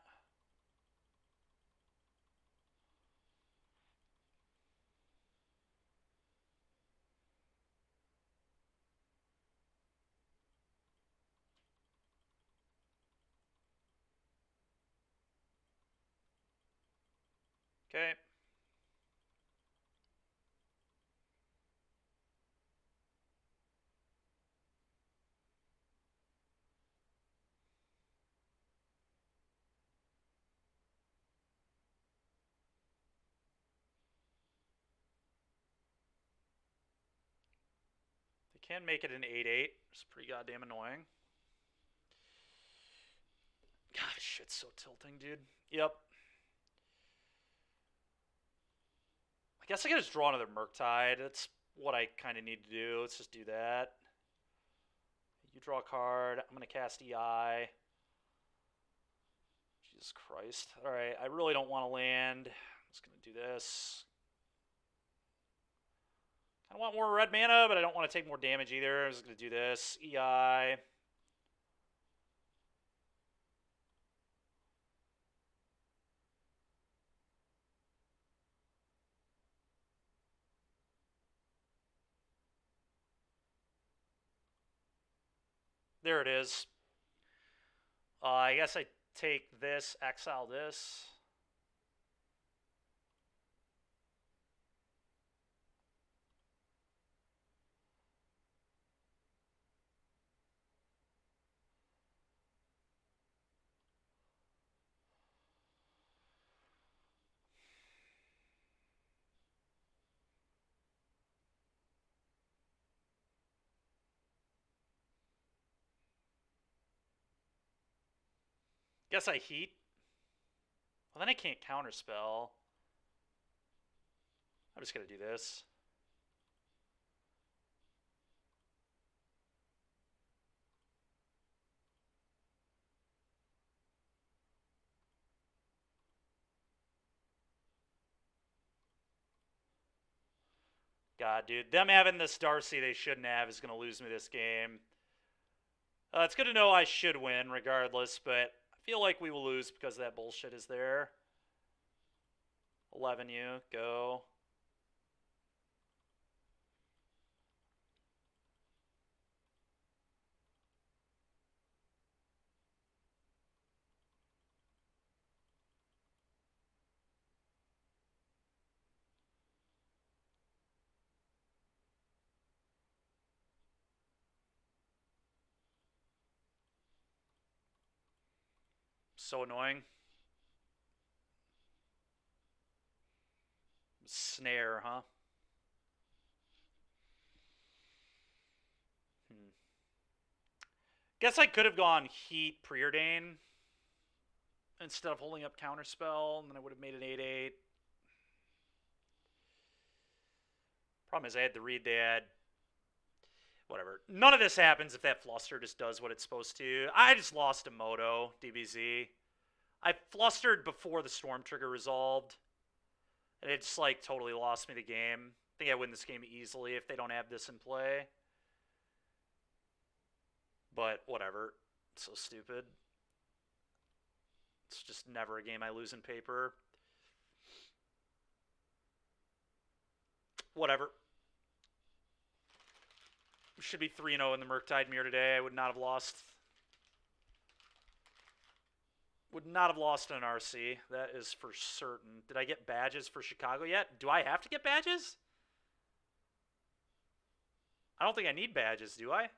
Okay. They can make it an 8-8. It's pretty goddamn annoying. God, shit's so tilting, dude. Yep. I guess I can just draw another Murktide. That's what I kind of need to do. Let's just do that. You draw a card. I'm going to cast EI. Jesus Christ. Alright, I really don't want to land. I'm just going to do this. I want more red mana, but I don't want to take more damage either. I'm just going to do this. EI. There it is. I guess I take this, exile this. Guess I heat. Well, then I can't counterspell. I'm just going to do this. God, dude. Them having this Darcy they shouldn't have is going to lose me this game. It's good to know I should win regardless, but I feel like we will lose because that bullshit is there. 11 you, go. So annoying. Snare, huh? Guess I could have gone Heat Preordain instead of holding up Counterspell, and then I would have made an 8/8. Problem is, I had to read the ad. Whatever. None of this happens if that Fluster just does what it's supposed to. I just lost a Moto, DBZ. I flustered before the Storm Trigger resolved, and it just, like, totally lost me the game. I think I win this game easily if they don't have this in play. But whatever. It's so stupid. It's just never a game I lose in paper. Whatever. Should be 3-0 in the Murktide mirror today. I would not have lost. Would not have lost an RC. That is for certain. Did I get badges for Chicago yet? Do I have to get badges? I don't think I need badges, do I?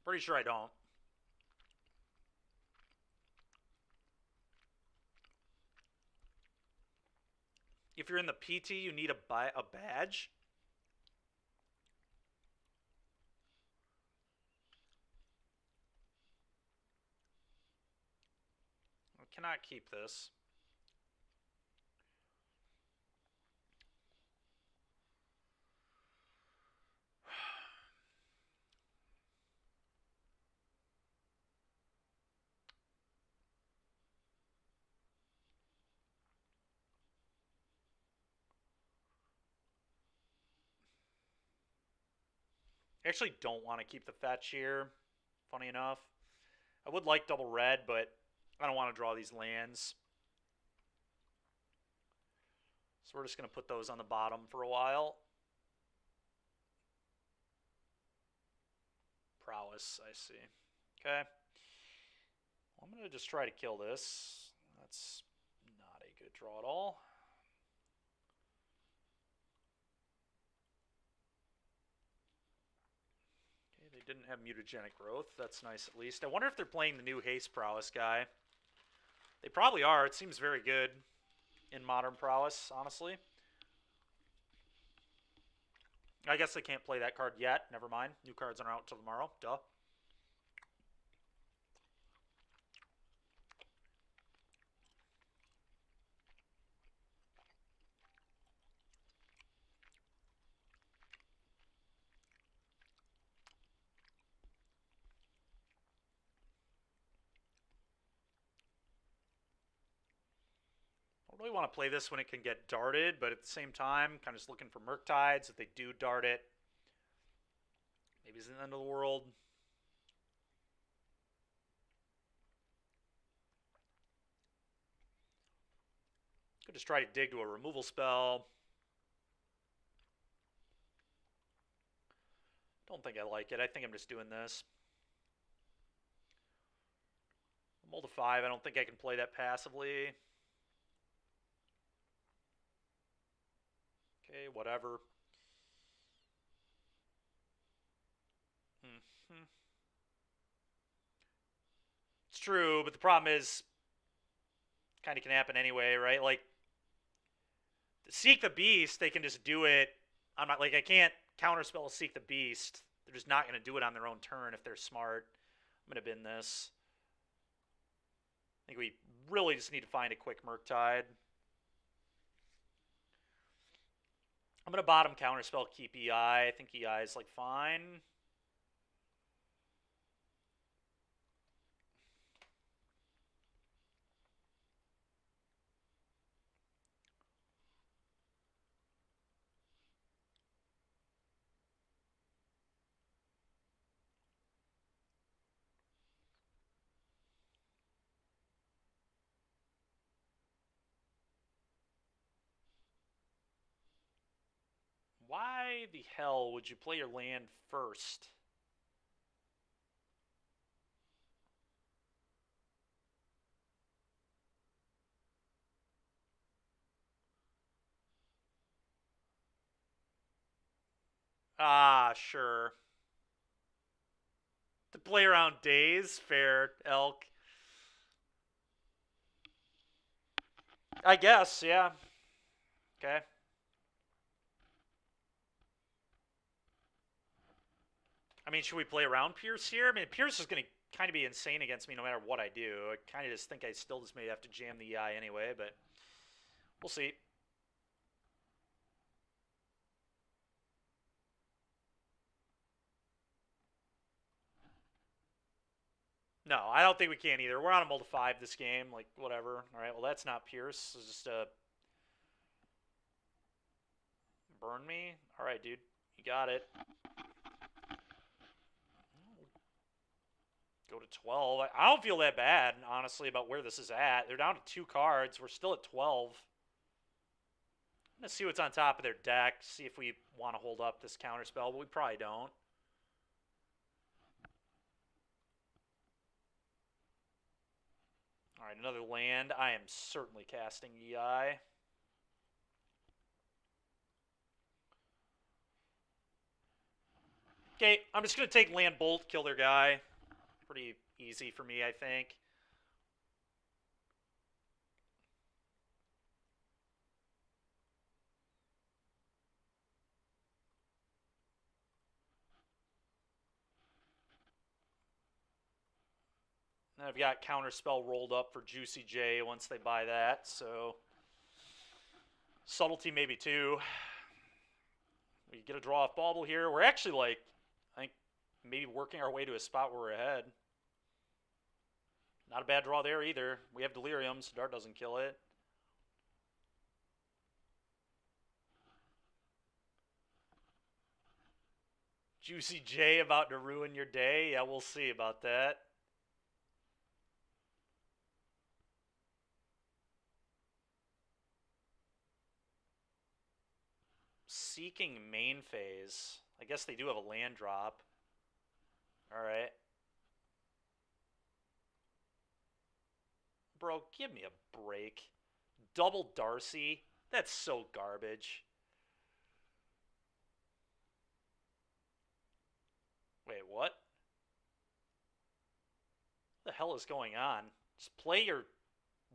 Pretty sure I don't. If you're in the PT, you need a badge? I cannot keep this. I actually don't want to keep the fetch here, funny enough. I would like double red, but I don't want to draw these lands. So we're just going to put those on the bottom for a while. Prowess, I see. Okay. Well, I'm going to just try to kill this. That's not a good draw at all. Okay, they didn't have mutagenic growth. That's nice at least. I wonder if they're playing the new Haste Prowess guy. They probably are. It seems very good in Modern Prowess, honestly. I guess they can't play that card yet. Never mind. New cards aren't out till tomorrow. Duh. I don't really want to play this when it can get darted, but at the same time, kind of just looking for Murktides. If they do dart it, maybe it's the end of the world. Could just try to dig to a removal spell. Don't think I like it. I think I'm just doing this. Mold to 5. I don't think I can play that passively. Okay, whatever. It's true, but the problem is kind of can happen anyway, right? Like, Seek the Beast, they can just do it. I'm not like I can't counterspell Seek the Beast. They're just not going to do it on their own turn if they're smart. I'm going to bin this. I think we really just need to find a quick Murktide. I'm going to bottom counterspell, keep EI. I think EI is like fine. Why the hell would you play your land first? Ah, sure. To play around days, fair, Elk. I guess, yeah. Okay. I mean, should we play around Pierce here? I mean, Pierce is going to kind of be insane against me no matter what I do. I kind of just think I still just may have to jam the EI anyway, but we'll see. No, I don't think we can either. We're on a multi-5 this game. Like, whatever. All right, well, that's not Pierce. It's just a... Burn me? All right, dude. You got it. Go to 12. I don't feel that bad, honestly, about where this is at. They're down to 2 cards. We're still at 12. Let's see what's on top of their deck. See if we want to hold up this counterspell, but we probably don't. All right, another land. I am certainly casting EI. Okay, I'm just going to take land bolt, kill their guy. Pretty easy for me, I think. And I've got counterspell rolled up for Juicy J once they buy that, so subtlety maybe too. We get a draw off bauble here. We're actually like, I think maybe working our way to a spot where we're ahead. Not a bad draw there either. We have Delirium, so Dart doesn't kill it. Juicy J about to ruin your day? Yeah, we'll see about that. Seeking main phase. I guess they do have a land drop. Alright. Bro, give me a break. Double Darcy? That's so garbage. Wait, what? What the hell is going on? Just play your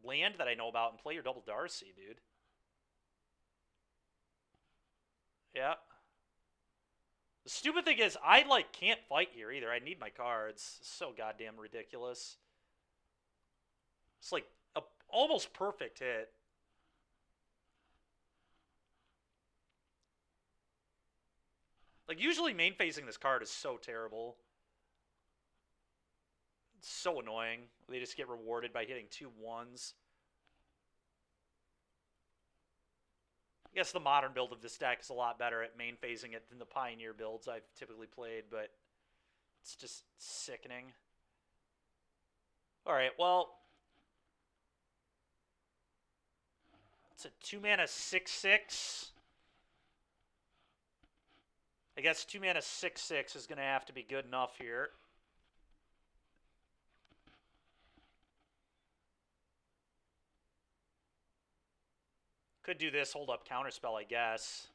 land that I know about and play your Double Darcy, dude. Yeah. The stupid thing is, I, like, can't fight here either. I need my cards. It's so goddamn ridiculous. It's like a almost perfect hit. Like, usually main phasing this card is so terrible. It's so annoying. They just get rewarded by hitting 2 1s. I guess the modern build of this deck is a lot better at main phasing it than the Pioneer builds I've typically played, but it's just sickening. Alright, well, it's a 2-mana 6/6. I guess 2-mana 6/6 is going to have to be good enough here. Could do this, hold up counterspell, I guess.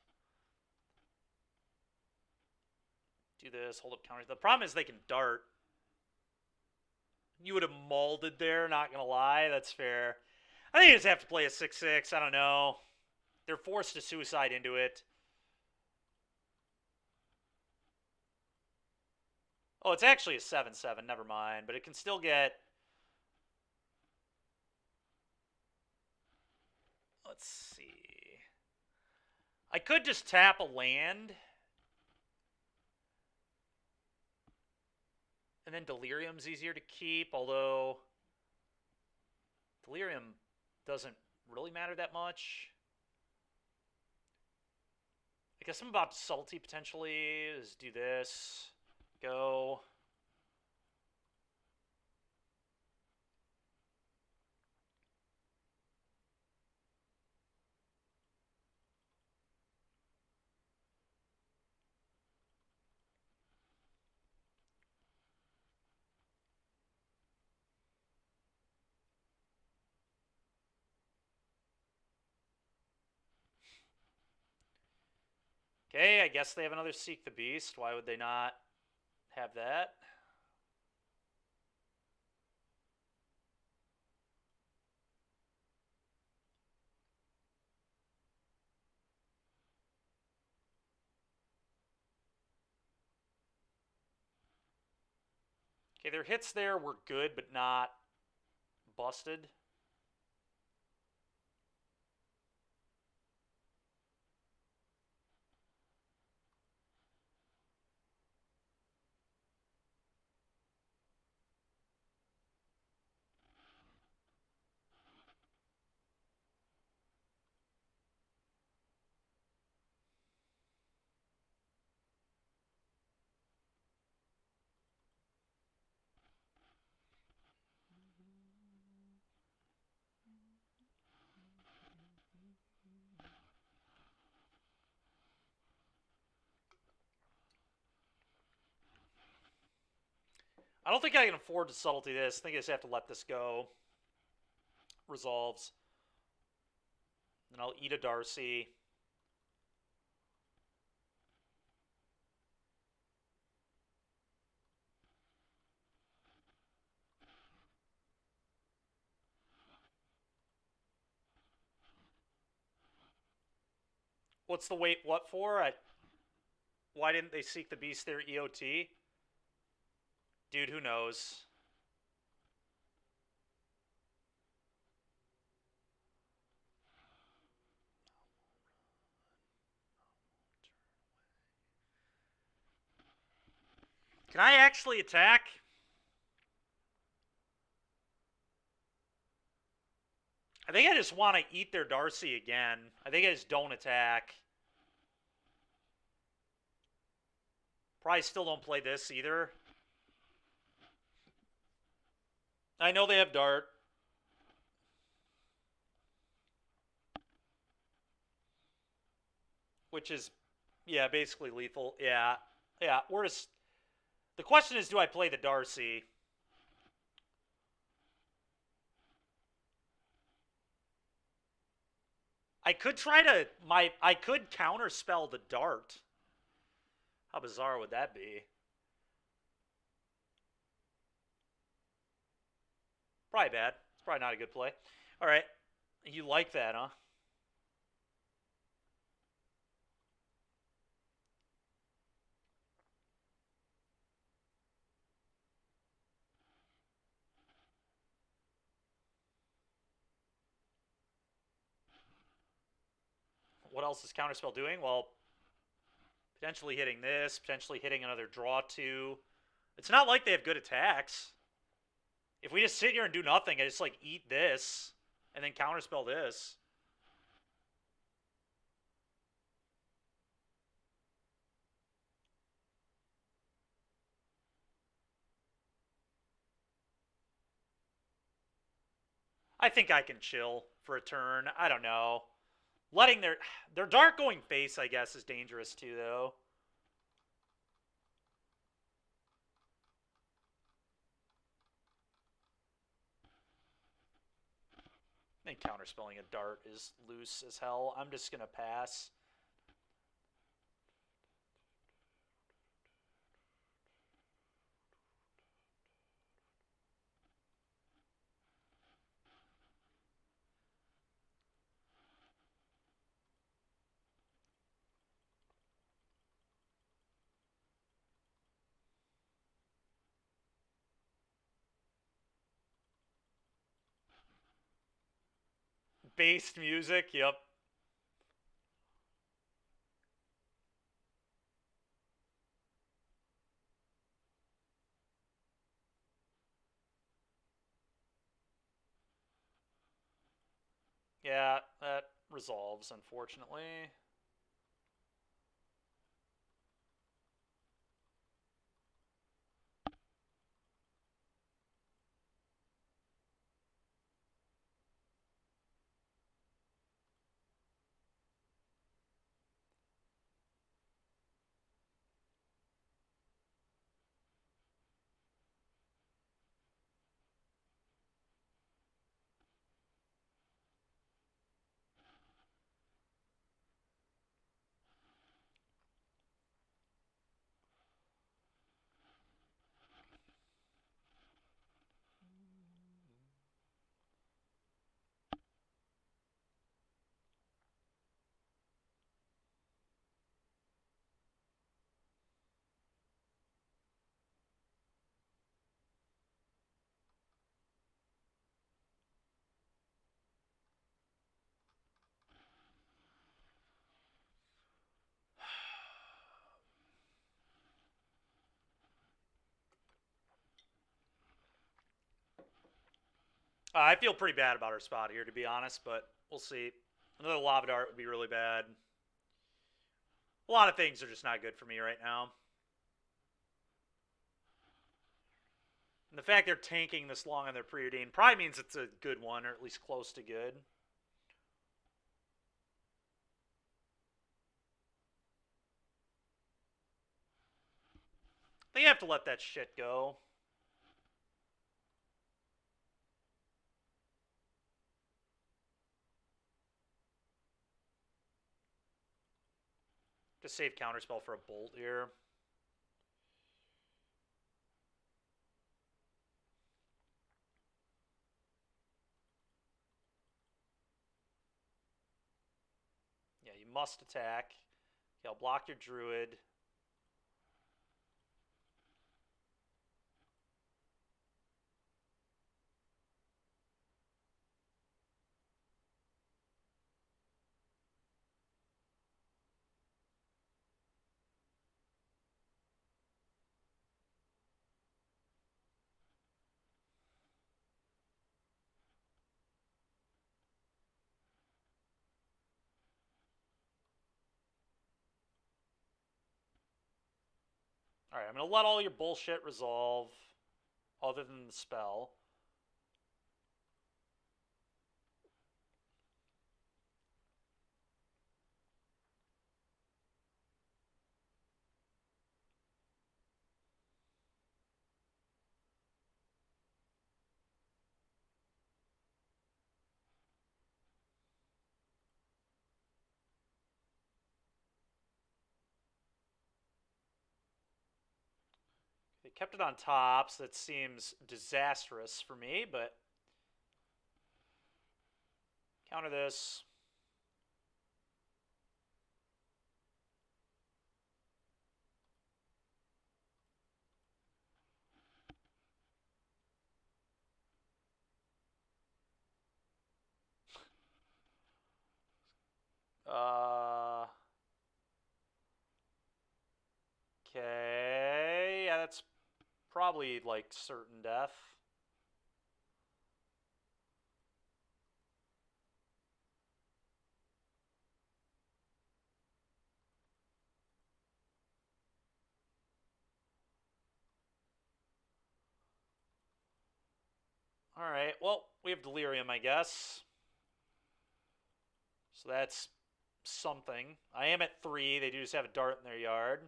Do this, hold up counter. The problem is they can dart. You would have molded there, not going to lie. That's fair. I think you just have to play a 6/6. I don't know. They're forced to suicide into it. Oh, it's actually a 7/7. Never mind. But it can still get... Let's see. I could just tap a land. And then Delirium's easier to keep, although Delirium doesn't really matter that much. I guess I'm about to Salty potentially. Just do this. Go. Okay, I guess they have another Seek the Beast. Why would they not have that? Okay, their hits there were good, but not busted. I don't think I can afford to subtlety this. I think I just have to let this go. Resolves. Then I'll eat a Darcy. What's the wait what for? Why didn't they Seek the Beast there EOT? Dude, who knows? Can I actually attack? I think I just want to eat their Darcy again. I think I just don't attack. Probably still don't play this either. I know they have Dart. Which is, yeah, basically lethal. Yeah. Yeah, we're just... The question is, do I play the Darcy? I could try to... I could counterspell the Dart. How bizarre would that be? Probably bad. It's probably not a good play. All right. You like that, huh? What else is Counterspell doing? Well, potentially hitting this, potentially hitting another draw two. It's not like they have good attacks. If we just sit here and do nothing, I just like eat this and then counterspell this. I think I can chill for a turn. I don't know. Letting their Dart going face, I guess, is dangerous too, though. I think counterspelling a Dart is loose as hell. I'm just gonna pass. Based music, yep. Yeah, that resolves, unfortunately. I feel pretty bad about our spot here, to be honest, but we'll see. Another lava dart would be really bad. A lot of things are just not good for me right now. And the fact they're tanking this long on their preordained probably means it's a good one, or at least close to good. They have to let that shit go. Just save counterspell for a bolt here. Yeah, you must attack. Okay, I'll block your druid. Alright, I'm going to let all your bullshit resolve, other than the spell. They kept it on top, so that seems disastrous for me, but counter this. Okay, yeah, that's probably like certain death. Alright, well, we have delirium, I guess. So that's something. I am at 3. They do just have a dart in their yard.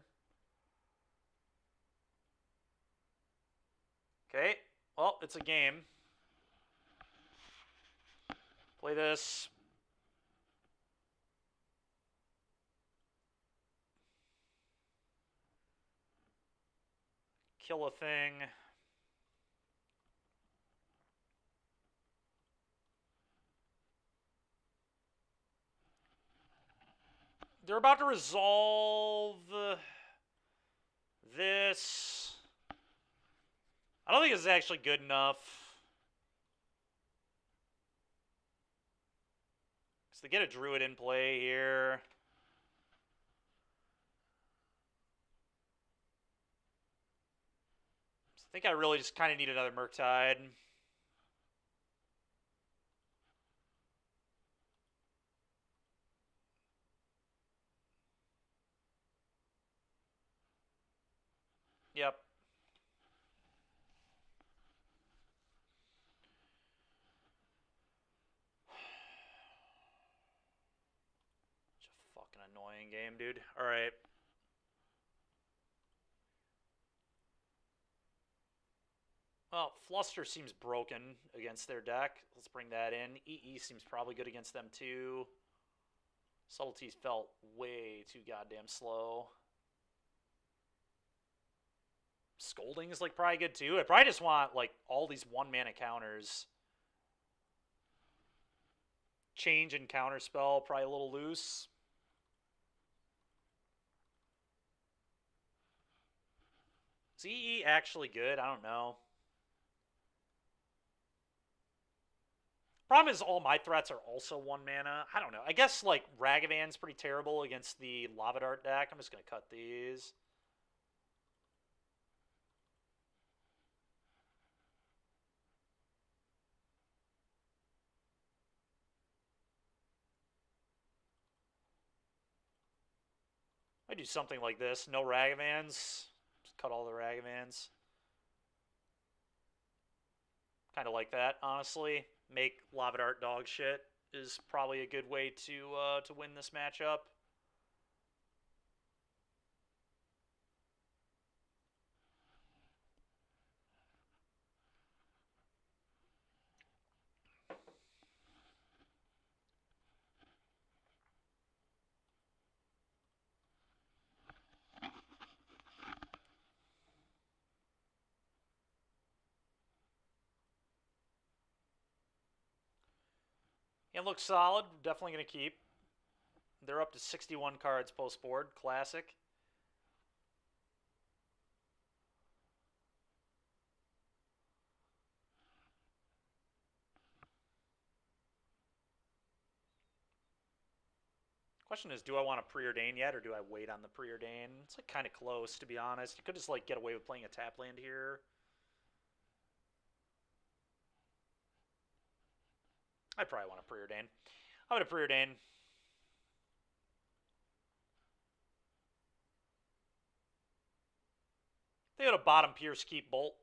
Okay, well, it's a game. Play this. Kill a thing. They're about to resolve this. I don't think this is actually good enough. So they get a Druid in play here. So I think I really just kind of need another murktide. Yep. Such a fucking annoying game, dude. Alright. Well, Fluster seems broken against their deck. Let's bring that in. EE seems probably good against them too. Subtleties felt way too goddamn slow. Scolding is like probably good too. I probably just want like all these 1-mana counters. Change and counter spell, probably a little loose. Is EE actually good? I don't know. Problem is, all my threats are also 1 mana. I don't know. I guess, like, Ragavan's pretty terrible against the Lava Dart deck. I'm just going to cut these. I do something like this. No Ragavans. Just cut all the Ragavans. Kind of like that, honestly. Make Lava Dart dog shit is probably a good way to win this matchup. It looks solid. Definitely going to keep. They're up to 61 cards post board. Classic. Question is, do I want to preordain yet, or do I wait on the preordain? It's like kind of close, to be honest. You could just like get away with playing a tap land here. I probably want to preordain. I'm going to preordain. They go to bottom Pierce, keep Bolt.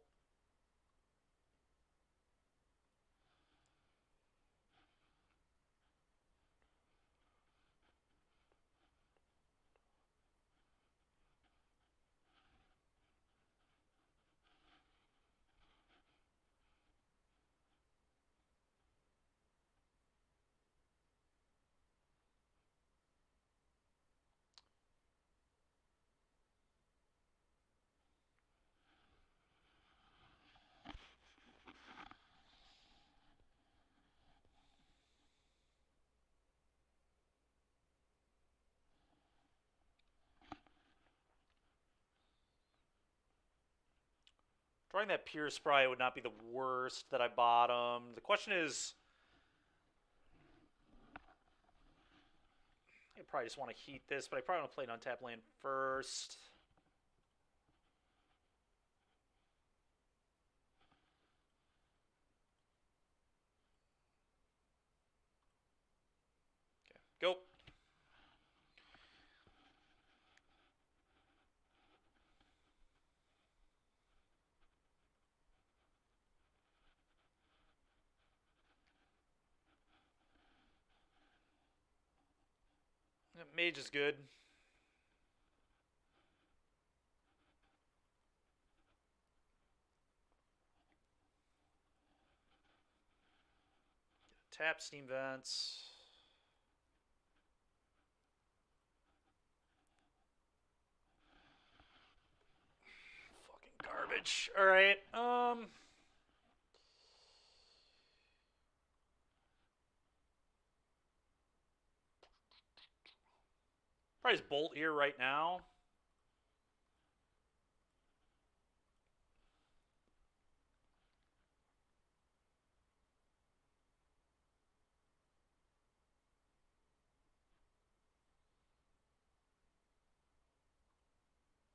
Drawing that Pierce probably would not be the worst that I bottomed. The question is, I probably just want to heat this, but I probably want to play an untapped land first. Okay, go. Mage is good. Tap Steam Vents. Fucking garbage. Alright, probably just Bolt here right now.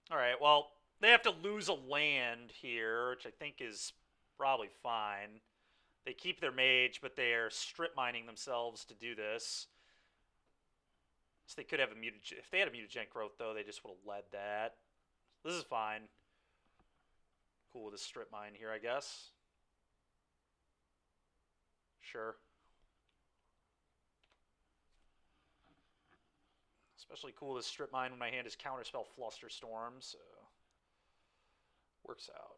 All right, well, they have to lose a land here, which I think is probably fine. They keep their mage, but they are strip mining themselves to do this. So they could have a mutagen. If they had a mutagenic growth, though, they just would have led that. This is fine. Cool with a strip mine here, I guess. Sure. Especially cool with a strip mine when my hand is counterspell Flusterstorm, so works out.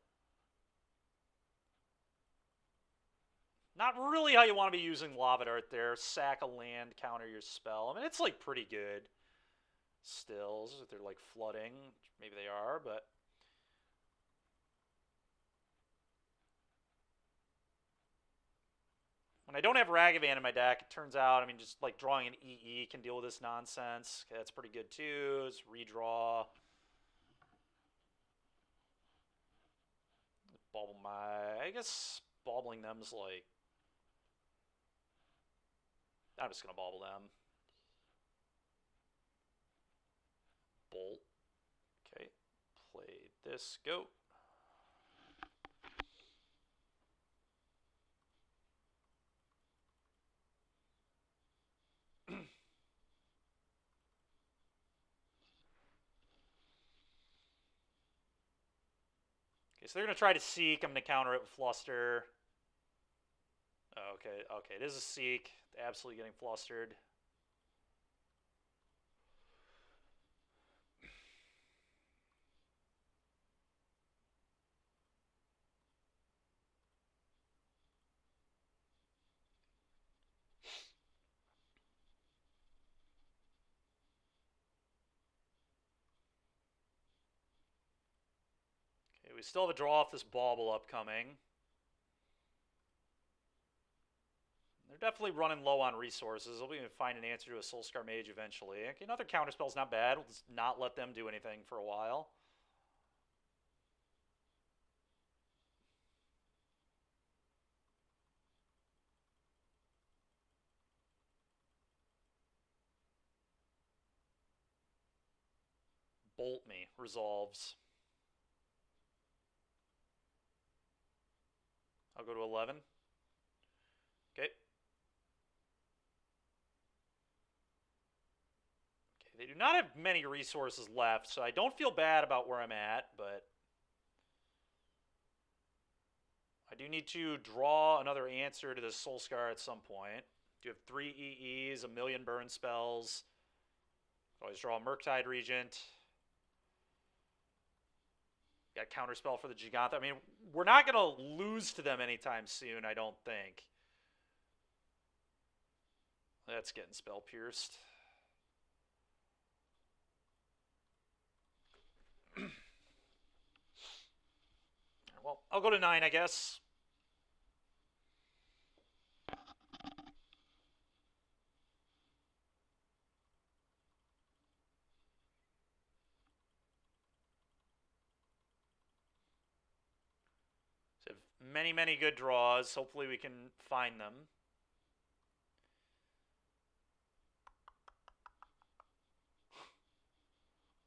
Not really how you want to be using Lava Dart there. Sack a land, counter your spell. I mean, it's like pretty good still. If they're like flooding, maybe they are, but when I don't have Ragavan in my deck, it turns out, I mean, just like drawing an EE can deal with this nonsense. Okay, that's pretty good too. It's redraw. Bauble my... I guess baubling them is like... I'm just going to bauble them. Bolt. Okay, play this, go. Okay, so they're going to try to Seek. I'm going to counter it with Fluster. Oh, okay, okay, it is a Seek. Absolutely getting flustered. Okay, we still have a draw off this Bauble upcoming. They're definitely running low on resources. They'll be able to find an answer to a Soulscar Mage eventually. Okay, another counterspell's not bad. We'll just not let them do anything for a while. Bolt me. Resolves. I'll go to 11. Okay. They do not have many resources left, so I don't feel bad about where I'm at, but I do need to draw another answer to this Soulscar at some point. Do have 3 EEs, a million burn spells. Always draw a Murktide Regent. Got Counterspell for the Giganta. I mean, we're not going to lose to them anytime soon, I don't think. That's getting Spell Pierced. Well, I'll go to 9, I guess. So many, many good draws. Hopefully we can find them.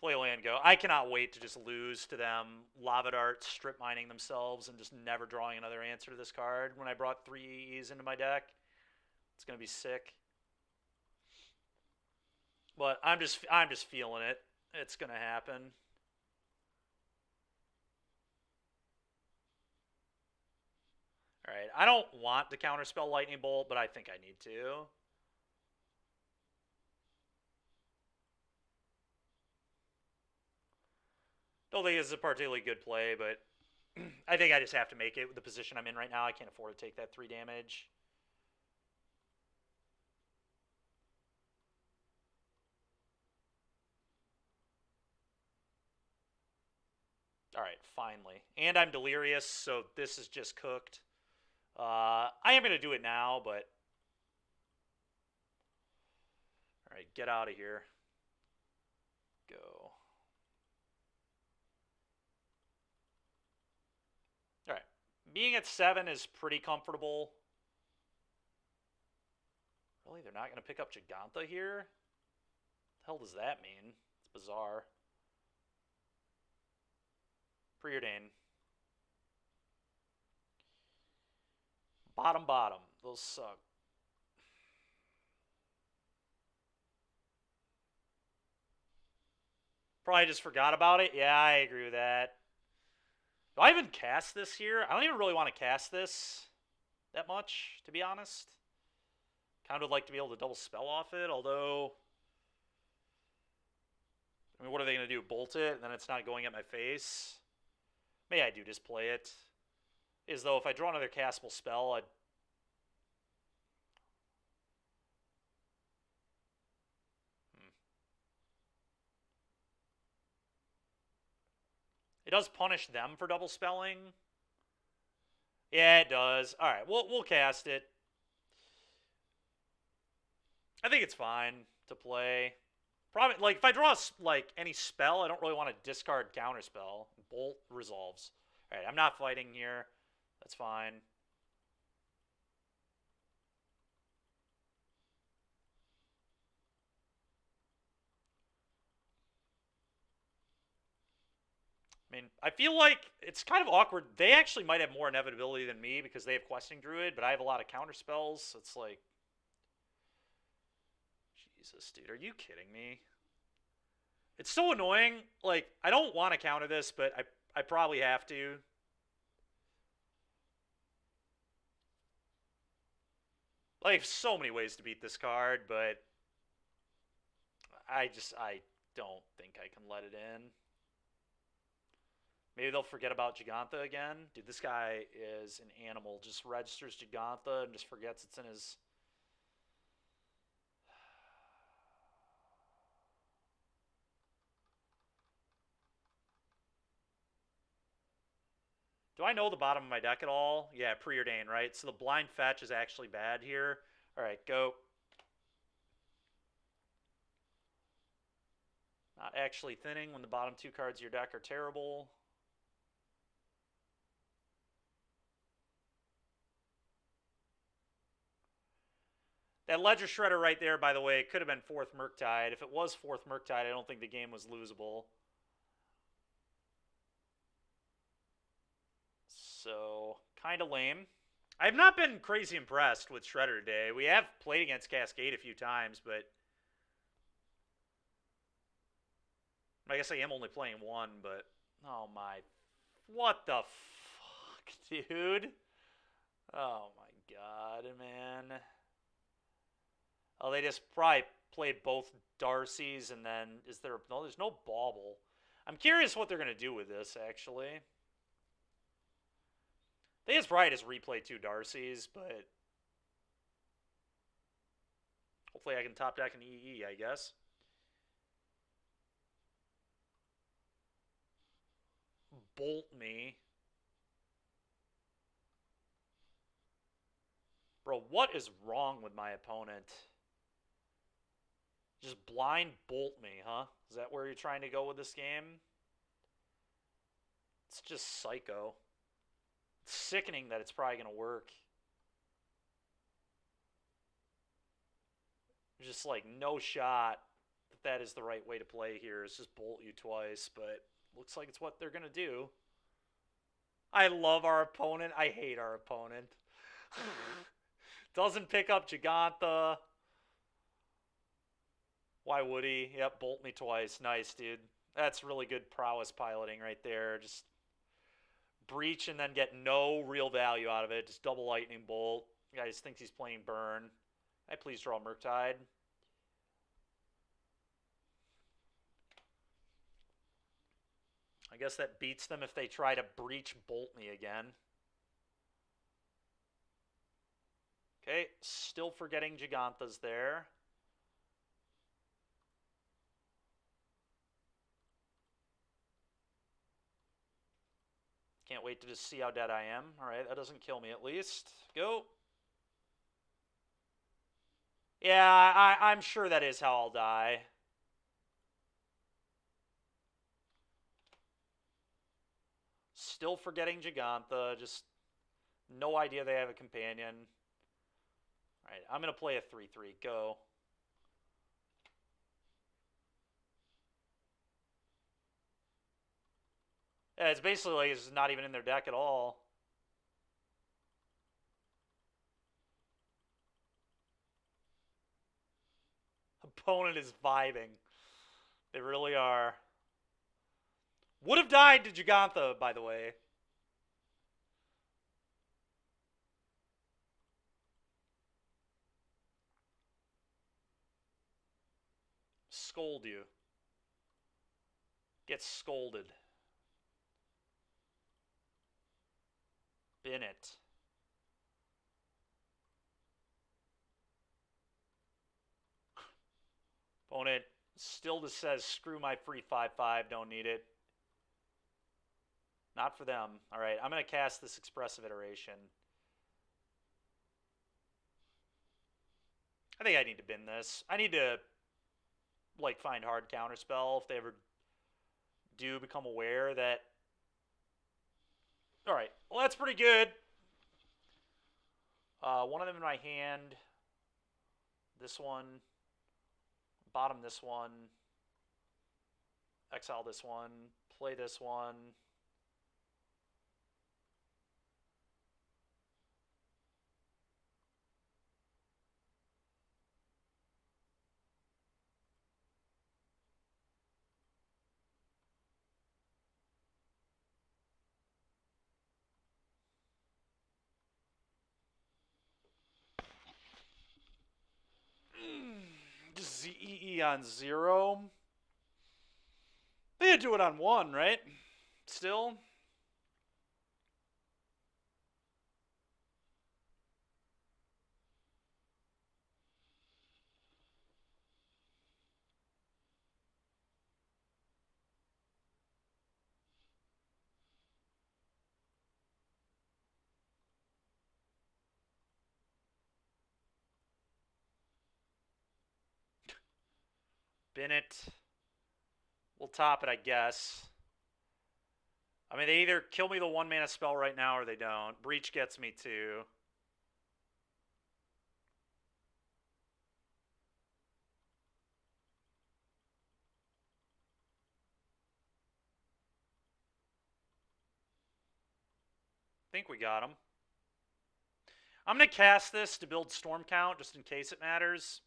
Play land go. I cannot wait to just lose to them. Lava Dart strip mining themselves and just never drawing another answer to this card when I brought 3 EEs into my deck. It's gonna be sick. But I'm just feeling it. It's gonna happen. Alright, I don't want to counterspell Lightning Bolt, but I think I need to. Don't think it's a particularly good play, but I think I just have to make it with the position I'm in right now. I can't afford to take that 3 damage. Alright, finally. And I'm delirious, so this is just cooked. I am going to do it now, but... Alright, get out of here. Go. Alright. Being at 7 is pretty comfortable. Really? They're not going to pick up Giganta here? What the hell does that mean? It's bizarre. Preordain. Bottom, bottom. Those suck. Probably just forgot about it. Yeah, I agree with that. Do I even cast this here? I don't even really want to cast this that much, to be honest. Kind of would like to be able to double spell off it, although... I mean, what are they going to do? Bolt it, and then it's not going at my face? Maybe I do just play it. Is though, if I draw another castable spell, I'd... It does punish them for double spelling. Yeah, it does. Alright, we'll cast it. I think it's fine to play. Probably, like, if I draw, like, any spell, I don't really want to discard counterspell. Bolt resolves. Alright, I'm not fighting here. That's fine. I mean, I feel like it's kind of awkward. They actually might have more inevitability than me because they have Questing Druid, but I have a lot of counter spells. So it's like... Jesus, dude, are you kidding me? It's so annoying. Like, I don't want to counter this, but I probably have to. Like, so many ways to beat this card, but... I don't think I can let it in. Maybe they'll forget about Gigantha again. Dude, this guy is an animal. Just registers Gigantha and just forgets it's in his... Do I know the bottom of my deck at all? Yeah, Preordain, right? So the blind fetch is actually bad here. Alright, go. Not actually thinning when the bottom two cards of your deck are terrible. That Ledger Shredder right there, by the way, could have been 4th Murktide. If it was 4th Murktide, I don't think the game was losable. So, kind of lame. I have not been crazy impressed with Shredder today. We have played against Cascade a few times, but... I guess I am only playing one, but... Oh my... What the fuck, dude? Oh my god, man. Oh, they just probably played both Darcy's and then... Is there... No, there's no Bauble. I'm curious what they're going to do with this, actually. I think it's probably just replay 2 Darcy's, but... Hopefully I can top deck an EE, I guess. Bolt me. Bro, what is wrong with my opponent? Just blind bolt me, huh? Is that where you're trying to go with this game? It's just psycho. It's sickening that it's probably going to work. There's just like no shot that that is the right way to play here. It's just bolt you twice, but looks like it's what they're going to do. I love our opponent. I hate our opponent. Doesn't pick up Gigantha. Why would he? Yep, bolt me twice. Nice, dude. That's really good prowess piloting right there. Just breach and then get no real value out of it. Just double lightning bolt. The guy just thinks he's playing burn. Can I please draw Murktide? I guess that beats them if they try to breach bolt me again. Okay, still forgetting Gigantha's there. Can't wait to just see how dead I am. Alright, that doesn't kill me at least. Go. Yeah, I'm sure that is how I'll die. Still forgetting Gigantha. Just no idea they have a companion. Alright, I'm going to play a 3-3. Go. Yeah, it's basically like it's not even in their deck at all. Opponent is vibing. They really are. Would have died to Jagantha, by the way. Scold you. Get scolded. Bin it. Opponent still just says, screw my free 5/5, don't need it. Not for them. Alright, I'm going to cast this Expressive Iteration. I think I need to bin this. I need to, like, find hard counterspell if they ever do become aware that... Alright, well, that's pretty good. One of them in my hand. This one. Bottom this one. Exile this one. Play this one. ZEE on 0. They had to do it on 1, right? Still? Bin it. We'll top it, I guess. I mean, they either kill me the 1-mana spell right now or they don't. Breach gets me too. I think we got him. I'm going to cast this to build Storm Count just in case it matters.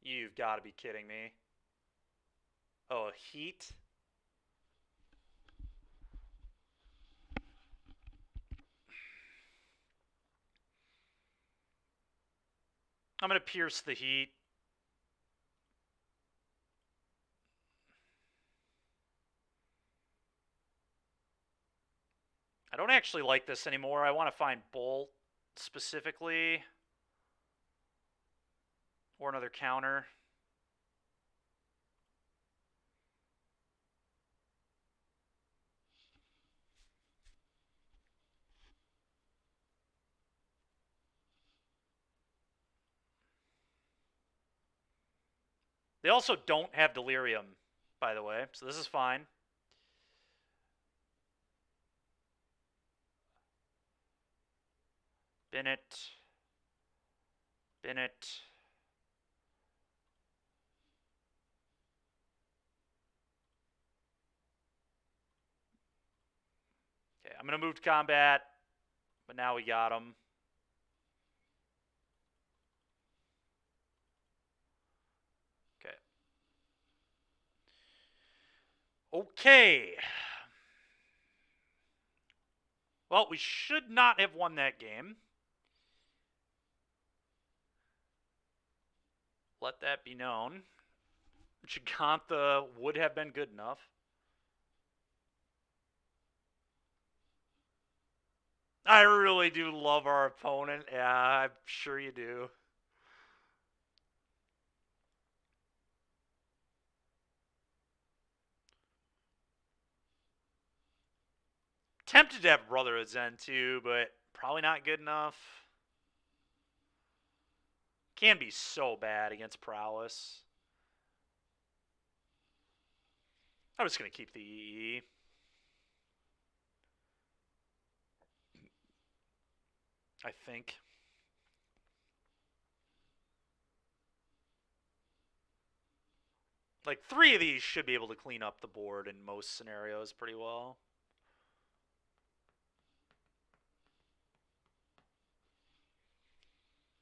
You've got to be kidding me. Oh, Heat? I'm going to pierce the Heat. I don't actually like this anymore. I want to find Bolt specifically. Or another counter. They also don't have Delirium, by the way, so this is fine. Bin it. Bin it. Okay, I'm going to move to combat, but now we got him. Okay. Okay. Well, we should not have won that game. Let that be known. Jagantha would have been good enough. I really do love our opponent. Yeah, I'm sure you do. Tempted to have Brotherhood Zen too, but probably not good enough. Can be so bad against Prowess. I'm just going to keep the EE. I think. Like 3 of these should be able to clean up the board in most scenarios pretty well.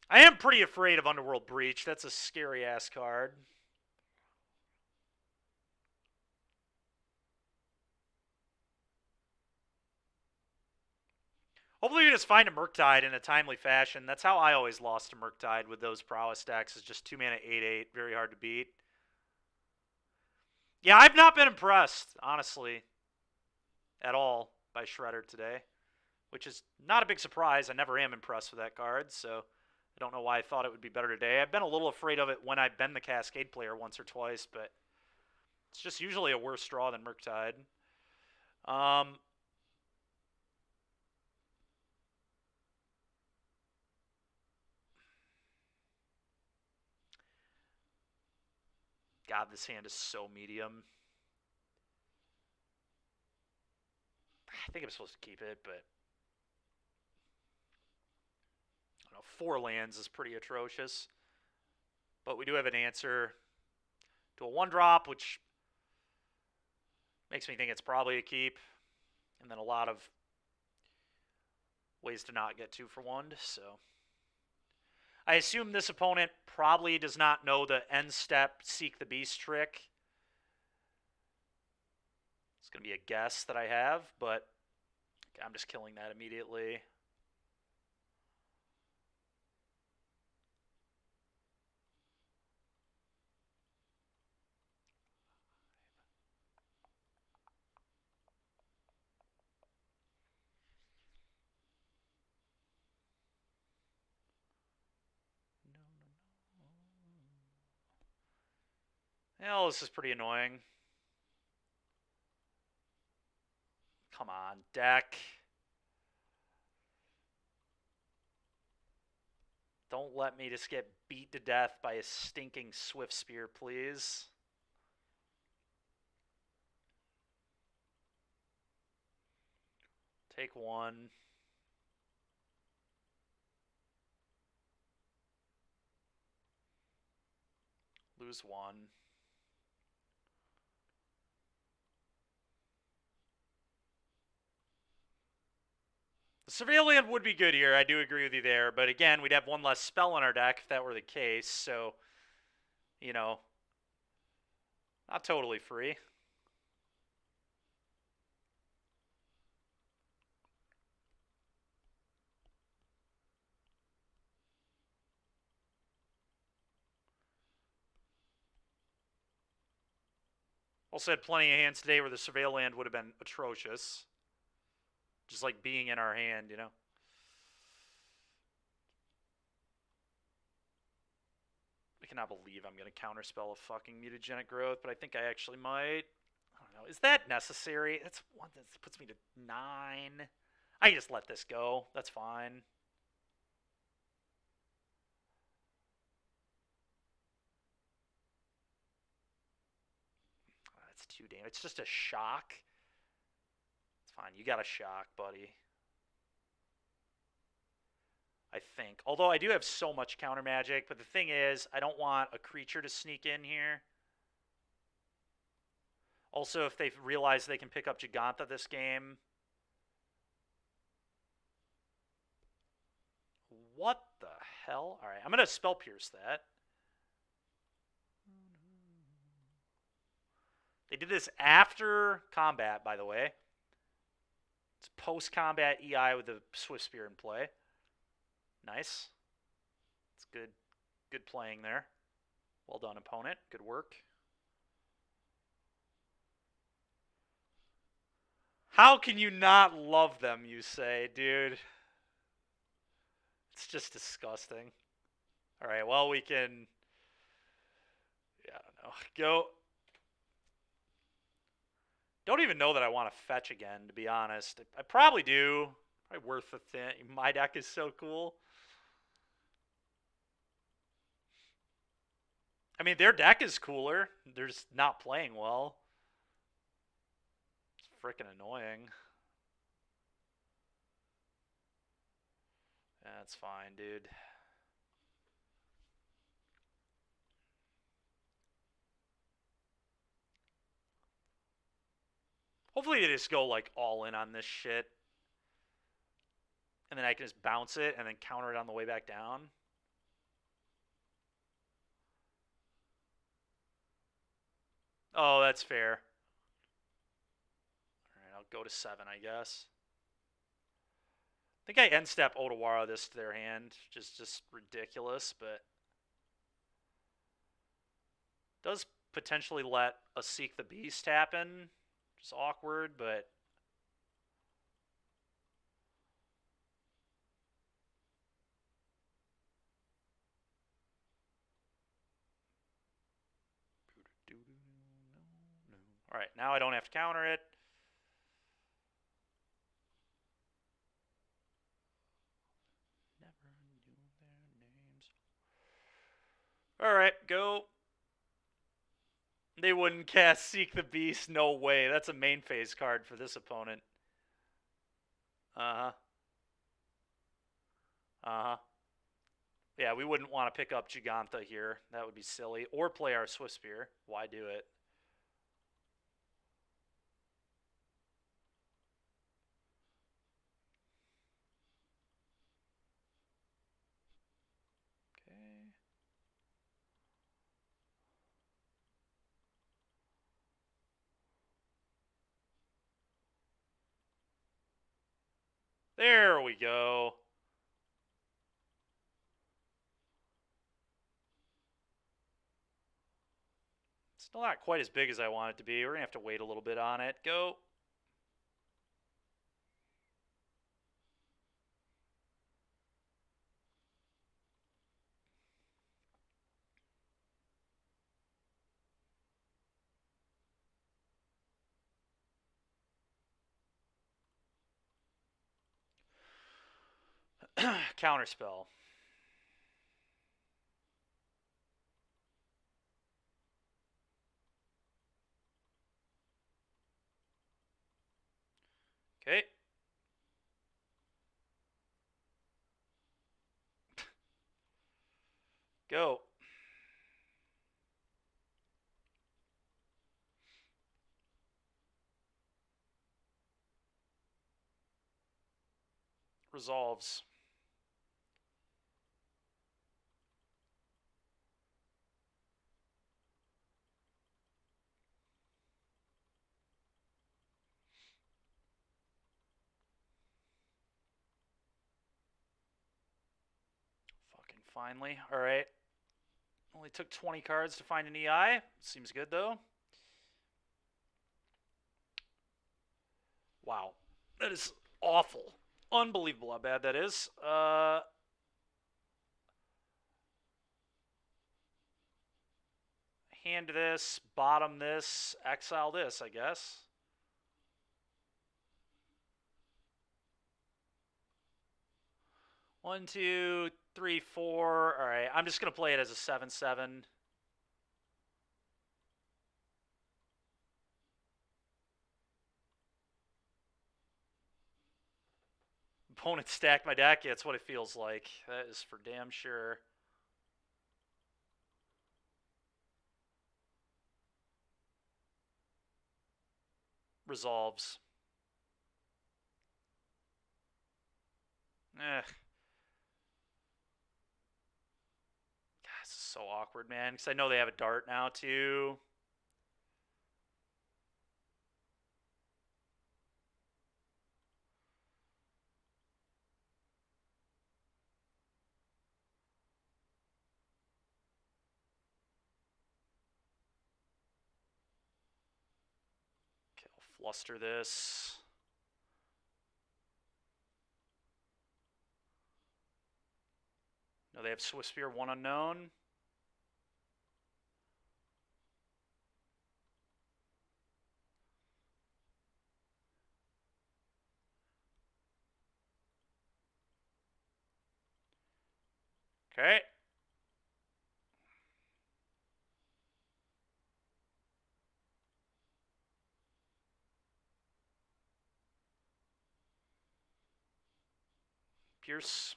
I am pretty afraid of Underworld Breach. That's a scary ass card. Hopefully we just find a murktide in a timely fashion. That's how I always lost to murktide with those prowess decks. Is just 2 mana 8/8, very hard to beat. Yeah, I've not been impressed, honestly, at all by Shredder today, which is not a big surprise. I never am impressed with that card, so I don't know why I thought it would be better today. I've been a little afraid of it when I've been the Cascade player once or twice, but it's just usually a worse draw than Murktide. God, this hand is so medium. I think I'm supposed to keep it, but I don't know. 4 lands is pretty atrocious. But we do have an answer to a 1-drop, which makes me think it's probably a keep. And then a lot of ways to not get 2 for 1. So I assume this opponent probably does not know the end step Seek the Beast trick. It's going to be a guess that I have, but I'm just killing that immediately. Well, this is pretty annoying. Come on, deck. Don't let me just get beat to death by a stinking Swift Spear, please. Take 1. Lose 1. The Surveillant would be good here. I do agree with you there. But again, we'd have 1 less spell in our deck if that were the case. So, you know, not totally free. Also had plenty of hands today where the Surveillant would have been atrocious. Just like being in our hand, you know. I cannot believe I'm going to counterspell a fucking mutagenic growth, but I think I actually might. I don't know. Is that necessary? That's one that puts me to 9. I can just let this go. That's fine. That's too damn. It's just a shock. It's fine. You got a shock, buddy. I think. Although I do have so much counter magic, but the thing is, I don't want a creature to sneak in here. Also, if they realize they can pick up Giganta this game. What the hell? Alright, I'm going to Spell Pierce that. They did this after combat, by the way. It's post-combat EI with the Swift Spear in play. Nice. It's good. Good playing there. Well done, opponent. Good work. How can you not love them, you say, dude? It's just disgusting. Alright, well, we can... Yeah, I don't know. Go... Don't even know that I want to fetch again, to be honest. I probably do. Probably worth the thing. My deck is so cool. I mean, their deck is cooler. They're just not playing well. It's freaking annoying. That's fine, dude. Hopefully they just go like all in on this shit. And then I can just bounce it and then counter it on the way back down. Oh, that's fair. Alright, I'll go to 7, I guess. I think I end step Otawara this to their hand. Just ridiculous, but does potentially let a Seek the Beast happen. Just awkward, but alright, now I don't have to counter it. Never knew their names. Alright, go. They wouldn't cast Seek the Beast. No way. That's a main phase card for this opponent. Uh-huh. Uh-huh. Yeah, we wouldn't want to pick up Giganta here. That would be silly. Or play our Swift Spear. Why do it? Okay. There we go. Still not quite as big as I want it to be. We're going to have to wait a little bit on it. Go. Counterspell. Okay. Go. Resolves. Fucking finally. All right. Only took 20 cards to find an EI. Seems good, though. Wow. That is awful. Unbelievable how bad that is. Hand this, bottom this, exile this, I guess. One, two, three, four. All right, I'm just going to play it as a 7/7. Opponent stacked my deck. Yeah, it's what it feels like. That is for damn sure. Resolves. God, this is so awkward, man. Because I know they have a dart now, too. Okay, I'll fluster this. No, they have Swift Spear, one unknown. Okay. Pierce.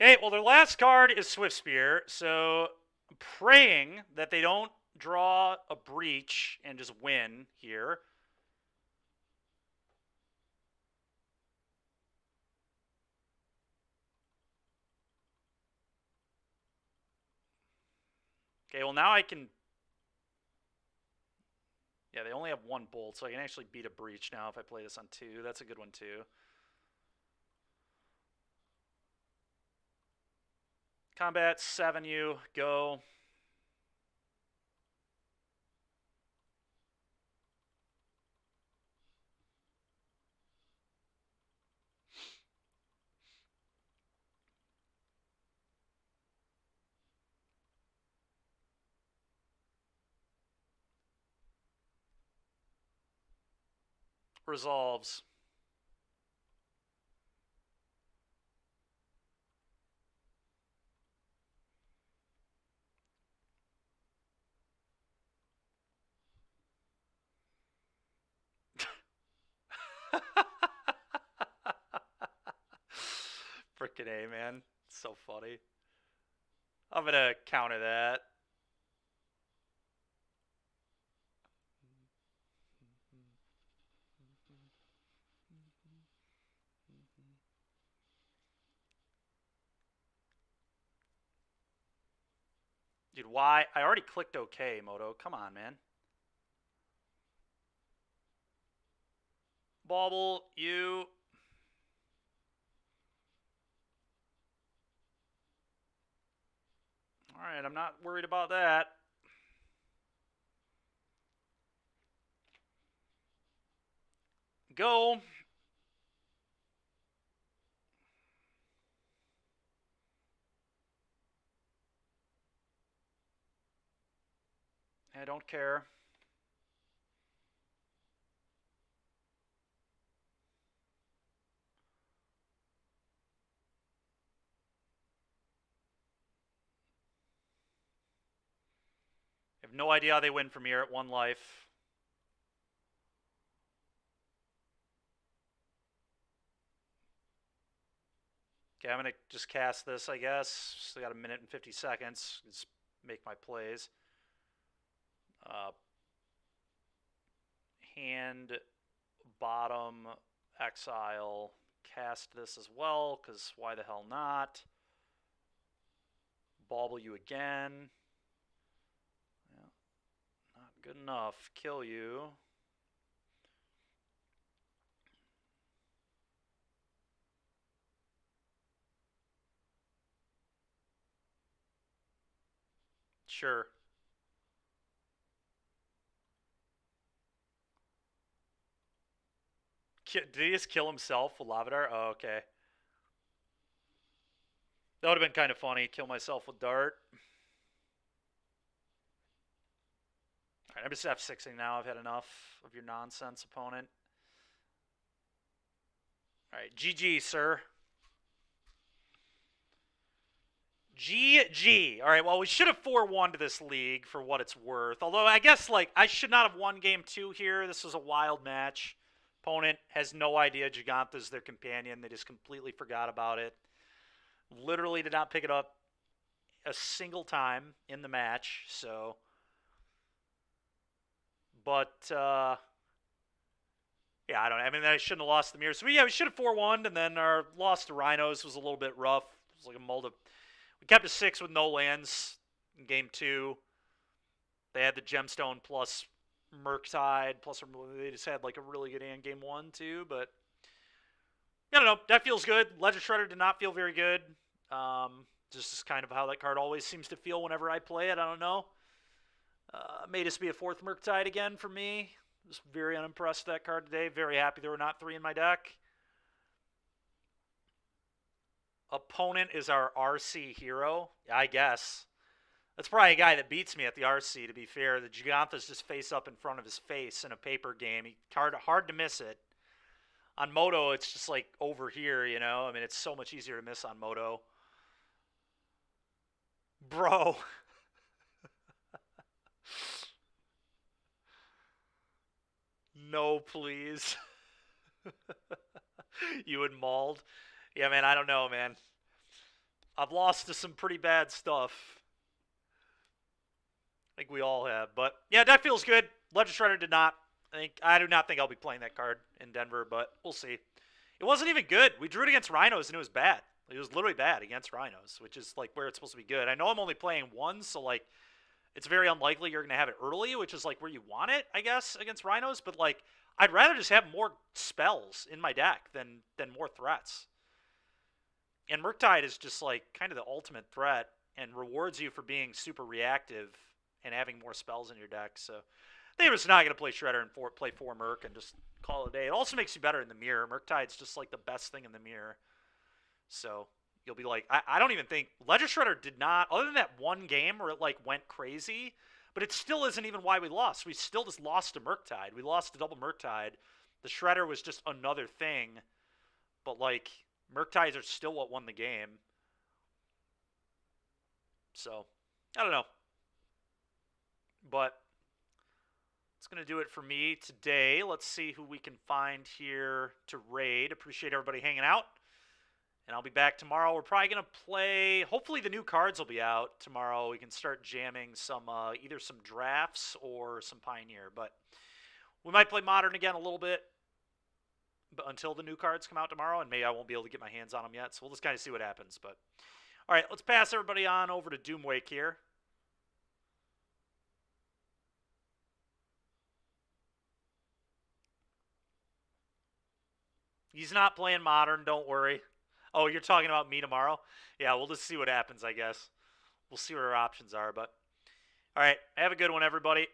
Okay, well, their last card is Swift Spear, so I'm praying that they don't draw a breach and just win here. Okay, well now I can... Yeah, they only have one bolt, so I can actually beat a breach now if I play this on 2. That's a good one too. Combat, 7 you, go. Resolves. Frickin' A, man. It's so funny. I'm gonna counter that. Dude, why? I already clicked OK, Moto. Come on, man. Bauble, you... Alright, I'm not worried about that. Go. I don't care. I have no idea how they win from here at 1 life. Okay, I'm going to just cast this, I guess. Still got 1 minute and 50 seconds. Just make my plays. Hand, bottom, exile. Cast this as well, because why the hell not? Bauble you again. Yeah, not good enough. Kill you. Sure. Did he just kill himself with Lava Dart? Oh, okay. That would have been kind of funny. Kill myself with Dart. Alright, I'm just F6ing now. I've had enough of your nonsense, opponent. Alright, GG, sir. GG. Alright, well, we should have 4-1 to this league for what it's worth. Although, I guess, like, I should not have won game 2 here. This was a wild match. Opponent has no idea Gigantha's their companion. They just completely forgot about it. Literally did not pick it up a single time in the match, so... But, yeah, I don't know. I mean, I shouldn't have lost the mirror. So, yeah, we should have 4-1, and then our loss to Rhinos was a little bit rough. It was like a mold of... We kept a 6 with no lands in game 2. They had the Gemstone plus Murktide, plus they just had like a really good hand game 1, too, but... I don't know. That feels good. Ledger Shredder did not feel very good. Just kind of how that card always seems to feel whenever I play it. I don't know. May this be a 4th Murktide again for me. Just very unimpressed with that card today. Very happy there were not 3 in my deck. Opponent is our RC hero, I guess. That's probably a guy that beats me at the RC, to be fair. The Gigantha's just face up in front of his face in a paper game. Hard to miss it. On Moto, it's just like over here, you know? I mean, it's so much easier to miss on Moto. Bro. No, please. You and Mauled. Yeah, man, I don't know, man. I've lost to some pretty bad stuff. think we all have. But yeah, that feels good. Legend Shredder did not. I do not think I'll be playing that card in Denver, but we'll see. It wasn't even good. We drew it against Rhinos and it was bad. It was literally bad against Rhinos, which is like where it's supposed to be good. I know I'm only playing one, so like it's very unlikely you're gonna have it early, which is like where you want it, I guess, against Rhinos. But like I'd rather just have more spells in my deck than more threats. And Murktide is just like kind of the ultimate threat and rewards you for being super reactive and having more spells in your deck. So they were just not going to play Shredder and play 4 Murk and just call it a day. It also makes you better in the mirror. Murktide's just like the best thing in the mirror. So you'll be like, I don't even think Legend Shredder did not, other than that one game where it like went crazy, but it still isn't even why we lost. We still just lost to Murktide. We lost to double Murktide. The Shredder was just another thing, but like Murktides are still what won the game. So I don't know, but it's going to do it for me today. Let's see who we can find here to raid. Appreciate everybody hanging out. And I'll be back tomorrow. We're probably going to play, hopefully the new cards will be out tomorrow. We can start jamming some, either some drafts or some Pioneer. But we might play Modern again a little bit but until the new cards come out tomorrow. And maybe I won't be able to get my hands on them yet. So we'll just kind of see what happens. But all right, let's pass everybody on over to Doomwake here. He's not playing Modern, don't worry. Oh, you're talking about me tomorrow? Yeah, we'll just see what happens, I guess. We'll see what our options are, but... All right, have a good one, everybody.